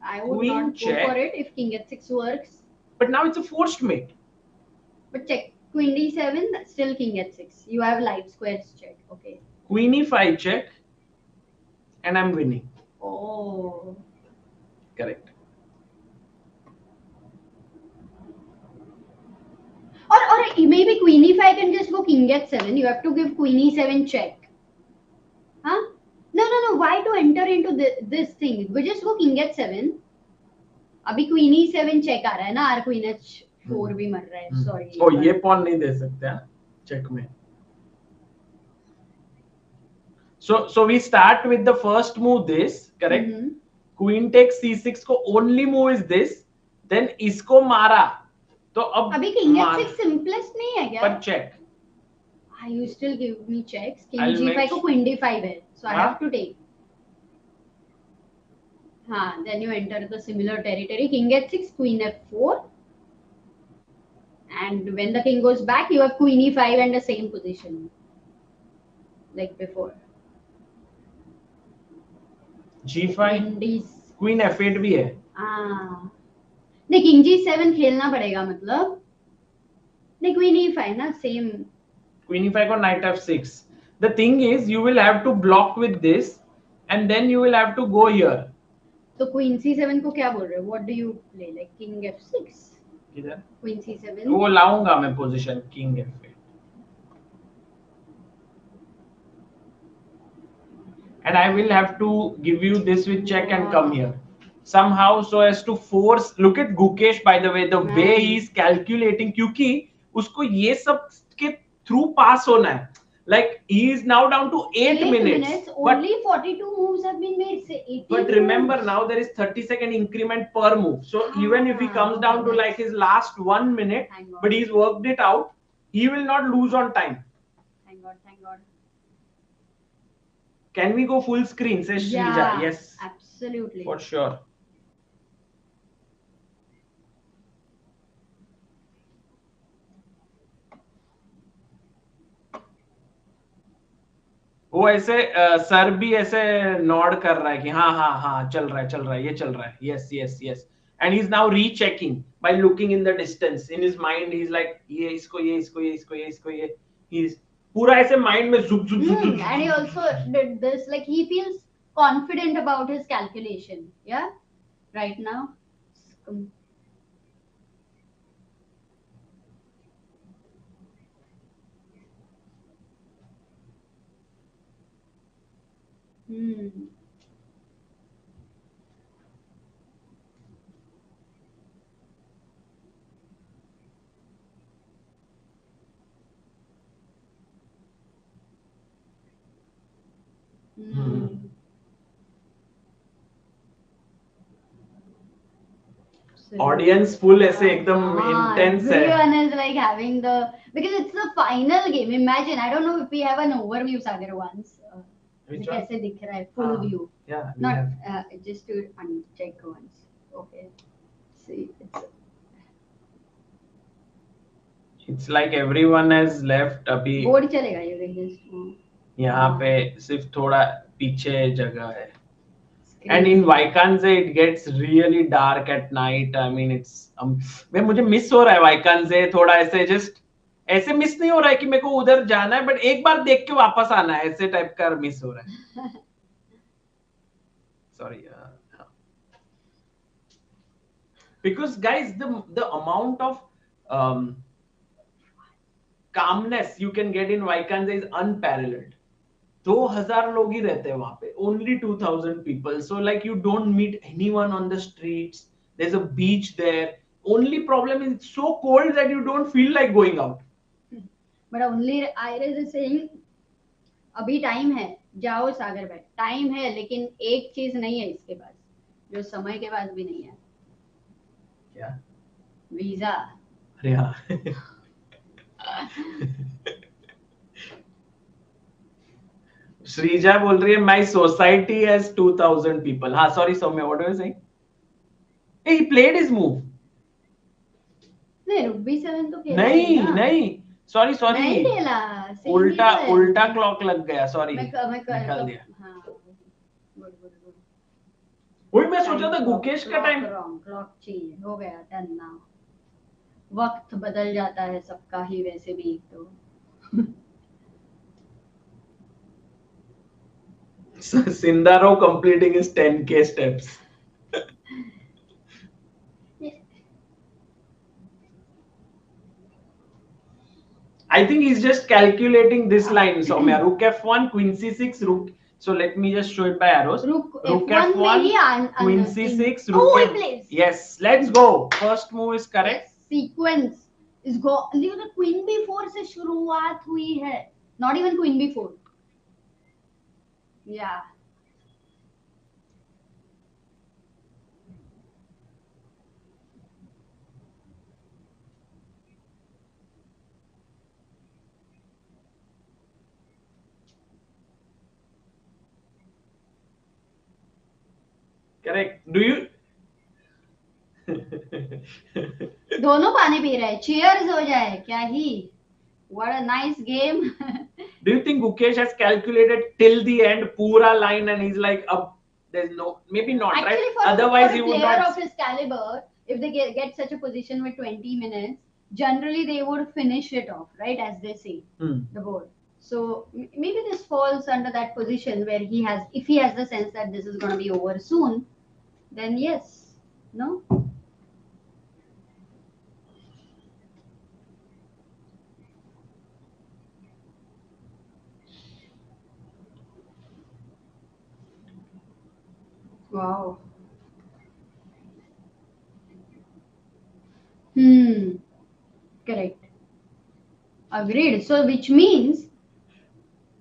I would queen not check. Go for it if king h6 works. But now it's a forced mate. But check. Queen d7, still king h6. You have light squares check. Okay. Queen e5 check, and I'm winning. Oh. Correct. Or maybe queen e5 can just go king h7. You have to give queen e7 check. Huh? No. Why to enter into this thing? We just go king h7. अभी queen e7 check आ रहा है ना, r queen 4 भी मर रहा है, sorry. ओ ये pawn नहीं दे सकते हैं check में. So we start with the first move this, correct? Queen takes c6 को only move is this, then इसको मारा तो अब अभी king f6 simplest नहीं है क्या? पर check. You still give me checks. King g5 को queen d5 है, so I have to take. हाँ, then you enter the similar territory. King h6, queen f4, and when the king goes back, you have queen e5 and the same position like before. g5, queen f8 भी है. नहीं, king g7 खेलना पड़ेगा मतलब. नहीं, queen e5 ना same. Queen e5 or knight f6. The thing is, you will have to block with this, and then you will have to go here. तो queen c7 को क्या बोल रहे हो? What do you play? Like king f6? किधर? Queen c7. वो लाऊंगा मैं position king f8. And I will have to give you this with check and come here somehow so as to force. Look at Gukesh, by the way, the way he is calculating, क्योंकि उसको ये सब के through pass होना है. Like he is now down to 8 minutes. Only 42 moves have been made. Say 18 but remember moves. Now there is 30-second increment per move. So even if he comes down to like his last 1 minute, but he's worked it out, he will not lose on time. Thank God, thank God. Can we go full screen? Says Shrija. Yeah, yes. Absolutely. For sure. वो ऐसे sir भी ऐसे Nord कर रहा है कि हाँ हाँ हाँ चल रहा है ये चल रहा है. Yes yes yes. And he is now rechecking by looking in the distance. In his mind he is like ये इसको ही इज पूरा ऐसे माइंड में जुक जुक जुक. And he also did this like he feels confident about his calculation. Yeah right now. Audience full ऐसे एकदम intense है. Everyone is like having the, because it's the final game. Imagine, I don't know if we have an overview, Sagar, once. कैसे दिख रहा है full view? Yeah. Not just to check once. Okay. See, it's like everyone has left. अभी board चलेगा ये just. यहाँ पे सिर्फ थोड़ा पीछे जगह है. And in Vaikanze it gets really dark at night. I mean it's मुझे मिस हो रहा है Vaikanze थोड़ा ऐसे just ऐसे मिस नहीं हो रहा है कि मेरे को उधर जाना है, बट एक बार देख के वापस आना है, ऐसे टाइप का मिस हो रहा है. Sorry. Because guys, the amount of calmness you can get in Vaikanze is unparalleled. 2000 लोग ही रहते हैं वहां पे, only 2000 people, so like you don't meet anyone on the streets. There's a beach there. Only problem is it's so cold that you don't feel like going out. But only Iris is saying अभी time है, जाओ सागर भाई, time है, लेकिन एक चीज नहीं है इसके पास जो समय के पास भी नहीं है. क्या? वीजा. अरे हाँ. श्रीजा बोल रही है माय सोसाइटी हैज 2000 पीपल. हाँ sorry Saumya, what are you saying? He played his move. नहीं, रुक भी 7 तो खेला नहीं सॉरी नहीं खेला, उल्टा क्लॉक लग गया. सॉरी मैं निकाल दिया. हां गुड. वही मैं सोचा था गुकेश का टाइम. क्लॉक चेंज हो गया. Turn now. वक्त बदल जाता है सबका ही वैसे भी तो. Sindarov completing his 10k steps. I think he's just calculating this line. So, rook f1, queen c6, rook. So let me just show it by arrows. Rook f1, queen c6, rook f. Yes, let's go. First move is correct. sequence is go. The queen b4 से शुरुआत हुई है. Not even queen b4. Yeah. Correct. Do you? दोनों पानी P रहे हैं. Cheers हो जाए क्या ही. What a nice game. Do you think Gukesh has calculated till the end pura line and he's like, up? There's no, maybe not, Actually, right? for Otherwise, a he would player not. of his caliber, if they get such a position with 20 minutes, generally they would finish it off, right? As they say, the board. So maybe this falls under that position where he has, if he has the sense that this is going to be over soon, then yes, no. Wow. Correct. Agreed. So which means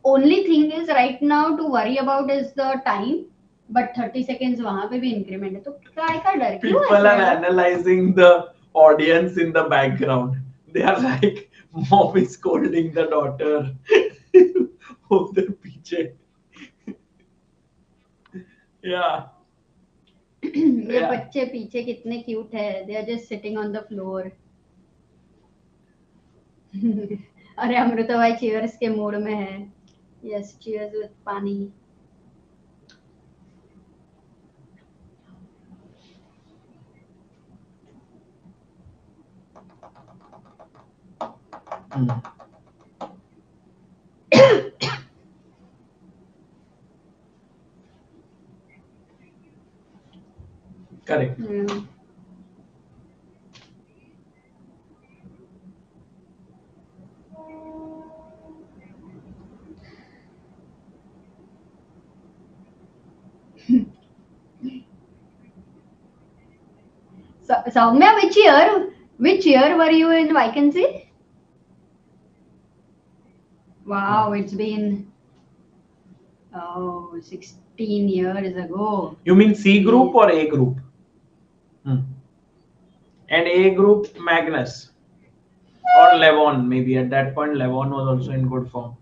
only thing is right now to worry about is the time. But 30 seconds वहाँ पे भी increment है तो काय का डर क्यों है? People are analyzing the audience in the background. They are like, mom is scolding the daughter. उधर पीछे. Yeah. ये बच्चे पीछे कितने क्यूट है. They are just sitting on the floor. अरे अमृता भाई cheers के मूड में है. Yes, cheers with पानी. Correct. So, Soumya, which year were you in vacancy? Wow, it's been 16 years ago. You mean C group or A group? And A group, Magnus or Levon, maybe at that point Levon was also in good form.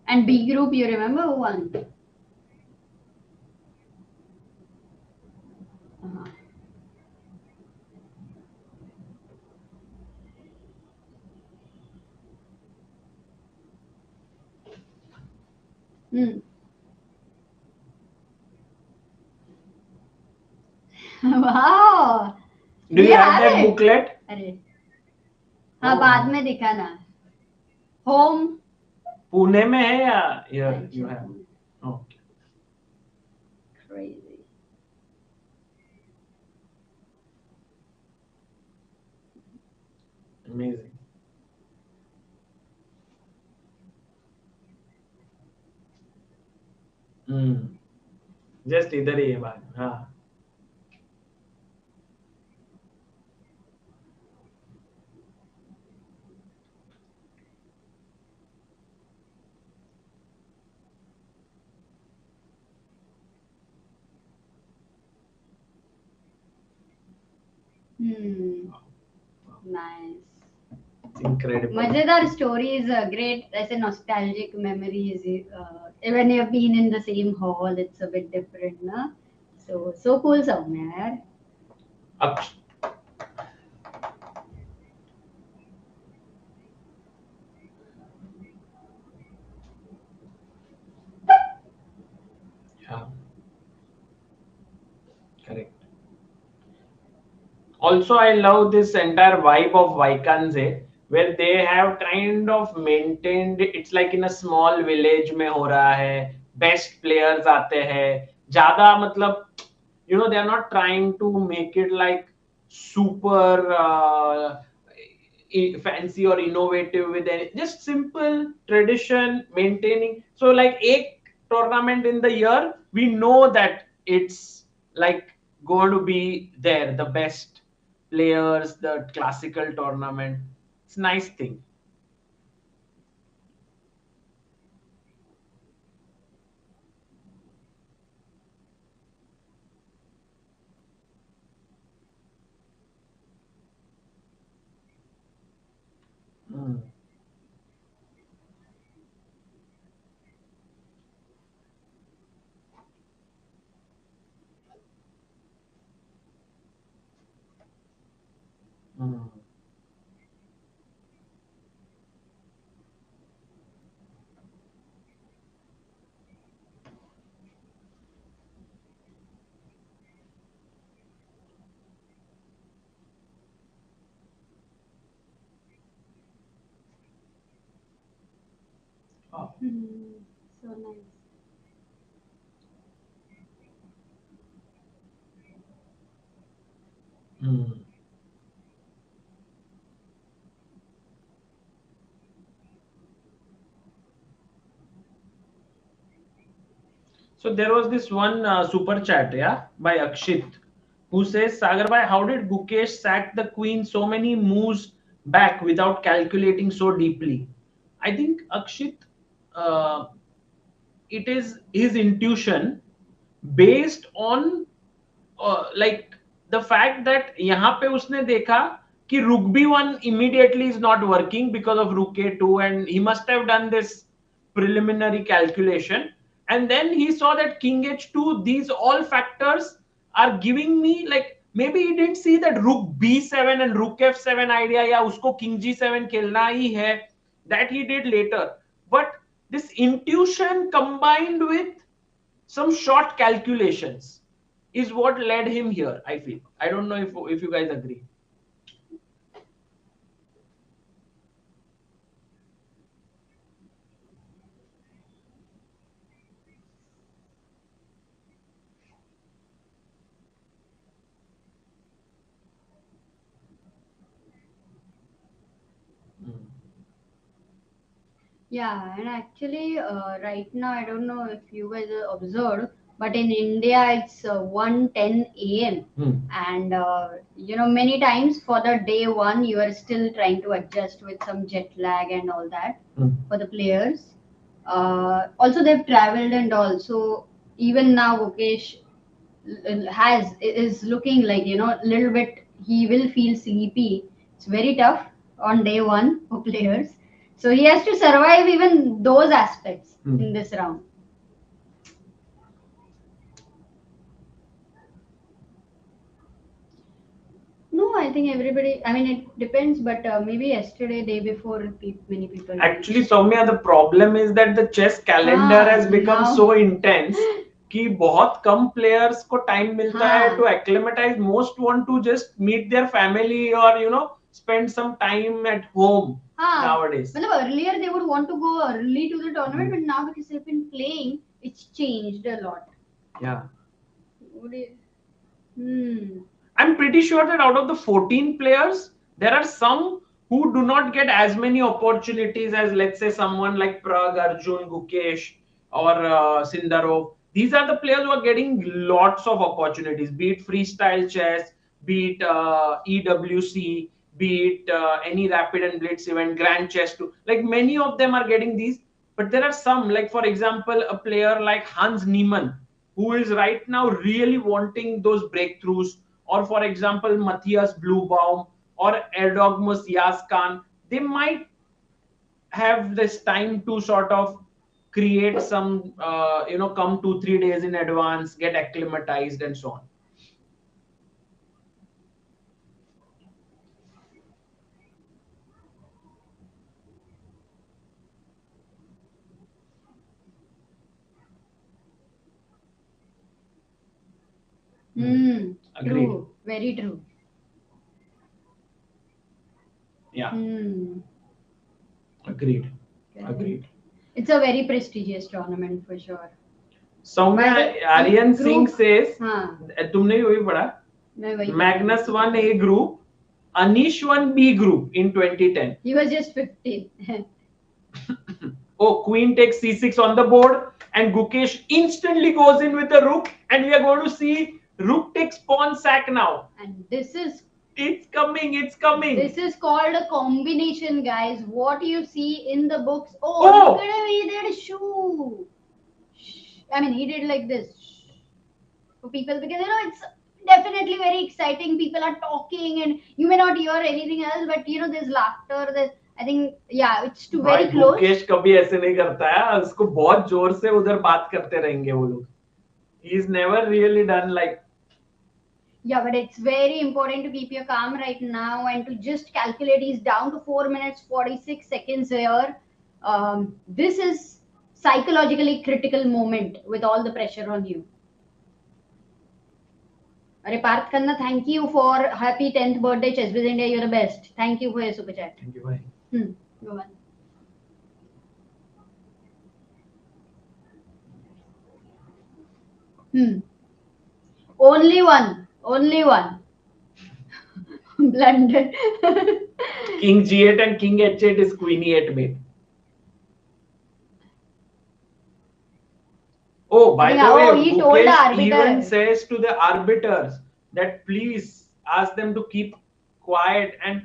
And B group, you remember who won? Wow. Do you have that booklet? अरे हाँ बाद में दिखाना. Home. Pune में है या here you have? Okay. Crazy. Amazing. Just इधर ही है बात. हाँ. Nice. It's incredible. मजेदार stories, great ऐसे nostalgic memories. When you've been in the same hall, it's a bit different, na? So cool, Soumya यार. Yeah. Correct. Also, I love this entire vibe of Vaikanze, where they have kind of maintained. It's like in a small village में हो रहा है. Best players आते हैं. ज़्यादा मतलब, you know, they are not trying to make it like super fancy or innovative with any. Just simple tradition maintaining. So like एक tournament in the year, we know that it's like going to be there, the best players, the classical tournament. It's a nice thing. Mm. Mm. Oh. So nice. Mm. So there was this one super chat, yeah, by Akshit, who says, Sagar bhai, how did Gukesh sack the queen so many moves back without calculating so deeply? I think Akshit, uh, it is his intuition based on like the fact that यहाँ पे उसने देखा कि rook b1 immediately is not working because of rook a2, and he must have done this preliminary calculation, and then he saw that king h2, these all factors are giving me, like, maybe he didn't see that rook b7 and rook f7 idea या उसको king g7 खेलना ही है, that he did later, but this intuition combined with some short calculations is what led him here, I feel. I don't know if you guys agree. Yeah, and actually, right now, I don't know if you guys observed, but in India, it's 1:10 a.m. And many times for the day one, you are still trying to adjust with some jet lag and all that for the players. Also, they've traveled and all. So even now, Gukesh is looking like little bit. He will feel sleepy. It's very tough on day one for players. So he has to survive even those aspects in this round. No, I think everybody. I mean, it depends, but maybe yesterday, day before, many people. Actually, Soumya, the problem is that the chess calendar has become now- so intense कि बहुत कम players को time मिलता है हाँ. to acclimatize. Most want to just meet their family or spend some time at home nowadays. मतलब earlier they would want to go early to the tournament, but now because they've been playing, it's changed a lot. Yeah. What do you- I'm pretty sure that out of the 14 players, there are some who do not get as many opportunities as, let's say, someone like Pragg, Arjun, Gukesh, or Sindarov. These are the players who are getting lots of opportunities, be it freestyle chess, be it EWC, be it any rapid and blitz event, grand chess too. Like many of them are getting these, but there are some, like for example, a player like Hans Niemann, who is right now really wanting those breakthroughs, or for example Matthias Bluebaum or Erdogmus Kaan, they might have this time to sort of create some come 2-3 days in advance, get acclimatized and so on. Agreed. True, very true. Yeah. Agreed. It's a very prestigious tournament for sure. Soumya, Aryan Singh says, तुमने भी वही पढ़ा? मैं वही Magnus won A group, Anish won B group in 2010. He was just 15. Oh, queen takes c6 on the board, and Gukesh instantly goes in with the rook, and we are going to see Rook takes pawn sack now. And this is... It's coming, it's coming. This is called a combination, guys. What you see in the books. Oh, Oh! look at him. He did a shoe. I mean, he did like this. For people, because it's definitely very exciting. People are talking and you may not hear anything else, but there's laughter. There's, I think, yeah, it's too very close. Gukesh कभी ऐसे नहीं करता है, उसको बहुत जोर से उधर बात करते रहेंगे वो लोग. He's never really done like... Yeah, but it's very important to keep your calm right now and to just calculate. He's down to 4 minutes 46 seconds here. This is psychologically critical moment with all the pressure on you. Parth Khanna, thank you for happy 10th birthday, Chessbiz India. You're the best. Thank you for your super chat. Thank you, bhai. Go on. Only one. Blunder. King G8 and King H8 is Queen E8 mate. Oh, by the way, he told the Gukesh even arbiter. says to the arbiters that please ask them to keep quiet. And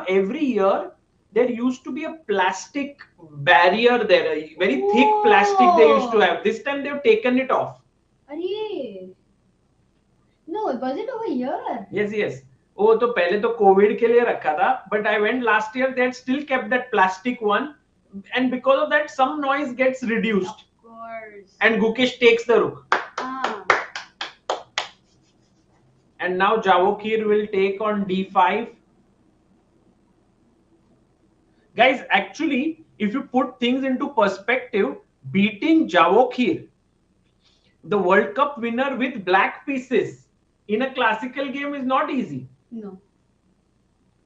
every year there used to be a plastic barrier there, a very thick plastic they used to have. This time they've taken it off. No, was it over here? Yes. Oh, तो पहले तो COVID के लिए रखा था, but I went last year. They had still kept that plastic one, and because of that, some noise gets reduced. Of course. And Gukesh takes the rook. And now Javokhir will take on d5. Guys, actually, if you put things into perspective, beating Javokhir, the World Cup winner with black pieces, in a classical game is not easy. No.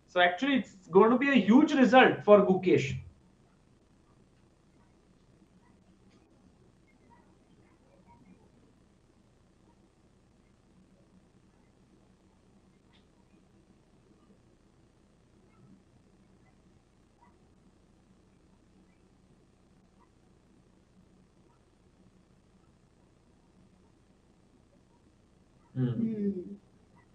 So actually, it's going to be a huge result for Gukesh.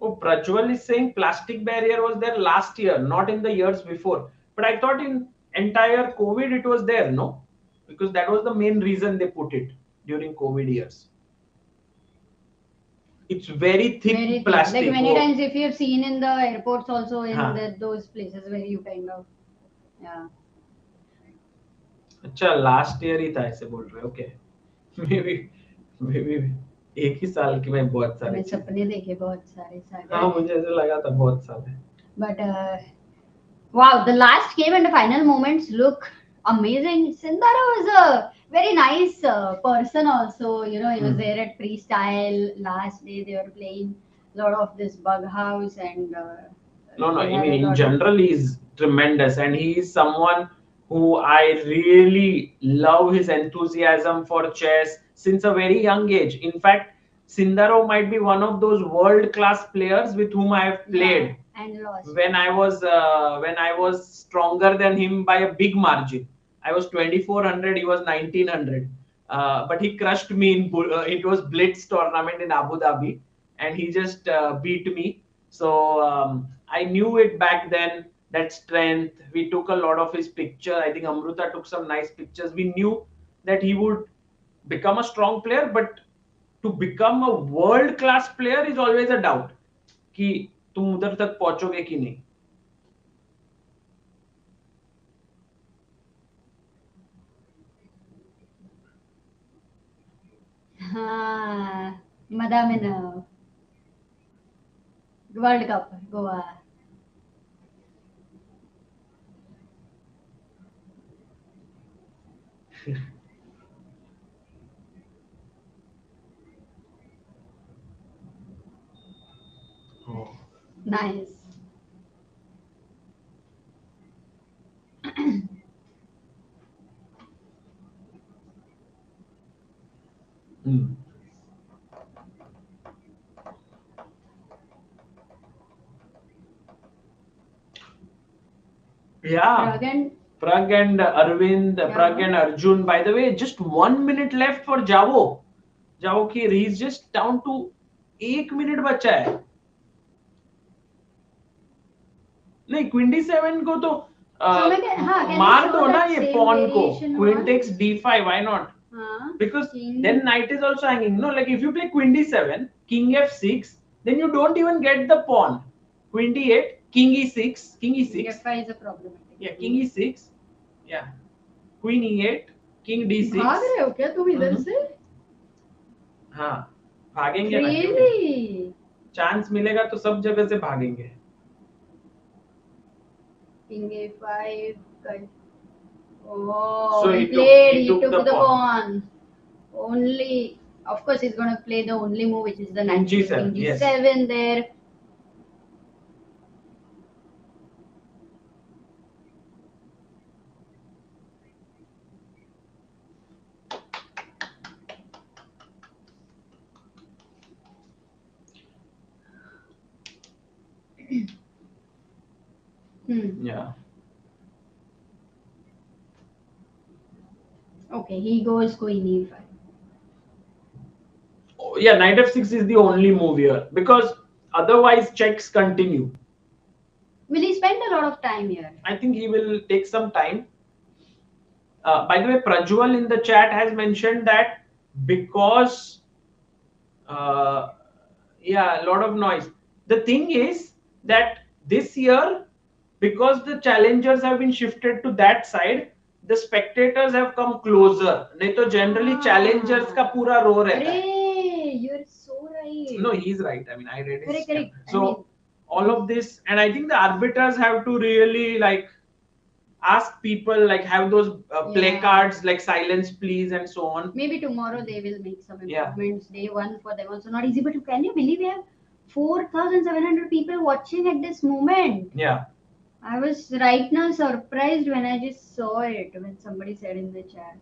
Oh, Prajwal is saying plastic barrier was there last year, not in the years before. But I thought in entire COVID it was there, no? Because that was the main reason they put it during COVID years. It's very thick plastic. Like many times if you have seen in the airports also, in those places where you kind of... Yeah. अच्छा, last year ही था ऐसे बोल रहे. Okay. Maybe एक ही साल की मैं बहुत सारे सपने देखे बहुत सारे. हाँ, मुझे ऐसे लगा था बहुत साल है. But wow, the last game and the final moments look amazing. Sindarov is a very nice person also. He was there at freestyle last day. They were playing a lot of this bug house and no, in general he's tremendous, and he is someone who I really love his enthusiasm for chess since a very young age. In fact, Sindarov might be one of those world-class players with whom I have played. And lost. When I was stronger than him by a big margin. I was 2400, he was 1900. But he crushed me in it was Blitz tournament in Abu Dhabi, and he just beat me. So I knew it back then, that strength. We took a lot of his pictures. I think Amruta took some nice pictures. We knew that he would become a strong player, but to become a world-class player is always a doubt. कि तुम उधर तक पहुंचोगे कि नहीं. Madamino. World Cup, Goa. Oh. Nice. Yeah. Pragg and Arvind, Pragg and Arjun. By the way, just 1 minute left for Javokhir. He's just down to 1 minute बचा है. नहीं queen d7 को तो मार दो ना ये pawn को. Queen takes d5. Why not? Because then knight is also hanging. No, like if you play queen d7, king f6, then you don't even get the pawn. Queen d8, king e6, king e6. f5 is a problem. Yeah, king e6. Yeah. Queen e8, king d6. भाग रहे हो क्या तुम इधर से? हाँ, भागेंगे ना. Really? चांस मिलेगा तो सब जगह से भागेंगे. King a5. Oh, So he took the pawn. Only, of course, he's going to play the only move, which is the knight G7, king yes. g7 there. Yeah. Okay, he goes queen e5. Oh, yeah, knight f6 is the only move here because otherwise checks continue. Will he spend a lot of time here? I think he will take some time. By the way, Prajwal in the chat has mentioned that because yeah, a lot of noise. The thing is that this year, because the challengers have been shifted to that side, the spectators have come closer. नहीं तो generally challengers का पूरा row रहता है. You're so right. No, he's right. I mean, I read his. Correct. So all of this, and I think the arbiters have to really like ask people, like have those placards like silence please and so on. Maybe tomorrow they will make some improvements. Day one for them also not easy, but can you believe we have 4,700 people watching at this moment? Yeah. I was right now surprised when I just saw it, when somebody said in the chat.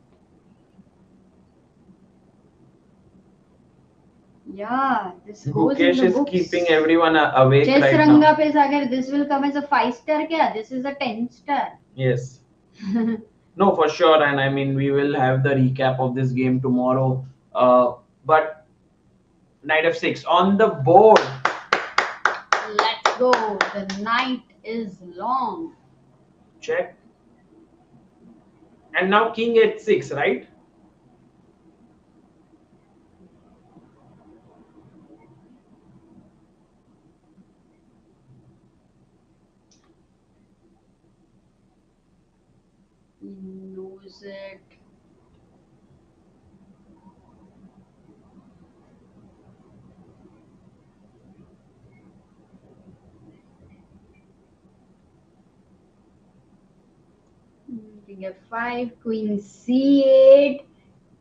Yeah, this goes Gukesh in the is books. keeping everyone awake Chess right Ranga now. pe Sagar, this will come as a 5-star kya? This is a 10-star. Yes. No, for sure. And I mean, we will have the recap of this game tomorrow. But knight f6 on the board. Let's go. The night is long. Check. And now king h6, right? He knows it. King f5, queen c8,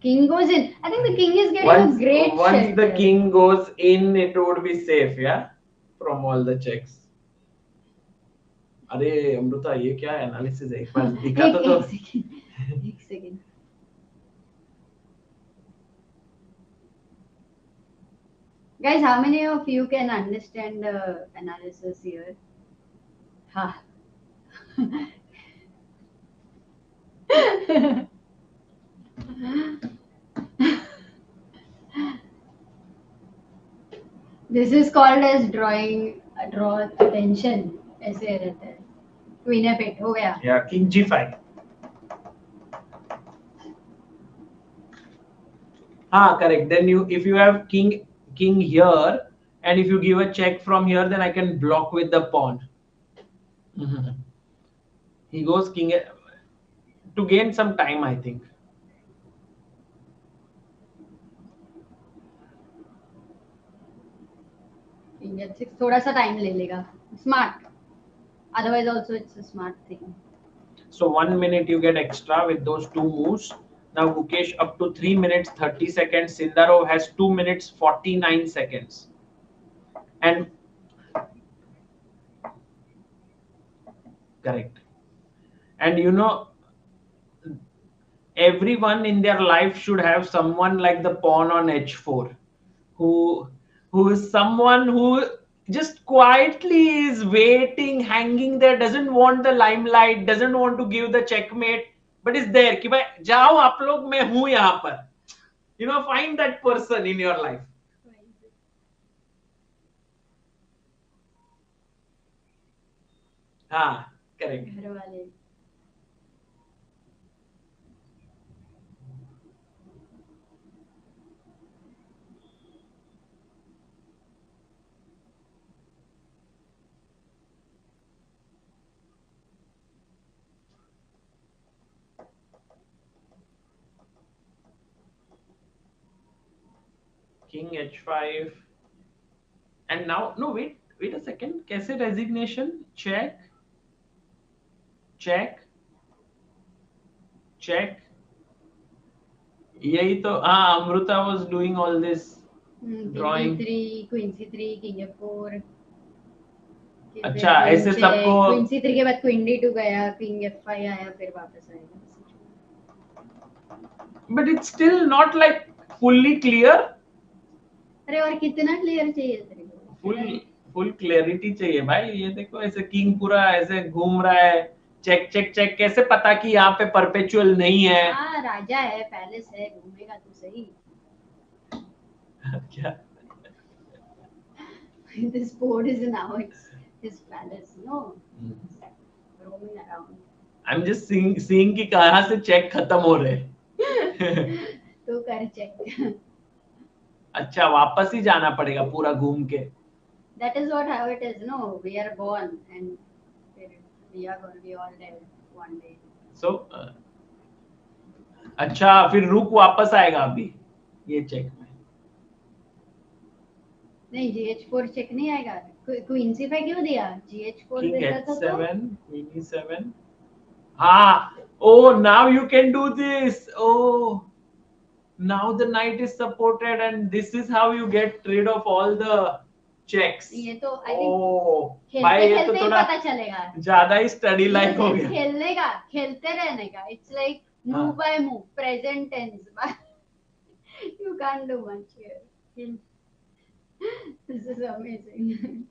king goes in. I think the king is getting a great Once shelter. the king goes in, it would be safe, yeah, from all the checks. अरे अमृता ये क्या analysis है एक बार दिखा तो एक second Guys, how many of you can understand the analysis here? Ha. This is called as draw attention. ऐसे रहता है. Queen f8 हो गया. Yeah, king g5. हाँ, correct. Then if you have king here, and if you give a check from here, then I can block with the pawn. He goes king to gain some time, I think. King h6 थोड़ा सा time ले लेगा. Smart. Otherwise also it's a smart thing. So 1 minute you get extra with those two moves. Now Gukesh up to 3 minutes 30 seconds. Sindarov has 2 minutes 49 seconds. And correct. And you know, everyone in their life should have someone like the pawn on h4, who is someone who just quietly is waiting, hanging there, doesn't want the limelight, doesn't want to give the checkmate, but is there कि भाई जाओ आप लोग मैं हूँ यहाँ पर. You know, find that person in your life. हाँ करेक्ट. घर वाले. King h5 and now no wait a second. कैसे resignation? Check check check. यही तो हाँ Amrita was doing all this drawing. King d3, queen c3, king f4. अच्छा ऐसे सबको क्वीन c3 के बाद क्वीन d2 गया, किंग f5 आया, फिर वापस आएगा. but it's still not like fully clear. अरे और कितना क्लियर चाहिए तेरे को? फुल क्लैरिटी चाहिए भाई. ये देखो ऐसे किंग पूरा ऐसे घूम रहा है. Check check check. कैसे पता कि यहाँ पे परपेचुअल नहीं है? हाँ राजा है, पैलेस है, घूमेगा तो सही. क्या? This board is now his palace, no? Roaming around. I'm just seeing कि कहाँ से चेक खत्म हो रहे. तो कर चेक. अच्छा वापस ही जाना पड़ेगा पूरा घूम के. That is what how it is, no? We are born and we are going to be all dead one day. So अच्छा फिर रुक वापस आएगा अभी ये चेक में. नहीं gh4 चेक नहीं आएगा. क्वीन c5 क्यों दिया? gh4 King देता था तो h7 queen e7. हाँ. Oh now you can do this. Oh now the knight is supported and this is how you get rid of all the checks. ये तो I think oh भाई ये तो थोड़ा पता चलेगा. ज्यादा ही स्टडी लाइक हो गया. खेलते रहने का. It's like move by move, present tense. You can't do much here. This is amazing.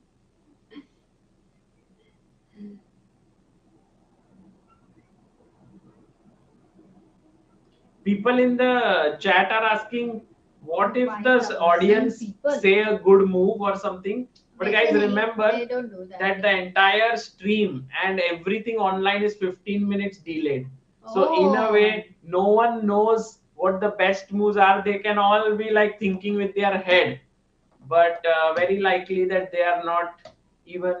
People in the chat are asking what if the audience say a good move or something. But guys, remember they don't do that the entire stream and everything online is 15 minutes delayed. So in a way, no one knows what the best moves are. They can all be like thinking with their head, but very likely that they are not even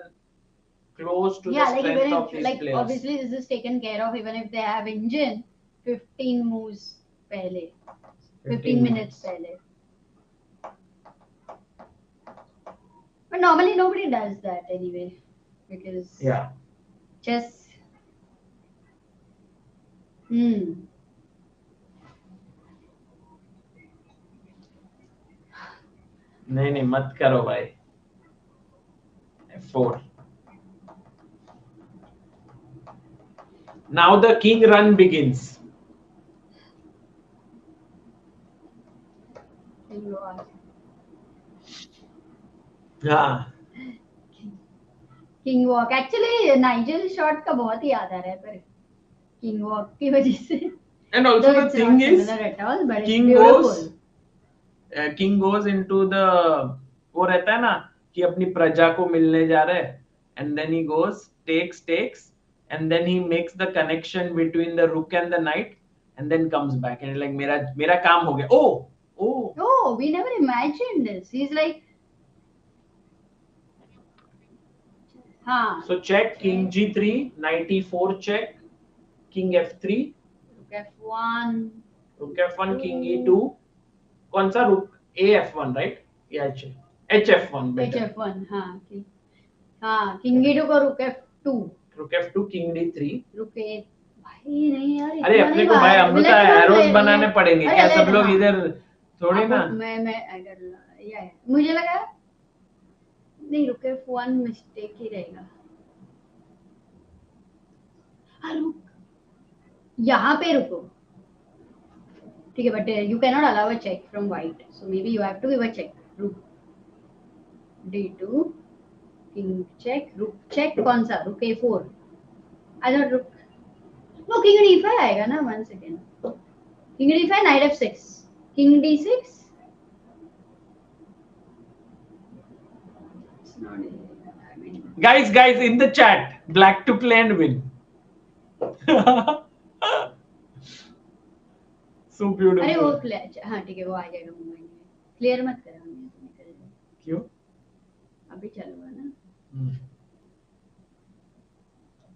close to the strength of these players. Obviously, this is taken care of even if they have engine. 15 moves पहले, 15 minutes पहले. But normally nobody does that anyway, because chess. नहीं मत करो भाई. F4. Now the king run begins. हाँ. King walk actually Nigel shot का बहुत ही याद आ रहा है पर किंग वॉक की वजह से. And also the thing is, king goes into the वो रहता है ना कि अपनी प्रजा को मिलने जा रहे हैं, and then he goes takes and then he makes the connection between the rook and the knight and then comes back and like मेरा काम हो गया. Oh we never imagined this. He's like so check king g3 knight e4 check king f3 rook f1 king e2 कौन सा rook af1 right या hf1 better. hf1 हाँ king e2 को rook f2 king d3 rook a. भाई नहीं यार. अरे अपने को भाई अमृता एरोस बनाने पड़ेंगे क्या सब लोग इधर थोड़ी ना. मैं अगर मुझे लगा नहीं rook f1 मिस्टेक ही रहेगा. यहाँ पे रुको ठीक है but you cannot allow a check from white, so maybe you have to give a check. rook d2 king check rook check. कौन सा rook a4? I thought rook no king d5 आएगा ना. one second. king d5 knight f6 king d6. It's not I mean Guys, in the chat, black to play and win. So beautiful. अरे वो हाँ ठीक है वो आ जाएगा मुंबई में क्लियर मत करा क्यों अभी चलूंगा ना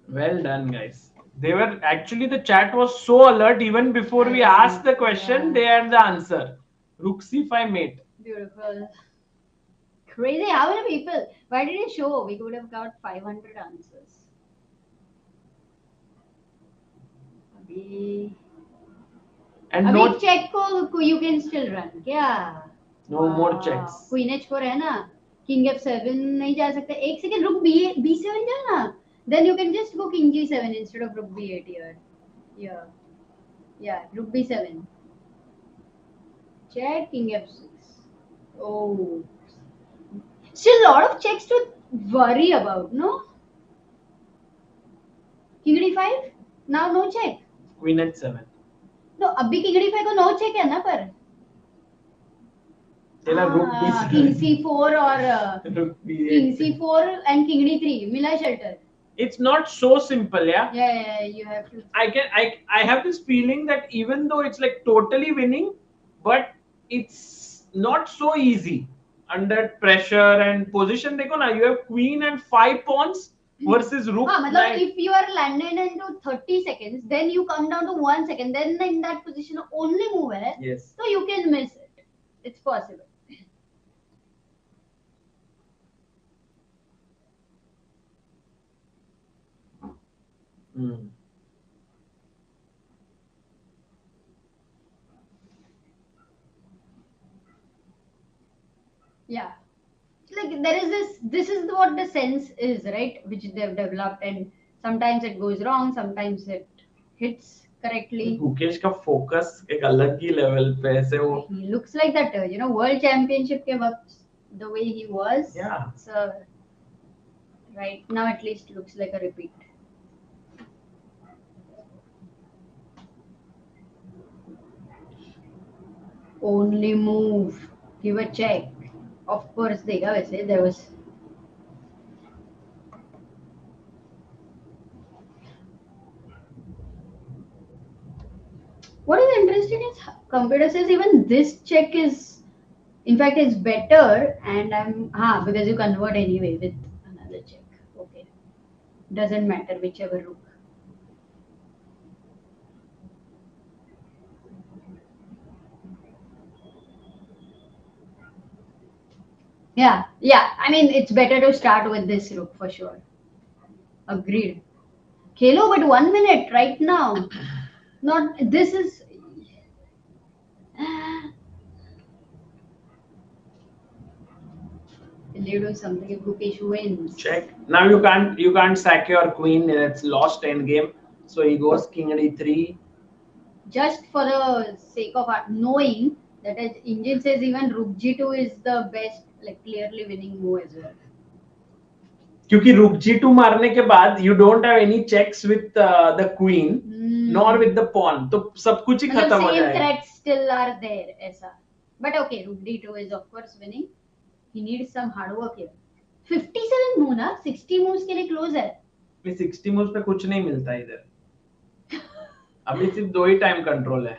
Well done, guys. They were actually, the chat was so alert even before we asked the question. They had the answer. Rook c5 mate. Beautiful. Crazy. How many people? Why did it show? We could have got 500 answers. And अभी no check को you can still run क्या? No more checks. Queen h4 है ना? King f7 नहीं जा सकता. एक second रुक b7 जाना. Then you can just go king g7 instead of rook b8 here. Yeah, rook b7. Check king f6. Oh. Still a lot of checks to worry about, no? King d5? Now no check. Queen h7. No, अभी king d5 को no check है ना पर? rook b7. King c4 और rook b8. king c4 and king d3 मिला shelter. It's not so simple, yeah. Yeah, you have to. I have this feeling that even though it's like totally winning, but it's not so easy under pressure and position. देखो ना, you have queen and 5 pawns versus rook. मतलब if you are landed into 30 seconds, then you come down to 1 second, then in that position only move है. Yes. So you can miss it. It's possible. Yeah, like there is this is what the sense is, right, which they've developed, and sometimes it goes wrong, sometimes it hits correctly. Gukesh का focus एक अलग ही level पे ऐसे वो. He looks like that, World Championship के वक्त the way he was. Yeah. So right now at least looks like a repeat. Only move. Give a check. Of course देगा वैसे. There was. What is interesting is computer says even this check is, in fact, is better, and because you convert anyway with another check. Okay, doesn't matter whichever rook. Yeah. I mean, it's better to start with this rook for sure. Agreed. Kelo, but 1 minute right now. Not this is. You do something if Gukesh wins. Check. Now you can't sack your queen. It's lost endgame. So he goes king d3. Just for the sake of knowing that as Indian says even rook g2 is the best, like clearly winning move as well. क्योंकि rook g2 मारने के बाद you don't have any checks with the queen nor with the pawn, तो सब कुछ ही खत्म हो जाएगा. Same threats still are there ऐसा. But okay, rook d2 is of course winning. He needs some hard work here. 57 move ना, 60 moves के लिए close है. 60 moves पे कुछ नहीं मिलता इधर. अभी सिर्फ 2 ही टाइम कंट्रोल है.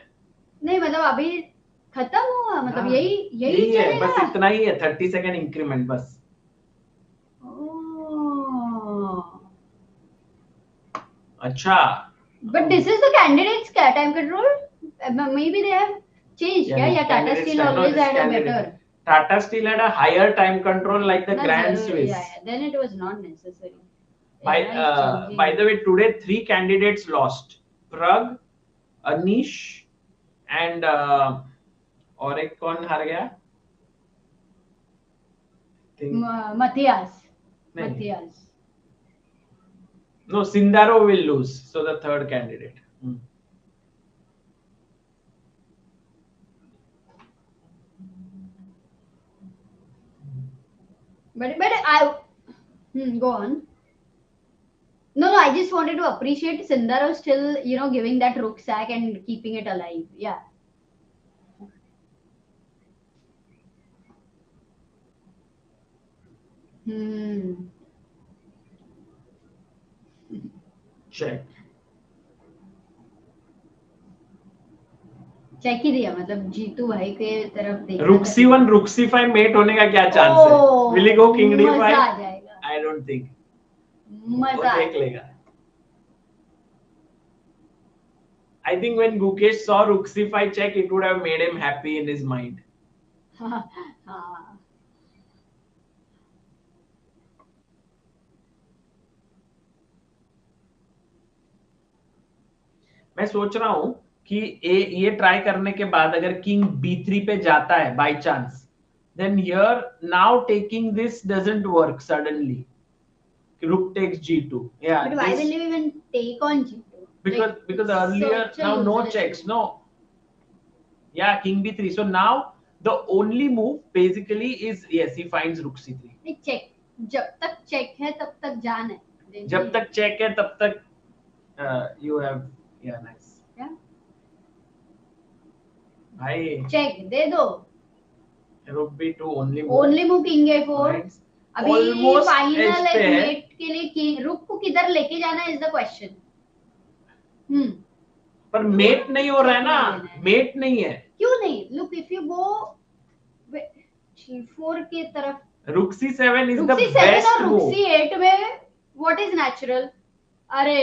नहीं मतलब अभी खत्म हुआ, मतलब यही है, बस इतना ही है. 30 सेकंड इंक्रीमेंट बस. अच्छा. But this is the candidates time control. Maybe they have changed. Yeah, Tata Steel always had a better. Tata Steel had a higher time control like the Grand Swiss. Yeah, then it was not necessary. By the way, today 3 candidates lost. Prag, Anish, and और एक कौन हार गया? Matthias. No, Sindarov will lose. So the third candidate. But I go on. No, I just wanted to appreciate Sindarov still, giving that rook sack and keeping it alive. Yeah. check. Check ही दिया, मतलब जीतू भाई के तरफ देखा। Rook c1 Rook c5 met होने का क्या चांस है? Will he go king d5? मजा आ जाएगा। I don't think. मजा वो देख लेगा। I think when Gukesh saw Rook c5 check, it would have made him happy in his mind. हाँ। मैं सोच रहा हूँ कि ये ट्राई करने के बाद अगर किंग b3 पे जाता है by chance, then here now taking this doesn't work suddenly. Rook takes g2. Yeah. But why will you even take on g2? Because earlier now no checks, no. Yeah, king b3. So now the only move basically is yes, he finds rook c3. नहीं, check. जब तक check है तब तक जान है. जब तक check है तब तक you have nice. Yeah. भाई check दे दो. Rook b2 only move king a4. Nice. अभी फाइनल मेट के लिए रुक को किधर लेके जाना इज द क्वेश्चन. पर मेट नहीं हो रहा है ना, मेट नहीं है. क्यों नहीं? Look if you go g4 की तरफ, Rook c7 is the best move. Rook c8 में व्हाट इज नेचुरल? अरे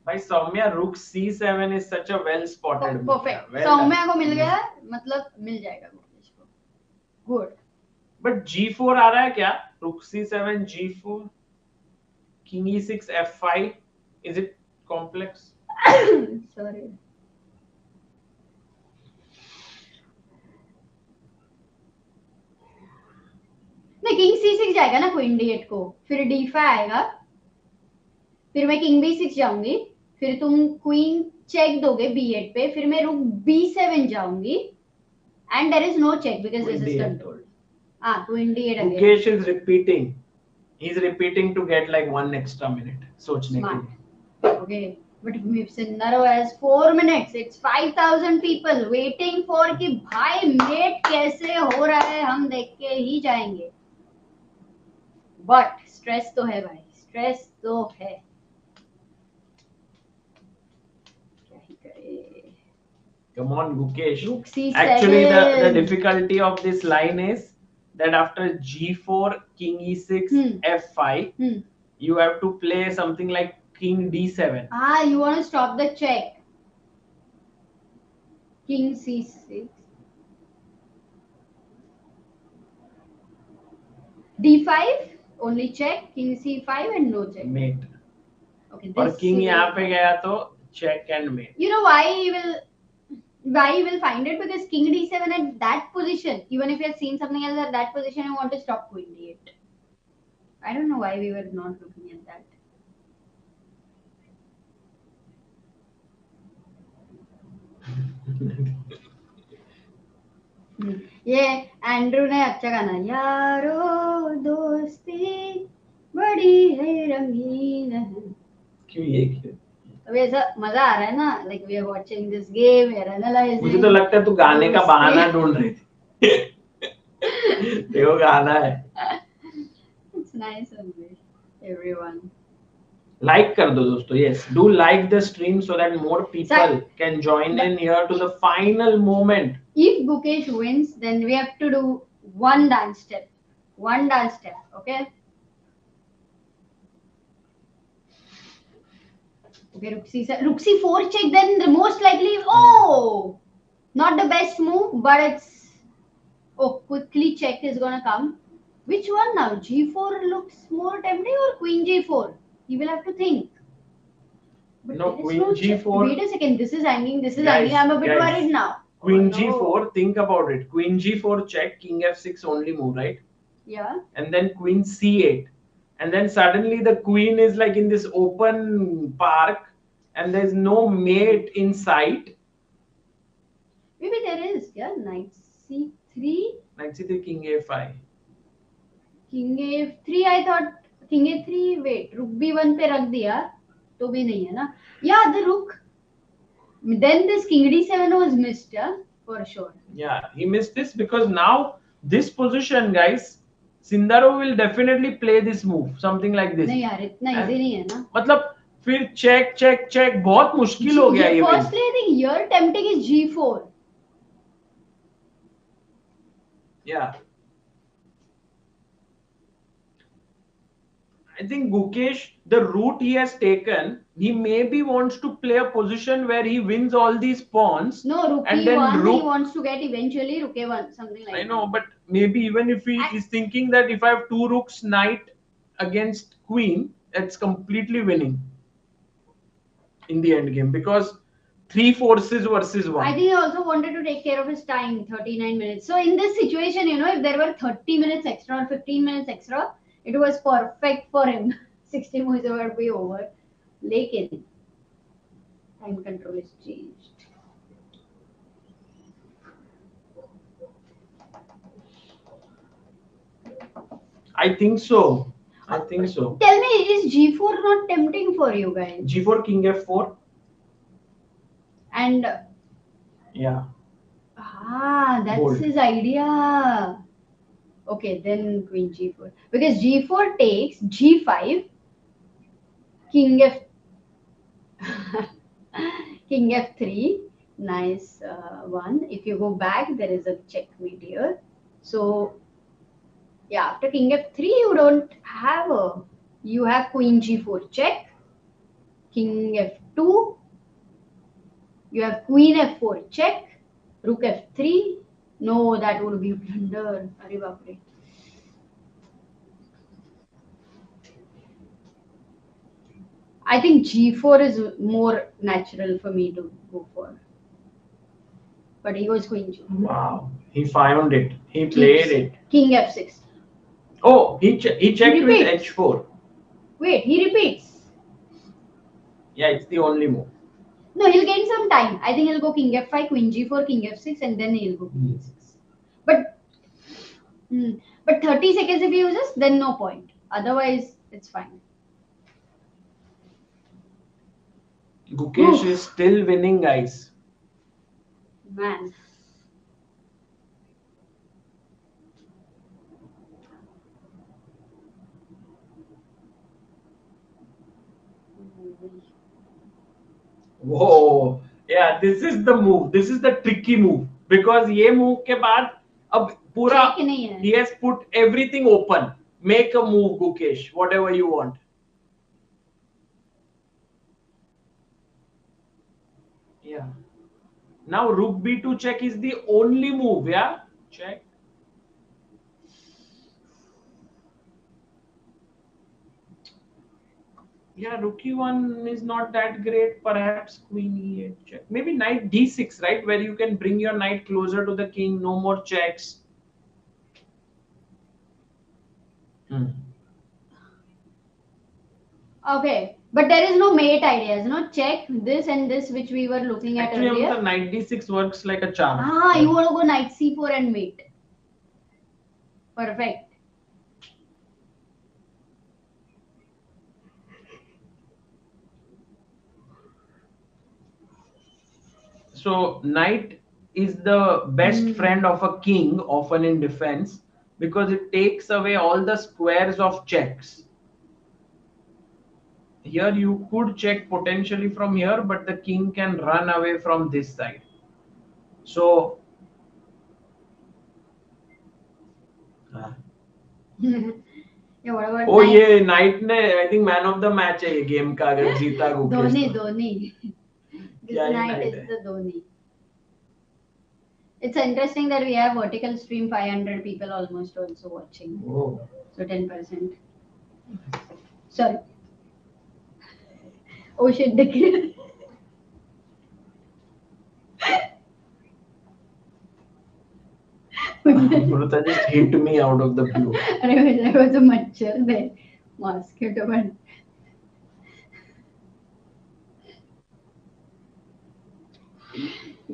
भाई Saumya, Rook c7 is such a well spotted move. Perfect. Saumya को मिल गया, मतलब मिल जाएगा गुकेश को. गुड. बट g4 आ रहा है क्या? Rook c7 g4 king e6 f5. Is it complex? Sorry. नहीं, king c6 जाएगा ना queen d8 को, फिर d5 आएगा, फिर मैं king b6 जाऊंगी, फिर तुम queen check दोगे b8 पे, फिर मैं rook b7 जाऊंगी, and there is no check because this is controlled. queen d8 again. Gukesh is repeating. He's repeating to get like 1 extra minute. सोचने के लिए. Okay, but Sindarov has 4 minutes. It's 5,000 people waiting for कि भाई met कैसे हो रहा है, हम देख के ही जाएंगे. But stress तो है भाई, stress तो है. क्या ही करे. Come on, Gukesh. Rook c7. Actually, the difficulty of this line is that after g4, king e6, f5, you have to play something like king d7. You want to stop the check. King c6. d5, only check. King c5 and no check. Mate. Okay. और king यहाँ पे गया तो check and mate. You know why he will find it? Because king d7 at that position, even if you have seen something else at that position, you want to stop queen d8. I don't know why we were not looking at that. ये Andrew ने अच्छा गाना, यारो दोस्ती बड़ी है रंगीन है. क्यों ये क्यों? अभी ऐसा मजा आ रहा है ना, like we are watching this game, we are analyzing. मुझे तो लगता है तू गाने का बहाना ढूंढ रही थी. देखो गाना है. It's nice only. Everyone. Like कर दो दोस्तों. Yes, do like the stream so that more people can join in here to the final moment. If Gukesh wins, then we have to do one dance step. Okay? Okay, Rook c4 check, then the most likely, not the best move, but it's, quickly check is gonna come. Which one now? G4 looks more tempting or queen g4? You will have to think. But no, queen g4. Wait a second, this is hanging. I'm a bit worried now. Queen g4, think about it. Queen g4 check, king f6 only move, right? Yeah. And then queen c8. And then suddenly the queen is like in this open park and there's no mate in sight. Maybe there is, yeah. Knight c3. Knight c3, king a5. King a3, I thought. King a3, wait, rook b1 पे रख दिया तो भी नहीं है ना. Yeah, the rook. Then this king d7 was missed, yeah, for sure. Yeah, he missed this because now this position, guys, Sindarov will definitely play this move, something like this. नहीं यार इतना easy नहीं है ना. मतलब फिर check check check बहुत मुश्किल हो गया ये. Firstly, I think you're tempting is G4. Yeah. I think Gukesh, the route he has taken, he maybe wants to play a position where he wins all these pawns. No, rook and then E1, rook, he wants to get eventually rook A1, something like that. I know, but maybe even if he is thinking that if I have two rooks, knight against queen, that's completely winning in the end game because three forces versus one. I think he also wanted to take care of his time, 39 minutes. So in this situation, you know, if there were 30 minutes extra or 15 minutes extra, it was perfect for him. 60 moves would be over. Lekin, time control is changed. I think so. I think so. Tell me, is G4 not tempting for you guys? G4, king F4. And yeah. That's Bold. his idea. Okay, then queen G4. Because G4 takes G5, king F king F3. Nice one. If you go back, there is a checkmate here. So yeah, after king F3, you don't have a. You have queen G4 check, king F2. You have queen F4 check, rook F3. No, that would be blunder. Arey bapre. I think G4 is more natural for me to go for. But he was queen G4. Wow, he found it. He played it. King F6. Oh, he checked with H4. Wait, he repeats. Yeah, it's the only move. No, he'll gain some time. I think he'll go king F5, queen G4, king F6, and then he'll go king E6. But 30 seconds if he uses, then no point. Otherwise, it's fine. Gukesh is still winning, guys. Man. Whoa. Yeah, this is the move. This is the tricky move. Because ये move के बाद अब पूरा he has put everything open. Make a move, Gukesh. Whatever you want. Yeah. Now rook b2 check is the only move. Yeah. Check. Yeah, rook e1 is not that great. Perhaps queen e8 check. Maybe knight d6, right? Where you can bring your knight closer to the king. No more checks. Okay, but there is no mate ideas, no? Check this and this, which we were looking at earlier. Actually, knight d6 works like a charm. You want to go knight c4 and mate. Perfect. So knight is the best friend of a king, often in defense, because it takes away all the squares of checks. Here you could check potentially from here, but the king can run away from this side. So Yeah, what about oh yeah, knight ne I think man of the match है ये game का अगर जीता Gukesh. Dhoni. This knight is the Dhoni. It's interesting that we have vertical stream 500 people almost also watching. Whoa. So 10%. Sorry. Oh shit, the kid. Mruta just hit me out of the blue. There was a machar there. Mosquito one.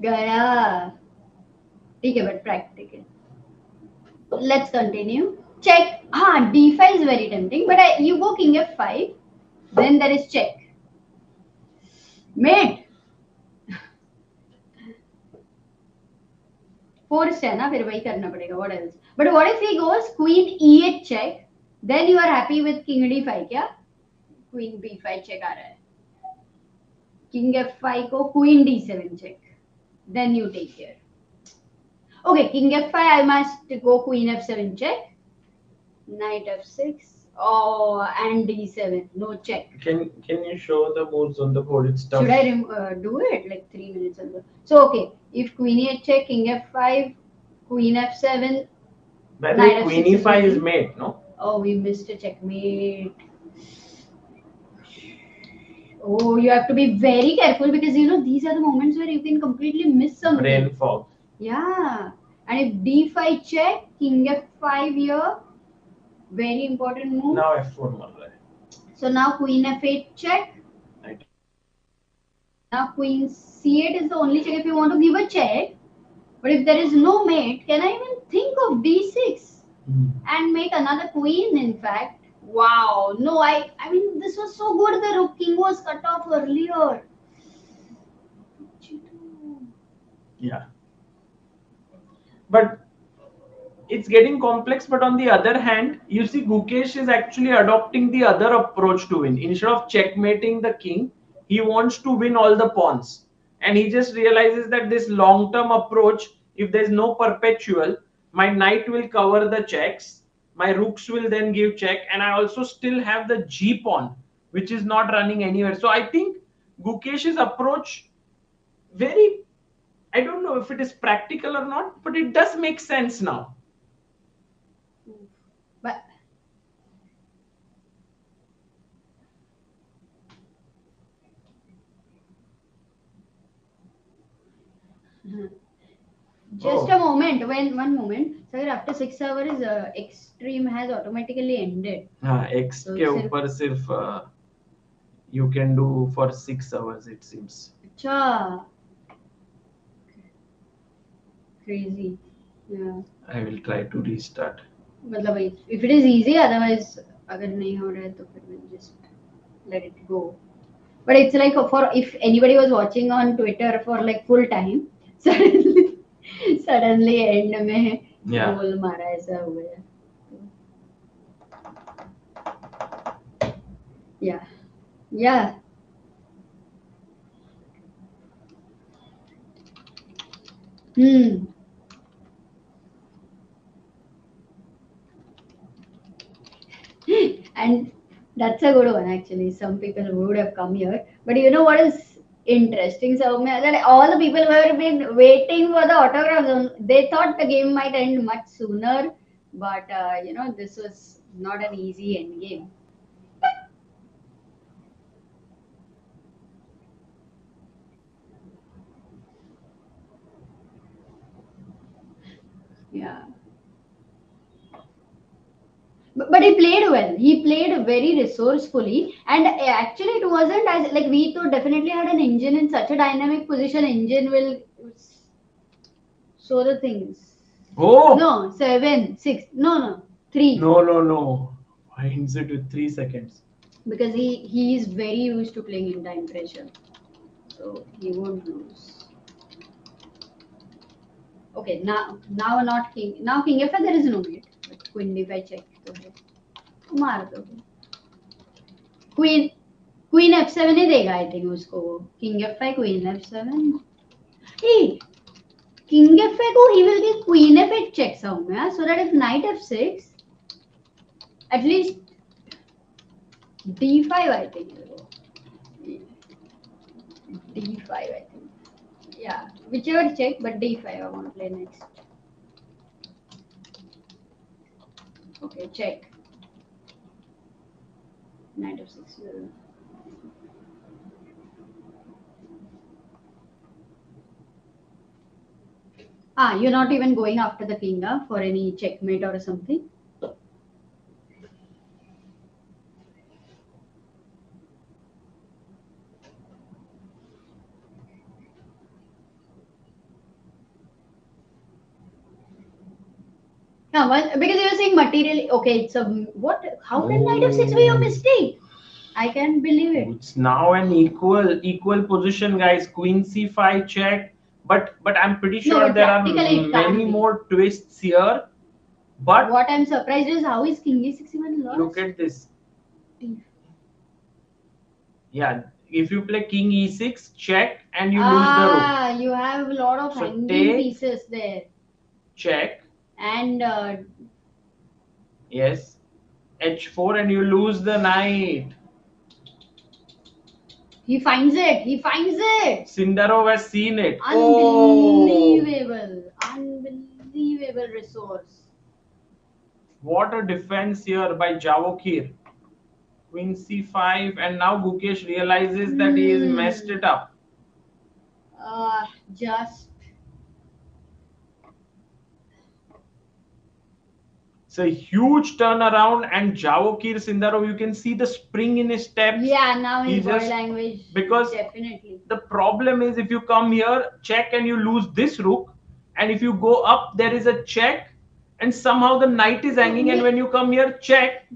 Gaya. Okay, but practical. Let's continue. Check. D5 is very tempting, but you go king f5, then there is check. Mate. Forced है ना, फिर वही करना पड़ेगा. What else? But what if he goes queen e8 check? Then you are happy with king d5 क्या? Queen b5 check आ रहा है. King f5 को queen d7 check. Then you take care. Okay, king f5 I must go queen f7 check. Knight f6. Oh, and d7. No check. Can you show the moves on the board? It's tough. Should I do it like 3 minutes ago? So okay, if queen e8 check, king f5, queen f7. By the way, queen e5 is mate, no? Oh, we missed a checkmate. Oh, you have to be very careful because you know these are the moments where you can completely miss something. Brain fog. Yeah, and if d5 check, king f5 here, very important move. Now f4 mar raha hai. So now queen f8 check. Right. Now queen c8 is the only check if you want to give a check. But if there is no mate, can I even think of d6 and make another queen? In fact, wow, no, I mean this was so good. The rook king was cut off earlier. Yeah, but it's getting complex. But on the other hand, you see Gukesh is actually adopting the other approach to win. Instead of checkmating the king, he wants to win all the pawns. And he just realizes that this long-term approach, if there's no perpetual, my knight will cover the checks, my rooks will then give check, and I also still have the G pawn, which is not running anywhere. So I think Gukesh's approach, I don't know if it is practical or not, but it does make sense now. But just a moment. One moment. Sir, after 6 hours, extreme has automatically ended. X So के ऊपर सिर्फ you can do for 6 hours, it seems. अच्छा. Crazy. Yeah. I will try to restart. मतलब if it is easy, otherwise अगर नहीं हो रहा है तो फिर we'll just let it go. But it's like for if anybody was watching on Twitter for like full time, suddenly end में गोल मारा ऐसा हो गया. Yeah. And that's a good one actually. Some people would have come here, but you know what is interesting, Soumya, that all the people who have been waiting for the autographs, they thought the game might end much sooner, but you know, this was not an easy end game. Yeah. But he played well. He played very resourcefully, and actually, it wasn't as like we thought. Definitely had an engine in such a dynamic position. Engine will show the things. Oh no, 7, 6, no, 3. No. Finds it with 3 seconds. Because he is very used to playing in time pressure, so he won't lose. Okay, now not king. Now king f5 there is no mate. But queen d5 check. मार दो. Queen f7 ही देगा I think उसको. King f5 queen f7. Hey, king f5 को he will give queen f8 check Soumya, so that if knight f6, at least d5 I think. d5 I think. Yeah, whichever check, but d5 I want to play next. Okay, check. Knight of 6. You're not even going after the king for any checkmate or something? Because you're saying materially, okay, it's a what? How can knight of 6 be a mistake? I can't believe it. It's now an equal position, guys. Queen c5 check, but I'm pretty No, sure but there are practically it can't many be. more twists here. But What I'm surprised is how is King E61 lost? look at this. Yeah, if you play King E6, check, and you lose the rook. Ah, you have a lot of So hanging take, pieces there. check, And yes, H4, and you lose the knight. he finds it. He finds it. Sindarov has seen it. Unbelievable. Unbelievable resource. What a defense here by Javokhir. Queen C5, and now Gukesh realizes that he has messed it up. Just. It's a huge turnaround, and Javokhir Sindarov, you can see the spring in his steps. Yeah, now his He body just- language. because Definitely. the problem is if you come here, check, and you lose this rook, and if you go up, there is a check, and somehow the knight is hanging, and when you come here, check,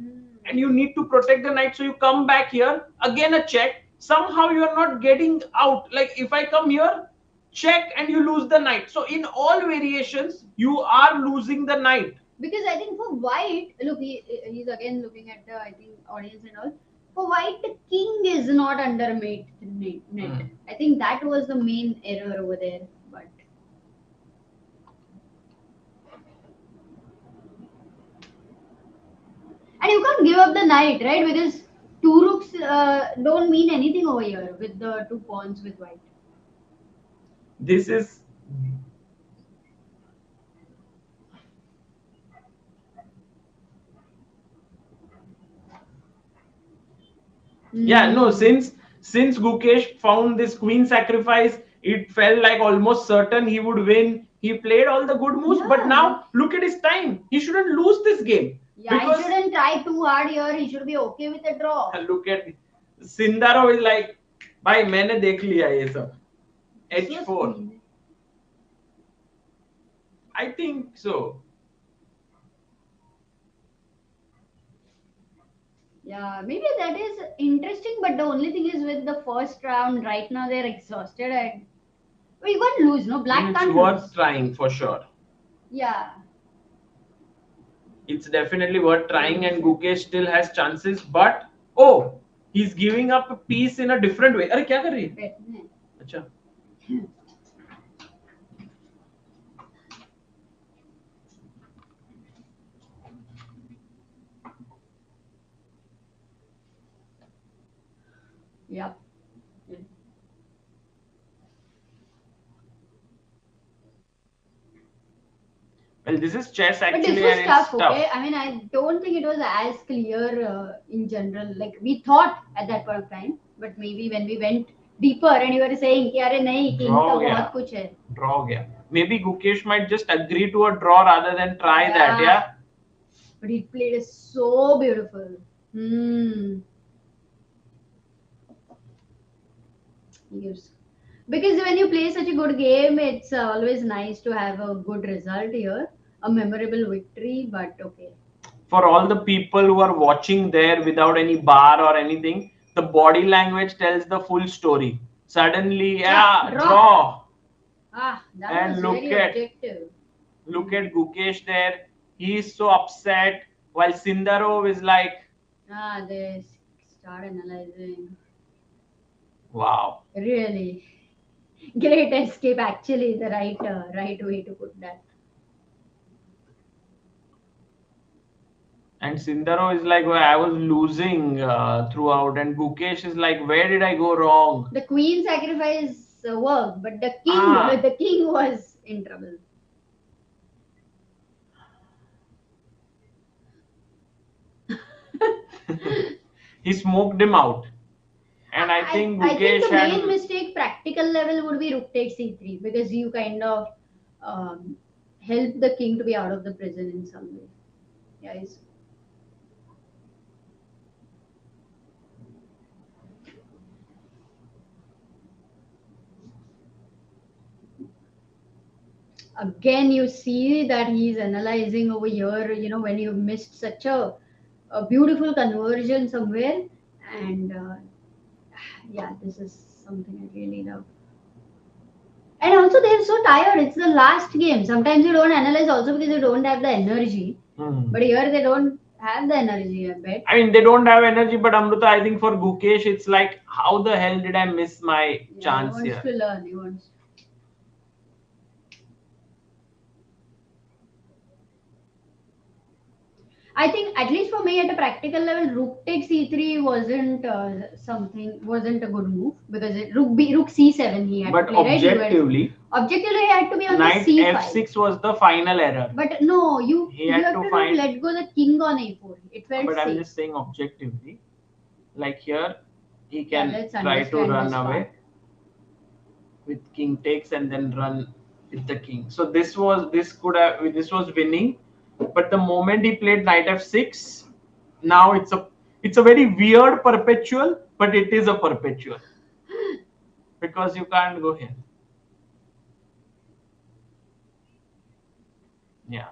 and you need to protect the knight, so you come back here, again a check, somehow you are not getting out. Like if I come here, check, and you lose the knight. So in all variations, you are losing the knight. Because I think for White, look, he's again looking at the, I think, audience and all. For White, the king is not under mate net. I think that was the main error over there. But and you can't give up the knight, right? Because two rooks don't mean anything over here with the two pawns with White. This is yeah, no, since Gukesh found this queen sacrifice, it felt like almost certain he would win. He played all the good moves, but now look at his time. He shouldn't lose this game. Yeah, he shouldn't try too hard here. He should be okay with a draw. Look at Sindarov is like, भाई मैंने देख लिया ये सब. H4. I think so. Yeah, maybe that is interesting, but the only thing is with the first round, right now they're exhausted and well, you can't lose, no? Black can't It's worth lose. trying for sure. Yeah. It's definitely worth trying, and Gukesh still has chances, but oh, he's giving up a piece in a different way. अरे क्या कर रही है? अच्छा. Yeah. Well, this is chess actually, but this was and tough, it's tough. okay? I mean, I don't think it was as clear in general. Like we thought at that point of time, but maybe when we went deeper and you were saying, "कि अरे नहीं, king का बहुत कुछ है." Draw गया. Maybe Gukesh might just agree to a draw rather than try that, yeah. But he played it so beautiful. Yes. Because when you play such a good game, it's always nice to have a good result here, a memorable victory. But okay. For all the people who are watching there without any bar or anything, the body language tells the full story. Suddenly, draw. That was very objective. Look at Gukesh there. He is so upset, while Sindarov is like, they start analyzing. Wow. Really. Great escape, actually, the right way to put that. And Sindarov is like, well, I was losing throughout, and Gukesh is like, where did I go wrong? The queen sacrifice worked, but the king was in trouble. He smoked him out. And I think Gukesh the main mistake, practical level, would be rook takes c3 because you kind of help the king to be out of the prison in some way. Yes. Again, you see that he's analyzing over here, when you've missed such a beautiful conversion somewhere. And yeah, this is something I really love. And also they're so tired. It's the last game. Sometimes you don't analyze also because you don't have the energy. But here they don't have the energy a bit. I mean, they don't have energy, but Amruta, I think for Gukesh, it's like, how the hell did I miss my chance he here? wants to learn. He wants. I think at least for me at a practical level, rook takes e3 wasn't wasn't a good move because rook c7 he had But to play, objectively, right? Objectively he had to be on knight the c5. f6 was the final error. But no, you had have to to find- not let go the king on a4. It felt But safe. I'm just saying objectively, like here, he can let's try to understand run this away part. with king takes and then run with the king. So this was winning, but the moment he played knight f6, now it's a very weird perpetual, but it is a perpetual because you can't go here. Yeah.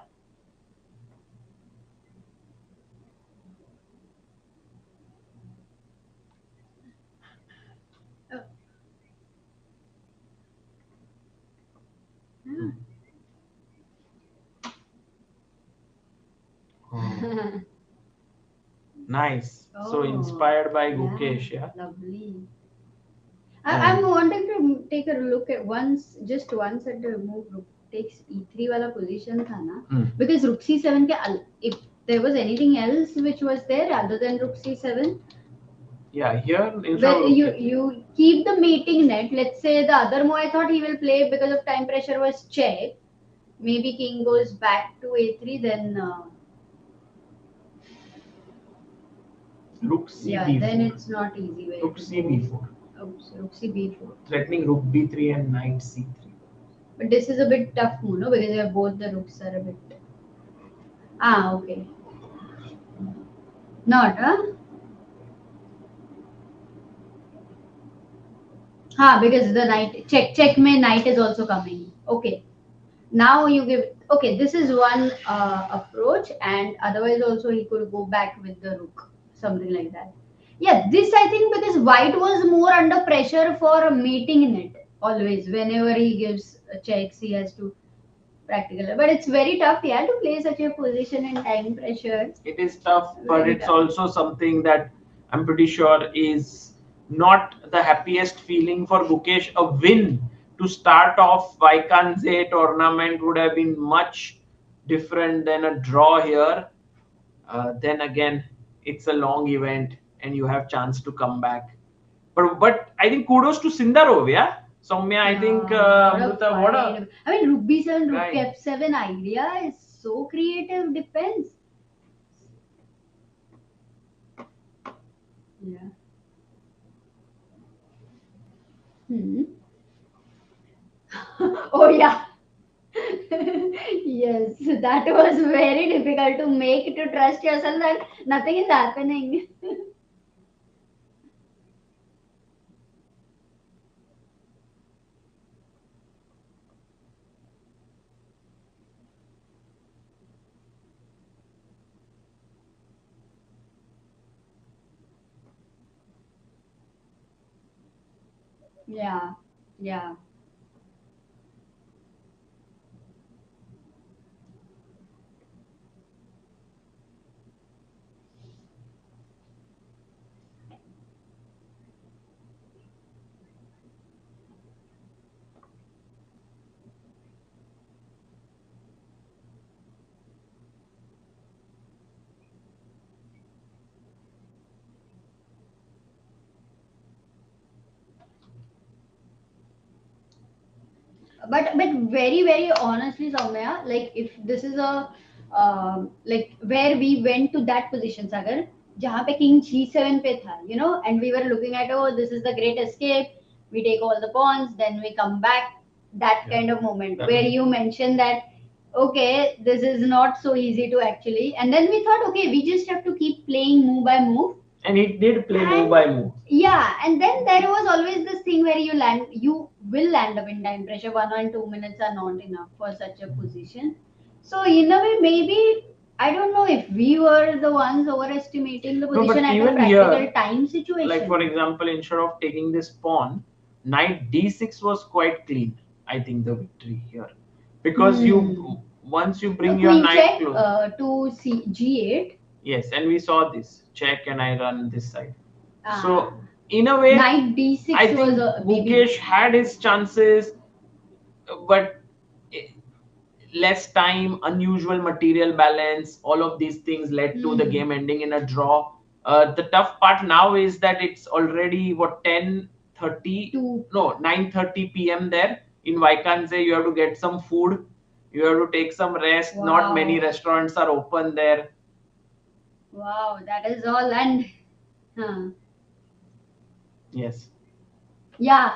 Oh. Nice. So inspired by Gukesh, yeah. Lovely. I'm wanting to take a look at just once at the move rook takes e3 wala position tha na, because rook c7 ke if there was anything else which was there other than rook c7. Yeah, here Well, you keep the mating net. Let's say the other move I thought he will play because of time pressure was check. Maybe king goes back to a3, then rook c yeah, b4. then it's not easy. Rook c b4. Oops, rook c b4. Threatening rook b3 and knight c3. But this is a bit tough move, no? Because both the rooks are a bit. Okay. Not, because the knight checkmate knight is also coming. Okay. Now you give. Okay, this is one approach, and otherwise also he could go back with the rook, something like that. Yeah, this I think because white was more under pressure for mating in it always. Whenever he gives checks, he has to practical. But it's very tough. He had to play such a position in time pressure. It is tough, but Very it's tough. also something that I'm pretty sure is not the happiest feeling for Gukesh. A win to start off Vaikanze tournament would have been much different than a draw here. Then again, it's a long event and you have chance to come back. But I think kudos to Sindarov, yeah? Soumya, I think Amruta, what a I mean, rook b7, rook Right. f7 idea is so creative defense. Yeah. Oh yeah. Yes, that was very difficult to make to trust yourself that nothing is happening. Yeah, yeah. But very honestly, Soumya, like if this is a like where we went to that position, Sagar, जहाँ पे king g7 पे था, and we were looking at, oh, this is the great escape. We take all the pawns, then we come back. That kind of moment where you mentioned that, okay, this is not so easy to actually, and then we thought, okay, we just have to keep playing move by move. and he did play move by move. Yeah, and then there was always this thing where you will land up in time pressure. 1 or 2 minutes are not enough for such a position. So in a way, maybe I don't know if we were the ones overestimating the No, but position at a even practical here, time situation. Like for example, instead of taking this pawn, knight d6 was quite clean. I think, the victory here, because once you bring your Queen knight check close. to G8. Yes, and we saw this check, and I run this side. Ah. So in a way, Knight D6 I was think a Gukesh baby. had his chances, but less time, unusual material balance, all of these things led to the game ending in a draw. The tough part now is that it's already what, 10:30, no, 9:30 p.m. there in Vaikanse. You have to get some food, you have to take some rest. Not many Wow. restaurants are open there. Wow, that is all. And Yes. yeah,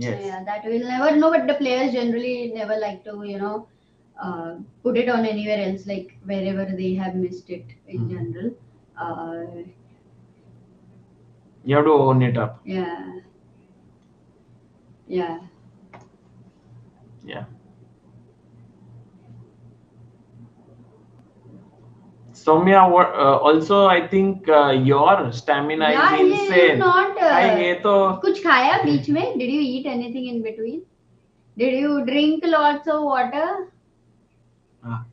Yes. yeah, that we'll never know, but the players generally never like to, put it on anywhere else, like wherever they have missed it in general. You have to own it up. Yeah, yeah. Yeah. Soumya, also I think your stamina Yeah, is he is insane. not. भाई ये तो कुछ खाया बीच में? Did you eat anything in between? Did you drink lots of water? Ah.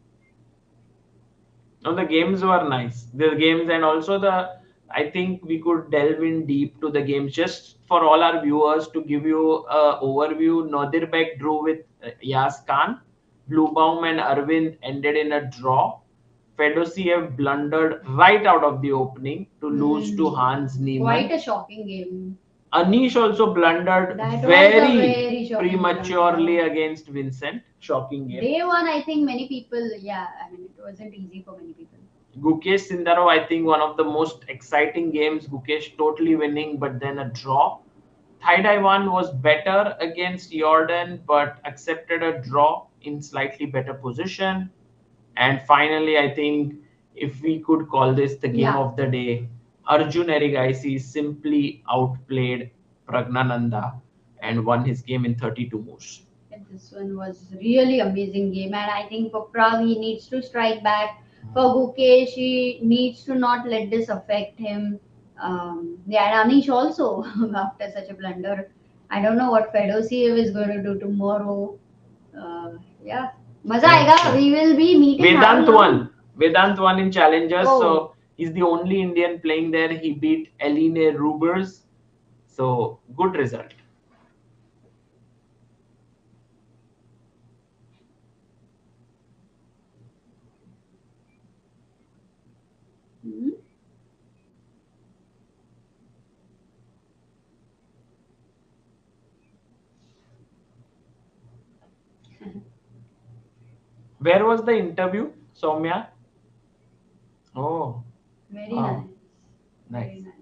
No, the games were nice. The games, and also I think we could delve in deep to the games just for all our viewers to give you a overview. Nodirbek drew with Kaan. Bluebaum and Arvind ended in a draw. Fedoseev blundered right out of the opening to lose to Hans Niemann. Quite a shocking game. Anish also blundered That was a very very shocking prematurely blunder. against Vincent. Shocking game. Day one, I think many people, yeah, I mean, it wasn't easy for many people. Gukesh Sindarov, I think one of the most exciting games. Gukesh totally winning, but then a draw. Thai Dai one was better against Jordan, but accepted a draw in slightly better position. And finally, I think if we could call this the game Yeah. of the day, Arjun Erigaisi simply outplayed Praggnanandhaa and won his game in 32 moves. And this one was really amazing game, and I think for Prague he needs to strike back. For Gukesh, he needs to not let this affect him. Yeah, and Anish also after such a blunder. I don't know what Fedoseev is going to do tomorrow. Yeah, maza aega. We will be meeting. Vedant won in Challengers, Oh. so he's the only Indian playing there. He beat Eline Rubers, so good result. Hmm? Where was the interview, Soumya? Oh, Very wow. nice. Nice. Very nice.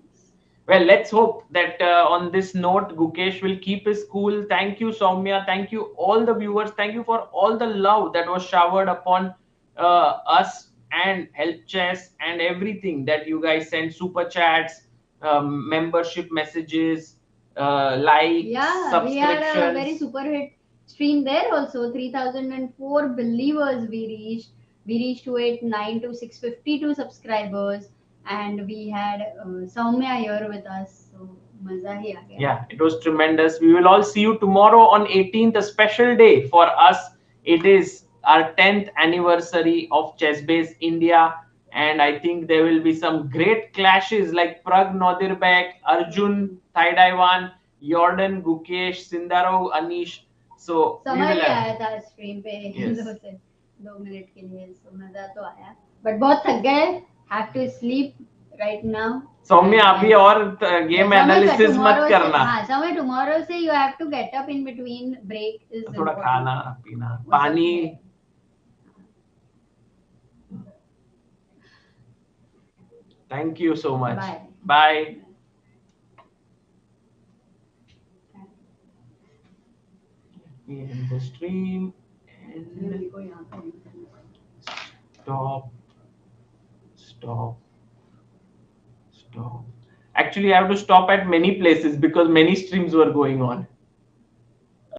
Well, let's hope that on this note, Gukesh will keep his cool. Thank you, Soumya. Thank you, all the viewers. Thank you for all the love that was showered upon us and Help Chess and everything that you guys sent. Super chats, membership messages, likes, Yeah, we had a very subscriptions. super hit stream there also. 3004 believers we reached. We reached 289 to 652 subscribers, and we had Soumya here with us. So, maza hi aa gaya. Yeah, it was tremendous. We will all see you tomorrow on 18th, a special day for us. It is our 10th anniversary of Chessbase India, and I think there will be some great clashes like Prag Nodirbek, Arjun Thai Dai, Jordan, Gukesh, Sindarov, Anish. So we समझ will he have. आया था stream पे Yes. 2 minute के लिए सो मजा तो आया but बहुत थक गए have to sleep right now Saumya अभी और गेम एनालिसिस मत करना. हाँ समय टुमारो से you have to get up in between break is थोड़ा खाना पीना पानी. Thank you so much. Bye. Bye. We end the stream and Stop. Stop. Stop. Actually, I have to stop at many places because many streams were going on.